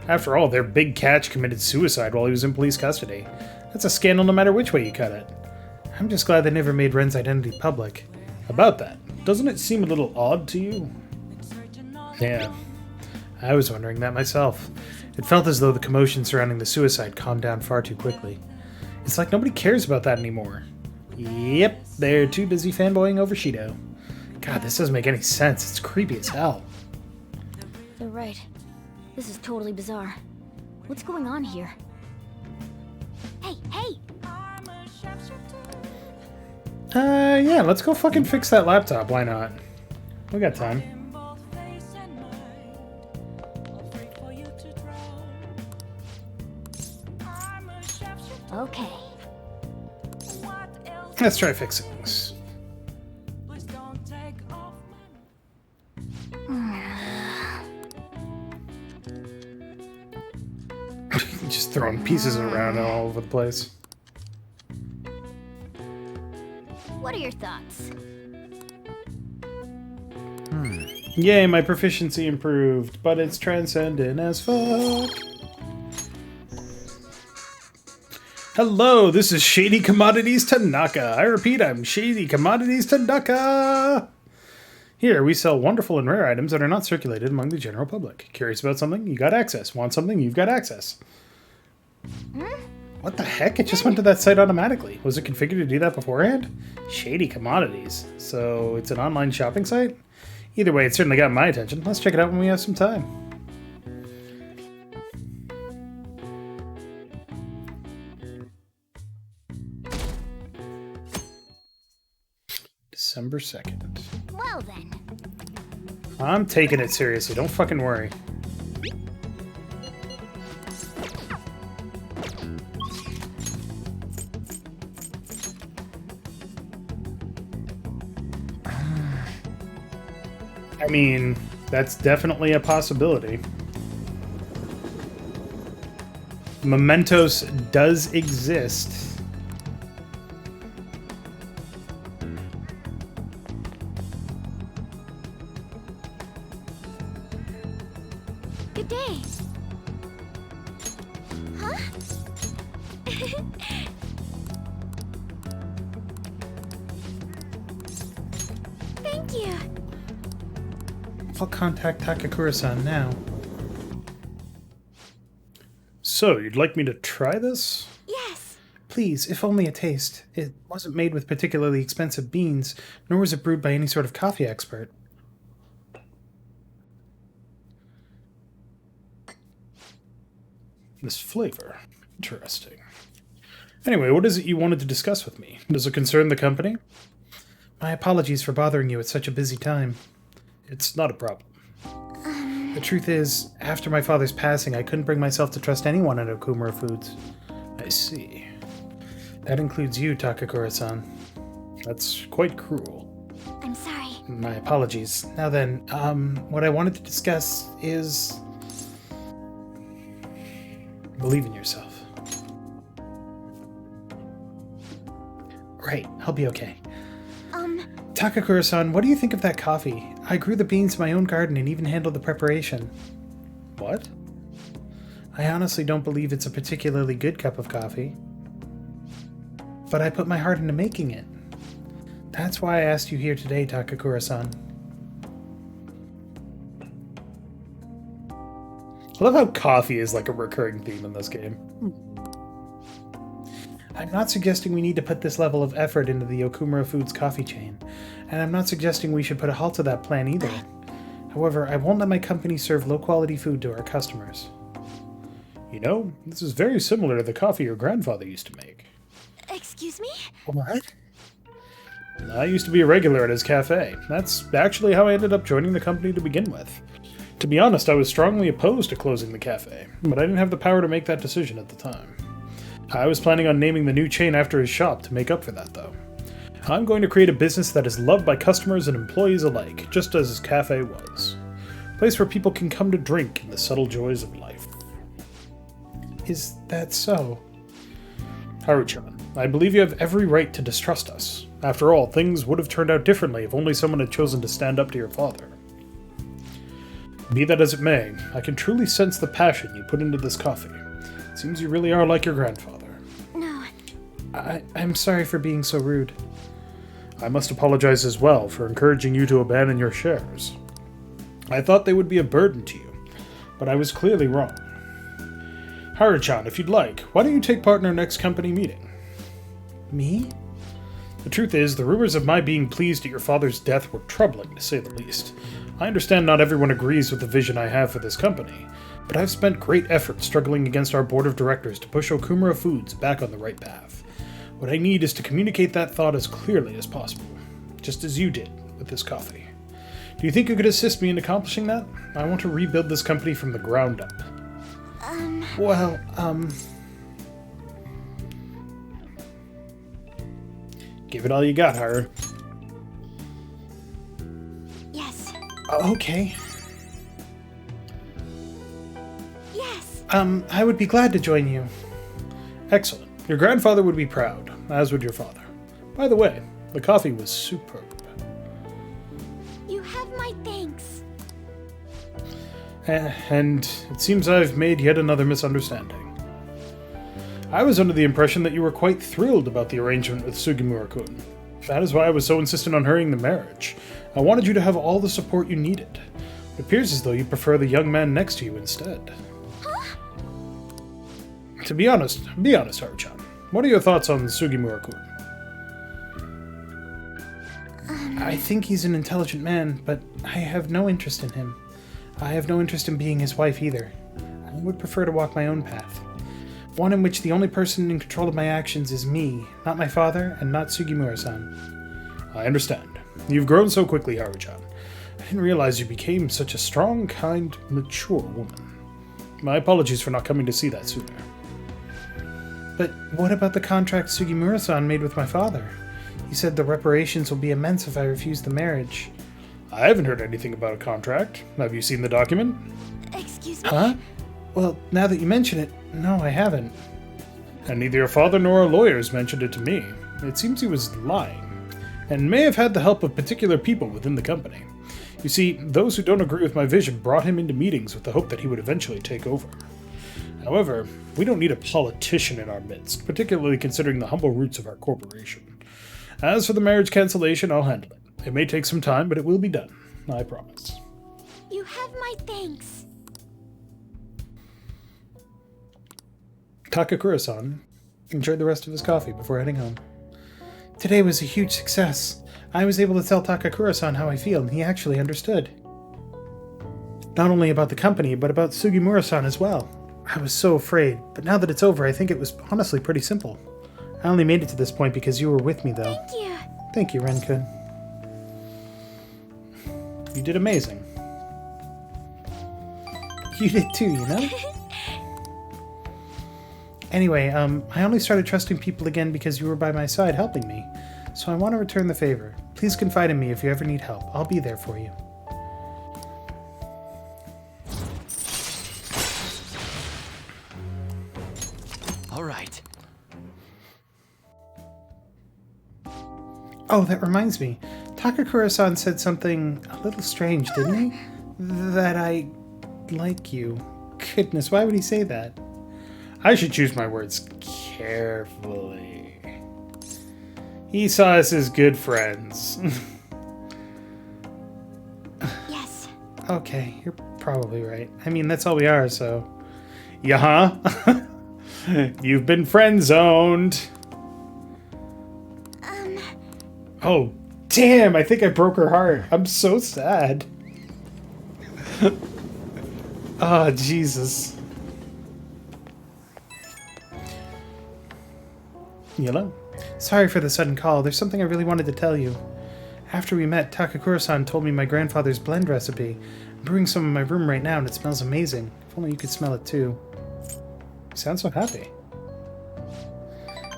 After all, their big catch committed suicide while he was in police custody. That's a scandal no matter which way you cut it. I'm just glad they never made Ren's identity public. About that, doesn't it seem a little odd to you? Yeah, I was wondering that myself. It felt as though the commotion surrounding the suicide calmed down far too quickly. It's like nobody cares about that anymore. Yep, they're too busy fanboying over Shido. God, this doesn't make any sense. It's creepy as hell. They're right. This is totally bizarre. What's going on here? Hey, hey! Yeah, let's go fucking fix that laptop. Why not? We got time. Okay. Let's try fixing this. Just throwing pieces around all over the place. What are your thoughts? Yay, my proficiency improved, but it's transcendent as fuck. Hello, this is Shady Commodities Tanaka. I repeat, I'm Shady Commodities Tanaka. Here, we sell wonderful and rare items that are not circulated among the general public. Curious about something? You got access. Want something? You've got access. What the heck? It just went to that site automatically. Was it configured to do that beforehand? Shady Commodities. So it's an online shopping site? Either way, it certainly got my attention. Let's check it out when we have some time. December 2nd. Well then. I'm taking it seriously. Don't fucking worry. I mean, that's definitely a possibility. Mementos does exist. Good day. Huh? Thank you. I'll contact Takakura-san now. So, you'd like me to try this? Yes. Please, if only a taste. It wasn't made with particularly expensive beans, nor was it brewed by any sort of coffee expert. This flavor. Interesting. Anyway, what is it you wanted to discuss with me? Does it concern the company? My apologies for bothering you at such a busy time. It's not a problem. The truth is, after my father's passing, I couldn't bring myself to trust anyone at Okumura Foods. I see. That includes you, Takakura-san. That's quite cruel. I'm sorry. My apologies. Now then, what I wanted to discuss is... believe in yourself. Right, I'll be okay. Takakura-san, what do you think of that coffee? I grew the beans in my own garden and even handled the preparation. What? I honestly don't believe it's a particularly good cup of coffee. But I put my heart into making it. That's why I asked you here today, Takakura-san. I love how coffee is like a recurring theme in this game. I'm not suggesting we need to put this level of effort into the Okumura Foods coffee chain, and I'm not suggesting we should put a halt to that plan either. However, I won't let my company serve low-quality food to our customers. You know, this is very similar to the coffee your grandfather used to make. Excuse me? What? I used to be a regular at his cafe. That's actually how I ended up joining the company to begin with. To be honest, I was strongly opposed to closing the cafe, but I didn't have the power to make that decision at the time. I was planning on naming the new chain after his shop to make up for that, though. I'm going to create a business that is loved by customers and employees alike, just as his cafe was. A place where people can come to drink in the subtle joys of life. Is that so? Haru-chan, I believe you have every right to distrust us. After all, things would have turned out differently if only someone had chosen to stand up to your father. Be that as it may, I can truly sense the passion you put into this coffee. It seems you really are like your grandfather. No. I'm sorry for being so rude. I must apologize as well for encouraging you to abandon your shares. I thought they would be a burden to you, but I was clearly wrong. Haru-chan, if you'd like, why don't you take part in our next company meeting? Me? The truth is, the rumors of my being pleased at your father's death were troubling, to say the least. I understand not everyone agrees with the vision I have for this company, but I've spent great effort struggling against our board of directors to push Okumura Foods back on the right path. What I need is to communicate that thought as clearly as possible, just as you did with this coffee. Do you think you could assist me in accomplishing that? I want to rebuild this company from the ground up. Well, give it all you got, Haru. Yes. Okay. Yes. I would be glad to join you. Excellent. Your grandfather would be proud, as would your father. By the way, the coffee was superb. You have my thanks. And it seems I've made yet another misunderstanding. I was under the impression that you were quite thrilled about the arrangement with Sugimura-kun. That is why I was so insistent on hurrying the marriage. I wanted you to have all the support you needed. It appears as though you prefer the young man next to you instead. Huh? To be honest, Haru-chan. What are your thoughts on Sugimura-kun? I think he's an intelligent man, but I have no interest in him. I have no interest in being his wife either. I would prefer to walk my own path. One in which the only person in control of my actions is me, not my father, and not Sugimura-san. I understand. You've grown so quickly, Haru-chan. I didn't realize you became such a strong, kind, mature woman. My apologies for not coming to see that sooner. But what about the contract Sugimura-san made with my father? He said the reparations will be immense if I refuse the marriage. I haven't heard anything about a contract. Have you seen the document? Excuse me? Huh? Well, now that you mention it, no, I haven't. And neither your father nor our lawyers mentioned it to me. It seems he was lying, and may have had the help of particular people within the company. You see, those who don't agree with my vision brought him into meetings with the hope that he would eventually take over. However, we don't need a politician in our midst, particularly considering the humble roots of our corporation. As for the marriage cancellation, I'll handle it. It may take some time, but it will be done. I promise. You have my thanks. Takakura-san enjoyed the rest of his coffee before heading home. Today was a huge success. I was able to tell Takakura-san how I feel, and he actually understood. Not only about the company, but about Sugimura-san as well. I was so afraid, but now that it's over, I think it was honestly pretty simple. I only made it to this point because you were with me, though. Thank you. Thank you, Ren-kun. You did amazing. You did too, you know? Anyway, I only started trusting people again because you were by my side helping me. So I want to return the favor. Please confide in me if you ever need help. I'll be there for you. All right. Oh, that reminds me. Takakura-san said something a little strange, didn't he? That I like you. Goodness, why would he say that? I should choose my words carefully. He saw us as good friends. Yes. Okay, you're probably right. I mean, that's all we are, so... Yeah, huh? You've been friend-zoned. Oh, damn, I think I broke her heart. I'm so sad. Oh, Jesus. Hello? Sorry for the sudden call. There's something I really wanted to tell you. After we met, Takakura-san told me my grandfather's blend recipe. I'm brewing some in my room right now and it smells amazing. If only you could smell it too. You sound so happy.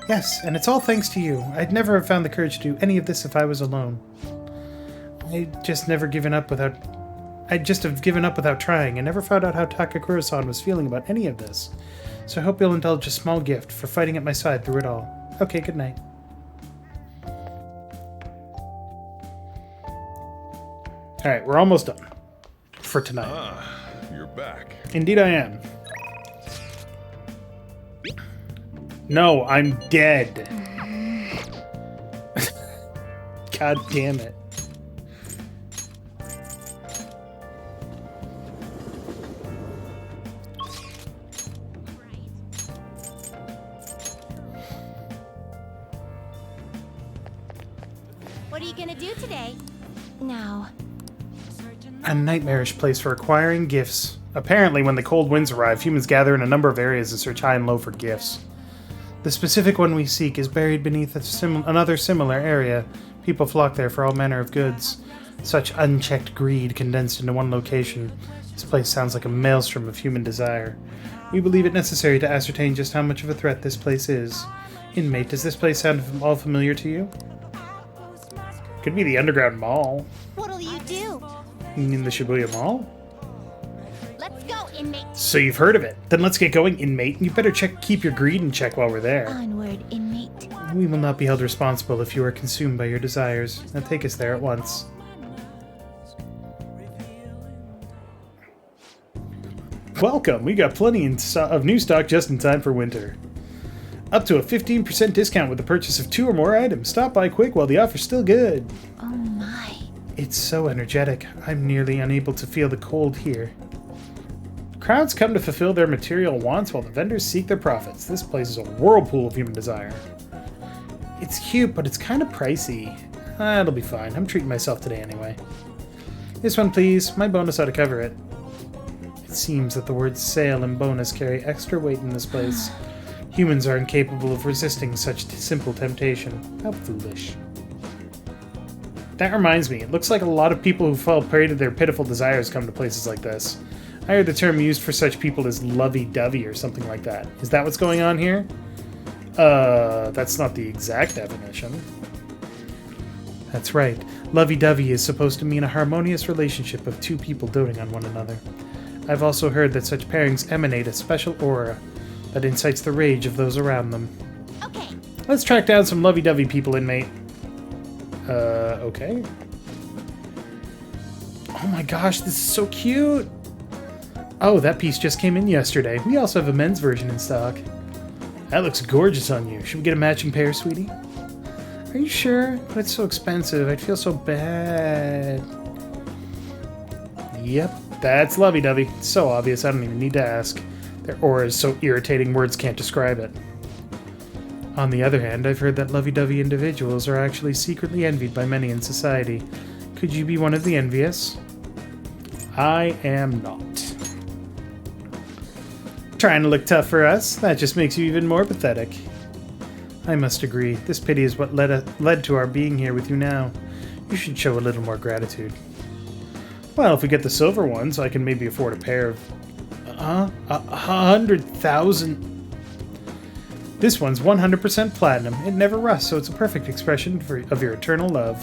Yes, and it's all thanks to you. I'd never have found the courage to do any of this if I was alone. I'd just have given up without trying, and never found out how Takakura-san was feeling about any of this. So I hope you'll indulge a small gift for fighting at my side through it all. Okay, good night. Alright, we're almost done. For tonight. Ah, you're back. Indeed I am. No, I'm dead. God damn it. What are you gonna do today? Now. A nightmarish place for acquiring gifts. Apparently, when the cold winds arrive, humans gather in a number of areas and search high and low for gifts. The specific one we seek is buried beneath another similar area. People flock there for all manner of goods. Such unchecked greed condensed into one location. This place sounds like a maelstrom of human desire. We believe it necessary to ascertain just how much of a threat this place is. Inmate, does this place sound all familiar to you? Could be the underground mall. What'll you do? You mean the Shibuya Mall? Let's go, inmate. So you've heard of it. Then let's get going, inmate. You better keep your greed in check while we're there. Onward, inmate. We will not be held responsible if you are consumed by your desires. Now take us there at once. Welcome! We got plenty of new stock just in time for winter. Up to a 15% discount with the purchase of 2 or more items. Stop by quick while the offer's still good. Oh my. It's so energetic. I'm nearly unable to feel the cold here. Crowds come to fulfill their material wants while the vendors seek their profits. This place is a whirlpool of human desire. It's cute, but it's kind of pricey. It'll be fine. I'm treating myself today anyway. This one, please. My bonus ought to cover it. It seems that the words sale and bonus carry extra weight in this place. Humans are incapable of resisting such simple temptation. How foolish. That reminds me, it looks like a lot of people who fall prey to their pitiful desires come to places like this. I heard the term used for such people is lovey-dovey or something like that. Is that what's going on here? That's not the exact definition. That's right. Lovey-dovey is supposed to mean a harmonious relationship of 2 people doting on one another. I've also heard that such pairings emanate a special aura that incites the rage of those around them. Okay. Let's track down some lovey-dovey people, inmate. Okay. Oh my gosh, this is so cute! Oh, that piece just came in yesterday. We also have a men's version in stock. That looks gorgeous on you. Should we get a matching pair, sweetie? Are you sure? But it's so expensive. I'd feel so bad. Yep, that's lovey-dovey. So obvious, I don't even need to ask. Their aura is so irritating, words can't describe it. On the other hand, I've heard that lovey-dovey individuals are actually secretly envied by many in society. Could you be one of the envious? I am not. Trying to look tough for us? That just makes you even more pathetic. I must agree. This pity is what led to our being here with you now. You should show a little more gratitude. Well, if we get the silver ones, I can maybe afford a pair of... 100,000... This one's 100% platinum. It never rusts, so it's a perfect expression of your eternal love.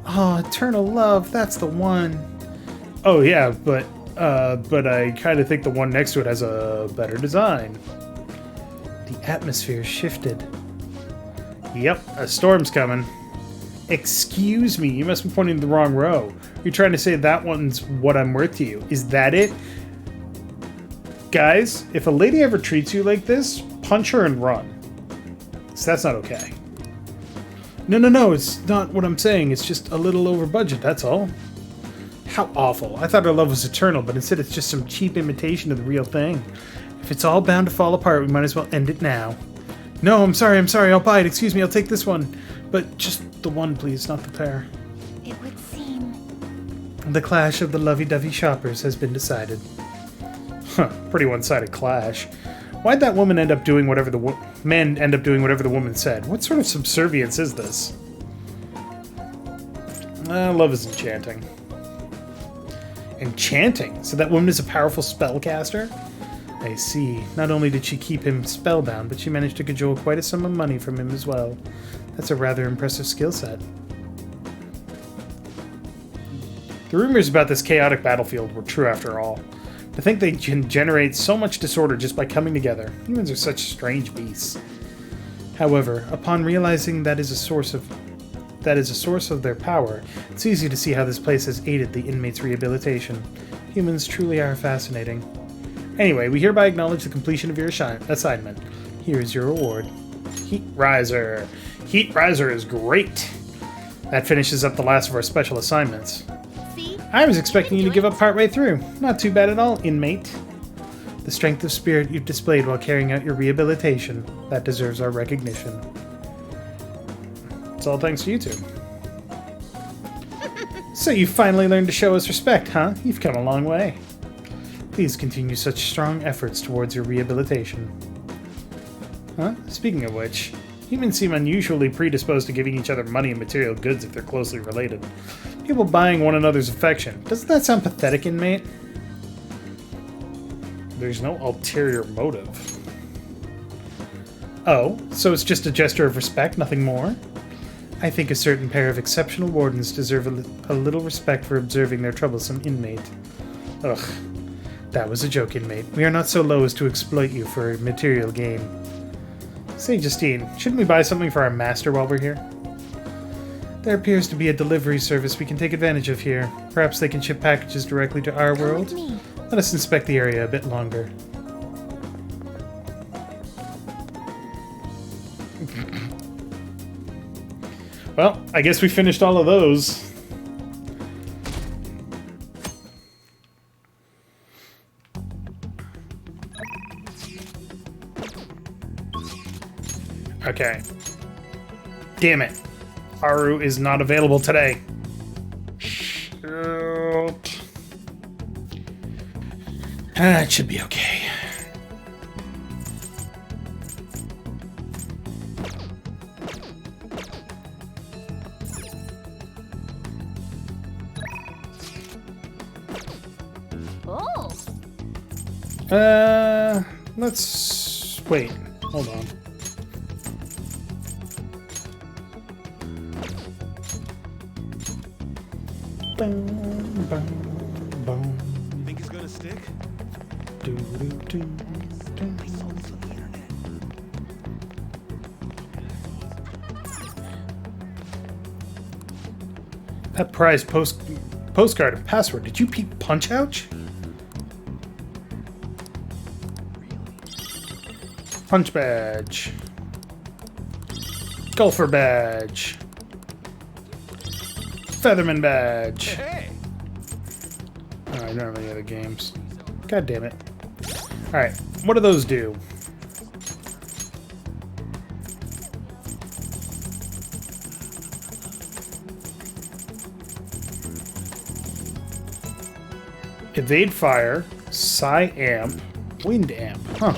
Oh, eternal love, that's the one. Oh yeah, but I kind of think the one next to it has a better design. The atmosphere shifted. Yep, a storm's coming. Excuse me, you must be pointing to the wrong row. You're trying to say that one's what I'm worth to you. Is that it? Guys, if a lady ever treats you like this, punch her and run. So that's not okay. No, it's not what I'm saying. It's just a little over budget, that's all. How awful. I thought our love was eternal, but instead it's just some cheap imitation of the real thing. If it's all bound to fall apart, we might as well end it now. No, I'm sorry, I'll buy it. Excuse me, I'll take this one. But just the one, please, not the pair. It would seem... The clash of the lovey-dovey shoppers has been decided. Huh, pretty one-sided clash. Why'd that woman end up doing whatever the men end up doing whatever the woman said? What sort of subservience is this? Love is enchanting. Enchanting? So that woman is a powerful spellcaster? I see. Not only did she keep him spellbound, but she managed to cajole quite a sum of money from him as well. That's a rather impressive skill set. The rumors about this chaotic battlefield were true after all. To think they can generate so much disorder just by coming together. Humans are such strange beasts. However, upon realizing that is a source of their power, it's easy to see how this place has aided the inmates' rehabilitation. Humans truly are fascinating. Anyway, we hereby acknowledge the completion of your assignment. Here is your reward. Heat Riser. Heat Riser is great. That finishes up the last of our special assignments. See? I was expecting you to give up partway through. Not too bad at all, inmate. The strength of spirit you've displayed while carrying out your rehabilitation, that deserves our recognition. It's all thanks to you two. So you finally learned to show us respect, huh? You've come a long way. Please continue such strong efforts towards your rehabilitation. Huh? Speaking of which, humans seem unusually predisposed to giving each other money and material goods if they're closely related. People buying one another's affection. Doesn't that sound pathetic, inmate? There's no ulterior motive. Oh, so it's just a gesture of respect, nothing more? I think a certain pair of exceptional wardens deserve a little respect for observing their troublesome inmate. Ugh. That was a joke, inmate. We are not so low as to exploit you for material gain. Say, Justine, shouldn't we buy something for our master while we're here? There appears to be a delivery service we can take advantage of here. Perhaps they can ship packages directly to our world? Let us inspect the area a bit longer. Well, I guess we finished all of those. Okay. Damn it. Aru is not available today. Shoot. It should be okay. Let's wait. Hold on. Boom, boom, boom. Think it's gonna stick? Do, do, do, do. That prize postcard and password. Did you peep Punch Ouch? Punch badge. Golfer badge. Featherman badge. Hey. Oh, I don't have any other games. God damn it. Alright, what do those do? Evade fire, Psi amp, wind amp. Huh.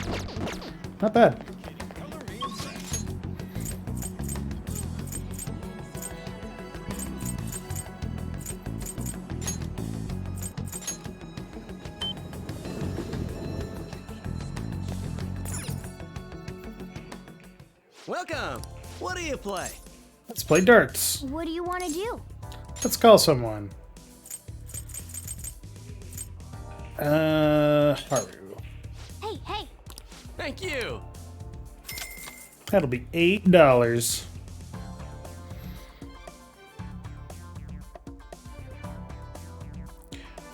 Not bad. Welcome! What do you play? Let's play darts. What do you want to do? Let's call someone. Haru. Hey, hey! Thank you! That'll be $8.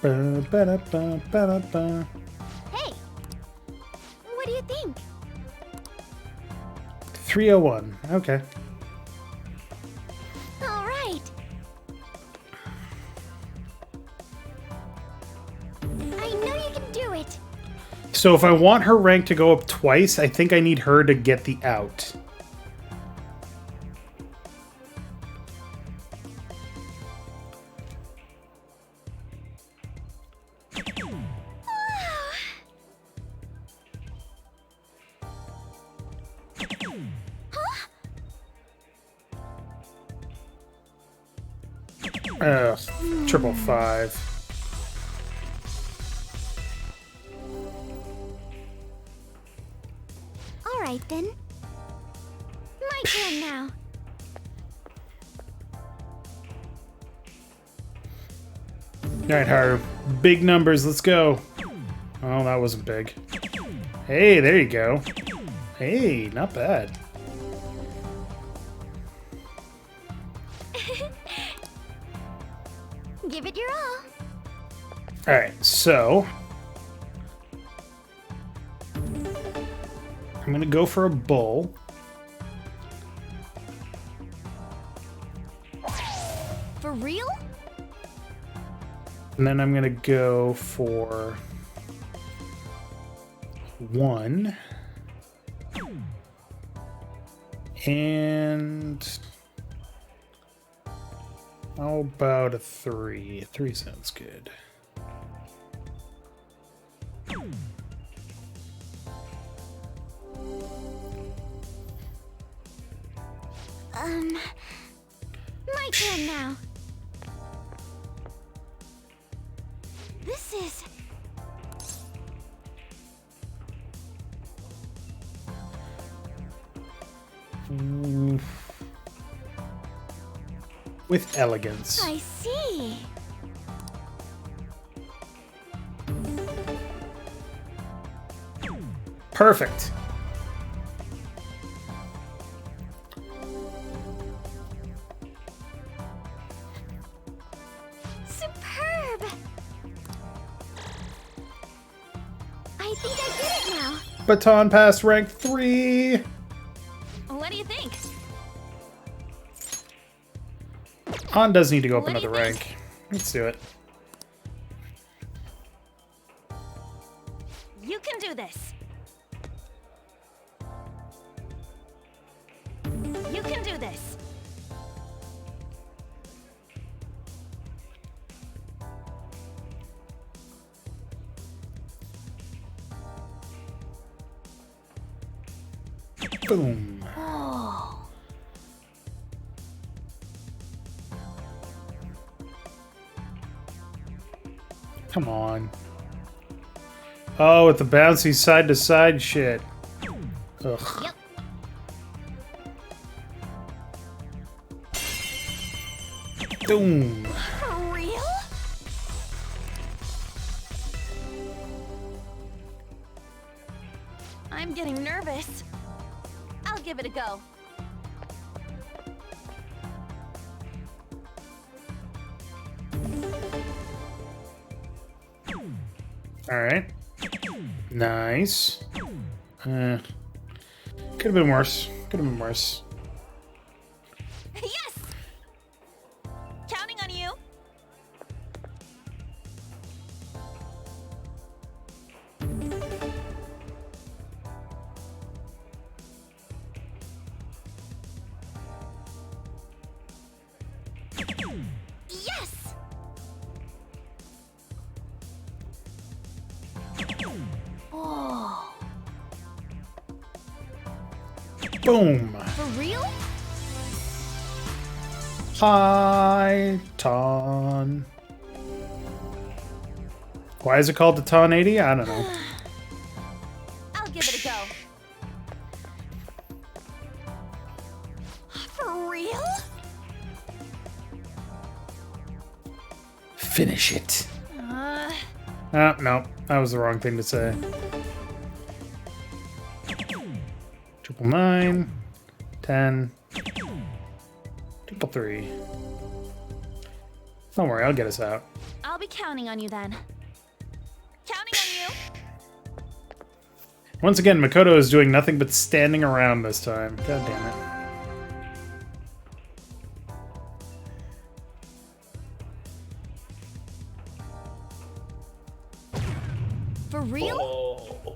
Ba-ba-da-ba-ba-da-ba. Hey! What do you think? 301. Okay. All right. I know you can do it. So if I want her rank to go up twice, I think I need her to get the out. Ugh, 555. All right then. My turn now. Alright, Haru. Big numbers, let's go. Oh, that wasn't big. Hey, there you go. Hey, not bad. Give it your all. Alright, so I'm gonna go for a bull. And then I'm gonna go for 1. And how about a 3? 3 sounds good. My turn now. This is... With elegance. I see. Perfect. Superb. I think I get it now. Baton pass rank 3. What do you think? Han does need to go up What do you another think? rank. Let's do it. You can do this. You can do this. Boom. Oh. Come on. Oh, with the bouncy side to side shit. Ugh. Yep. Boom. For real? I'm getting nervous. I'll give it a go. All right. Nice. Could have been worse. Could have been worse. Yes! Counting on you. Yes! Oh. Boom. For real? Python. Why is it called the Ton 80? I don't know. I'll give it a go. For real? Finish it. Oh, no. That was the wrong thing to say. 999, 10, 3. Don't worry, I'll get us out. I'll be counting on you then. Counting on you. Once again, Makoto is doing nothing but standing around this time. God damn it. For real? Oh.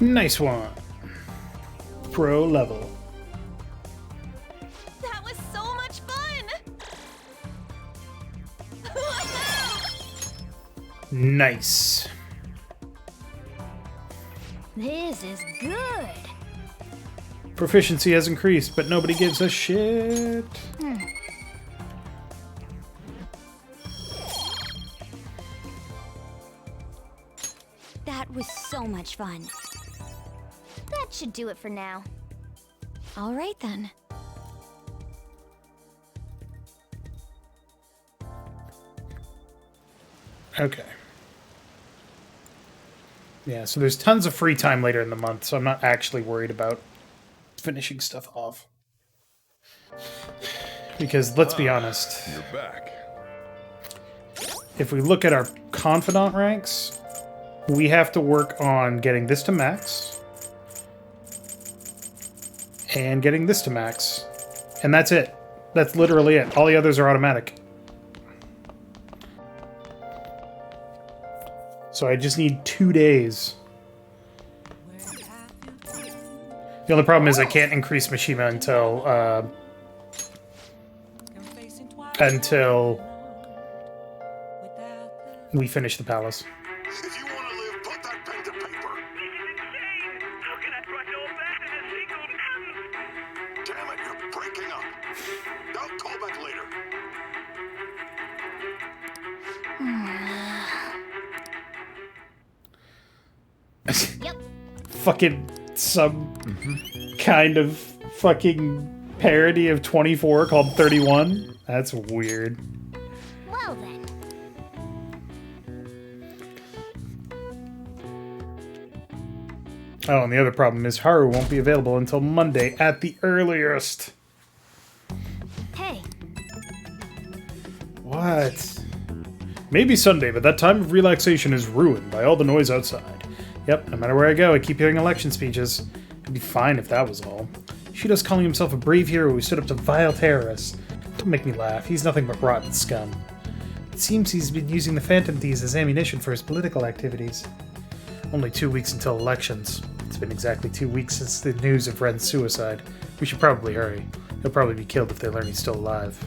Nice one. Pro level. That was so much fun! Nice. This is good. Proficiency has increased, but nobody gives a shit. That was so much fun. That should do it for now. All right then. Okay. Yeah, so there's tons of free time later in the month, so I'm not actually worried about finishing stuff off. Because, let's be honest. You're back. If we look at our confidant ranks, we have to work on getting this to max. And getting this to max. And that's it. That's literally it. All the others are automatic. So I just need 2 days. The only problem is I can't increase Mishima until we finish the palace. If you want to live, put that pen to paper. How can I try so fast and a single Damn it, you're breaking up. I'll call back later. Yep. Fucking some kind of fucking parody of 24 called 31. That's weird. Well then. Oh, and the other problem is Haru won't be available until Monday at the earliest. Hey. What? Maybe Sunday, but that time of relaxation is ruined by all the noise outside. Yep, no matter where I go, I keep hearing election speeches. It'd be fine if that was all. Shido's calling himself a brave hero who stood up to vile terrorists. Don't make me laugh, he's nothing but rotten scum. It seems he's been using the Phantom Thieves as ammunition for his political activities. Only 2 weeks until elections. It's been exactly 2 weeks since the news of Ren's suicide. We should probably hurry. He'll probably be killed if they learn he's still alive.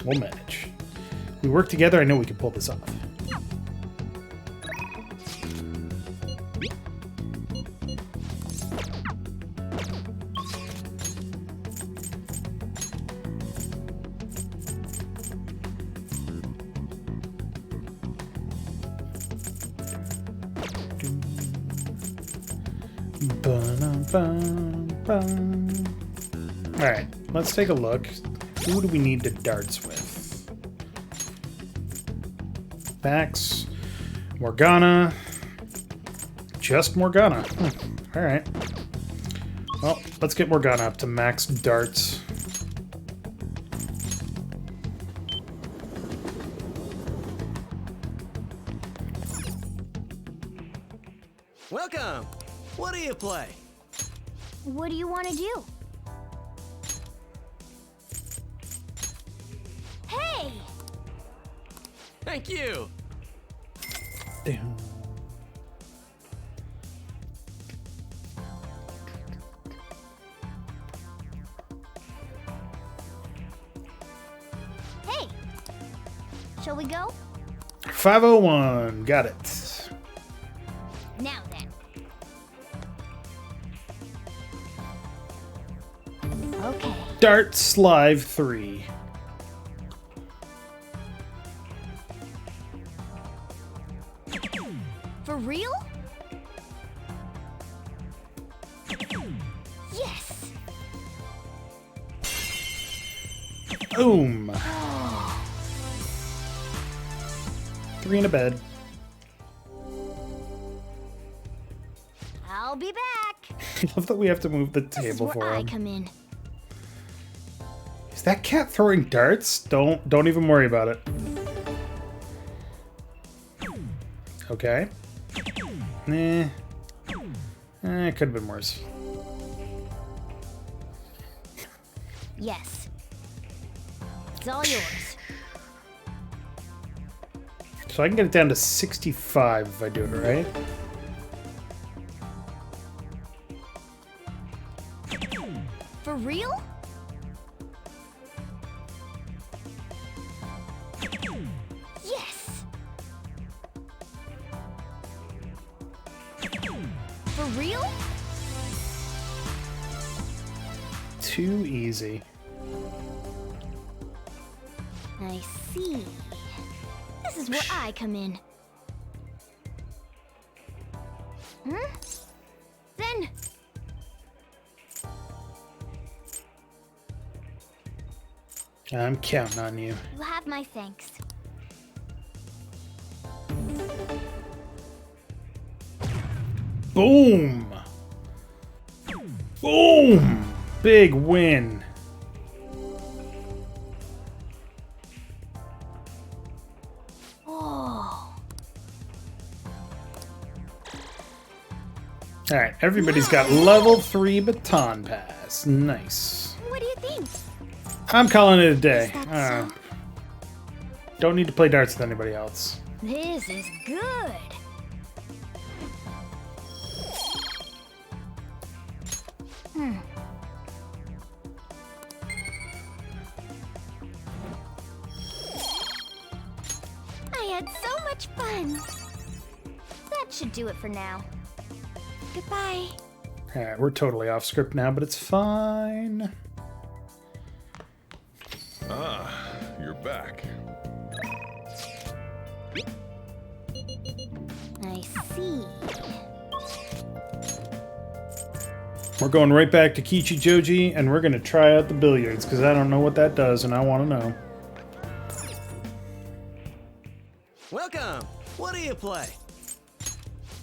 We'll manage. We work together, I know we can pull this off. Alright, let's take a look. Who do we need to darts with? Max, Morgana, just Morgana. Alright. Well, let's get Morgana up to max darts. Welcome! What do you play? What do you want to do? Hey! Thank you! Damn. Hey! Shall we go? 501, got it. Now then. Okay. Darts Live 3. For real? Yes! Boom! 3 in a bed. I'll be back. I love that we have to move the This is table where for I him. come in. Is that cat throwing darts? Don't even worry about it. Okay. It could have been worse. Yes. It's all yours. So I can get it down to 65 if I do it right. For real? Yes. For real? Too easy. I see. This is where I come in. Then... I'm counting on you. You have my thanks. Boom! Boom! Big win. Oh. Alright, everybody's got level 3 baton pass. Nice. What do you think? I'm calling it a day. Don't need to play darts with anybody else. This is good. I had so much fun. That should do it for now. Goodbye. Alright, we're totally off script now, but it's fine. Ah, you're back. I see. We're going right back to Kichi Joji, and we're going to try out the billiards, because I don't know what that does, and I want to know. Welcome! What do you play?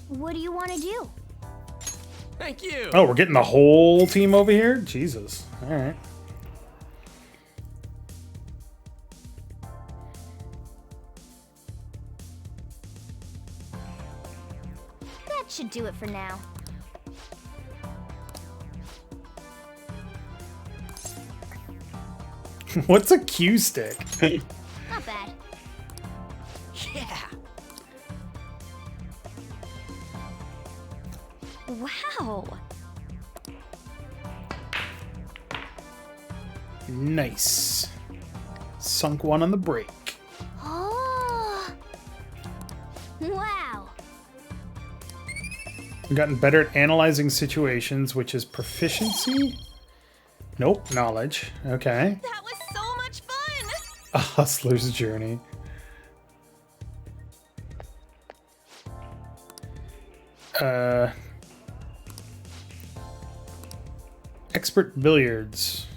What do you want to do? Thank you! Oh, we're getting the whole team over here? Jesus. Alright. That should do it for now. What's a cue stick? Not bad. Yeah! Wow. Nice. Sunk one on the break. Oh. Wow. We've gotten better at analyzing situations, which is proficiency? Nope, knowledge. Okay. That was so much fun! A hustler's journey. Expert billiards.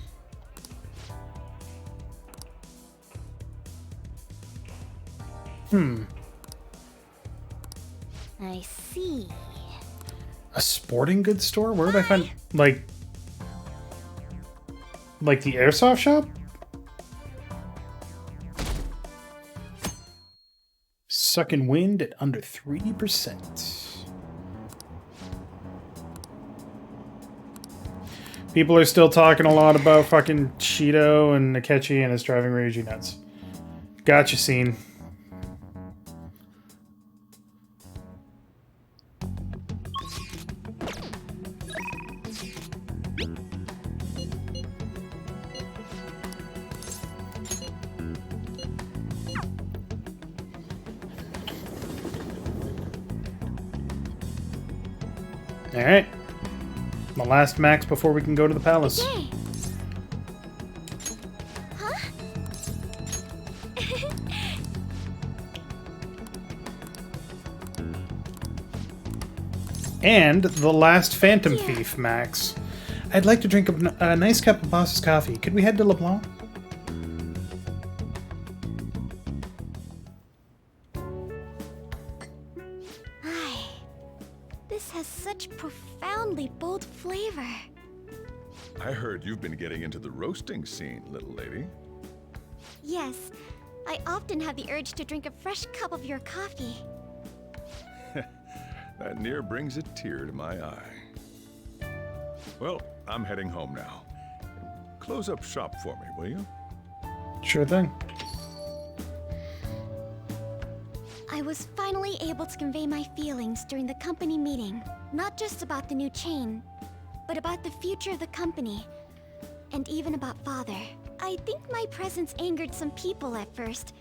I see. A sporting goods store? Where would I find, like the airsoft shop? Sucking wind at under 3%. People are still talking a lot about fucking Shido and Akechi and it's driving Ryuji nuts. Gotcha, scene. Alright. The last max before we can go to the palace. Okay. Huh? And the last Phantom Thief max. I'd like to drink a nice cup of boss's coffee. Could we head to LeBlanc? This has such profoundly bold flavor. I heard you've been getting into the roasting scene, little lady. Yes, I often have the urge to drink a fresh cup of your coffee. That near brings a tear to my eye. Well, I'm heading home now. Close up shop for me, will you? Sure thing. I was finally able to convey my feelings during the company meeting. Not just about the new chain, but about the future of the company. And even about Father. I think my presence angered some people at first.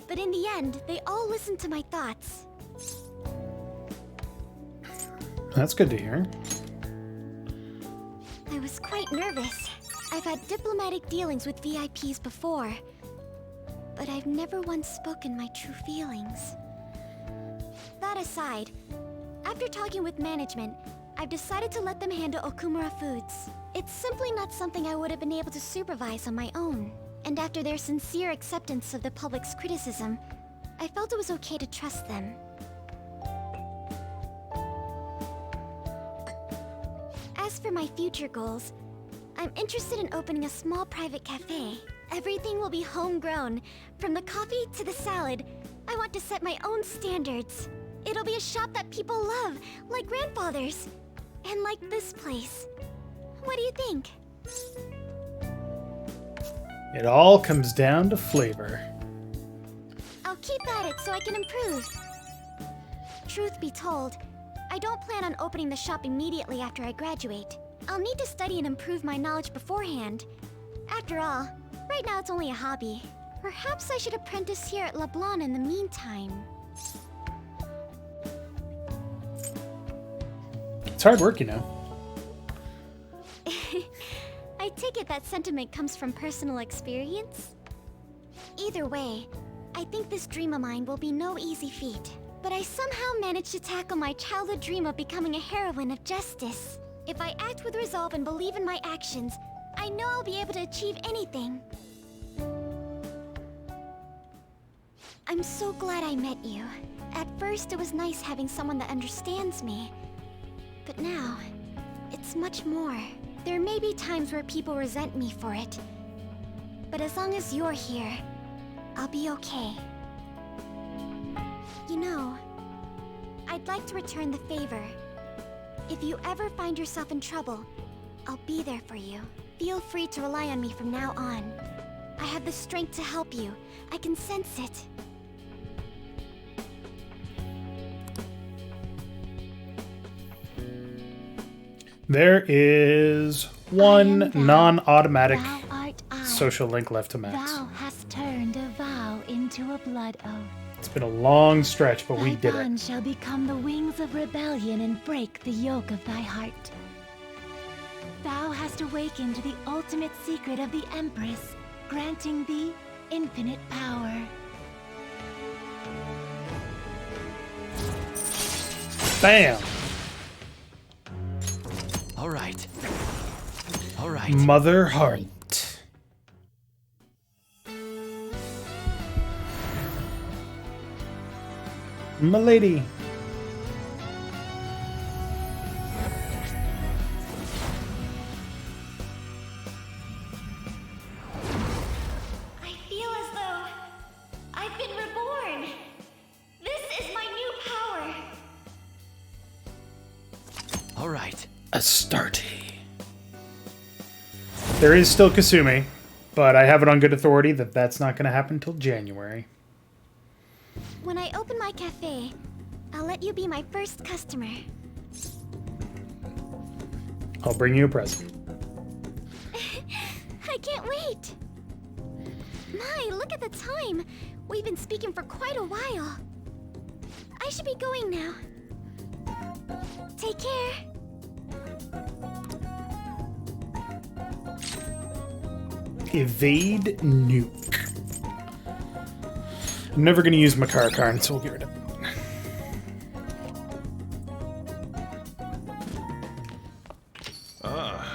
But in the end, they all listened to my thoughts. That's good to hear. I was quite nervous. I've had diplomatic dealings with VIPs before. But I've never once spoken my true feelings. That aside, after talking with management, I've decided to let them handle Okumura Foods. It's simply not something I would have been able to supervise on my own. And after their sincere acceptance of the public's criticism, I felt it was okay to trust them. As for my future goals, I'm interested in opening a small private cafe. Everything will be homegrown, from the coffee to the salad. I want to set my own standards. It'll be a shop that people love, like grandfather's. And like this place. What do you think? It all comes down to flavor. I'll keep at it so I can improve. Truth be told, I don't plan on opening the shop immediately after I graduate. I'll need to study and improve my knowledge beforehand. After all, right now it's only a hobby. Perhaps I should apprentice here at LeBlanc in the meantime. It's hard work, you know. I take it that sentiment comes from personal experience? Either way, I think this dream of mine will be no easy feat. But I somehow managed to tackle my childhood dream of becoming a heroine of justice. If I act with resolve and believe in my actions, I know I'll be able to achieve anything. I'm so glad I met you. At first, it was nice having someone that understands me. But now, it's much more. There may be times where people resent me for it. But as long as you're here, I'll be okay. You know, I'd like to return the favor. If you ever find yourself in trouble, I'll be there for you. Feel free to rely on me from now on. I have the strength to help you. I can sense it. There is one non-automatic social link left to max. Thou hast turned a vow into a blood oath. It's been a long stretch, but we did Thy it. bond shall become the wings of rebellion and break the yoke of thy heart. Thou hast awakened the ultimate secret of the Empress, granting thee infinite power. Bam! All right. All right. Mother Heart. M'lady. I feel as though I've been reborn. This is my new power. All right. Astarte. There is still Kasumi, but I have it on good authority that that's not going to happen till January. When I open my cafe, I'll let you be my first customer. I'll bring you a present. I can't wait! My, look at the time! We've been speaking for quite a while. I should be going now. Take care. Evade nuke. I'm never going to use my car card, so we'll get rid of it. Ah,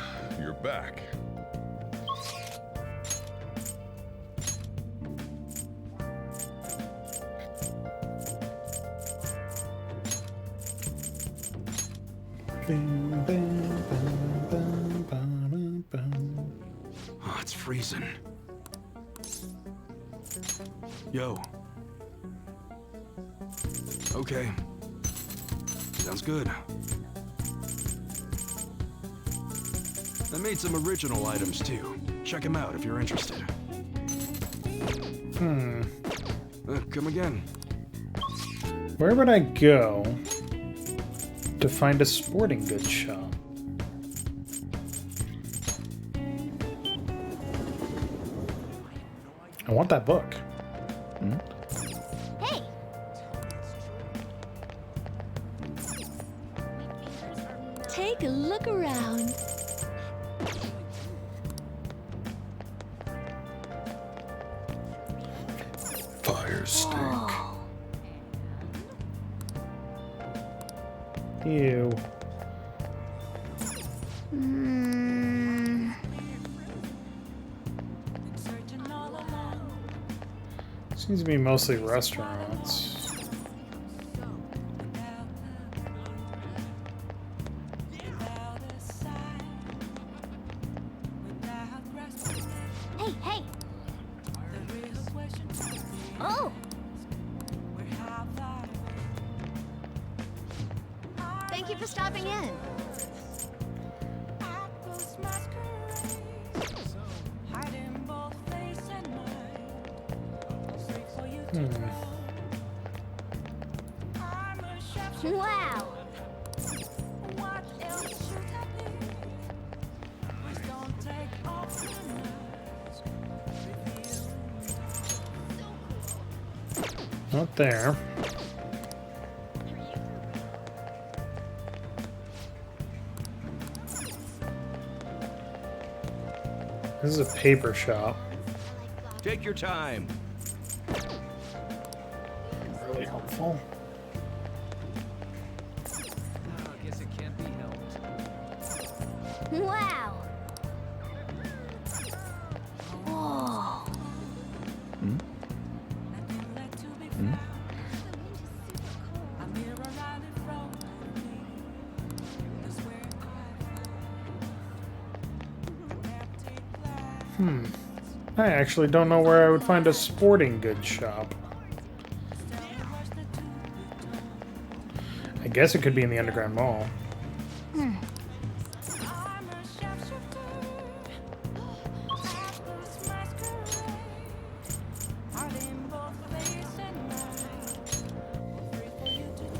you're back. Oh, it's freezing. Yo. Okay. Sounds good. I made some original items too. Check them out if you're interested. Come again. Where would I go to find a sporting goods shop? I want that book. Hey! Take a look around. Fire stink. Ew. Seems to be mostly restaurants. Hey, hey! Oh! Thank you for stopping in. Wow! Not there. This is a paper shop. Take your time. Really helpful. I guess it can't be helped. Wow! Whoa! I actually don't know where I would find a sporting goods shop. I guess it could be in the Underground Mall.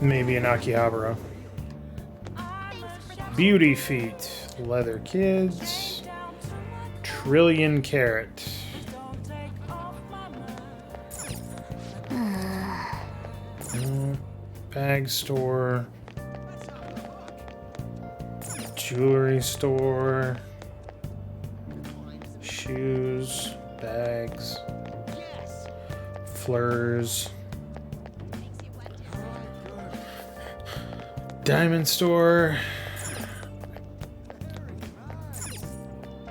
Maybe in Akihabara. Beauty Feet. Leather Kids. Trillion Carat. Bag store. Jewelry store. Shoes. Bags. Fleurs. Diamond store.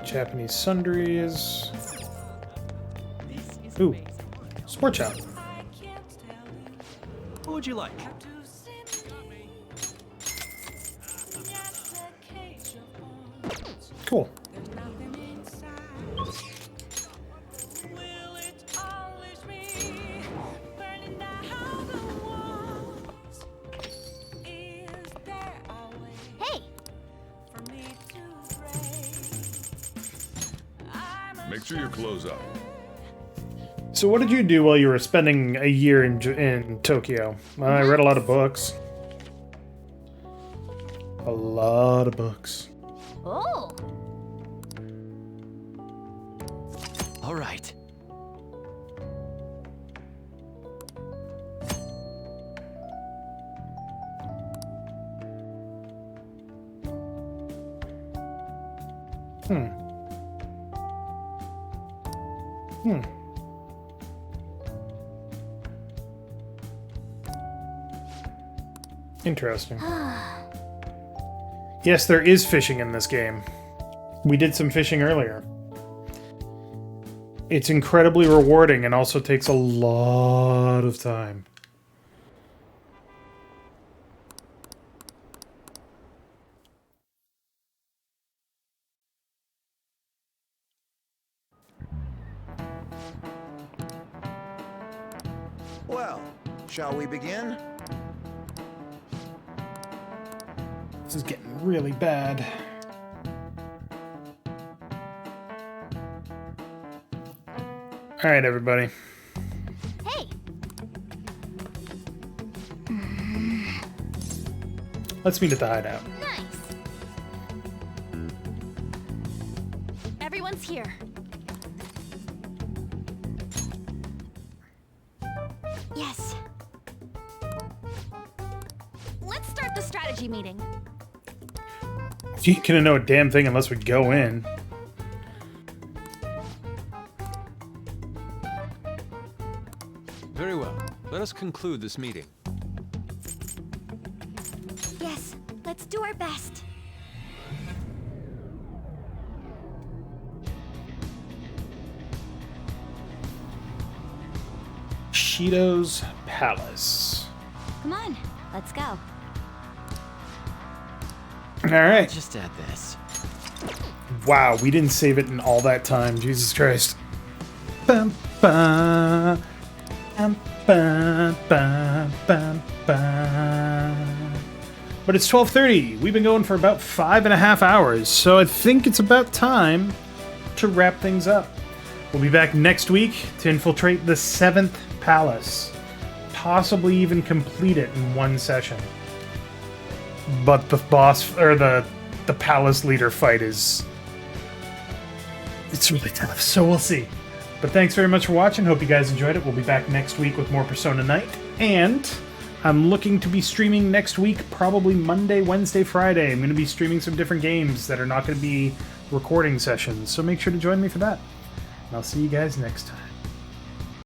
Japanese sundries. Ooh, sport shop. What would you like? Cool. Make sure your clothes up. So what did you do while you were spending a year in Tokyo? I read a lot of books. A lot of books. Oh! All right. Interesting. Yes, there is fishing in this game. We did some fishing earlier. It's incredibly rewarding and also takes a lot of time. Well, shall we begin? This is getting really bad. All right, everybody. Hey! Let's meet at the hideout. Nice! Everyone's here. Yes. Let's start the strategy meeting. You ain't gonna know a damn thing unless we go in. Very well. Let us conclude this meeting. Yes, let's do our best. Shido's Palace. Come on, let's go. All right. Just add this. Wow, we didn't save it in all that time. Jesus Christ. Bum, bum, bum, bum, bum, bum, bum. But it's 12:30. We've been going for about 5.5 hours, so I think it's about time to wrap things up. We'll be back next week to infiltrate the 7th palace. Possibly even complete it in one session. But the boss, or the palace leader fight is... it's really tough, so we'll see. But thanks very much for watching. Hope you guys enjoyed it. We'll be back next week with more Persona Night. And I'm looking to be streaming next week, probably Monday, Wednesday, Friday. I'm going to be streaming some different games that are not going to be recording sessions. So make sure to join me for that. And I'll see you guys next time.